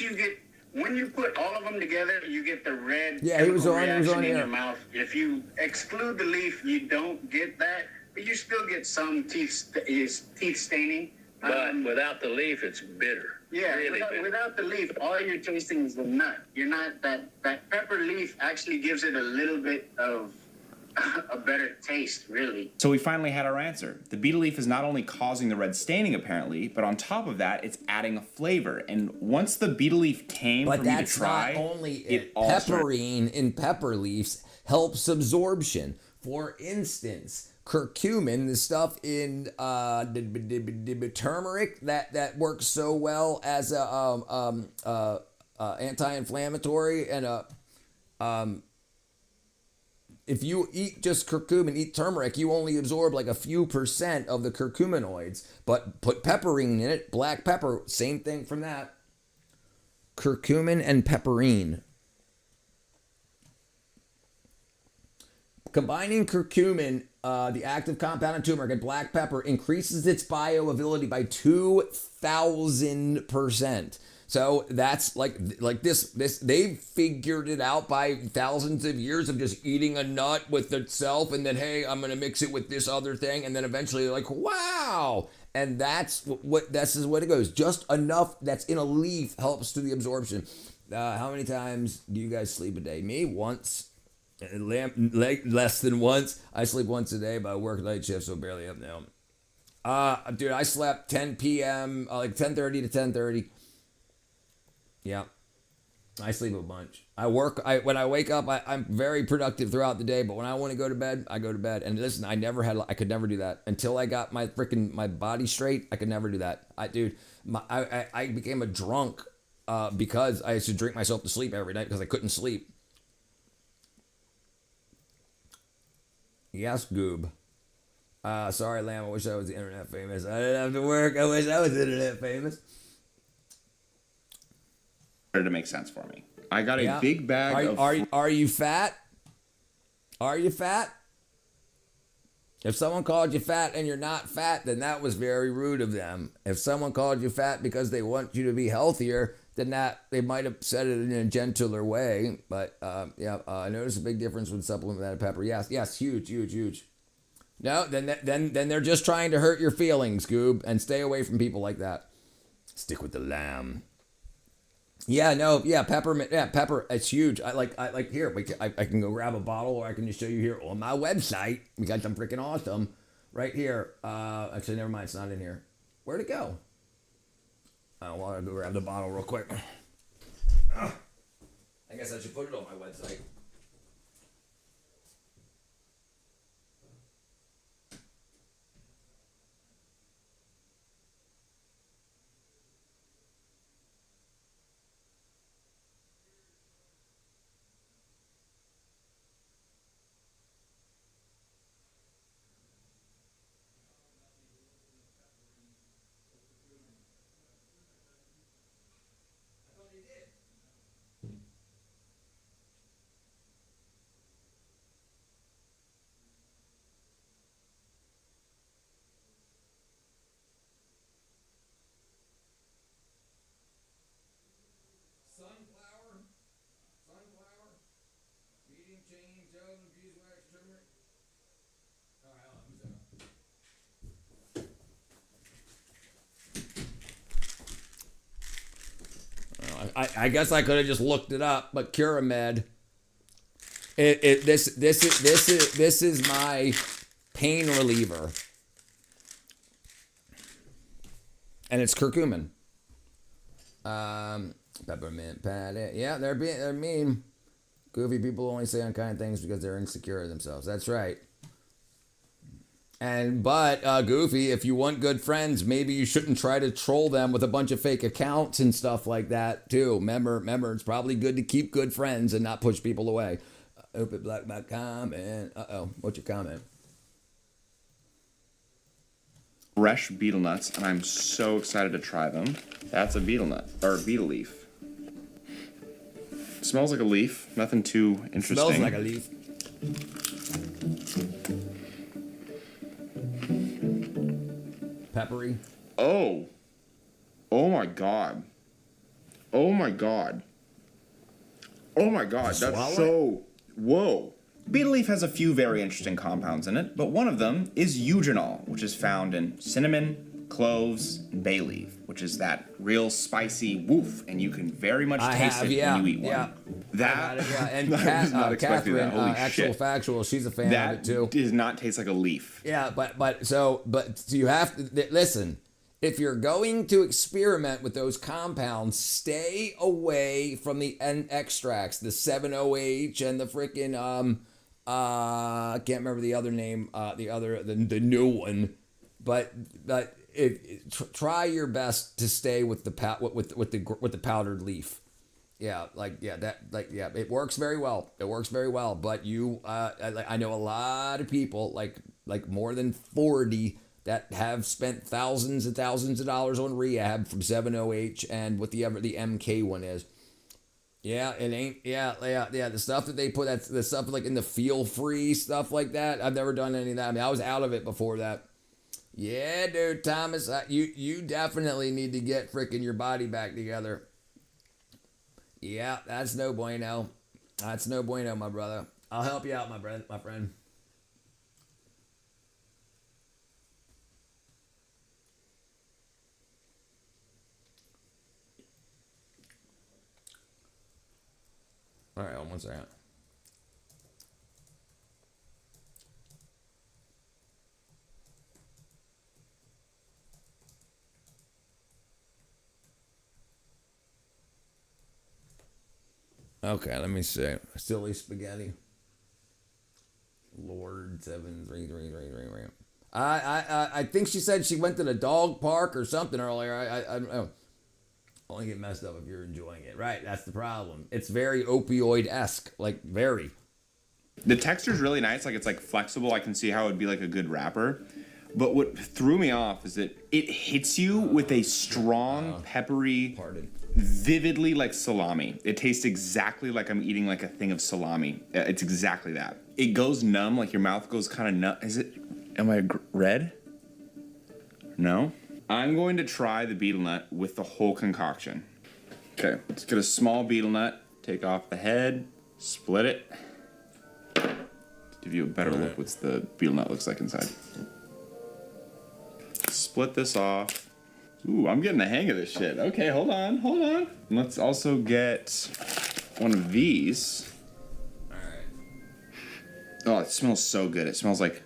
you put all of them together, you get the red reaction in your mouth. If you exclude the leaf, you don't get that, but you still get some teeth staining. But without the leaf, it's bitter. Yeah, really bitter. Without the leaf, all you're tasting is the nut. You're not that pepper leaf actually gives it a little bit of a better taste, really. So we finally had our answer. The betel leaf is not only causing the red staining, apparently, but on top of that, it's adding a flavor. And once the betel leaf came for me to try, not only it. Pepperine in pepper leaves helps absorption. For instance, curcumin, the stuff in turmeric that works so well as a anti-inflammatory and if you eat just curcumin, eat turmeric, you only absorb like a few % of the curcuminoids. But put pepperine in it, black pepper, same thing from that. Curcumin and pepperine. Combining curcumin, the active compound in turmeric, and black pepper increases its bioavailability by 2,000%. So that's like this they've figured it out by thousands of years of just eating a nut with itself, and then hey, I'm gonna mix it with this other thing, and then eventually they're like, wow. And this is what it goes. Just enough that's in a leaf helps to the absorption. How many times do you guys sleep a day? Me, once. Less than once. I sleep once a day, but I work night shift, so barely up now. Dude, I slept 10 p.m. Like 10:30 to 10:30. Yeah, I sleep a bunch. When I wake up, I'm very productive throughout the day. But when I want to go to bed, I go to bed. And listen, I could never do that until I got my body straight. I could never do that. I became a drunk because I used to drink myself to sleep every night because I couldn't sleep. Yes, Goob. Sorry, Lamb. I wish I was internet famous. I didn't have to work. I wish I was internet famous. To make sense for me. I got a big bag of... Are you fat? Are you fat? If someone called you fat and you're not fat, then that was very rude of them. If someone called you fat because they want you to be healthier, then they might have said it in a gentler way. But I noticed a big difference with supplement that pepper. Yes, huge. No, then they're just trying to hurt your feelings, Goob, and stay away from people like that. Stick with the lamb. Peppermint. Yeah, pepper. It's huge. I like here. I can go grab a bottle, or I can just show you here on my website. We got some freaking awesome right here. Actually, never mind. It's not in here. Where'd it go? I want to go grab the bottle real quick. I guess I should put it on my website. I guess I could have just looked it up, but Curamed. This is my pain reliever, and it's curcumin. Peppermint patty. Yeah, they're mean. Goofy people only say unkind things because they're insecure themselves. That's right. But Goofy, if you want good friends, maybe you shouldn't try to troll them with a bunch of fake accounts and stuff like that too. Remember, it's probably good to keep good friends and not push people away. Open black my comment. What's your comment? Fresh betel nuts, and I'm so excited to try them. That's a betel nut or betel leaf. Smells like a leaf. Nothing too interesting. Smells like a leaf. Peppery. Oh. Oh my god. Oh my god. Oh my god, that's so... Whoa. Betel leaf has a few very interesting compounds in it, but one of them is eugenol, which is found in cinnamon, cloves, and bay leaf, which is that real spicy woof, and you can very much taste it when you eat one. That, and I was not expecting Catherine, that. Holy actual shit. factual, she's a fan That of it too. does not taste like a leaf. Yeah, so you have to listen. If you're going to experiment with those compounds, stay away from the N extracts, the 7-OH and the freaking I can't remember the other name, the new one, but try your best to stay with the powdered leaf. It works very well. It works very well, but I know a lot of people like more than 40 that have spent thousands and thousands of dollars on rehab from 7-OH and what the MK one is. Yeah, it ain't. Yeah. The stuff that they put, that's the stuff like in the feel free stuff like that. I've never done any of that. I mean, I was out of it before that. Yeah, dude, Thomas, you definitely need to get freaking your body back together. Yeah, that's no bueno. That's no bueno, my brother. I'll help you out, my friend. All right, one second. Okay, let me see. Silly spaghetti. Lord 73333. I think she said she went to the dog park or something earlier. I don't know. Only get messed up if you're enjoying it. Right, that's the problem. It's very opioid-esque, like very. The texture's really nice, like it's like flexible. I can see how it would be like a good wrapper. But what threw me off is that it hits you with a strong, peppery, vividly like salami. It tastes exactly like I'm eating like a thing of salami. It's exactly that. It goes numb, like your mouth goes kind of numb. Is it, am I red? No? I'm going to try the betel nut with the whole concoction. Okay, let's get a small betel nut, take off the head, split it. Give you a better look what the betel nut looks like inside. Split this off. Ooh, I'm getting the hang of this shit. Okay, hold on. Let's also get one of these. Oh, it smells so good. It smells like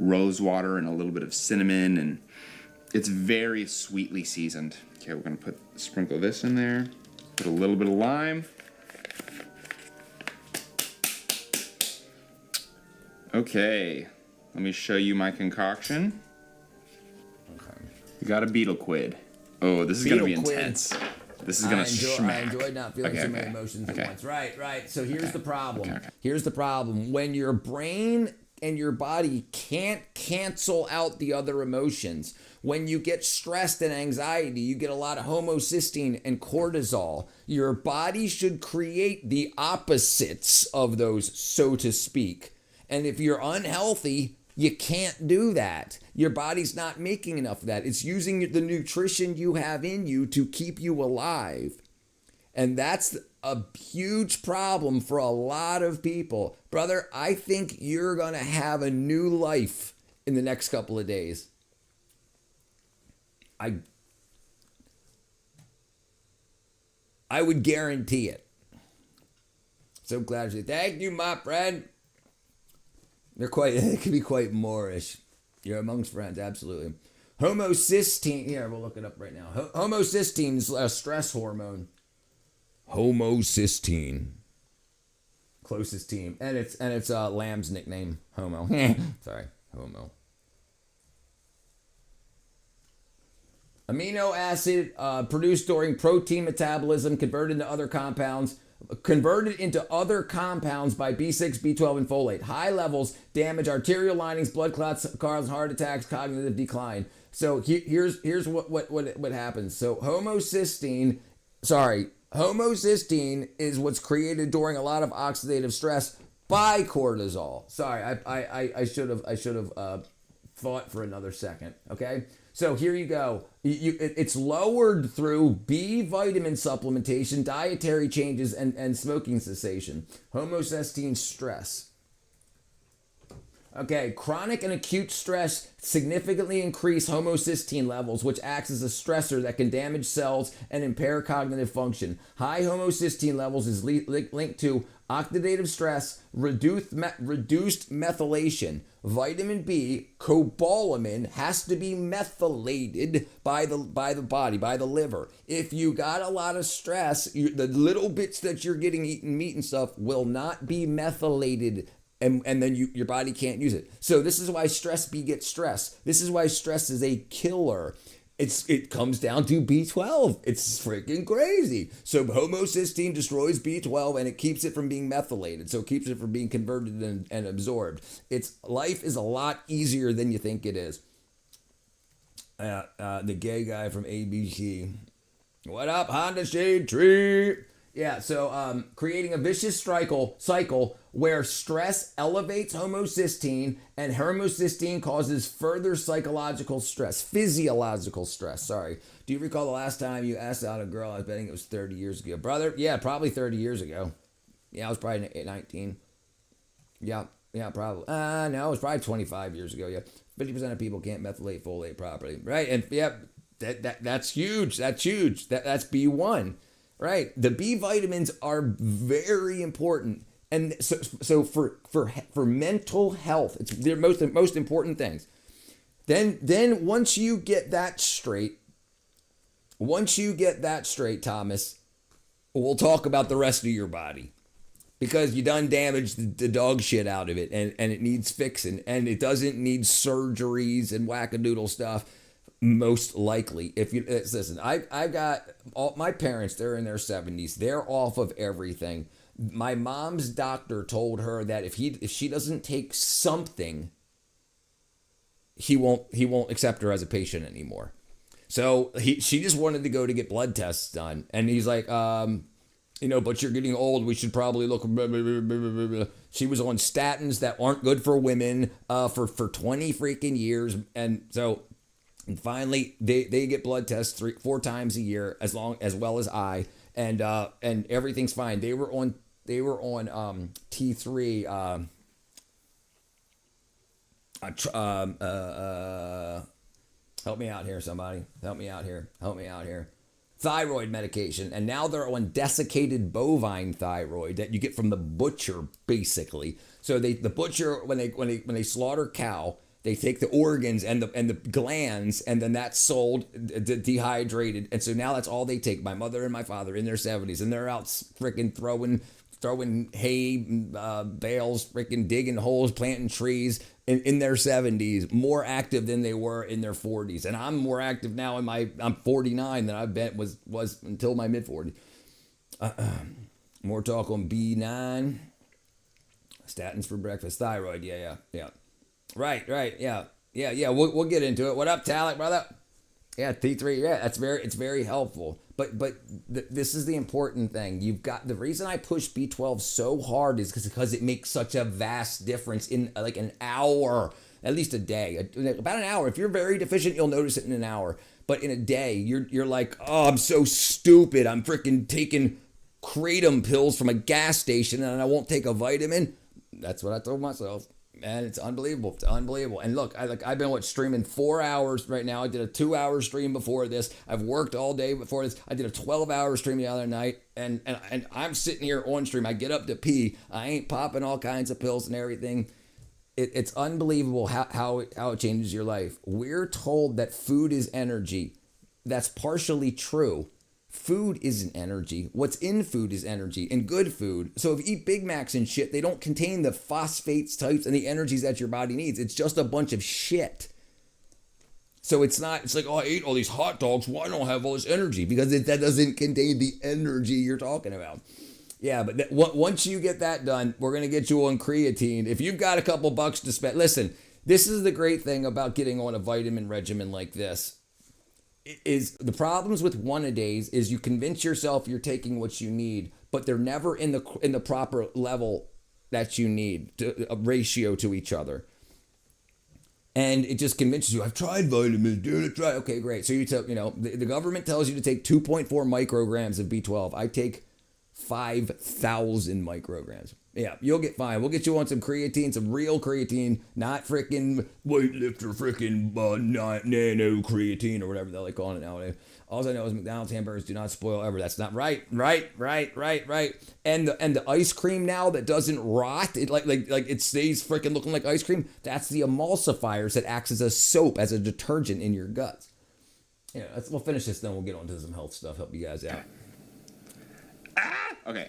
rose water and a little bit of cinnamon, and it's very sweetly seasoned. Okay, we're gonna sprinkle this in there. Put a little bit of lime. Okay, let me show you my concoction. Okay. We got a betel quid. Oh, this is gonna be intense. This is gonna smack. I enjoyed not feeling so many emotions at once. Right. So here's the problem. Here's the problem. When your brain and your body can't cancel out the other emotions. When you get stressed and anxiety, you get a lot of homocysteine and cortisol. Your body should create the opposites of those, so to speak. And if you're unhealthy, you can't do that. Your body's not making enough of that. It's using the nutrition you have in you to keep you alive. And that's a huge problem for a lot of people. Brother, I think you're going to have a new life in the next couple of days. I would guarantee it. So glad you. Thank you, my friend. It can be quite Moorish. You're amongst friends, absolutely. Homocysteine. Here, we'll look it up right now. Homocysteine is a stress hormone. Homocysteine. Closest team. And it's Lamb's nickname. Homo. Sorry. Homo. Amino acid produced during protein metabolism, converted into other compounds by B6, B12, and folate. High levels damage arterial linings, blood clots, cause heart attacks, cognitive decline. So here's what happens. So homocysteine is what's created during a lot of oxidative stress by cortisol. Sorry, I should have thought for another second. Okay. So here you go. It's lowered through B vitamin supplementation, dietary changes, and smoking cessation. Homocysteine stress. Okay, chronic and acute stress significantly increase homocysteine levels, which acts as a stressor that can damage cells and impair cognitive function. High homocysteine levels is linked to oxidative stress, reduced methylation. Vitamin B, cobalamin, has to be methylated by the body, by the liver. If you got a lot of stress, the little bits that you're getting eating meat and stuff will not be methylated. And then your body can't use it. So this is why stress begets stress. This is why stress is a killer. It comes down to B12. It's freaking crazy. So homocysteine destroys B12 and it keeps it from being methylated. So it keeps it from being converted and absorbed. Life is a lot easier than you think it is. The gay guy from ABC. What up, Honda Shade Tree? Yeah, so creating a vicious cycle where stress elevates homocysteine and homocysteine causes further physiological stress, sorry. Do you recall the last time you asked out a girl? I was betting it was 30 years ago. Brother, yeah, probably 30 years ago. Yeah, I was probably 19. Yeah, probably. No, it was probably 25 years ago, yeah. 50% of people can't methylate folate properly, right? And yeah, that's huge, that's That's B1. Right, the B vitamins are very important, and so for mental health, they're most important things. Then once you get that straight, Thomas, we'll talk about the rest of your body, because you done damaged the dog shit out of it, and it needs fixing, and it doesn't need surgeries and wackadoodle stuff. Most likely, if you listen, I've got all my parents. They're in their 70s. They're off of everything. My mom's doctor told her that if she doesn't take something, he won't accept her as a patient anymore. So she just wanted to go to get blood tests done, and he's like, but you're getting old. We should probably look. She was on statins that aren't good for women for 20 freaking years, and so. And finally, they get blood tests 3-4 times a year, as well as I, and everything's fine. They were on T3. Help me out here, somebody. Help me out here. Thyroid medication, and now they're on desiccated bovine thyroid that you get from the butcher, basically. So the butcher, when they slaughter cow. They take the organs and the glands, and then that's sold dehydrated. And so now that's all they take. My mother and my father in their 70s, and they're out freaking throwing hay, bales, freaking digging holes, planting trees in their 70s, more active than they were in their 40s. And I'm more active now I'm 49 than I bet was until my mid 40s. More talk on B9, statins for breakfast, thyroid. Yeah. Right. Yeah. We'll get into it. What up, Talek, brother? Yeah, T3. Yeah, it's very helpful. But this is the important thing. You've got the reason I push B12 so hard is because it makes such a vast difference in like an hour, at least a day, about an hour. If you're very deficient, you'll notice it in an hour. But in a day, you're like, oh, I'm so stupid. I'm freaking taking kratom pills from a gas station, and I won't take a vitamin. That's what I told myself. Man, it's unbelievable. And look, I've been streaming 4 hours right now. I did a 2-hour stream before this. I've worked all day before this. I did a 12-hour stream the other night, and I'm sitting here on stream. I get up to pee. I ain't popping all kinds of pills and everything. It's unbelievable how it changes your life. We're told that food is energy. That's partially true. Food isn't energy. What's in food is energy, and good food. So if you eat Big Macs and shit, they don't contain the phosphates types and the energies that your body needs. It's just a bunch of shit. So it's like, oh, I ate all these hot dogs. Why don't I have all this energy? Because that doesn't contain the energy you're talking about. Yeah, but once you get that done, we're going to get you on creatine. If you've got a couple bucks to spend, listen, this is the great thing about getting on a vitamin regimen like this. Is the problems with one-a-days is you convince yourself you're taking what you need, but they're never in the proper level that you need, a ratio to each other. And it just convinces you, I've tried vitamins, dude, okay, great. So you took, the government tells you to take 2.4 micrograms of B12. I take 5,000 micrograms. Yeah, you'll get fine. We'll get you on some creatine, some real creatine, not freaking weightlifter freaking nano creatine or whatever they're calling it nowadays. All I know is McDonald's hamburgers do not spoil ever. That's not right. And the ice cream now that doesn't rot, it like it stays freaking looking like ice cream. That's the emulsifiers that acts as a soap, as a detergent in your guts. We'll finish this, then we'll get on to some health stuff. Help you guys out. Okay.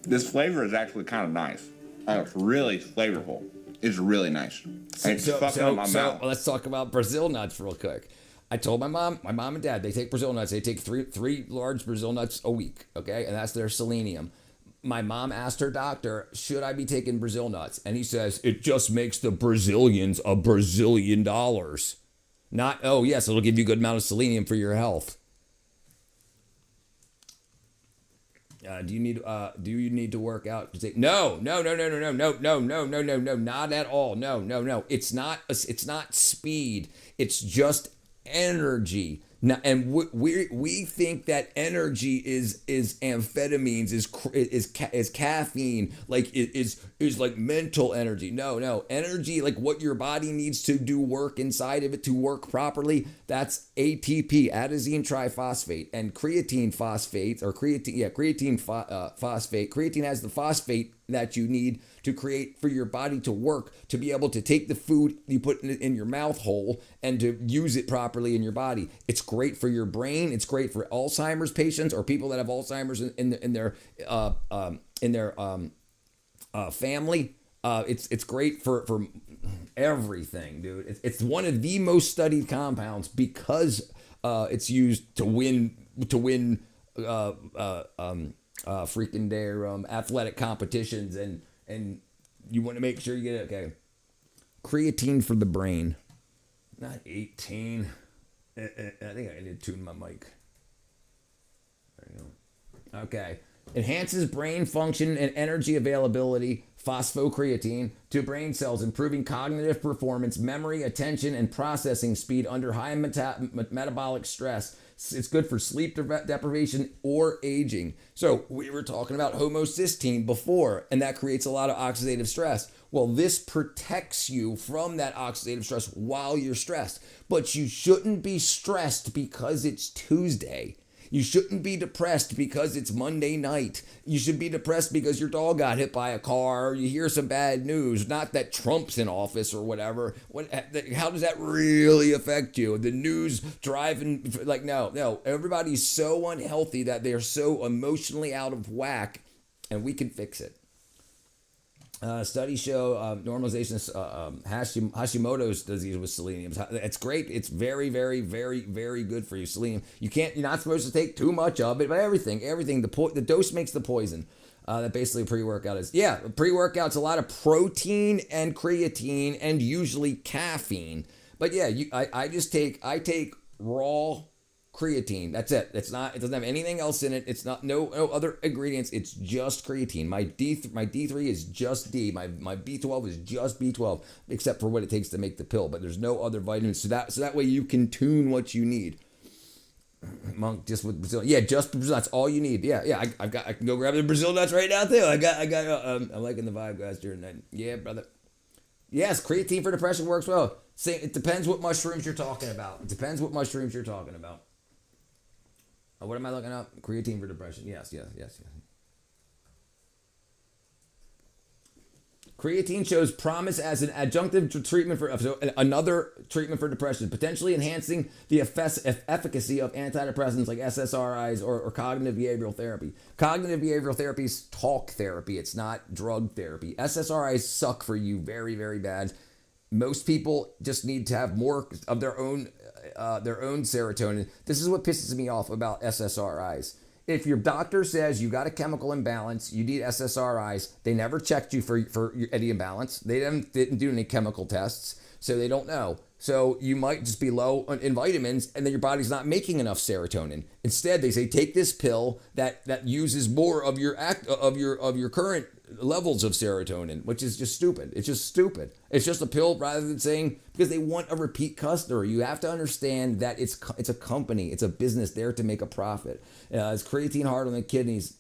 This flavor is actually kind of nice. It's really flavorful. It's really nice. It's fucking up my mouth. Let's talk about Brazil nuts real quick. I told my mom and dad, they take Brazil nuts. They take three large Brazil nuts a week, okay? And that's their selenium. My mom asked her doctor, should I be taking Brazil nuts? And he says, it just makes the Brazilians $1 Brazilian. Not, oh yes, it'll give you a good amount of selenium for your health. Do you need to work out? No, not at all. No. It's not speed. It's just energy. Now, and we think that energy is amphetamines, is caffeine, is like mental energy. No, energy, like what your body needs to do work inside of it to work properly. That's ATP, adenosine triphosphate, and creatine phosphate, or creatine phosphate. Creatine has the phosphate that you need to create for your body to work, to be able to take the food you put in your mouth hole and to use it properly in your body. It's great for your brain. It's great for Alzheimer's patients or people that have Alzheimer's in their family. It's great for everything, dude. It's one of the most studied compounds because it's used to win freaking their athletic competitions, and you want to make sure you get it. Okay, creatine for the brain, not 18. I think I need to tune my mic. There you go. Okay, enhances brain function and energy availability. Phosphocreatine to brain cells, improving cognitive performance, memory, attention, and processing speed under high metabolic stress. It's good for sleep deprivation or aging. So we were talking about homocysteine before, and that creates a lot of oxidative stress. Well, this protects you from that oxidative stress while you're stressed. But you shouldn't be stressed because it's Tuesday. You shouldn't be depressed because it's Monday night. You should be depressed because your dog got hit by a car, or you hear some bad news, not that Trump's in office or whatever. How does that really affect you? The news driving, no. Everybody's so unhealthy that they're so emotionally out of whack, and we can fix it. Studies show normalization of Hashimoto's disease with selenium. It's great. It's very, very, very, very good for you. Selenium. You're not supposed to take too much of it, but everything. The dose makes the poison. That basically pre-workout is. Yeah, pre-workout's a lot of protein and creatine and usually caffeine. But yeah, I take raw creatine. That's it. It doesn't have anything else in it. It's not no other ingredients. It's just creatine. My D3 is just D. My B12 is just B12, except for what it takes to make the pill. But there's no other vitamins. So that way you can tune what you need. Monk just with Brazil. Yeah, just Brazil. That's all you need. Yeah. I can go grab the Brazil nuts right now too. I'm liking the vibe, guys, during the night. Yeah, brother. Yes, creatine for depression works well. It depends what mushrooms you're talking about. What am I looking up? Creatine for depression. Yes. Creatine shows promise as an adjunctive treatment another treatment for depression, potentially enhancing the efficacy of antidepressants like SSRIs or cognitive behavioral therapy. Cognitive behavioral therapy is talk therapy. It's not drug therapy. SSRIs suck for you very, very bad. Most people just need to have more of their own serotonin. This is what pisses me off about SSRIs. If your doctor says you got a chemical imbalance, you need SSRIs, they never checked you for any imbalance. They didn't do any chemical tests, so they don't know. So you might just be low in vitamins, and then your body's not making enough serotonin. Instead, they say take this pill that uses more of your current levels of serotonin, which is just stupid. It's just stupid. It's just a pill rather than saying, because they want a repeat customer. You have to understand that it's a company. It's a business there to make a profit. Is creatine hard on the kidneys?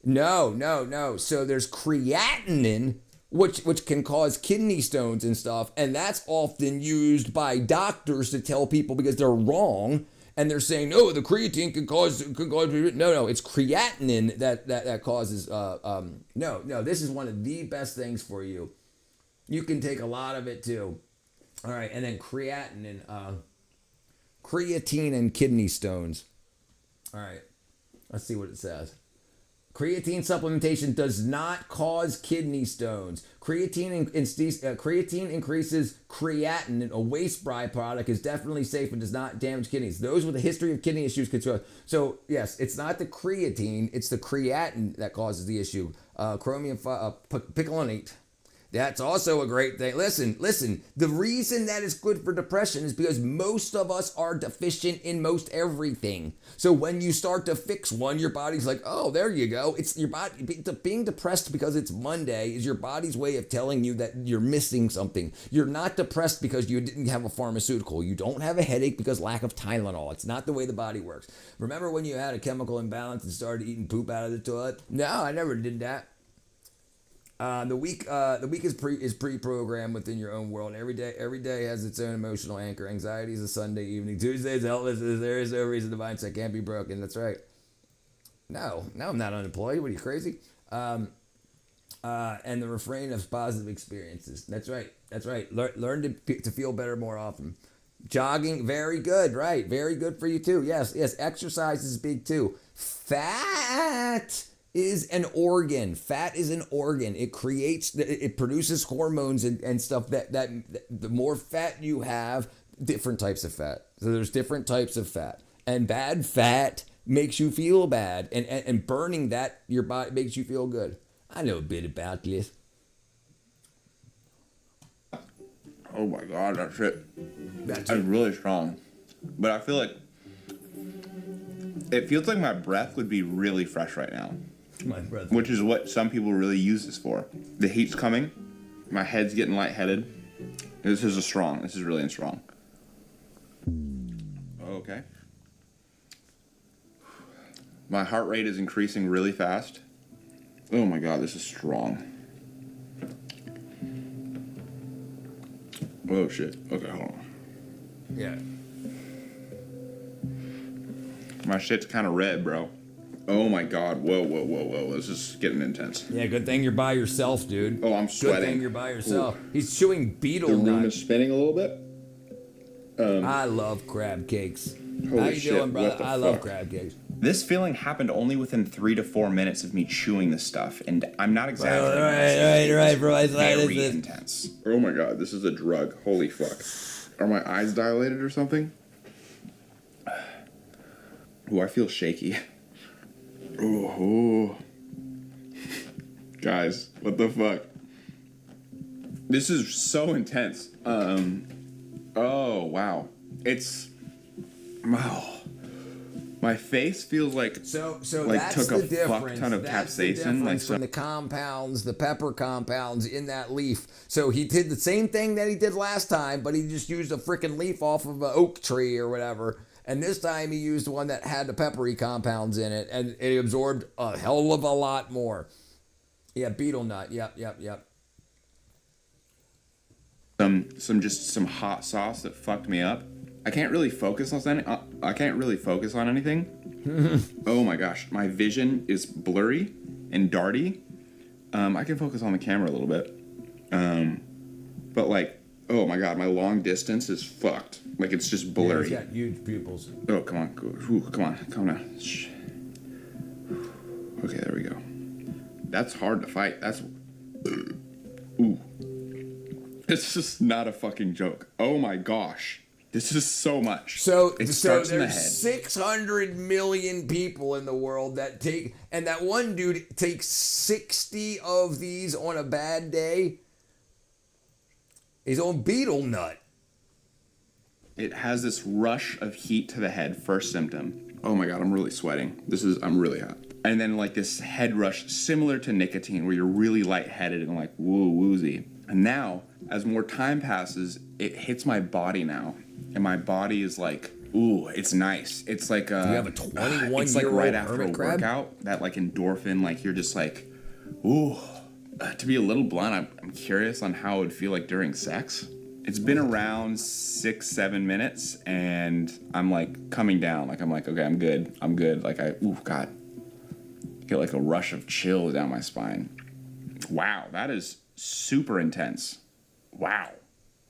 No. So there's creatinine, which can cause kidney stones and stuff. And that's often used by doctors to tell people because they're wrong. And they're saying, no, the creatine could cause no, it's creatinine that causes, no, this is one of the best things for you. You can take a lot of it too. All right, and then creatine and kidney stones. All right, let's see what it says. Creatine supplementation does not cause kidney stones. Creatine increases creatinine, a waste byproduct, is definitely safe and does not damage kidneys. Those with a history of kidney issues could go. So yes, it's not the creatine, it's the creatinine that causes the issue. Chromium picolinate. That's also a great thing. Listen, the reason that is good for depression is because most of us are deficient in most everything. So when you start to fix one, your body's like, oh, there you go. It's your body. Being depressed because it's Monday is your body's way of telling you that you're missing something. You're not depressed because you didn't have a pharmaceutical. You don't have a headache because lack of Tylenol. It's not the way the body works. Remember when you had a chemical imbalance and started eating poop out of the toilet? No, I never did that. The week is pre-programmed within your own world. Every day has its own emotional anchor. Anxiety is a Sunday evening. Tuesday is helplessness. There is no reason the mindset can't be broken. That's right. No, I'm not unemployed. What are you, crazy? And the refrain of positive experiences. That's right. Learn to feel better more often. Jogging, very good. Right, very good for you too. Yes. Exercise is big too. Fat is an organ. Fat is an organ. It produces hormones and stuff that the more fat you have, different types of fat. So there's different types of fat. And bad fat makes you feel bad. And burning that, your body makes you feel good. I know a bit about this. Oh my God, that shit. That's really strong. But I feel like it feels like my breath would be really fresh right now. My breath. Which is what some people really use this for. The heat's coming. My head's getting lightheaded. This is strong. This is really strong. Okay. My heart rate is increasing really fast. Oh my God, this is strong. Oh shit. Okay, hold on. Yeah. My shit's kind of red, bro. Oh my God. Whoa. This is getting intense. Yeah, good thing you're by yourself, dude. Oh, I'm sweating. Good thing you're by yourself. Ooh. He's chewing beetle nut. The room nut. is spinning a little bit. I love crab cakes. Holy How you shit, doing, brother? I love fuck? crab cakes. This feeling happened only within 3 to 4 minutes of me chewing this stuff, and I'm not exaggerating. Right, bro. It's very intense. Oh my God, this is a drug. Holy fuck. Are my eyes dilated or something? Ooh, I feel shaky. Oh. Guys, what the fuck? This is so intense. Oh, wow. It's... Wow. My face feels like so like that's took a the difference. fuck ton of That's capsaicin. Like from the compounds, the pepper compounds in that leaf. So he did the same thing that he did last time, but he just used a freaking leaf off of an oak tree or whatever. And this time he used one that had the peppery compounds in it, and it absorbed a hell of a lot more. Yeah, beetle nut. Yep. Some hot sauce that fucked me up. I can't really focus on anything. Oh my gosh, my vision is blurry and darty. I can focus on the camera a little bit, but like, oh my God, my long distance is fucked. Like it's just blurry. Yeah, he's got huge pupils. Oh come on, come on, calm down. Shh. Okay, there we go. That's hard to fight. That's ooh. It's just not a fucking joke. Oh my gosh. This is so much. So there's 600 million people in the world that take, and that one dude takes 60 of these on a bad day. He's on beetle nut. It has this rush of heat to the head, first symptom. Oh my God, I'm really sweating. I'm really hot. and then like this head rush similar to nicotine where you're really lightheaded and like woozy. And now, as more time passes, it hits my body now, and my body is like, ooh, it's nice. It's like you have a 21-year-old it's like right after a crab? workout, that like endorphin, like you're just like, ooh. To be a little blunt, I'm curious on how it would feel like during sex. It's been around 6-7 minutes, and I'm like coming down. Like I'm like, okay, I'm good. Like God, get like a rush of chill down my spine. Wow, that is super intense. Wow.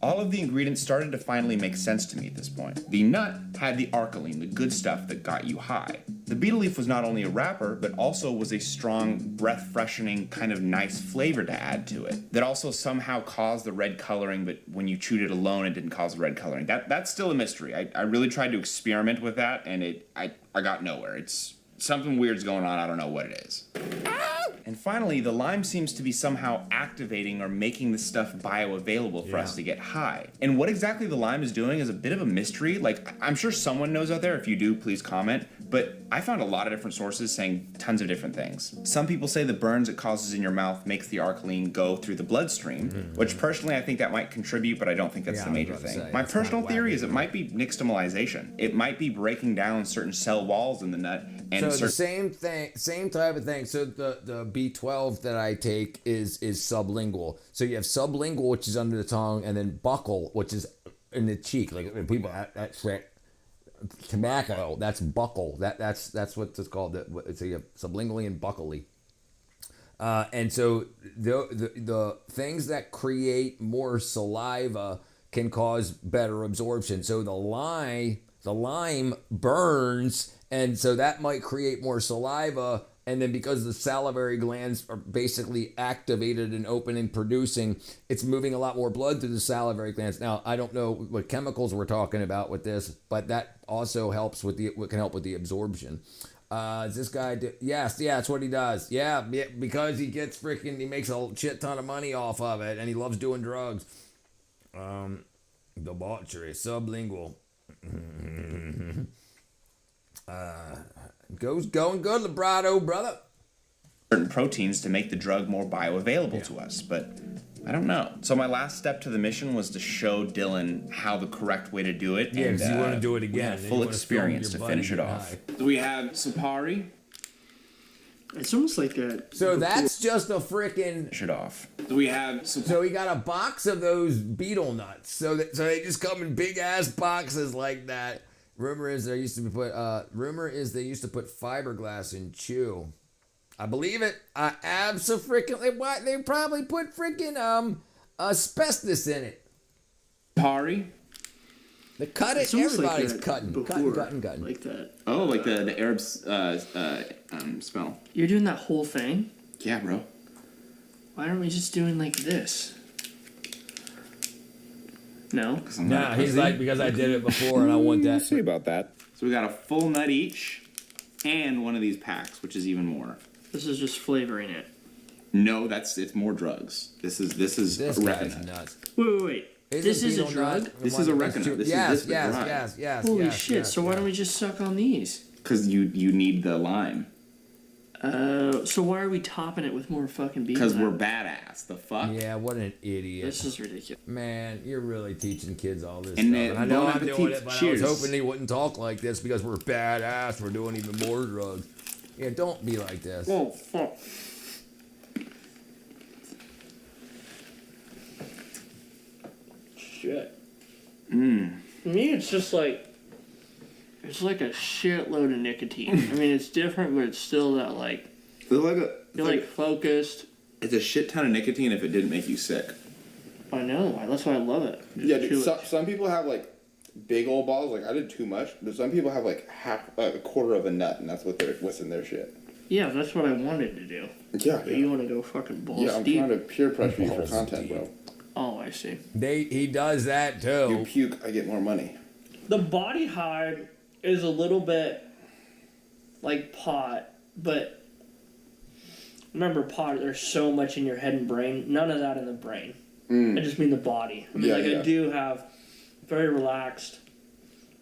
All of the ingredients started to finally make sense to me at this point. The nut had the alkaline, the good stuff that got you high. The betel leaf was not only a wrapper, but also was a strong, breath-freshening, kind of nice flavor to add to it. That also somehow caused the red coloring, but when you chewed it alone, it didn't cause the red coloring. That's still a mystery. I really tried to experiment with that, and I got nowhere. It's something weird's going on. I don't know what it is. And finally, the lime seems to be somehow activating or making the stuff bioavailable for us to get high. And what exactly the lime is doing is a bit of a mystery. Like, I'm sure someone knows out there. If you do, please comment. But I found a lot of different sources saying tons of different things. Some people say the burns it causes in your mouth makes the alkaline go through the bloodstream, which personally I think that might contribute, but I don't think that's the major thing. My personal theory is it might be nixtamalization. It might be breaking down certain cell walls in the nut. And so the same type of thing. So the B12 that I take is sublingual. So you have sublingual, which is under the tongue, and then buccal, which is in the cheek. Like when people that's tobacco, that's buccal. That's what it's called. So you have sublingually and buccally. And so the things that create more saliva can cause better absorption. So the lime burns. And so that might create more saliva, and then because the salivary glands are basically activated and open and producing, it's moving a lot more blood through the salivary glands. Now, I don't know what chemicals we're talking about with this, but that also helps with can help with the absorption. Is this guy? Yes, that's what he does. Yeah, because he makes a shit ton of money off of it, and he loves doing drugs. Debauchery, sublingual. Going good, Librado, brother. Certain proteins to make the drug more bioavailable to us, but I don't know. So my last step to the mission was to show Dylan how the correct way to do it. Yeah, because you want to do it again. Full experience to finish it off. So we have Sapari. It's almost like a... So that's just a freaking... Finish it off. So we have... So he got a box of those beetle nuts. So they just come in big ass boxes like that. Rumor is they used to put fiberglass in chew. I believe it. Abso-freaking what? They probably put freaking asbestos in it. Pari. They cut it. Everybody's like cutting. Like that. Oh, like the Arabs smell. You're doing that whole thing? Yeah, bro. Why aren't we just doing like this? No? Nah, he's like, because I did it before and I want that. See about that. So we got a full nut each and one of these packs, which is even more. This is just flavoring it. No, it's more drugs. This is oregano. Nuts. Wait. This is a drug? This is oregano. Yes. Holy shit, so why don't we just suck on these? Because you need the lime. So why are we topping it with more fucking beef? Because we're badass. The fuck? Yeah, what an idiot. This is ridiculous. Man, you're really teaching kids all this and stuff. And I know I'm doing it, but cheers. I was hoping he wouldn't talk like this because we're badass. We're doing even more drugs. Yeah, don't be like this. Oh, fuck. Shit. To me, it's just like... It's like a shitload of nicotine. I mean, it's different, but it's still that, like... You're focused. It's a shit ton of nicotine if it didn't make you sick. I know. That's why I love it. Yeah, dude, some people have, like, big old balls. Like, I did too much. But some people have, like, a quarter of a nut, and that's what's in their shit. Yeah, that's what I wanted to do. Yeah. But you want to go fucking balls deep. Yeah, I'm trying to peer pressure you for content, bro. Oh, I see. He does that, too. You puke, I get more money. The body high is a little bit like pot, but remember pot, there's so much in your head and brain. None of that in the brain. I just mean the body. I mean, I do have very relaxed,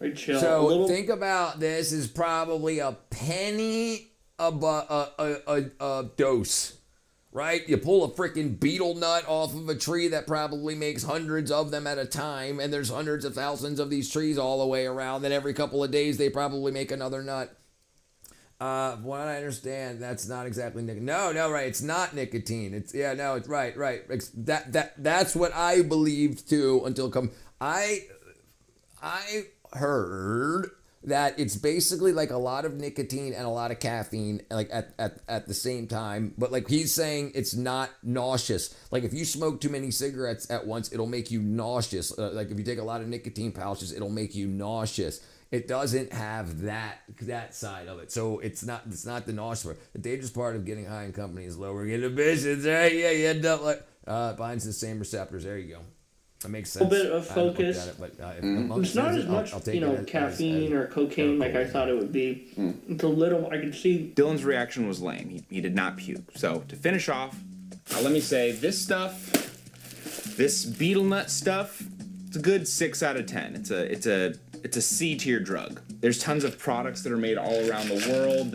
very chill. So think about this is probably a penny a dose. Right? You pull a freaking beetle nut off of a tree that probably makes hundreds of them at a time, and there's hundreds of thousands of these trees all the way around. Then every couple of days they probably make another nut. What I understand, that's not exactly nicotine. No, right? It's not nicotine. It's it's right. That's what I believed too until I heard that it's basically like a lot of nicotine and a lot of caffeine, like at the same time. But like he's saying, it's not nauseous. Like if you smoke too many cigarettes at once, it'll make you nauseous. Like if you take a lot of nicotine pouches, it'll make you nauseous. It doesn't have that side of it. So it's not the nauseous part. The dangerous part of getting high in company is lowering inhibitions, right? Yeah, you end up like binds the same receptors. There you go. That makes sense. A bit of focus. It's not as much, caffeine or cocaine like I thought it would be. It's a little. I can see. Dylan's reaction was lame. He did not puke. So to finish off, let me say this stuff, this beetle nut stuff, it's a good 6 out of 10. It's a C tier drug. There's tons of products that are made all around the world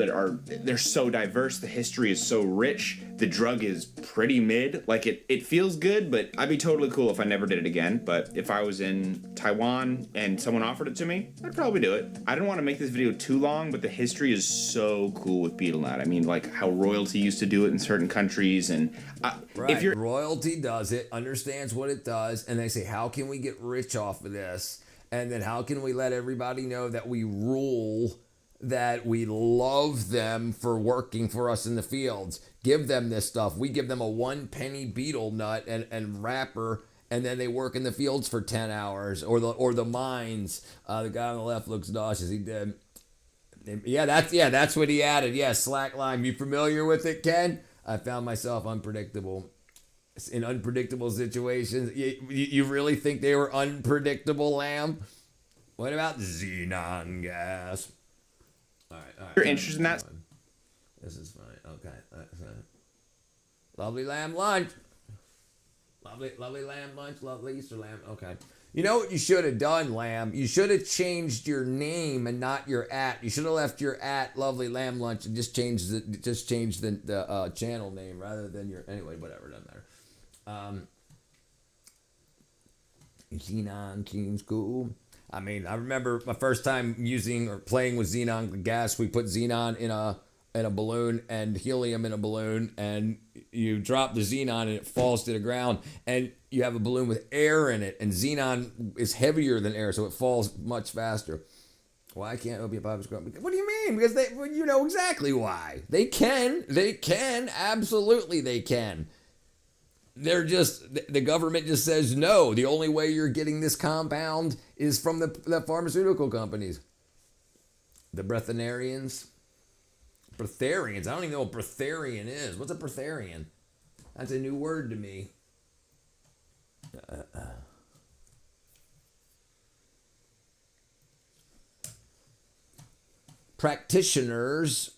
they're so diverse. The history is so rich. The drug is pretty mid. Like it feels good, but I'd be totally cool if I never did it again. But if I was in Taiwan and someone offered it to me, I'd probably do it. I didn't want to make this video too long, but the history is so cool with betel nut. I mean, like how royalty used to do it in certain countries, and if you're royalty does it, understands what it does, and they say, how can we get rich off of this? And then how can we let everybody know that we rule, that we love them for working for us in the fields? Give them this stuff. We give them a 1 penny betel nut and wrapper, and then they work in the fields for 10 hours or the mines. The guy on the left looks nauseous. He did. Yeah, that's what he added. Yeah, slack lime. You familiar with it, Ken? I found myself unpredictable. In unpredictable situations. You really think they were unpredictable, Lamb? What about xenon gas? All right. You're interested in that? This is fine. Okay. Lovely lamb lunch. Lovely lamb lunch. Lovely Easter lamb. Okay. You know what you should have done, Lamb? You should have changed your name and not your @ You should have left your @ Lovely Lamb Lunch and just changed the channel name rather than your. Anyway, whatever, doesn't matter. Xenon seems cool. I mean, I remember my first time using or playing with xenon gas. We put xenon in a balloon and helium in a balloon, and you drop the xenon and it falls to the ground, and you have a balloon with air in it, and xenon is heavier than air, so it falls much faster. Why can't opiate poppers grow? What do you mean? Because you know exactly why. They can, absolutely they can. They're just, the government just says no. The only way you're getting this compound is from the pharmaceutical companies. The breatharians. Breatharians. I don't even know what breatharian is. What's a breatharian? That's a new word to me. Practitioners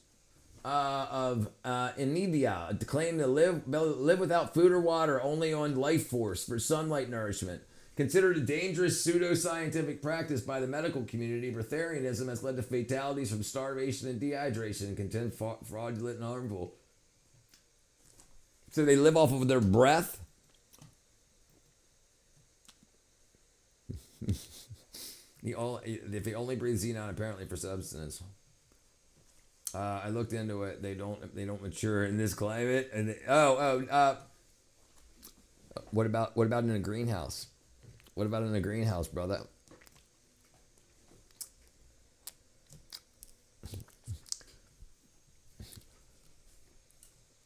of India claim to live without food or water, only on life force for sunlight nourishment. Considered a dangerous pseudoscientific practice by the medical community, breatharianism has led to fatalities from starvation and dehydration and content fraudulent and harmful. So they live off of their breath? If they only breathe xenon, apparently for substance. I looked into it. They don't mature in this climate. And what about in a greenhouse? What about in a greenhouse, brother?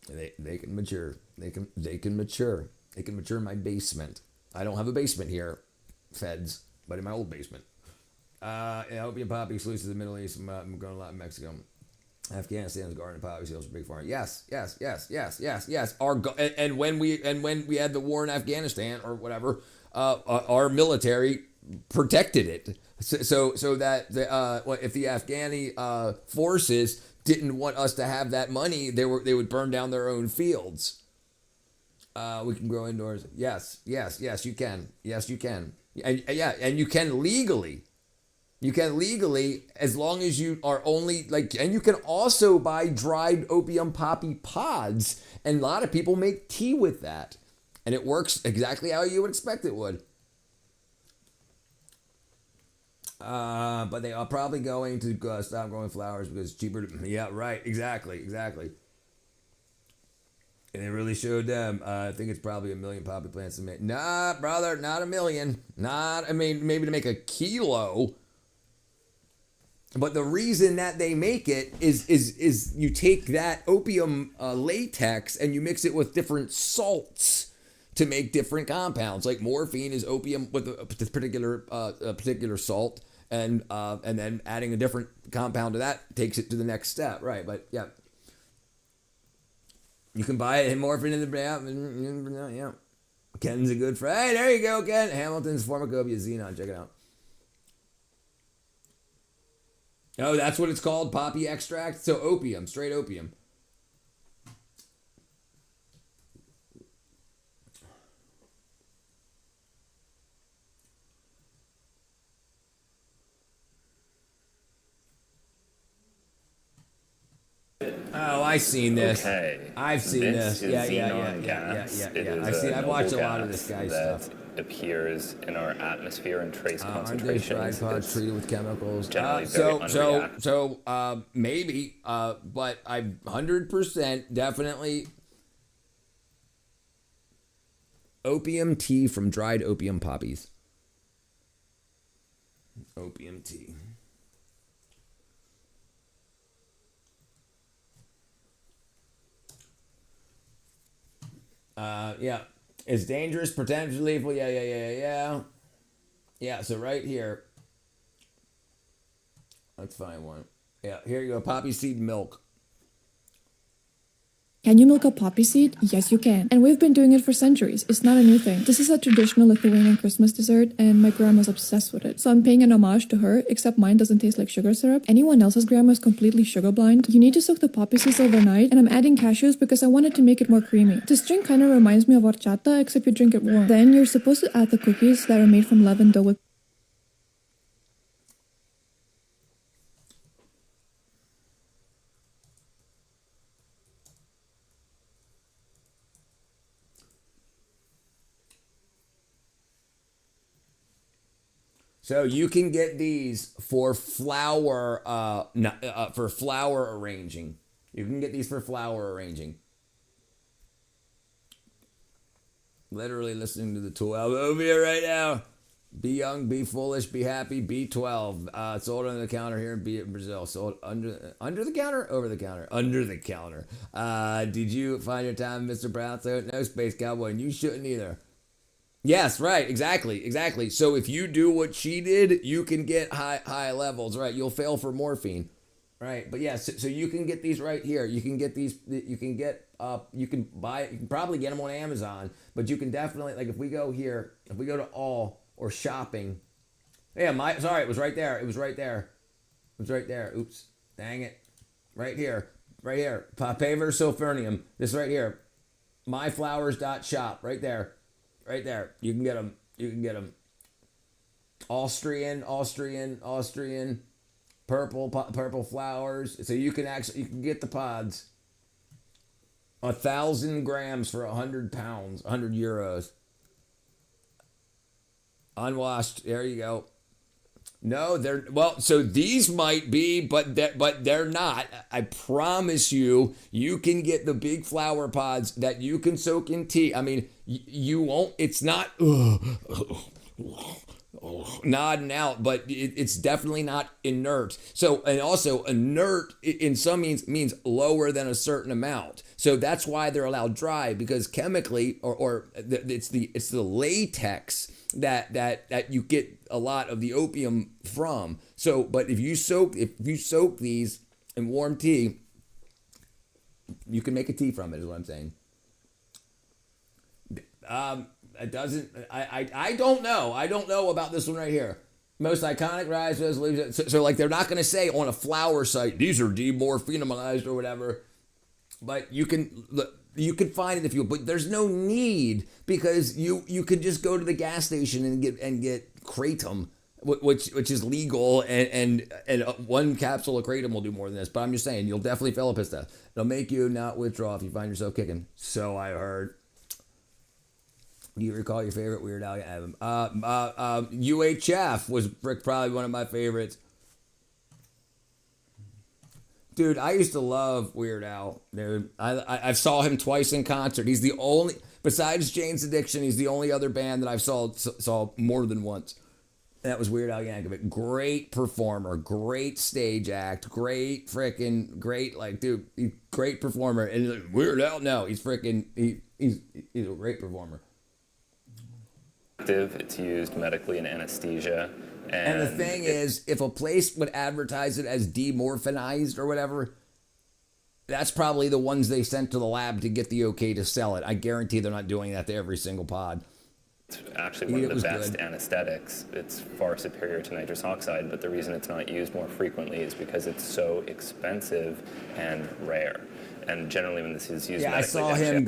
They can mature. They can mature. They can mature in my basement. I don't have a basement here, feds, but in my old basement. Opium poppy exclusive to the Middle East. I'm going a lot in Mexico. Afghanistan's garden poppy sales are big farm. Yes. And when we had the war in Afghanistan or whatever, our military protected it. So that if the Afghani forces didn't want us to have that money, they would burn down their own fields. We can grow indoors. Yes, you can. Yes, you can. And you can legally. You can legally, as long as you are only like, and you can also buy dried opium poppy pods. And a lot of people make tea with that. And it works exactly how you would expect it would. But they are probably going to stop growing flowers because it's cheaper. Yeah, right. Exactly. And it really showed them. I think it's probably 1 million poppy plants to make. Nah, brother, not 1 million. Maybe to make a kilo. But the reason that they make it is you take that opium latex and you mix it with different salts to make different compounds. Like morphine is opium with a particular salt, and then adding a different compound to that takes it to the next step, right? But yeah, you can buy it in morphine in the yeah. Ken's a good friend. Hey, there you go, Ken. Hamilton's Pharmacopoeia Xenon. Check it out. Oh, that's what it's called, poppy extract. So opium, straight opium. Oh, I've seen this. Okay. I've seen this. Yeah. I've watched a lot of this guy's stuff. Appears in our atmosphere and trace concentrations. Tripods treated with chemicals. Maybe, but I 100% definitely opium tea from dried opium poppies. Opium tea. Yeah. It's dangerous, potentially lethal. Yeah. Yeah, so right here. Let's find one. Yeah, here you go. Poppy seed milk. Can you milk a poppy seed? Yes, you can. And we've been doing it for centuries. It's not a new thing. This is a traditional Lithuanian Christmas dessert, and my grandma's obsessed with it. So I'm paying an homage to her, except mine doesn't taste like sugar syrup. Anyone else's grandma is completely sugar blind. You need to soak the poppy seeds overnight, and I'm adding cashews because I wanted to make it more creamy. This drink kind of reminds me of horchata, except you drink it warm. Then you're supposed to add the cookies that are made from leavened dough with So you can get these for flour arranging. You can get these for flour arranging. Literally listening to the Tool album over here right now. Be young, be foolish, be happy, B12. Sold under the counter here in Brazil. Sold under the counter, over the counter, under the counter. Did you find your time, Mr. Brown? So no, Space Cowboy, and you shouldn't either. Yes, right, exactly. So if you do what she did, you can get high levels, right? You'll fail for morphine, right? But yes, so you can get these right here. You can get these. You can buy. You can probably get them on Amazon, but you can definitely, like, if we go here, if we go to all or shopping, yeah, sorry, it was right there. Oops, dang it, right here, Papaver sulfurnium. This right here, myflowers.shop, right there. Right there, you can get them. Austrian, purple flowers. So you can get the pods. 1,000 grams for 100 pounds, 100 euros. Unwashed. There you go. No, so these might be, but they're not. I promise you, you can get the big flower pods that you can soak in tea. I mean, you won't, it's not nodding out, but it's definitely not inert. So, and also inert in some means lower than a certain amount. So that's why they're allowed dry, because chemically, it's the latex that you get a lot of the opium from. So, but if you soak these in warm tea, you can make a tea from it, is what I'm saying. It doesn't. I don't know. I don't know about this one right here. Most iconic rise resolution. So like they're not going to say on a flower site these are demorphinized or whatever, but you can find it if you. But there's no need, because you could just go to the gas station and get kratom. which is legal, and one capsule of kratom will do more than this. But I'm just saying, you'll definitely fail a piss test. It'll make you not withdraw if you find yourself kicking. So I heard. Do you recall your favorite Weird Al album? UHF was probably one of my favorites. Dude, I used to love Weird Al. Dude, I saw him twice in concert. He's the only, besides Jane's Addiction, he's the only other band that I've saw more than once. That was Weird Al Yankovic. Great performer, great stage act, great, like, dude, great performer. And like, Weird Al, no, he's he's a great performer. It's used medically in anesthesia. And the thing is, if a place would advertise it as demorphinized or whatever, that's probably the ones they sent to the lab to get the okay to sell it. I guarantee they're not doing that to every single pod. It's actually one of the best anesthetics. It's far superior to nitrous oxide, but the reason it's not used more frequently is because it's so expensive and rare. And generally when this is used medically... I saw him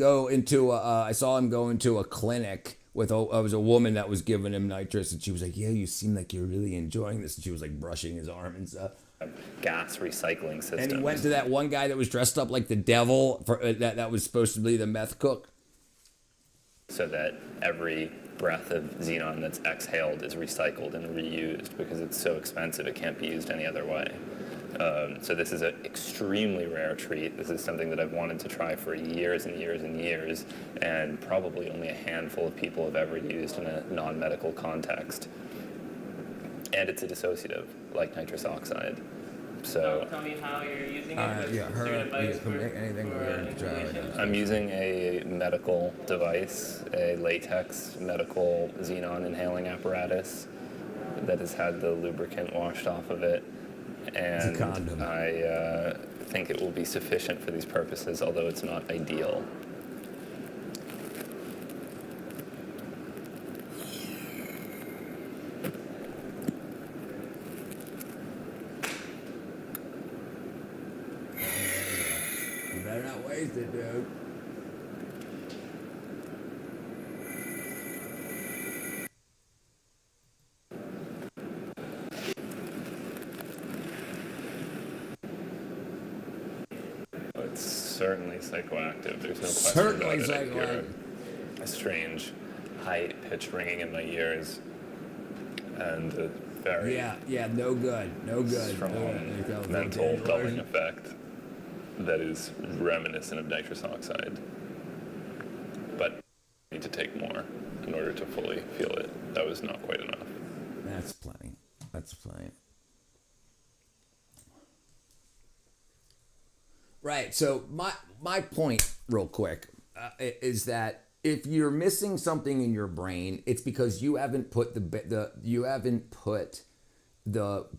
go into a clinic with it was a woman that was giving him nitrous, and she was like, yeah, you seem like you're really enjoying this. And she was like brushing his arm and stuff. Gas recycling system. And he went to that one guy that was dressed up like the devil that was supposed to be the meth cook. So that every breath of xenon that's exhaled is recycled and reused, because it's so expensive it can't be used any other way. So this is an extremely rare treat. This is something that I've wanted to try for years and years and years, and probably only a handful of people have ever used in a non-medical context. And it's a dissociative, like nitrous oxide. So tell me how you're using it. I'm using a medical device, a latex medical xenon inhaling apparatus that has had the lubricant washed off of it. And I think it will be sufficient for these purposes, although it's not ideal. You better not waste it, dude. It's certainly psychoactive. There's no question about it. I hear a strange high-pitched ringing in my ears, and a very no good. Strong mental dulling effect that is reminiscent of nitrous oxide. But I need to take more in order to fully feel it. That was not quite enough. That's plenty. Right. So my point, real quick, is that if you're missing something in your brain, it's because you haven't put the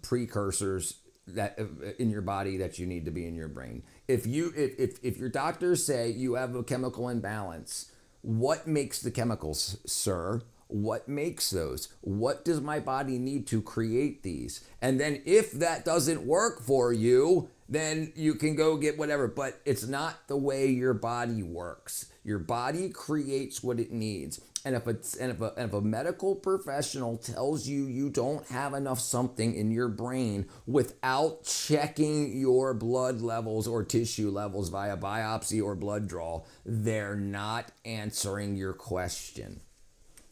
precursors that in your body that you need to be in your brain. If your doctors say you have a chemical imbalance, what makes the chemicals, sir? What makes those? What does my body need to create these? And then if that doesn't work for you, then you can go get whatever. But it's not the way your body works. Your body creates what it needs. And if a medical professional tells you you don't have enough something in your brain without checking your blood levels or tissue levels via biopsy or blood draw, they're not answering your question.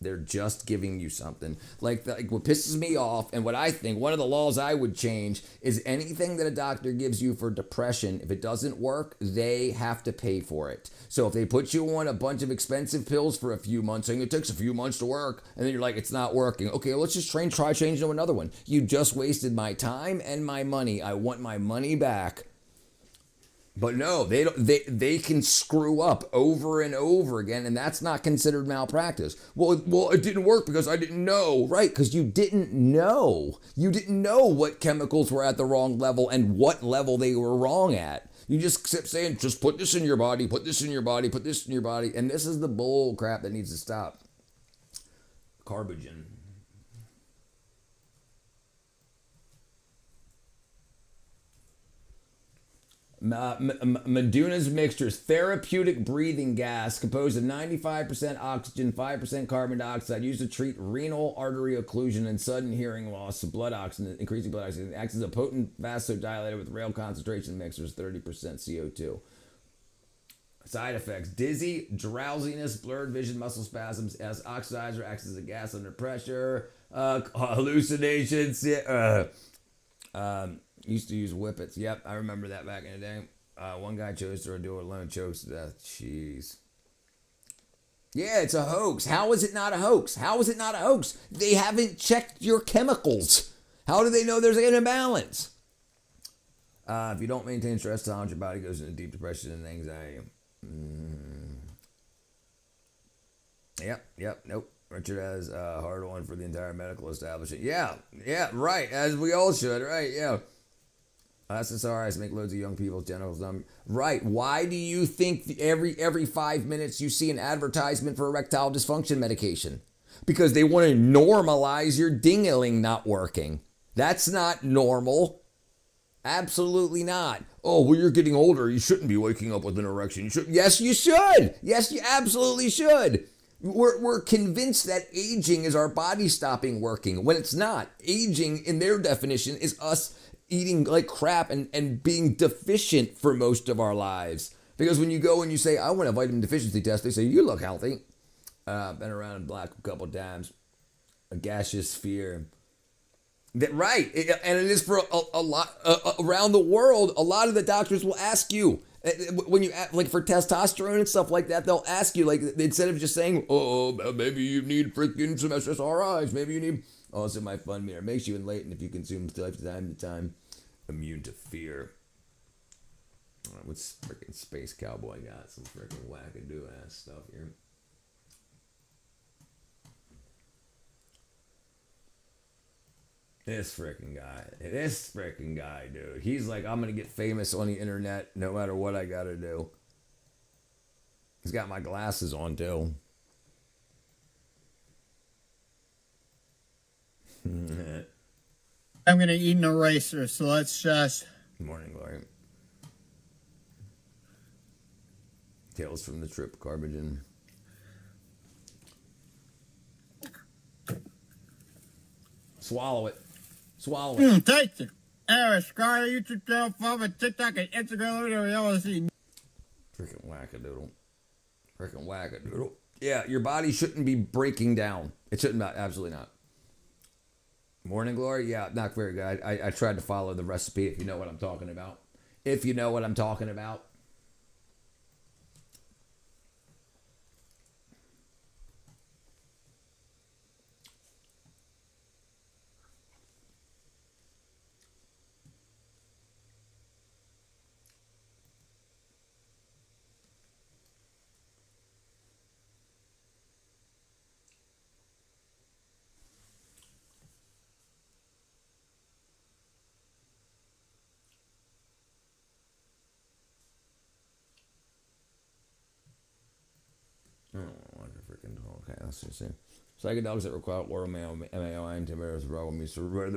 They're just giving you something. Like what pisses me off, and what I think, one of the laws I would change is anything that a doctor gives you for depression, if it doesn't work, they have to pay for it. So if they put you on a bunch of expensive pills for a few months, saying it takes a few months to work, and then you're like, it's not working. Okay, let's just try changing to another one. You just wasted my time and my money. I want my money back. But no, they don't. They can screw up over and over again, and that's not considered malpractice. Well, it didn't work because I didn't know, right? Because you didn't know. You didn't know what chemicals were at the wrong level and what level they were wrong at. You just kept saying, just put this in your body, put this in your body, put this in your body, and this is the bull crap that needs to stop. Carbagen. Meduna's mixtures, therapeutic breathing gas composed of 95% oxygen, 5% carbon dioxide, used to treat renal artery occlusion and sudden hearing loss, blood oxygen, increasing blood oxygen. It acts as a potent vasodilator with rail concentration mixtures, 30% CO2. Side effects: dizzy, drowsiness, blurred vision, muscle spasms. As oxidizer, acts as a gas under pressure. Hallucinations. Used to use whippets. Yep, I remember that back in the day. One guy chose to do it alone, chokes to death. Jeez. Yeah, it's a hoax. How is it not a hoax? How is it not a hoax? They haven't checked your chemicals. How do they know there's an imbalance? If you don't maintain stress tolerance, your body goes into deep depression and anxiety. Yep, nope. Richard has a hard one for the entire medical establishment. Yeah, right. As we all should, right? Yeah. SSRIs make loads of young people's genitals numb. Right. Why do you think every 5 minutes you see an advertisement for erectile dysfunction medication? Because they want to normalize your ding-a-ling not working. That's not normal. Absolutely not. Oh, well, you're getting older. You shouldn't be waking up with an erection. You should. Yes, you should. Yes, you absolutely should. We're convinced that aging is our body stopping working when it's not. Aging, in their definition, is us eating like crap and being deficient for most of our lives. Because when you go and you say, I want a vitamin deficiency test, they say, you look healthy. Been around the block a couple times. A gaseous sphere. Right. And it is for a lot around the world. A lot of the doctors will ask you, when you like for testosterone and stuff like that, they'll ask you, like, instead of just saying, oh, maybe you need freaking some SSRIs, maybe you need also my fun meter. Makes you enlightened if you consume time to time. Immune to fear. What's freaking Space Cowboy got? Some freaking wackadoo ass stuff here. This freaking guy, dude. He's like, I'm gonna get famous on the internet no matter what I gotta do. He's got my glasses on too. I'm gonna eat an eraser, so let's just. Good morning, Glory. Tales from the trip, carbagen. Swallow it. Taste it. Scar, YouTube channel, follow TikTok and Instagram. Freaking wackadoodle. Yeah, your body shouldn't be breaking down. It shouldn't not. Absolutely not. Morning Glory? Yeah, not very good. I tried to follow the recipe, if you know what I'm talking about. If you know what I'm talking about. Okay, let's just see. Psychedelics that require oral MAO inhibitors, the road meets the road.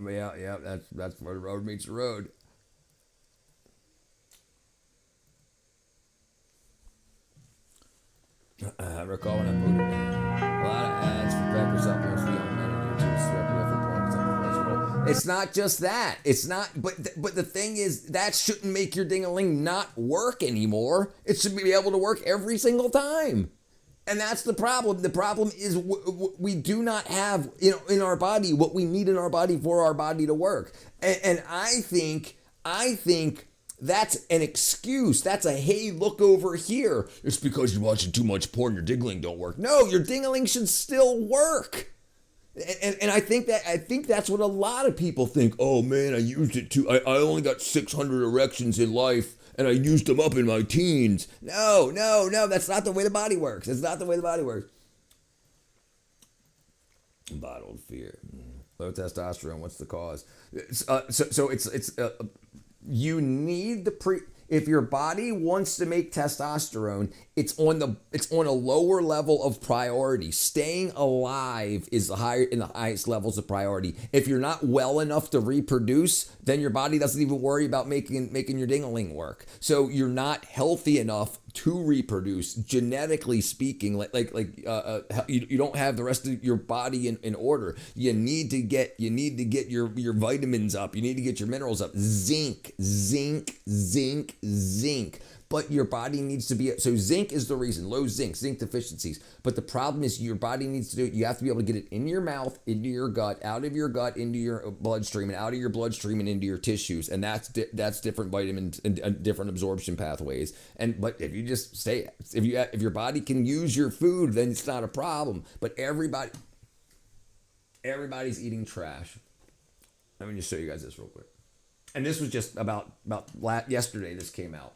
Yeah, that's where the road meets the road. I recall when I put a lot of ads for Becker supplements for young men on YouTube. It's not just that. It's not. But the thing is, that shouldn't make your ding-a-ling not work anymore. It should be able to work every single time. And that's the problem. The problem is we do not have, in our body what we need in our body for our body to work. And I think that's an excuse. That's a, hey, look over here. It's because you're watching too much porn, your ding-a-ling don't work. No, your ding-a-ling should still work. And I think that's what a lot of people think. Oh man, I used it too. I only got 600 erections in life. And I used them up in my teens. No, that's not the way the body works. It's not the way the body works. Bottled fear. Low testosterone, what's the cause? So it's you need If your body wants to make testosterone, it's on a lower level of priority. Staying alive is in the highest levels of priority. If you're not well enough to reproduce, then your body doesn't even worry about making your ding-a-ling work. So you're not healthy enough to reproduce, genetically speaking. You don't have the rest of your body in order. You need to get your vitamins up. You need to get your minerals up. Zinc. But your body needs to be, so zinc is the reason, low zinc deficiencies. But the problem is your body needs to do it. You have to be able to get it in your mouth, into your gut, out of your gut, into your bloodstream, and out of your bloodstream and into your tissues. And that's different vitamins and different absorption pathways. But if you just stay, if your body can use your food, then it's not a problem. But everybody's eating trash. Let me just show you guys this real quick. And this was just about yesterday. This came out.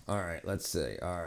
All right, let's see. All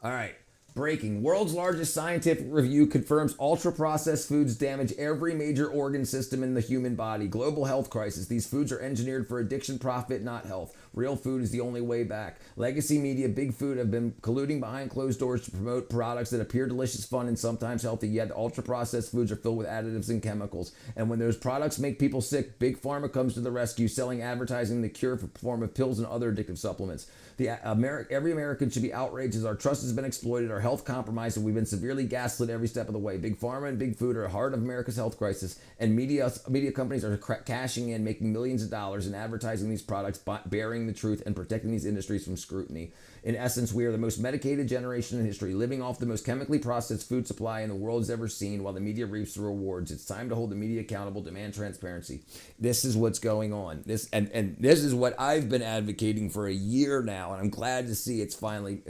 right. Breaking. World's largest scientific review confirms ultra-processed foods damage every major organ system in the human body. Global health crisis. These foods are engineered for addiction, profit, not health. Real food is the only way back. Legacy media, big food have been colluding behind closed doors to promote products that appear delicious, fun, and sometimes healthy, yet ultra-processed foods are filled with additives and chemicals. And when those products make people sick, Big Pharma comes to the rescue, selling advertising the cure for form of pills and other addictive supplements. Every American should be outraged as our trust has been exploited, our health compromised, and we've been severely gaslit every step of the way. Big Pharma and Big Food are at the heart of America's health crisis, and media companies are cashing in, making millions of dollars in advertising these products, bearing the truth, and protecting these industries from scrutiny. In essence, we are the most medicated generation in history, living off the most chemically processed food supply in the world has ever seen, while the media reaps the rewards. It's time to hold the media accountable, demand transparency. This is what's going on. This is what I've been advocating for a year now, and I'm glad to see it's finally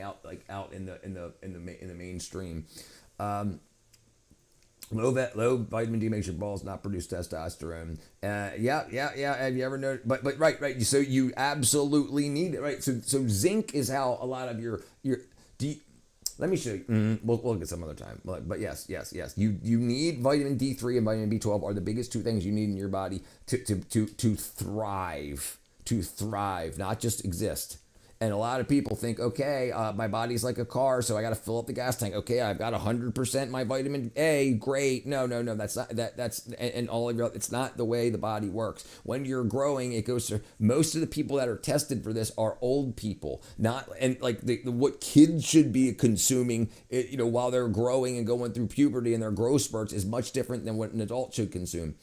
out in the mainstream. Low vitamin D makes your balls not produce testosterone. Yeah. Have you ever noticed? But right. So you absolutely need it, right? So zinc is how a lot of your let me show you. We'll get some other time. But yes. You need vitamin D3 and vitamin B12 are the biggest two things you need in your body to thrive. To thrive, not just exist. And a lot of people think, okay, my body's like a car, so I got to fill up the gas tank. Okay, I've got 100% my vitamin A. Great. No. That's not and all of your. It's not the way the body works. When you're growing, it goes to most of the people that are tested for this are old people, what kids should be consuming. While they're growing and going through puberty and their growth spurts is much different than what an adult should consume.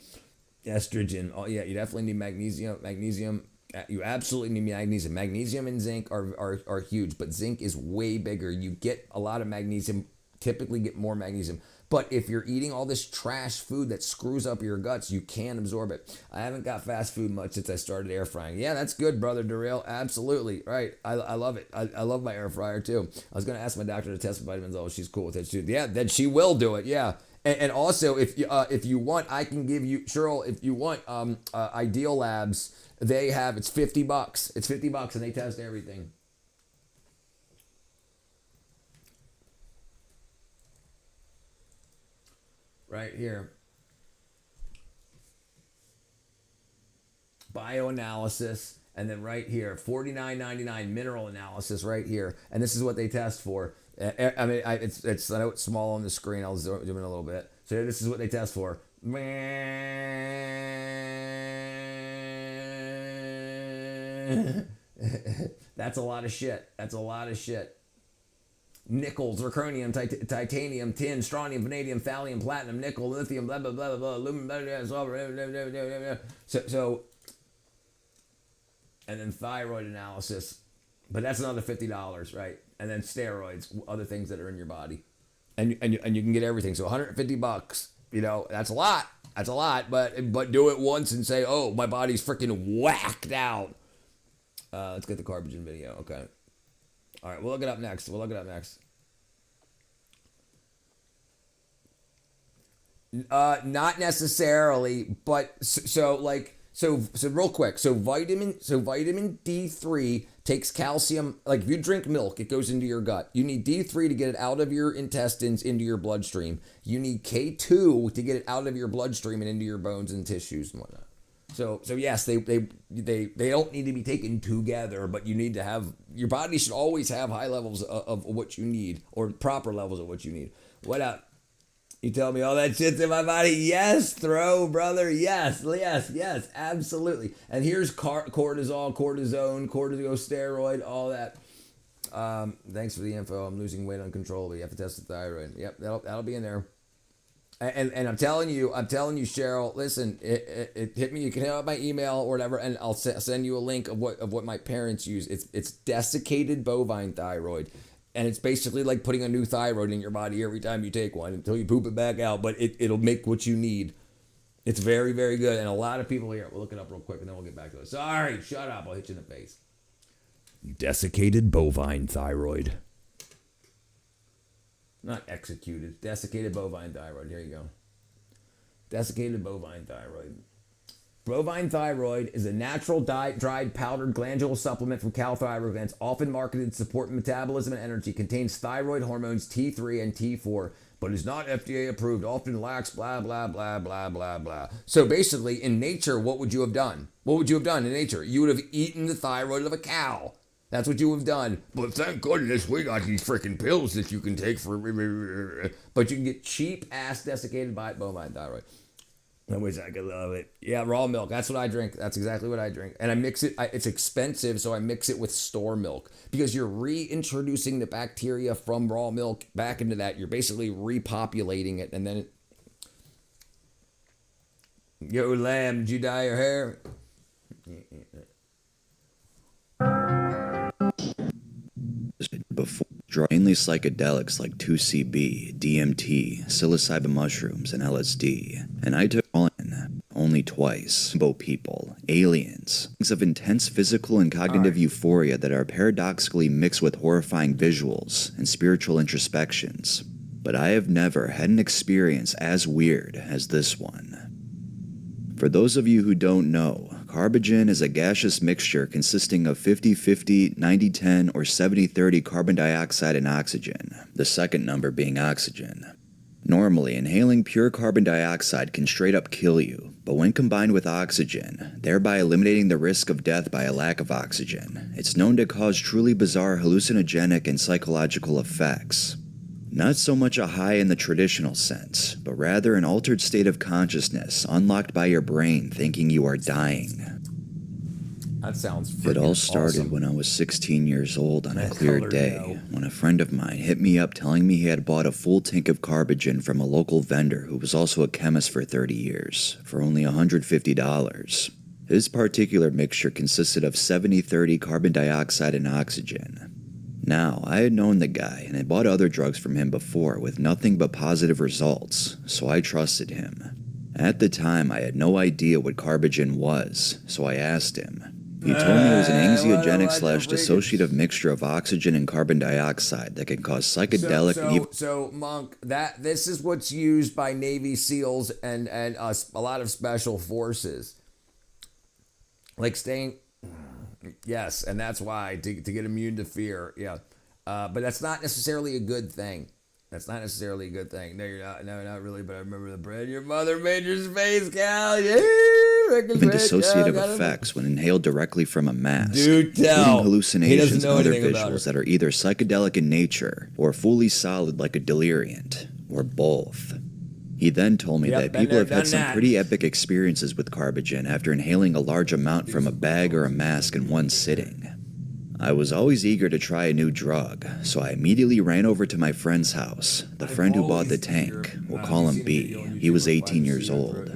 Estrogen. Oh yeah, you definitely need magnesium. You absolutely need magnesium. Magnesium and zinc are huge, but zinc is way bigger. You get a lot of magnesium, typically get more magnesium. But if you're eating all this trash food that screws up your guts, you can't absorb it. I haven't got fast food much since I started air frying. Yeah, that's good, brother Darrell. Absolutely. Right. I love it. I love my air fryer too. I was going to ask my doctor to test vitamins. Oh, she's cool with it too. Yeah, then she will do it. Yeah. And also, if you want, I can give you, Cheryl, if you want Ideal Labs, they have, it's $50. It's $50 and they test everything. Right here. Bioanalysis. And then right here, $49.99 mineral analysis right here. And this is what they test for. I mean, I know it's small on the screen. I'll zoom in a little bit. So this is what they test for. That's a lot of shit. Nickels, zirconium, titanium, tin, strontium, vanadium, thallium, platinum, nickel, lithium, blah, blah, blah, blah, aluminum, blah, blah, blah, blah, blah, blah. So, and then thyroid analysis. But that's another $50, right? And then steroids, other things that are in your body. And you can get everything. So $150, that's a lot. That's a lot, but do it once and say, oh, my body's freaking whacked out. Let's get the carbagen video. Okay. All right, we'll look it up next. Not necessarily, but so So real quick. So vitamin D3 takes calcium. Like if you drink milk, it goes into your gut. You need D3 to get it out of your intestines into your bloodstream. You need K2 to get it out of your bloodstream and into your bones and tissues and whatnot. So yes, they don't need to be taken together, but you need to have, your body should always have high levels of what you need, or proper levels of what you need. What up? You tell me all that shit's in my body? Yes, throw, brother. Yes, absolutely. And here's cortisol, cortisone, corticosteroid, all that. Thanks for the info. I'm losing weight uncontrollably. You have to test the thyroid. Yep, that'll be in there. And I'm telling you, Cheryl. Listen, it hit me. You can hit up my email or whatever, and I'll send you a link of what my parents use. It's desiccated bovine thyroid. And it's basically like putting a new thyroid in your body every time you take one until you poop it back out. But it'll make what you need. It's very, very good. And a lot of people here, we'll look it up real quick and then we'll get back to it. Sorry, shut up. I'll hit you in the face. Desiccated bovine thyroid. Not executed. Desiccated bovine thyroid. Here you go. Desiccated bovine thyroid. Bovine thyroid is a natural dried powdered glandular supplement from cow thyroid glands, often marketed to support metabolism and energy. Contains thyroid hormones T3 and T4, but is not FDA approved. Often lacks blah, blah, blah, blah, blah, blah. So basically, in nature, what would you have done? What would you have done in nature? You would have eaten the thyroid of a cow. That's what you would have done. But thank goodness we got these freaking pills that you can take for... But you can get cheap-ass desiccated bovine thyroid. I wish I could love it. Yeah, raw milk. That's what I drink. That's exactly what I drink. And I mix it. It's expensive, so I mix it with store milk. Because you're reintroducing the bacteria from raw milk back into that. You're basically repopulating it. And then it... Yo, lamb, did you dye your hair? Before mainly psychedelics like 2CB, DMT, psilocybin mushrooms, and LSD. And I took all in only twice. Rainbow people, aliens, things of intense physical and cognitive euphoria that are paradoxically mixed with horrifying visuals and spiritual introspections. But I have never had an experience as weird as this one. For those of you who don't know, carbagen is a gaseous mixture consisting of 50-50, 90-10, or 70-30 carbon dioxide and oxygen, the second number being oxygen. Normally, inhaling pure carbon dioxide can straight up kill you, but when combined with oxygen, thereby eliminating the risk of death by a lack of oxygen, it's known to cause truly bizarre hallucinogenic and psychological effects. Not so much a high in the traditional sense, but rather an altered state of consciousness unlocked by your brain thinking you are dying. That sounds It all started awesome. when I was 16 years old on a clear day, when a friend of mine hit me up telling me he had bought a full tank of carbagen from a local vendor who was also a chemist for 30 years, for only $150. His particular mixture consisted of 70-30 carbon dioxide and oxygen. Now, I had known the guy and had bought other drugs from him before with nothing but positive results, so I trusted him. At the time, I had no idea what carbagen was, so I asked him. He told me it was an anxiogenic/dissociative mixture of oxygen and carbon dioxide that can cause psychedelic... So Monk, this is what's used by Navy SEALs and a lot of special forces. Like staying... Yes, and that's why, to get immune to fear, yeah. But that's not necessarily a good thing. That's not necessarily a good thing. No, you're not. No, not really, but I remember the bread your mother made your space, Cal. Yeah, even dissociative effects when inhaled directly from a mask, Dude, including hallucinations and other visuals that are either psychedelic in nature or fully solid like a deliriant, or both. He then told me that people have had some pretty epic experiences with carbagen after inhaling a large amount from a bag or a mask in one sitting. I was always eager to try a new drug, so I immediately ran over to my friend's house, the friend who bought the tank. We'll call him B. He was 18 years old.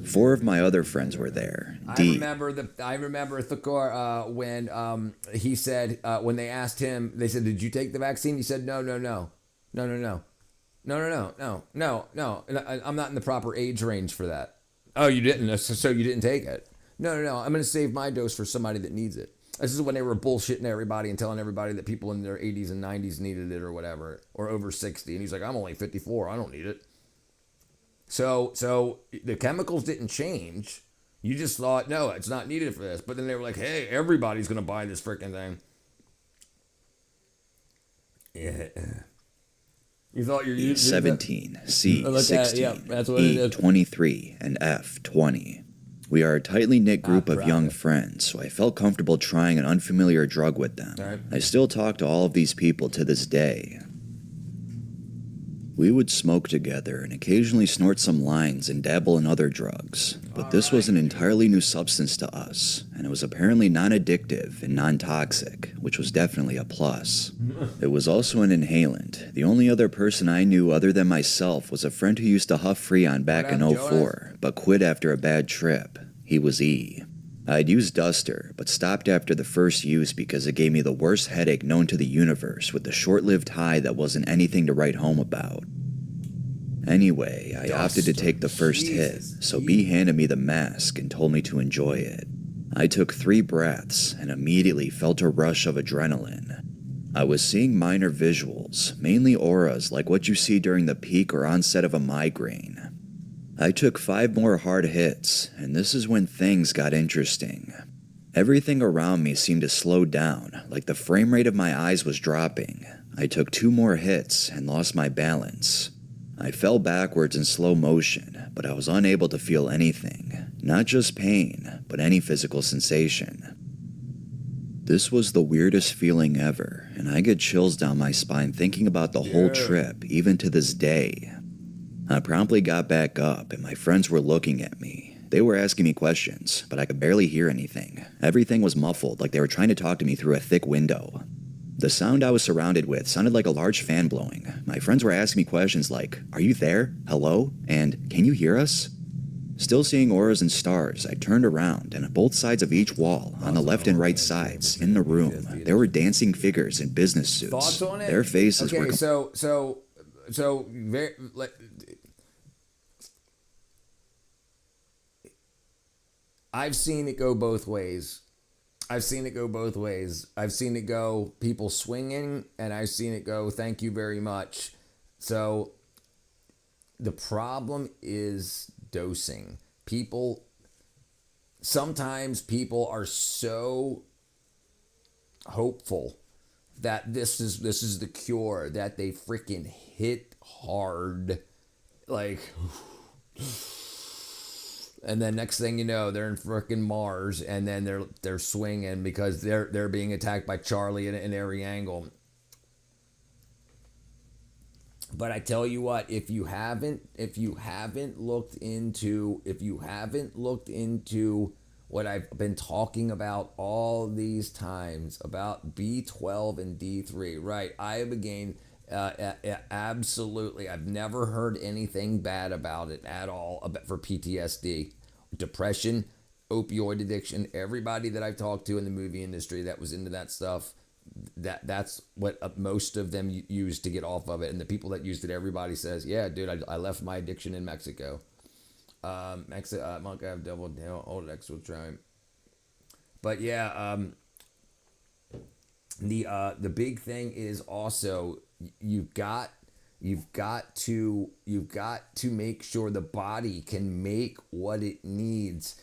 4 of my other friends were there. D. I remember Thakor when he said, when they asked him, they said, "Did you take the vaccine?" He said, No. I'm not in the proper age range for that. Oh, you didn't? So you didn't take it? No. I'm going to save my dose for somebody that needs it. This is when they were bullshitting everybody and telling everybody that people in their 80s and 90s needed it or whatever, or over 60. And he's like, I'm only 54. I don't need it. So the chemicals didn't change. You just thought, no, it's not needed for this. But then they were like, hey, everybody's going to buy this freaking thing. Yeah. You thought you're using 17, C, Look 16, yeah, that's what E, it is. 23, and F, 20. We are a tightly knit group of young friends, so I felt comfortable trying an unfamiliar drug with them. Right. I still talk to all of these people to this day. We would smoke together and occasionally snort some lines and dabble in other drugs, but this was an entirely new substance to us, and it was apparently non-addictive and non-toxic, which was definitely a plus. It was also an inhalant. The only other person I knew other than myself was a friend who used to huff Freon back in 04, but quit after a bad trip. He was E. I'd used Duster, but stopped after the first use because it gave me the worst headache known to the universe with a short-lived high that wasn't anything to write home about. Anyway, I opted to take the first hit, so B handed me the mask and told me to enjoy it. I took 3 breaths and immediately felt a rush of adrenaline. I was seeing minor visuals, mainly auras like what you see during the peak or onset of a migraine. I took 5 more hard hits, and this is when things got interesting. Everything around me seemed to slow down, like the frame rate of my eyes was dropping. I took 2 more hits and lost my balance. I fell backwards in slow motion, but I was unable to feel anything. Not just pain, but any physical sensation. This was the weirdest feeling ever, and I get chills down my spine thinking about the whole trip, even to this day. I promptly got back up, and my friends were looking at me. They were asking me questions, but I could barely hear anything. Everything was muffled, like they were trying to talk to me through a thick window. The sound I was surrounded with sounded like a large fan blowing. My friends were asking me questions like, "Are you there? Hello?" and "Can you hear us?" Still seeing auras and stars, I turned around, and on both sides of each wall, on the left and right sides, in the room, there were dancing figures in business suits. Thoughts on it? Their faces were... I've seen it go both ways. I've seen it go people swinging, and I've seen it go thank you very much. So the problem is dosing. Sometimes people are so hopeful that this is the cure that they freaking hit hard, like, and then next thing you know, they're in frickin' Mars, and then they're swinging because they're being attacked by Charlie in every angle. But I tell you what, if you haven't looked into what I've been talking about all these times about B12 and D3, right? I have again, absolutely, I've never heard anything bad about it at all for PTSD, depression, opioid addiction. Everybody that I've talked to in the movie industry that was into that stuff, that's what most of them used to get off of it. And the people that used it, everybody says, yeah, dude, I left my addiction in Mexico. Monk, I have double old X will try. But yeah, the big thing is also you've got to make sure the body can make what it needs.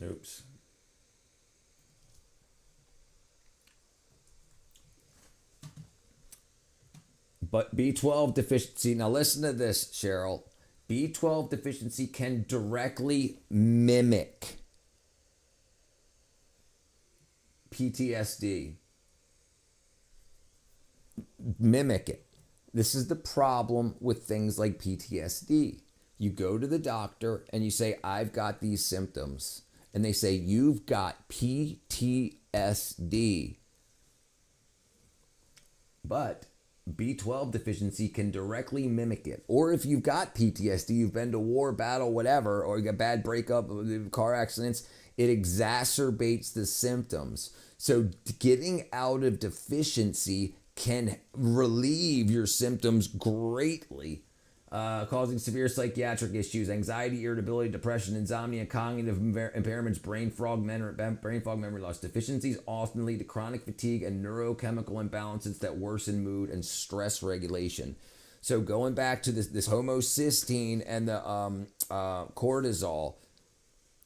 Oops. But B12 deficiency, now listen to this, Cheryl. B12 deficiency can directly mimic PTSD. Mimic it. This is the problem with things like PTSD. You go to the doctor and you say, I've got these symptoms. And they say, you've got PTSD. But B12 deficiency can directly mimic it. Or if you've got PTSD, you've been to war, battle, whatever, or you got bad breakup, car accidents, it exacerbates the symptoms. So getting out of deficiency can relieve your symptoms greatly. causing severe psychiatric issues, anxiety, irritability, depression, insomnia, cognitive impairments, brain fog, memory loss. Deficiencies often lead to chronic fatigue and neurochemical imbalances that worsen mood and stress regulation. So going back to this homocysteine and the cortisol,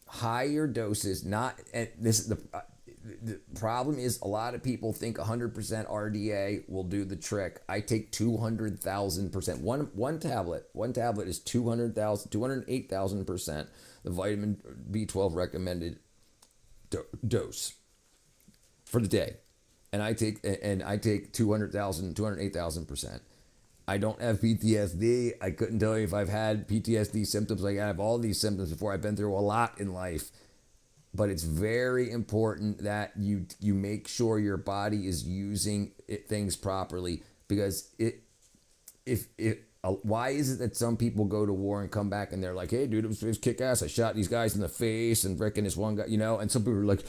higher doses, not this. The problem is a lot of people think 100% RDA will do the trick. I take 200,000%. One tablet is 208,000% the vitamin B12 recommended dose for the day, and I take 208,000%. I don't have PTSD. I couldn't tell you if I've had PTSD symptoms. Like I have all these symptoms before. I've been through a lot in life. But it's very important that you make sure your body is using things properly, because why is it that some people go to war and come back and they're like, hey dude, it was kick ass. I shot these guys in the face and frickin' this one guy, and some people are like,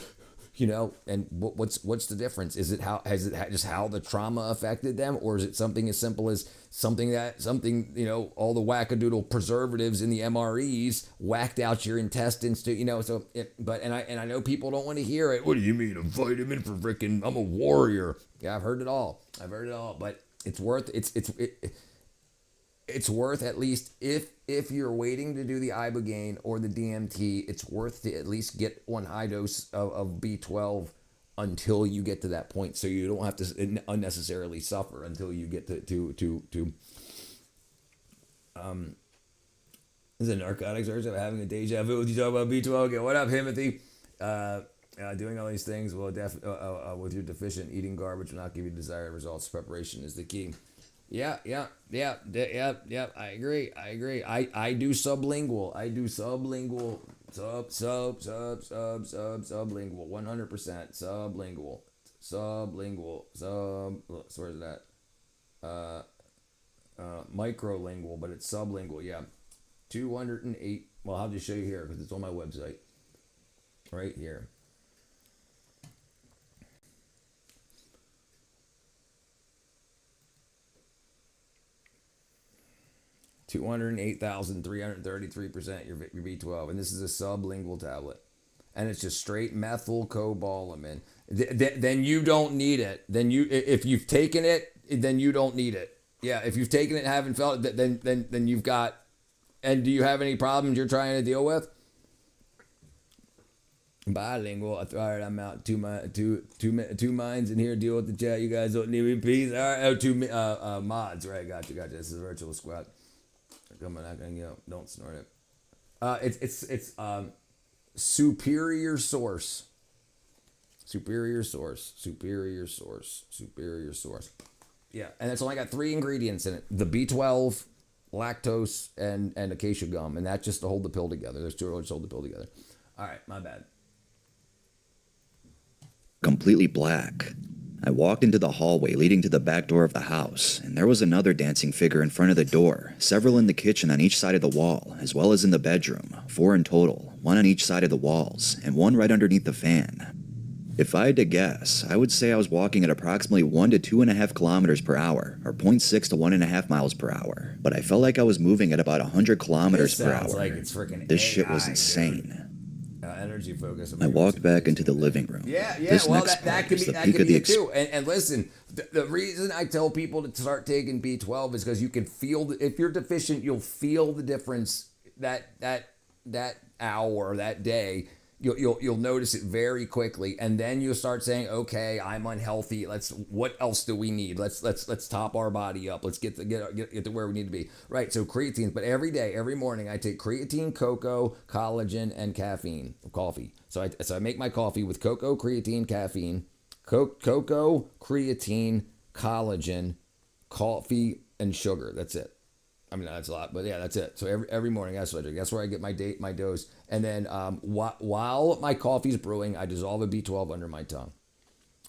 and what's the difference? Is it how the trauma affected them, or is it something as simple as something all the wackadoodle preservatives in the MREs whacked out your intestines to, I know people don't want to hear it. What do you mean a vitamin for frickin'? I'm a warrior. Yeah, I've heard it all, but it's worth it's worth, at least if you're waiting to do the ibogaine or the DMT, it's worth to at least get one high dose of B12 until you get to that point, so you don't have to unnecessarily suffer until you get to this is a narcotics urge of having a deja vu with you talk about B12. Okay, what up, Timothy? Doing all these things will with your deficient eating garbage will not give you desired results. Preparation is the key. Yeah. I agree. I do sublingual. Sublingual. 100% sublingual. Where's that? Microlingual, but it's sublingual. Yeah. 208. Well, I'll just show you here because it's on my website. Right here. 208,333% your B12, and this is a sublingual tablet, and it's just straight methylcobalamin. Then you don't need it. If you've taken it, then you don't need it. Yeah, if you've taken it and haven't felt it, then you've got. And do you have any problems you're trying to deal with? Bilingual. All right, I'm out. Two minds in here. Deal with the chat. You guys don't need me, please. All right. Oh, two mods. Right. Got you. This is a virtual squad. Come on, don't snort it. It's superior source. Yeah, and it's only got 3 ingredients in it: the B12, lactose, and acacia gum, and that's just to hold the pill together. There's 2 to hold the pill together. All right, my bad. Completely black. I walked into the hallway leading to the back door of the house, and there was another dancing figure in front of the door, several in the kitchen on each side of the wall, as well as in the bedroom, 4 in total, 1 on each side of the walls, and 1 right underneath the fan. If I had to guess, I would say I was walking at approximately 1 to 2.5 kilometers per hour, or 0.6 to 1.5 miles per hour, but I felt like I was moving at about 100 kilometers per hour. Like it's freaking this shit was insane. Energy focus. I walked back into the living room. Yeah. This Well, next that part could is be the peak of the it too. And listen, the reason I tell people to start taking B12 is because you can feel if you're deficient, you'll feel the difference that hour, that day. You'll notice it very quickly, and then you'll start saying, "Okay, I'm unhealthy. What else do we need? Let's top our body up. Let's get to where we need to be." Right. So creatine, but every day, every morning, I take creatine, cocoa, collagen, and caffeine, coffee. So I make my coffee with cocoa, creatine, caffeine, cocoa, creatine, collagen, coffee, and sugar. That's it. I mean, that's a lot, but yeah, that's it. So every morning, that's what I drink. That's where I get my dose. And then while my coffee's brewing, I dissolve a B12 under my tongue.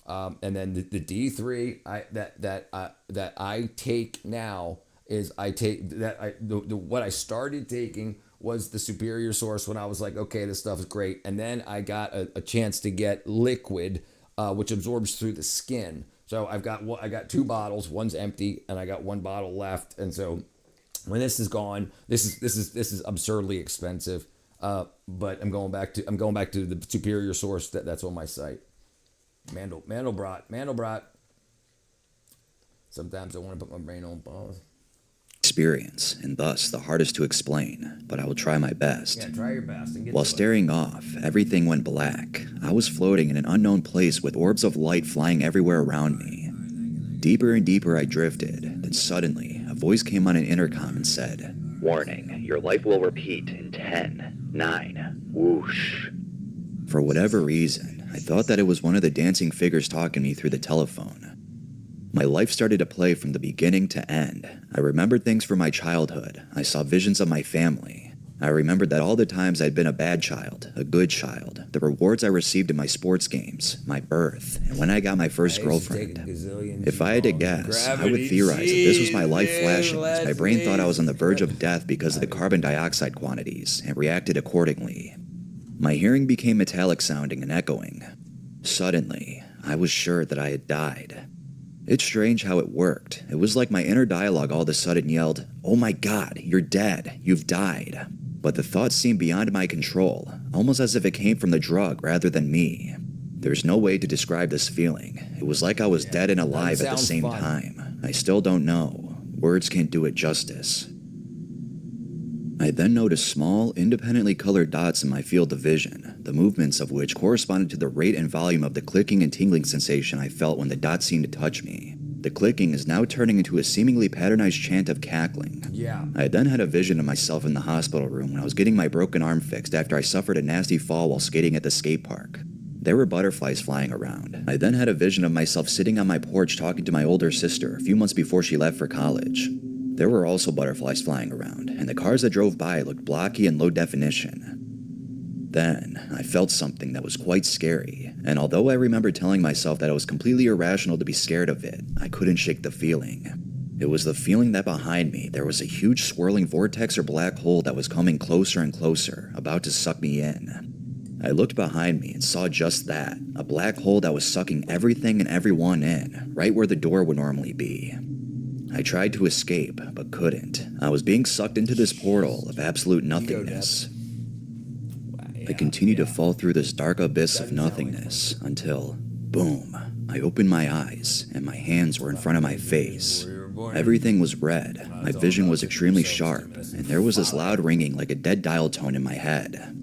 And then the D3 that I take now is what I started taking was the superior source when I was like, okay, this stuff is great. And then I got a chance to get liquid, which absorbs through the skin. So I got 2 bottles. One's empty, and I got 1 bottle left. And so when this is gone, this is absurdly expensive. But I'm going back to the superior source that's on my site. Mandelbrot. Sometimes I want to put my brain on pause. Experience, and thus the hardest to explain, but I will try my best. Yeah, try your best. And get While staring off, everything went black. I was floating in an unknown place with orbs of light flying everywhere around me. Deeper and deeper I drifted, then suddenly, a voice came on an intercom and said, "Warning, your life will repeat in 10, 9, whoosh." For whatever reason, I thought that it was one of the dancing figures talking to me through the telephone. My life started to play from the beginning to end. I remembered things from my childhood. I saw visions of my family. I remembered that all the times I'd been a bad child, a good child, the rewards I received in my sports games, my birth, and when I got my first girlfriend. If I had to guess, I would theorize that this was my life flashing as my brain thought I was on the verge of death because of the carbon dioxide quantities and reacted accordingly. My hearing became metallic sounding and echoing. Suddenly, I was sure that I had died. It's strange how it worked. It was like my inner dialogue all of a sudden yelled, "Oh my God, you're dead. You've died." But the thoughts seemed beyond my control, almost as if it came from the drug rather than me. There's no way to describe this feeling. It was like I was dead and alive at the same time. I still don't know. Words can't do it justice. I then noticed small, independently colored dots in my field of vision, the movements of which corresponded to the rate and volume of the clicking and tingling sensation I felt when the dots seemed to touch me. The clicking is now turning into a seemingly patternized chant of cackling. Yeah. I then had a vision of myself in the hospital room when I was getting my broken arm fixed after I suffered a nasty fall while skating at the skate park. There were butterflies flying around. I then had a vision of myself sitting on my porch talking to my older sister a few months before she left for college. There were also butterflies flying around, and the cars that drove by looked blocky and low definition. Then, I felt something that was quite scary, and although I remember telling myself that it was completely irrational to be scared of it, I couldn't shake the feeling. It was the feeling that behind me there was a huge swirling vortex or black hole that was coming closer and closer, about to suck me in. I looked behind me and saw just that, a black hole that was sucking everything and everyone in, right where the door would normally be. I tried to escape, but couldn't. I was being sucked into this portal of absolute nothingness. I continued to fall through this dark abyss of nothingness until, boom, I opened my eyes and my hands were in front of my face. Everything was red, my vision was extremely sharp, and there was this loud ringing like a dead dial tone in my head.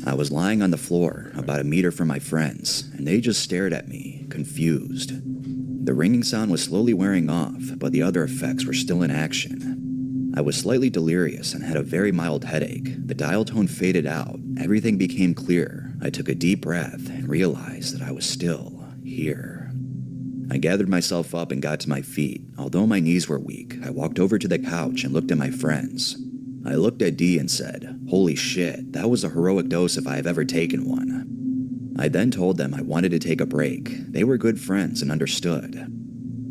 I was lying on the floor, about a meter from my friends, and they just stared at me, confused. The ringing sound was slowly wearing off, but the other effects were still in action. I was slightly delirious and had a very mild headache. The dial tone faded out. Everything became clear. I took a deep breath and realized that I was still here. I gathered myself up and got to my feet. Although my knees were weak, I walked over to the couch and looked at my friends. I looked at Dee and said, "Holy shit, that was a heroic dose if I have ever taken one." I then told them I wanted to take a break. They were good friends and understood.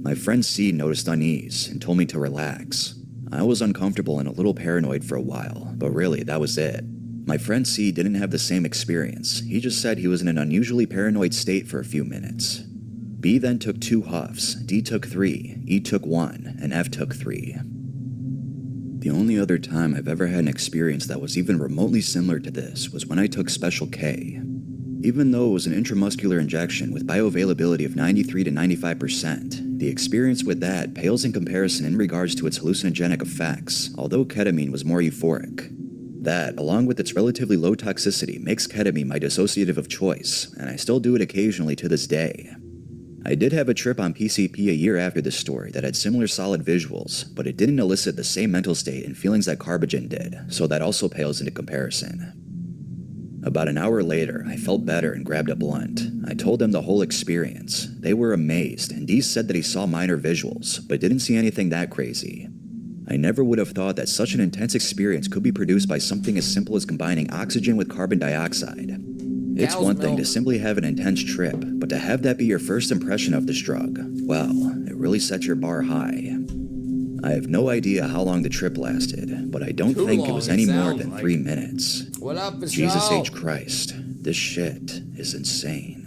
My friend C noticed unease and told me to relax. I was uncomfortable and a little paranoid for a while, but really that was it. My friend C didn't have the same experience. He just said he was in an unusually paranoid state for a few minutes. B then took 2 huffs, D took 3, E took 1, and F took 3. The only other time I've ever had an experience that was even remotely similar to this was when I took Special K. Even though it was an intramuscular injection with bioavailability of 93 to 95%, the experience with that pales in comparison in regards to its hallucinogenic effects, although ketamine was more euphoric. That, along with its relatively low toxicity, makes ketamine my dissociative of choice, and I still do it occasionally to this day. I did have a trip on PCP a year after this story that had similar solid visuals, but it didn't elicit the same mental state and feelings that carbagen did, so that also pales into comparison. About an hour later, I felt better and grabbed a blunt. I told them the whole experience. They were amazed, and Dee said that he saw minor visuals, but didn't see anything that crazy. I never would have thought that such an intense experience could be produced by something as simple as combining oxygen with carbon dioxide. It's one thing to simply have an intense trip, but to have that be your first impression of this drug, well, it really sets your bar high. I have no idea how long the trip lasted, but I don't think it was any more than 3 minutes. What up, Michelle? Jesus H. Christ, this shit is insane.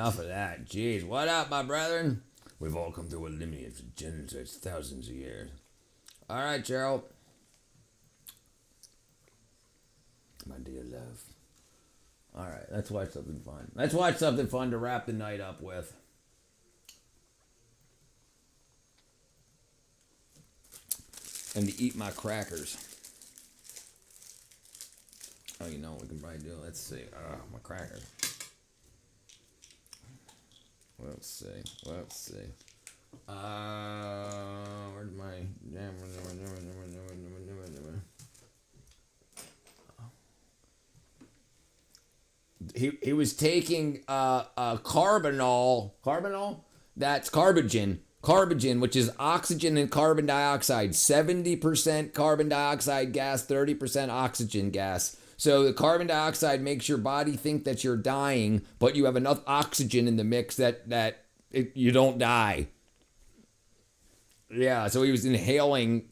enough of that. Jeez, what up, my brethren? We've all come through a lineage of generations, thousands of years. All right, Gerald. My dear love. All right, let's watch something fun. Let's watch something fun to wrap the night up with. And to eat my crackers. Oh, you know what we can probably do? Let's see. My crackers. Let's see. Where's my... He was taking carbonol, that's carbagen, which is oxygen and carbon dioxide, 70% carbon dioxide gas, 30% oxygen gas. So the carbon dioxide makes your body think that you're dying, but you have enough oxygen in the mix that you don't die. Yeah, so he was inhaling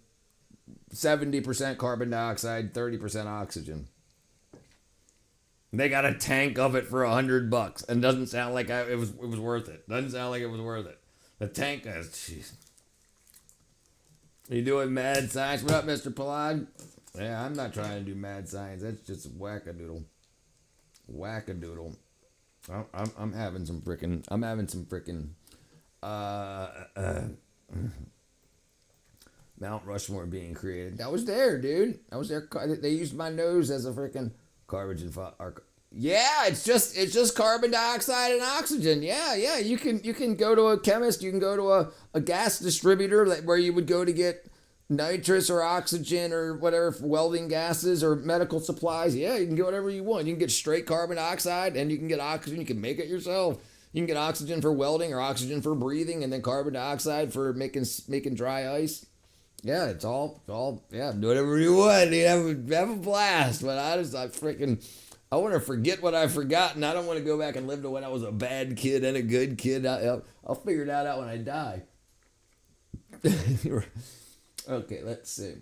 70% carbon dioxide, 30% oxygen. They got a tank of it for $100, and doesn't sound like it was worth it. Doesn't sound like it was worth it. The tank is, jeez. You doing mad science? What up, Mr. Pollard? Yeah, I'm not trying to do mad science. That's just wackadoodle. Wackadoodle. I'm having some freaking. Mount Rushmore being created. I was there, dude. I was there. They used my nose as a freaking carbagen. Yeah, it's just carbon dioxide and oxygen. Yeah. You can go to a chemist. You can go to a gas distributor where you would go to get nitrous or oxygen or whatever, welding gases or medical supplies. Yeah, you can get whatever you want. You can get straight carbon dioxide and you can get oxygen. You can make it yourself. You can get oxygen for welding or oxygen for breathing, and then carbon dioxide for making dry ice. Yeah, it's all yeah, do whatever you want. You have a blast. But I want to forget what I've forgotten. I don't want to go back and live to when I was a bad kid and a good kid. I'll figure that out when I die. Okay, let's see.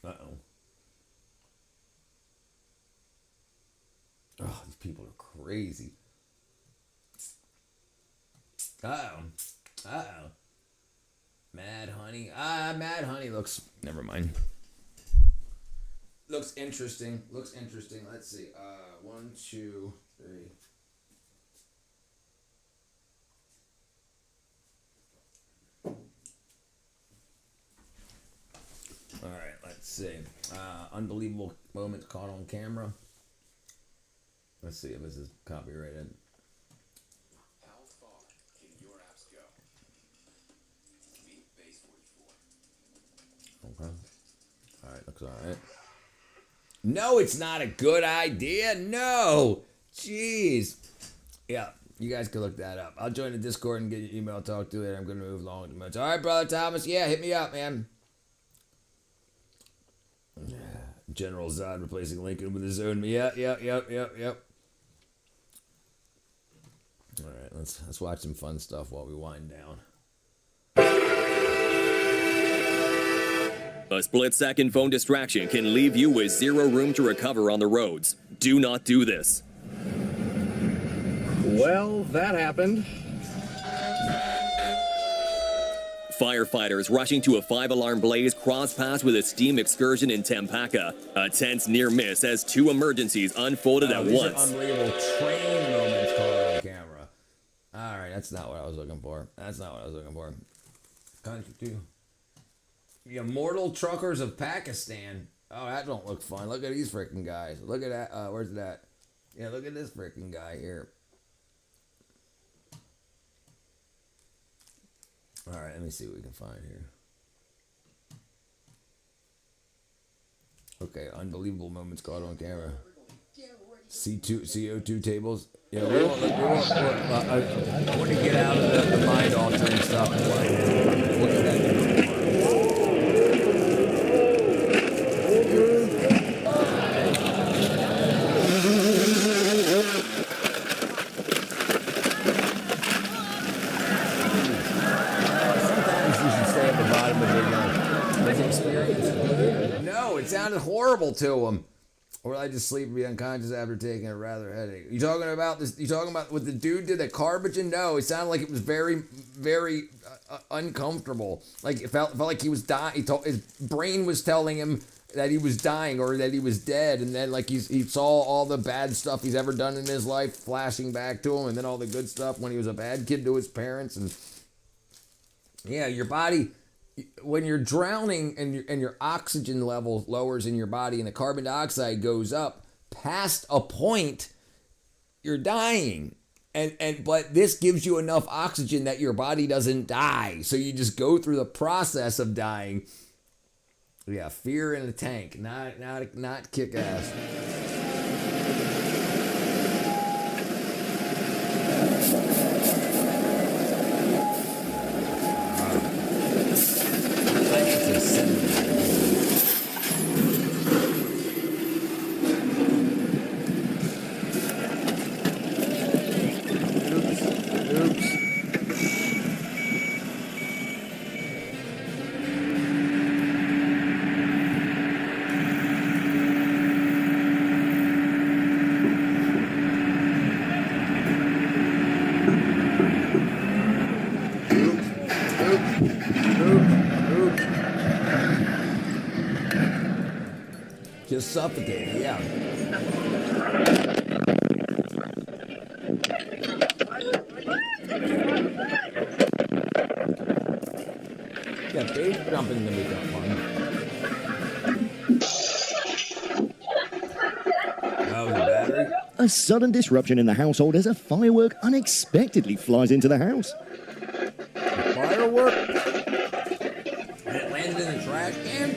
Uh-oh. Oh, these people are crazy. Uh-oh. Mad Honey. Mad Honey looks... Never mind. Looks interesting. Let's see. 1, 2, 3. All right, let's see. Unbelievable moments caught on camera. Let's see if this is copyrighted. How far can your apps go? Meet base 44. Okay. All right, looks all right. No, it's not a good idea. No. Jeez. Yeah, you guys can look that up. I'll join the Discord and get your email, talk to it. I'm going to move along too much. All right, Brother Thomas. Yeah, hit me up, man. General Zod replacing Lincoln with his own. Yep. All right, let's watch some fun stuff while we wind down. A split-second phone distraction can leave you with zero room to recover on the roads. Do not do this. Well, that happened. Firefighters rushing to a 5-alarm blaze cross paths with a steam excursion in Tempaca. A tense near miss as 2 emergencies unfolded at These once. are unbelievable train moments caught on camera. All right, that's not what I was looking for. Country too. The immortal truckers of Pakistan. Oh, that don't look fun. Look at these freaking guys. Look at that. Where's that? Yeah, look at this freaking guy here. All right, let me see what we can find here. Okay, unbelievable moments caught on camera. CO2 tables. Yeah, I want to get out of the mind altering stuff. Look at that. No, it sounded horrible to him. Or I just sleep and be unconscious after taking a rather headache. You talking about this? You talking about what the dude did, the carbagen? No, it sounded like it was very, very uncomfortable. Like it felt like he was dying. His brain was telling him that he was dying or that he was dead, and then like he saw all the bad stuff he's ever done in his life flashing back to him, and then all the good stuff when he was a bad kid to his parents. And yeah, your body, when you're drowning and your oxygen level lowers in your body and the carbon dioxide goes up past a point, you're dying. But this gives you enough oxygen that your body doesn't die. So you just go through the process of dying. Yeah, fear in a tank, not kick ass. Just suffocating, yeah. Yeah, base jumping to make that fun. That was a battery. A sudden disruption in the household as a firework unexpectedly flies into the house. A firework? And it landed in the trash can?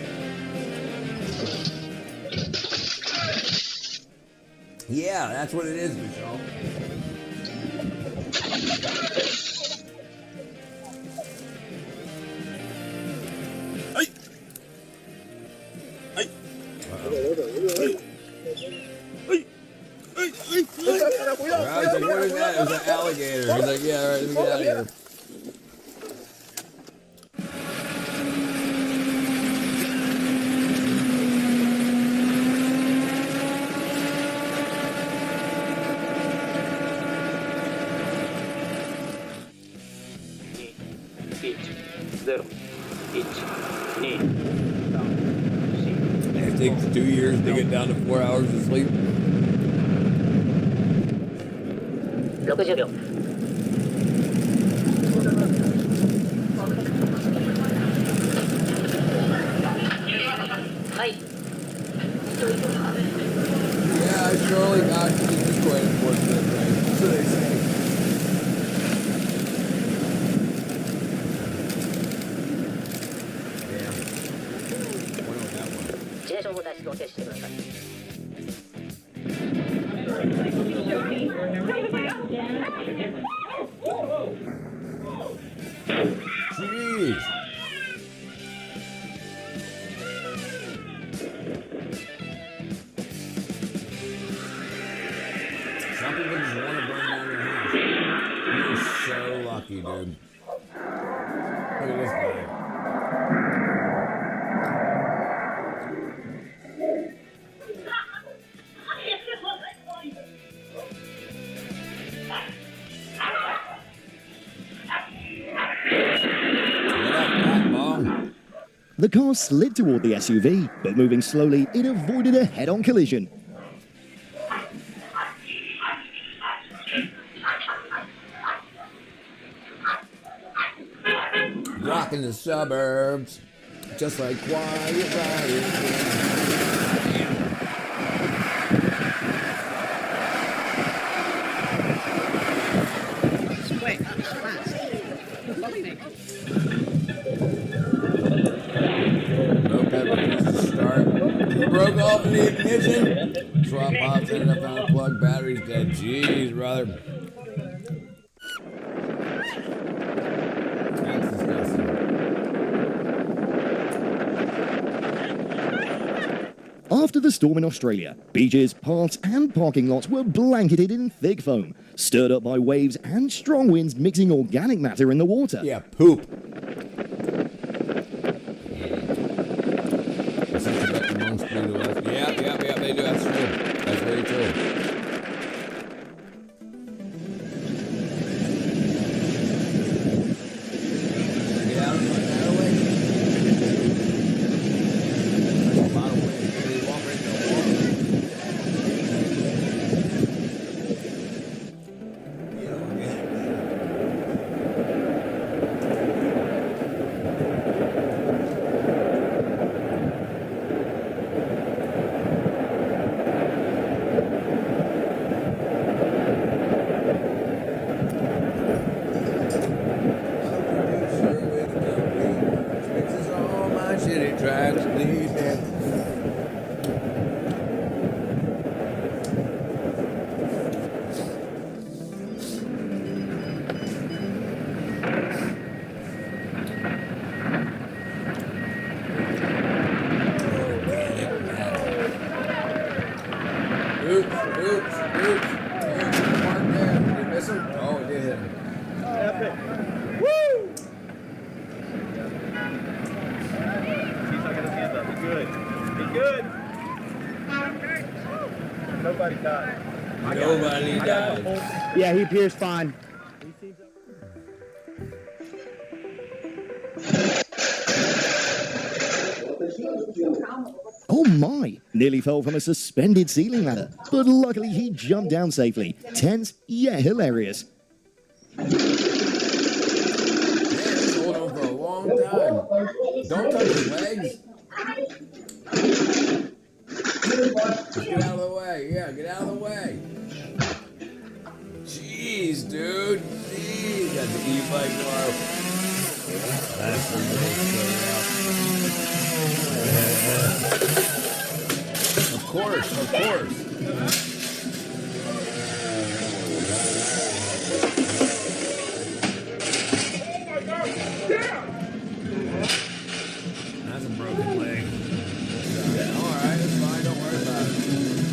Yeah, that's what it is, Michelle. I was like, what is that? It was an alligator. He's like, yeah, all right, let me get out of here. It takes 2 years to get down to 4 hours of sleep. 60秒。はい。 Yeah, surely God is quite important, right? That's what they say. Damn. What was that one? 自転車を大好きを停止してください。 Jeez. Some people just want to burn down their house. You're so lucky, dude. Look at this guy. The car slid toward the SUV, but moving slowly, it avoided a head-on collision. Rocking the suburbs, just like quiet riding. Broke off in the ignition. Swap pops ended up on a plug. Battery's dead. Jeez, brother. That's disgusting. After the storm in Australia, beaches, parks and parking lots were blanketed in thick foam, stirred up by waves and strong winds mixing organic matter in the water. Yeah, poop. Yeah, they do. That's true. That's very true. Get out of the way. That's a lot of wind. They walk right in the wall. Yeah, he appears fine. Oh my! Nearly fell from a suspended ceiling ladder, but luckily he jumped down safely. Tense, yet hilarious. Hold on for a long time. Don't touch his legs. Just get out of the way. Yeah, get out of the way. Jeez, dude. Jeez. Got the e-bike tomorrow. That's the Of course, of course. That's a broken leg. Alright, it's fine, don't worry about it.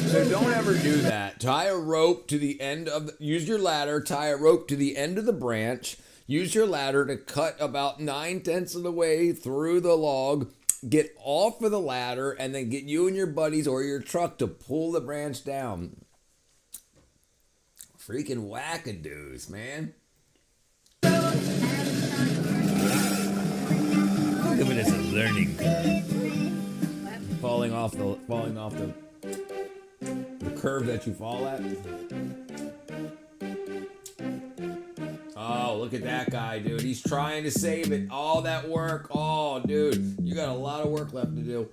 So don't ever do that. Tie a rope to the end of use your ladder, tie a rope to the end of the branch, use your ladder to cut about 9/10 of the way through the log, get off of the ladder, and then get you and your buddies or your truck to pull the branch down. Freaking wackadoos, man. Look at it as a learning curve. Falling off the curve that you fall at. Oh, look at that guy, dude. He's trying to save it. All that work. Oh, dude. You got a lot of work left to do.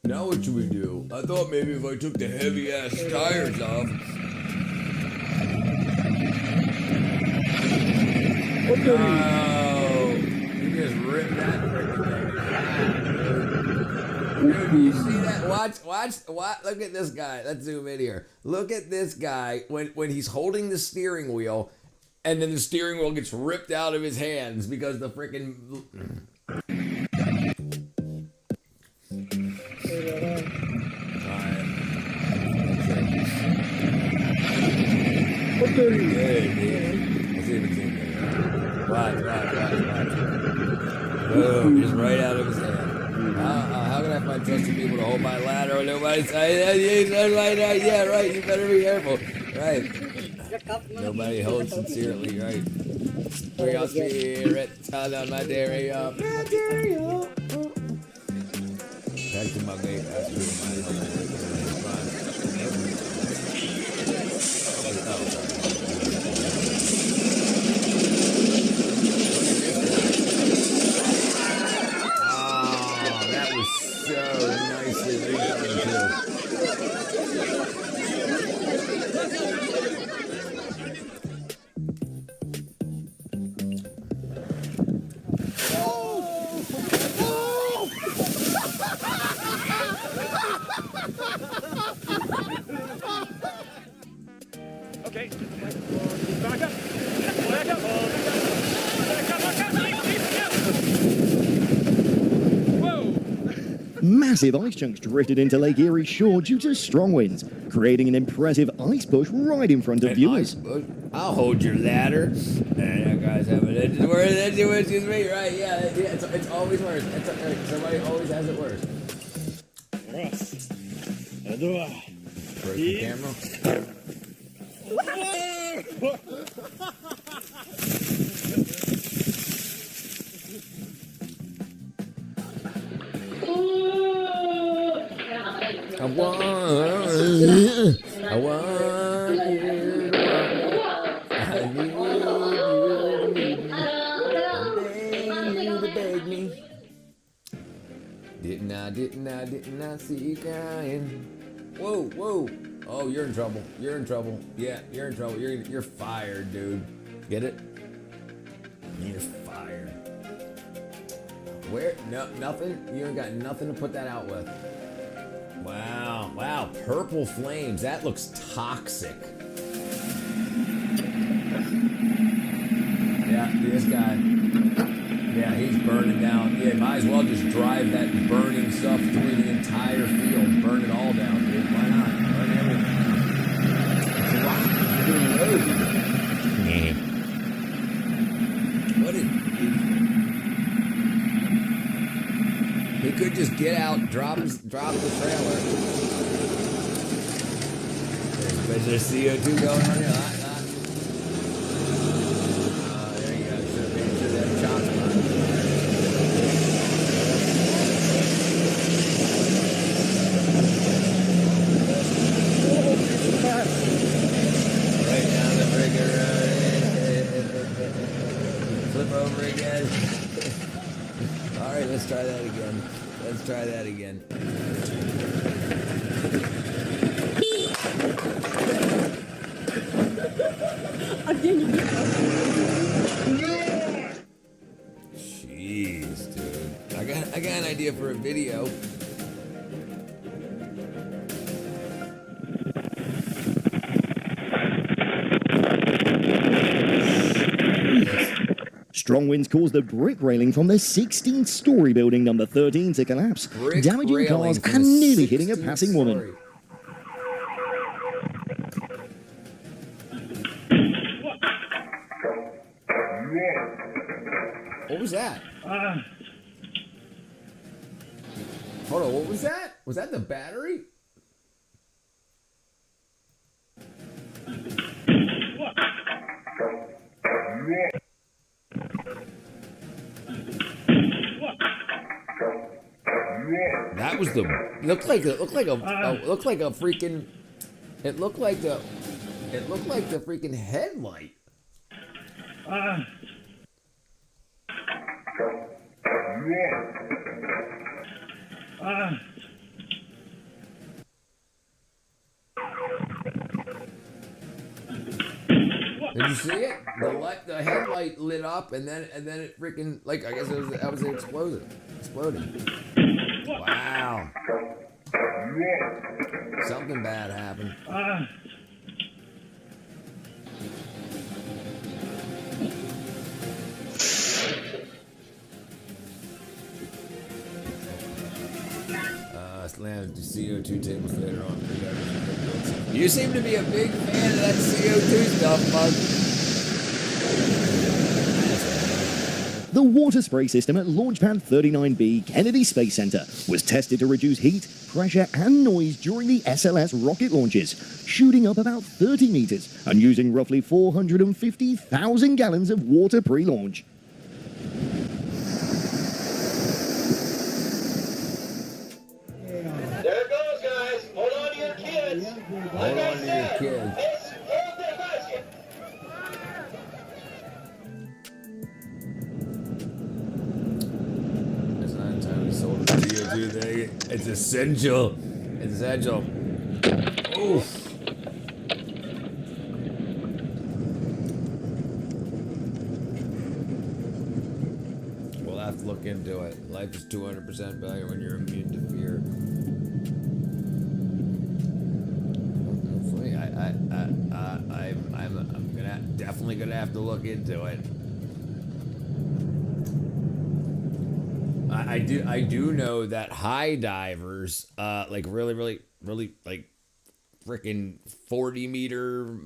Now what should we do? I thought maybe if I took the heavy-ass tires off. No. You just ripped that freaking thing. Dude, you see that? Watch. Look at this guy. Let's zoom in here. Look at this guy when he's holding the steering wheel, and then the steering wheel gets ripped out of his hands because the freaking. Watch. Boom, just right out of his hand. How can I find trusted people to hold my ladder when nobody's yeah, right, you better be careful. Right. Nobody holds sincerely, right? Bring out spirits, on my dairy up. Back to my vape, that's good. So nicely redone too. Okay, back up. Back up. Massive ice chunks drifted into Lake Erie's shore due to strong winds, creating an impressive ice bush right in front of viewers. I'll hold your ladder. And guys have it. It's worse. Excuse me. Right? Yeah. It's always worse. Somebody always has it worse. Break the camera. I want you to beg me. Didn't I see you crying? Whoa. Oh, you're in trouble. Yeah, you're in trouble. You're fired, dude. Get it? You're fired. Where? No, nothing? You ain't got nothing to put that out with. Wow, purple flames. That looks toxic. Yeah, this guy. Yeah, he's burning down. Yeah, might as well just drive that burning stuff through the entire field. Burn it all down, dude. Why not? Burn everything. What is... He could just get out, drop the trailer. There's CO2 going on here. There you go. Should have chopped him. Right down the rigger. Flip over again. All right, let's try that again. Jeez, dude. I got an idea for a video. Strong winds caused the brick railing from the 16-story building number 13 to collapse, damaging cars and nearly hitting a passing woman. What was that? Hold on, what was that? Was that the battery? That was the looked like the freaking headlight. Did you see it? The headlight lit up and then it freaking, like, I guess that was an exploding. Wow. Something bad happened. Land the CO2 tables later on. You seem to be a big fan of that CO2 stuff, Bug. The water spray system at Launchpad 39B Kennedy Space Center was tested to reduce heat, pressure, and noise during the SLS rocket launches, shooting up about 30 meters and using roughly 450,000 gallons of water pre-launch. There it goes, guys. Hold on to your kids. Hold on to your kids. It's not entirely sold as a CO2 thing. It's essential. It's essential. Oof. We'll have to look into it. Life is 200% better when you're immune to fear. I'm definitely gonna have to look into it. I do know that high divers, like really like freaking 40-meter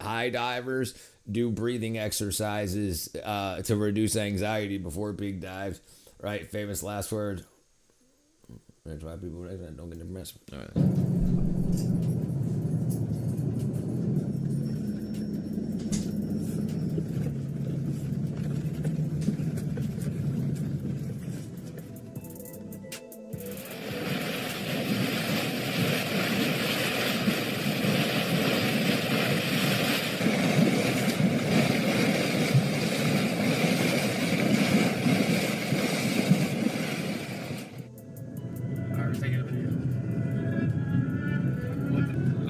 high divers do breathing exercises to reduce anxiety before big dives. Right? Famous last word. That's why people don't get depressed. All right.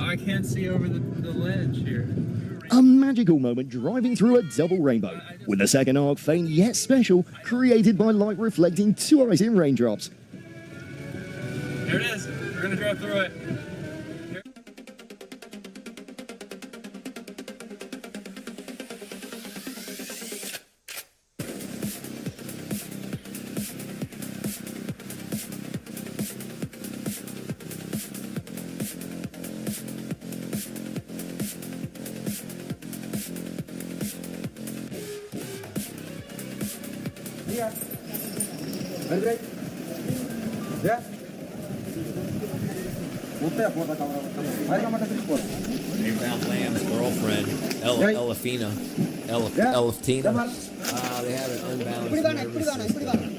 I can't see over the ledge here. A magical moment driving through a double rainbow, with the second arc faint yet special, created by light reflecting twice in raindrops. There it is. We're gonna drive through it. They found Lamb's girlfriend, Elefina. They have an unbalanced nervous system.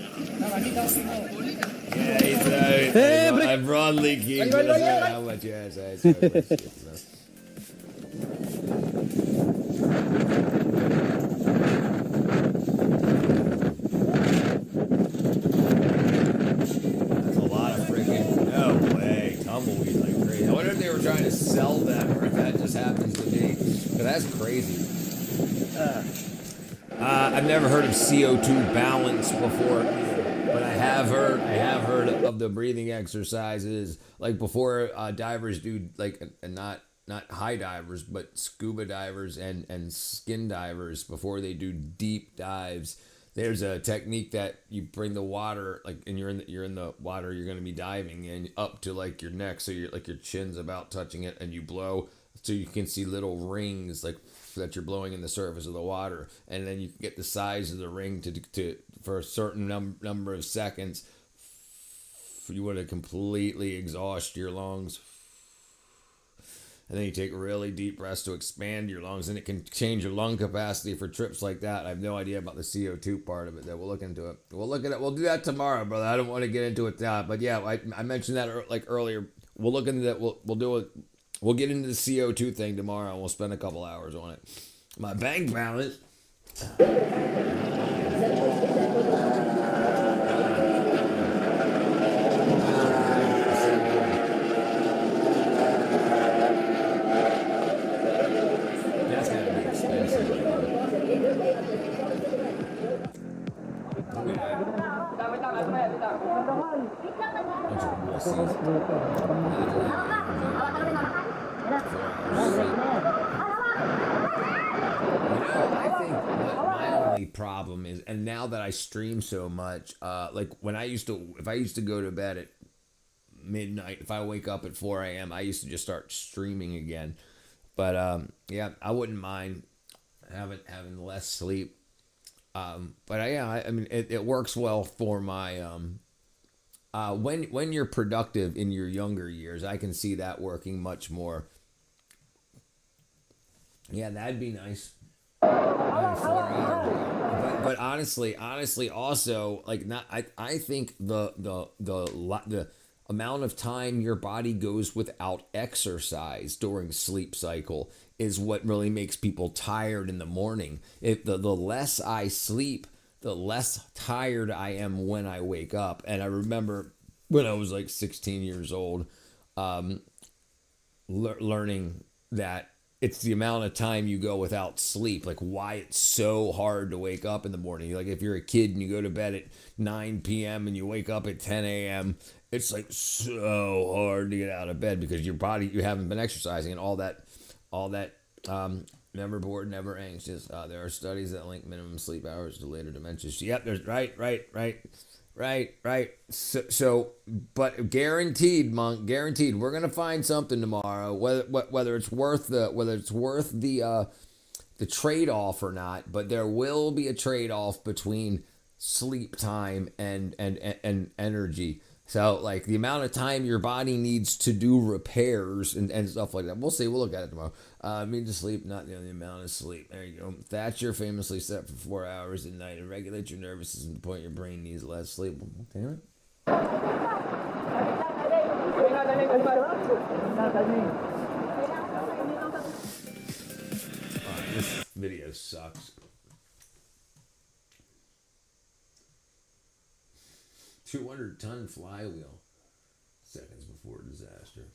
Yeah, I'm broad leaking. How much you have? Tumbleweed like crazy. I wonder if they were trying to sell them or if that just happens to be. Because that's crazy. I've never heard of CO2 balance before, but I have heard of the breathing exercises. Like before, divers do like not high divers, but scuba divers and skin divers before they do deep dives. There's a technique that you bring the water, like, and you're in the water, you're going to be diving and up to like your neck, so your chin's about touching it, and you blow so you can see little rings like that you're blowing in the surface of the water, and then you can get the size of the ring to for a certain number of seconds. You want to completely exhaust your lungs. And then you take really deep breaths to expand your lungs, and it can change your lung capacity for trips like that. I have no idea about the CO2 part of it. That we'll look into it. We'll look at it. We'll do that tomorrow, brother. I don't want to get into it now, but yeah, I mentioned that like earlier. We'll look into that. We'll do it. We'll get into the CO2 thing tomorrow, and we'll spend a couple hours on it. My bank balance. I think my only problem is, and now that I stream so much, like when if I used to go to bed at midnight, if I wake up at 4 a.m., I used to just start streaming again. But yeah, I wouldn't mind having less sleep. But I mean, it works well for my when you're productive in your younger years, I can see that working much more. Yeah, that'd be nice. 4 hours. But honestly, also like I think the amount of time your body goes without exercise during sleep cycle is what really makes people tired in the morning. If the less I sleep, the less tired I am when I wake up. And I remember when I was like 16 years old, learning that it's the amount of time you go without sleep, like why it's so hard to wake up in the morning. Like if you're a kid and you go to bed at 9 p.m. and you wake up at 10 a.m., it's like so hard to get out of bed because your body, you haven't been exercising, and all that Never bored, never anxious. There are studies that link minimum sleep hours to later dementias. Yep, there's right. So, but guaranteed, Monk, guaranteed, we're gonna find something tomorrow. Whether it's worth the trade off or not, but there will be a trade off between sleep time and energy. So like the amount of time your body needs to do repairs and stuff like that. We'll see. We'll look at it tomorrow. Need to sleep, not the only amount of sleep. There you go. Thatcher famously slept for 4 hours a night and regulates your nervous system to the point your brain needs less sleep. Damn it. This video sucks. 200-ton flywheel. Seconds before disaster.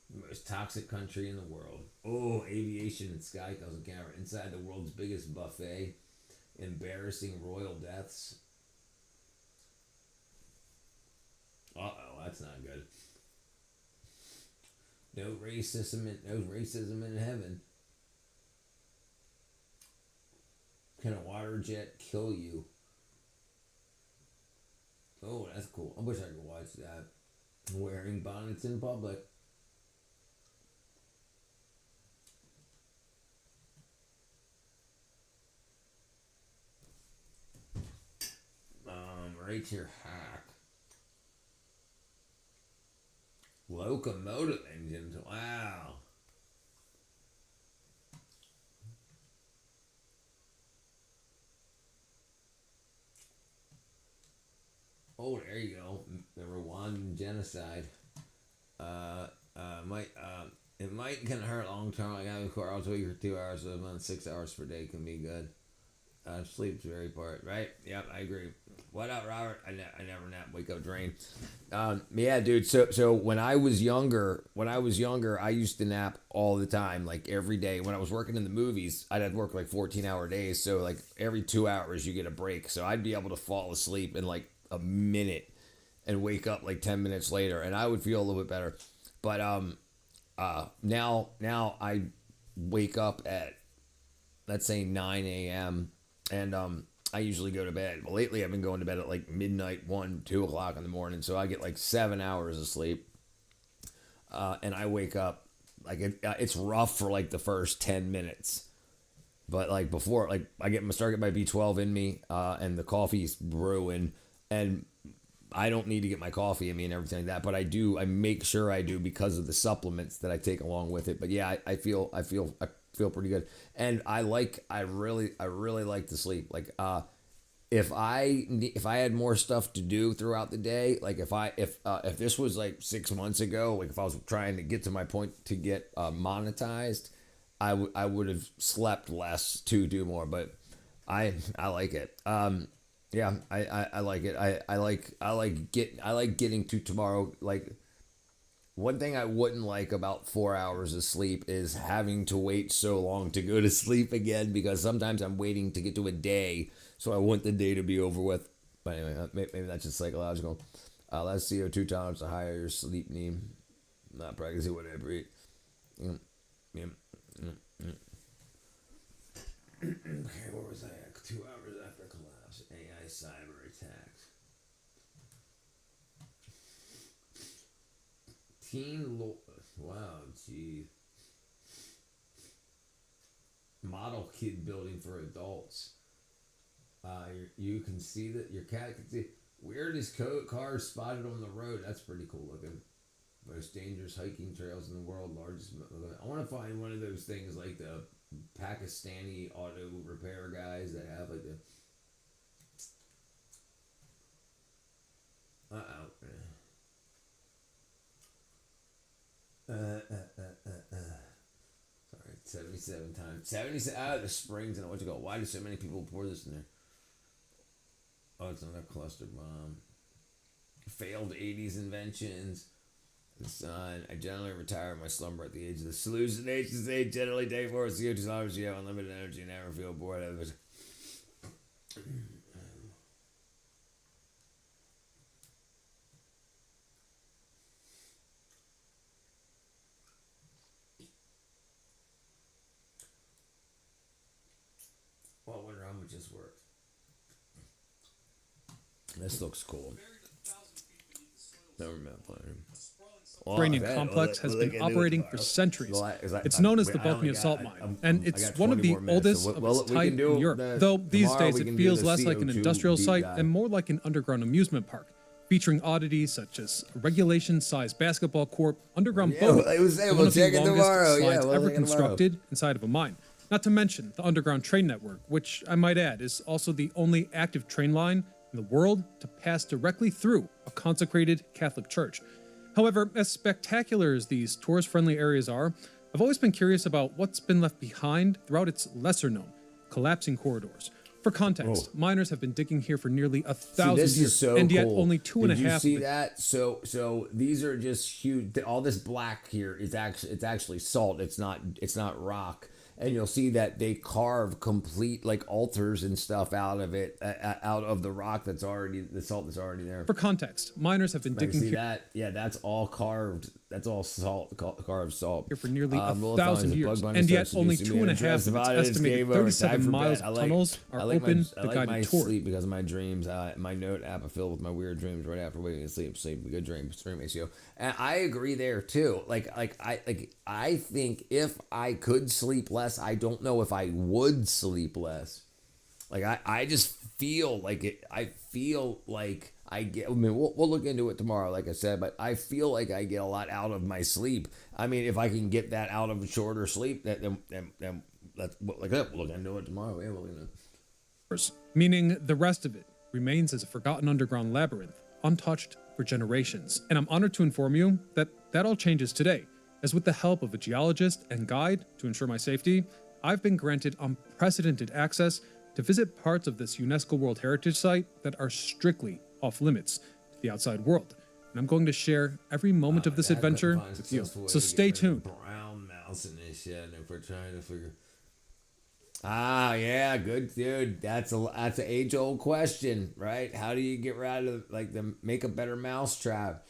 The most toxic country in the world. Oh, aviation and sky doesn't count. Inside the world's biggest buffet. Embarrassing royal deaths. Uh-oh, that's not good. No racism in heaven. Can a water jet kill you? Oh, that's cool. I wish I could watch that. Wearing bonnets in public. Right here, hack. Locomotive engines. Wow. Oh, there you go. The Rwandan genocide. It might kind of hurt long term. Like having 4 hours a week or 2 hours a month, 6 hours per day can be good. Sleep's very important, right? Yep, I agree. What up, Robert? I never nap. Wake up drain. Yeah, dude. So when I was younger, I used to nap all the time, like every day. When I was working in the movies, I'd have to work like 14-hour days. So like every 2 hours you get a break. So I'd be able to fall asleep in like a minute and wake up like 10 minutes later, and I would feel a little bit better. But now I wake up at, let's say, 9 a.m. and I usually go to bed. But lately I've been going to bed at like midnight, 1, 2 o'clock in the morning. So I get like 7 hours of sleep. And I wake up, like it's rough for like the first 10 minutes. But like before, like I start getting my B12 in me, and the coffee's brewing, and I don't need to get my coffee in me and everything like that. But I make sure I do because of the supplements that I take along with it. But yeah, I feel pretty good, and I really like to sleep. Like if I had more stuff to do throughout the day, like if this was like 6 months ago, like if I was trying to get to my point to get monetized, I would have slept less to do more. But I like it. Yeah, I like it. I like getting to tomorrow. Like, one thing I wouldn't like about 4 hours of sleep is having to wait so long to go to sleep again, because sometimes I'm waiting to get to a day, so I want the day to be over with. But anyway, maybe that's just psychological. Less CO2 tolerance, the higher your sleep need. Not practicing what I breathe. Okay, where was I at? 2 hours after collapse. AI cyber attacks. Wow, geez. Model kit building for adults. You can see that your cat can see. Weirdest cars spotted on the road. That's pretty cool looking. Most dangerous hiking trails in the world. Largest. I want to find one of those things like the Pakistani auto repair guys that have like the. Sorry, 77 times. 77. The springs and what you go. Why do so many people pour this in there? Oh, it's another cluster bomb. Failed 80s inventions. The sun. I generally retire in my slumber at the age of the hallucinations age. Generally, day 4 CO2 tolerance. You have unlimited energy and never feel bored. it just worked. This looks cool. Never mind. Uranium complex has been operating for centuries. It's known as the Bochnia salt mine, and it's one of the oldest of its type in Europe. Though these days it feels less like an industrial site and more like an underground amusement park, featuring oddities such as a regulation-sized basketball court, underground boating, and one of the longest slides ever constructed inside of a mine. Not to mention the underground train network, which I might add is also the only active train line in the world to pass directly through a consecrated Catholic church. However, as spectacular as these tourist-friendly areas are, I've always been curious about what's been left behind throughout its lesser-known, collapsing corridors. For context, miners have been digging here for nearly 1,000 years, so and yet cool. only 2.5. Did you see that? So these are just huge. All this black here is actually salt. It's not rock. And you'll see that they carve complete like altars and stuff out of it, out of the rock the salt that's already there. For context, miners have been digging here. That? Yeah, that's all carved. That's all salt, carved salt. Here for nearly 1,000 years, and yet only 2.5 of its estimated 37 miles of tunnels are open to guided tour. Sleep because of my dreams. My note app is filled with my weird dreams right after waking to sleep. Sleep, good dream ratio. And I agree there too. I think if I could sleep less, I don't know if I would sleep less. I just feel like it. I feel like I get. I mean, we'll look into it tomorrow, like I said. But I feel like I get a lot out of my sleep. I mean, if I can get that out of shorter sleep, then let's look into it tomorrow. Yeah, we'll look into it. Meaning the rest of it remains as a forgotten underground labyrinth, untouched for generations. And I'm honored to inform you that all changes today, as with the help of a geologist and guide to ensure my safety, I've been granted unprecedented access to visit parts of this UNESCO World Heritage Site that are strictly off limits to the outside world. And I'm going to share every moment of this adventure with you. So stay tuned. Brown mouse and this shit, and if we're trying to figure. Yeah, good dude. That's an age-old question, right? How do you get rid of make a better mousetrap?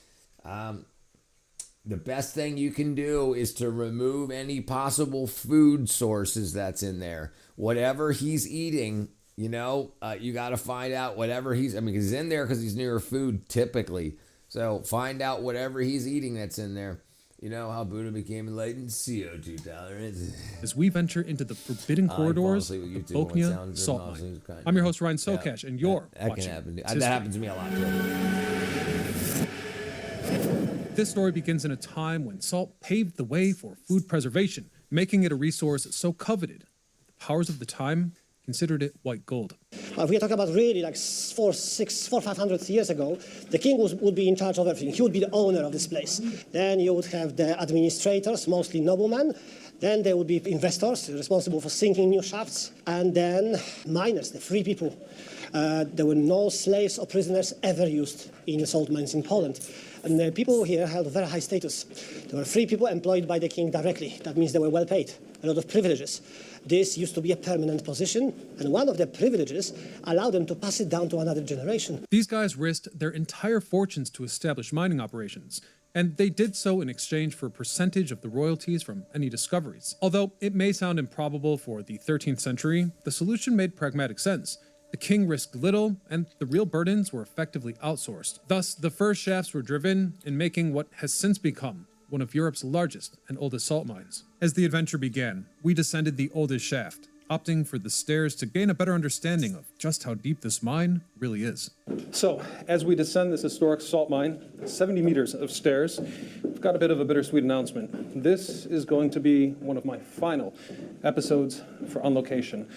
The best thing you can do is to remove any possible food sources that's in there. Whatever he's eating, you got to find out whatever he's in there because he's near food typically. So find out whatever he's eating that's in there. You know how Buddha became enlightened? CO2 tolerance. As we venture into the forbidden corridors of Bochnia salt mine. I'm your host, Ryan Sokash, and you're watching. That happens to me a lot, too. This story begins in a time when salt paved the way for food preservation, making it a resource so coveted. The powers of the time considered it white gold. If we talk about really 500 years ago, the king would be in charge of everything. He would be the owner of this place. Then you would have the administrators, mostly noblemen. Then there would be investors responsible for sinking new shafts. And then miners, the free people. There were no slaves or prisoners ever used in salt mines in Poland. And the people here held a very high status. There were free people employed by the king directly. That means they were well paid, a lot of privileges. This used to be a permanent position, and one of the privileges allowed them to pass it down to another generation. These guys risked their entire fortunes to establish mining operations, and they did so in exchange for a percentage of the royalties from any discoveries. Although it may sound improbable for the 13th century, the solution made pragmatic sense. The king risked little, and the real burdens were effectively outsourced. Thus, the first shafts were driven in making what has since become one of Europe's largest and oldest salt mines. As the adventure began, we descended the oldest shaft, opting for the stairs to gain a better understanding of just how deep this mine really is. So, as we descend this historic salt mine, 70 meters of stairs, we've got a bit of a bittersweet announcement. This is going to be one of my final episodes for On Location.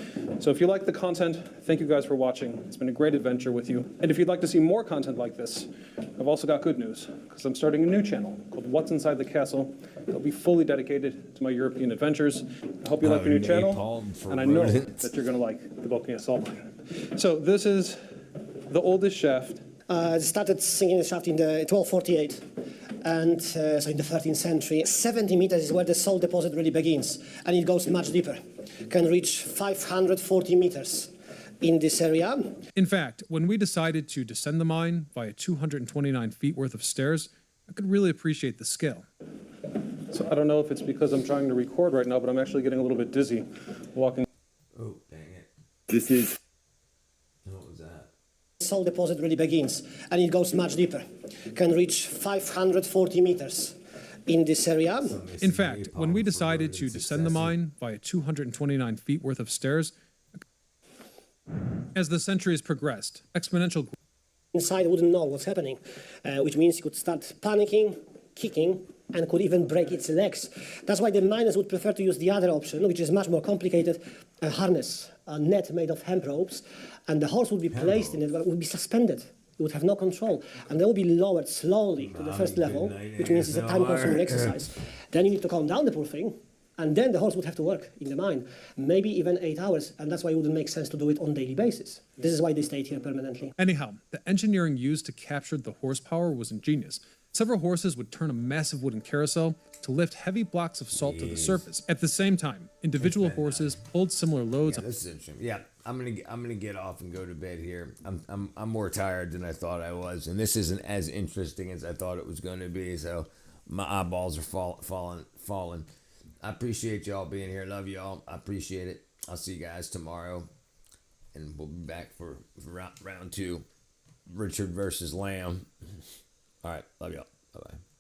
So if you like the content, thank you guys for watching. It's been a great adventure with you. And if you'd like to see more content like this, I've also got good news, because I'm starting a new channel called What's Inside the Castle. It'll be fully dedicated to my European adventures. I hope you like the new channel, and I know that you're going to like the Bochnia salt mine. So this is the oldest shaft. It started sinking the shaft in the 1248, and so in the 13th century. 70 meters is where the salt deposit really begins, and it goes much deeper. Can reach 540 meters in this area. In fact, when we decided to descend the mine via 229 feet worth of stairs, I could really appreciate the scale. So I don't know if it's because I'm trying to record right now, but I'm actually getting a little bit dizzy walking. Oh, dang it. This is salt deposit really begins, and it goes much deeper. Can reach 540 meters in this area. In fact, when we decided to descend the mine via 229 feet worth of stairs, as the centuries progressed, exponential inside wouldn't know what's happening, which means it could start panicking, kicking, and could even break its legs. That's why the miners would prefer to use the other option, which is much more complicated, a harness, a net made of hemp ropes, and the horse would be placed in it, but it would be suspended. It would have no control, and they will be lowered slowly to the first level, which means it's a time-consuming exercise. Then you need to calm down the poor thing, and then the horse would have to work in the mine, maybe even 8 hours, and that's why it wouldn't make sense to do it on a daily basis. This is why they stayed here permanently. Anyhow, the engineering used to capture the horsepower was ingenious. Several horses would turn a massive wooden carousel to lift heavy blocks of salt to the surface. At the same time, individual horses pulled similar loads. Yeah, this is interesting. Yeah, I'm gonna get off and go to bed here. I'm more tired than I thought I was, and this isn't as interesting as I thought it was going to be. So my eyeballs are falling. I appreciate y'all being here. Love y'all. I appreciate it. I'll see you guys tomorrow, and we'll be back for round 2, Richard versus Lamb. All right, love y'all. Bye bye.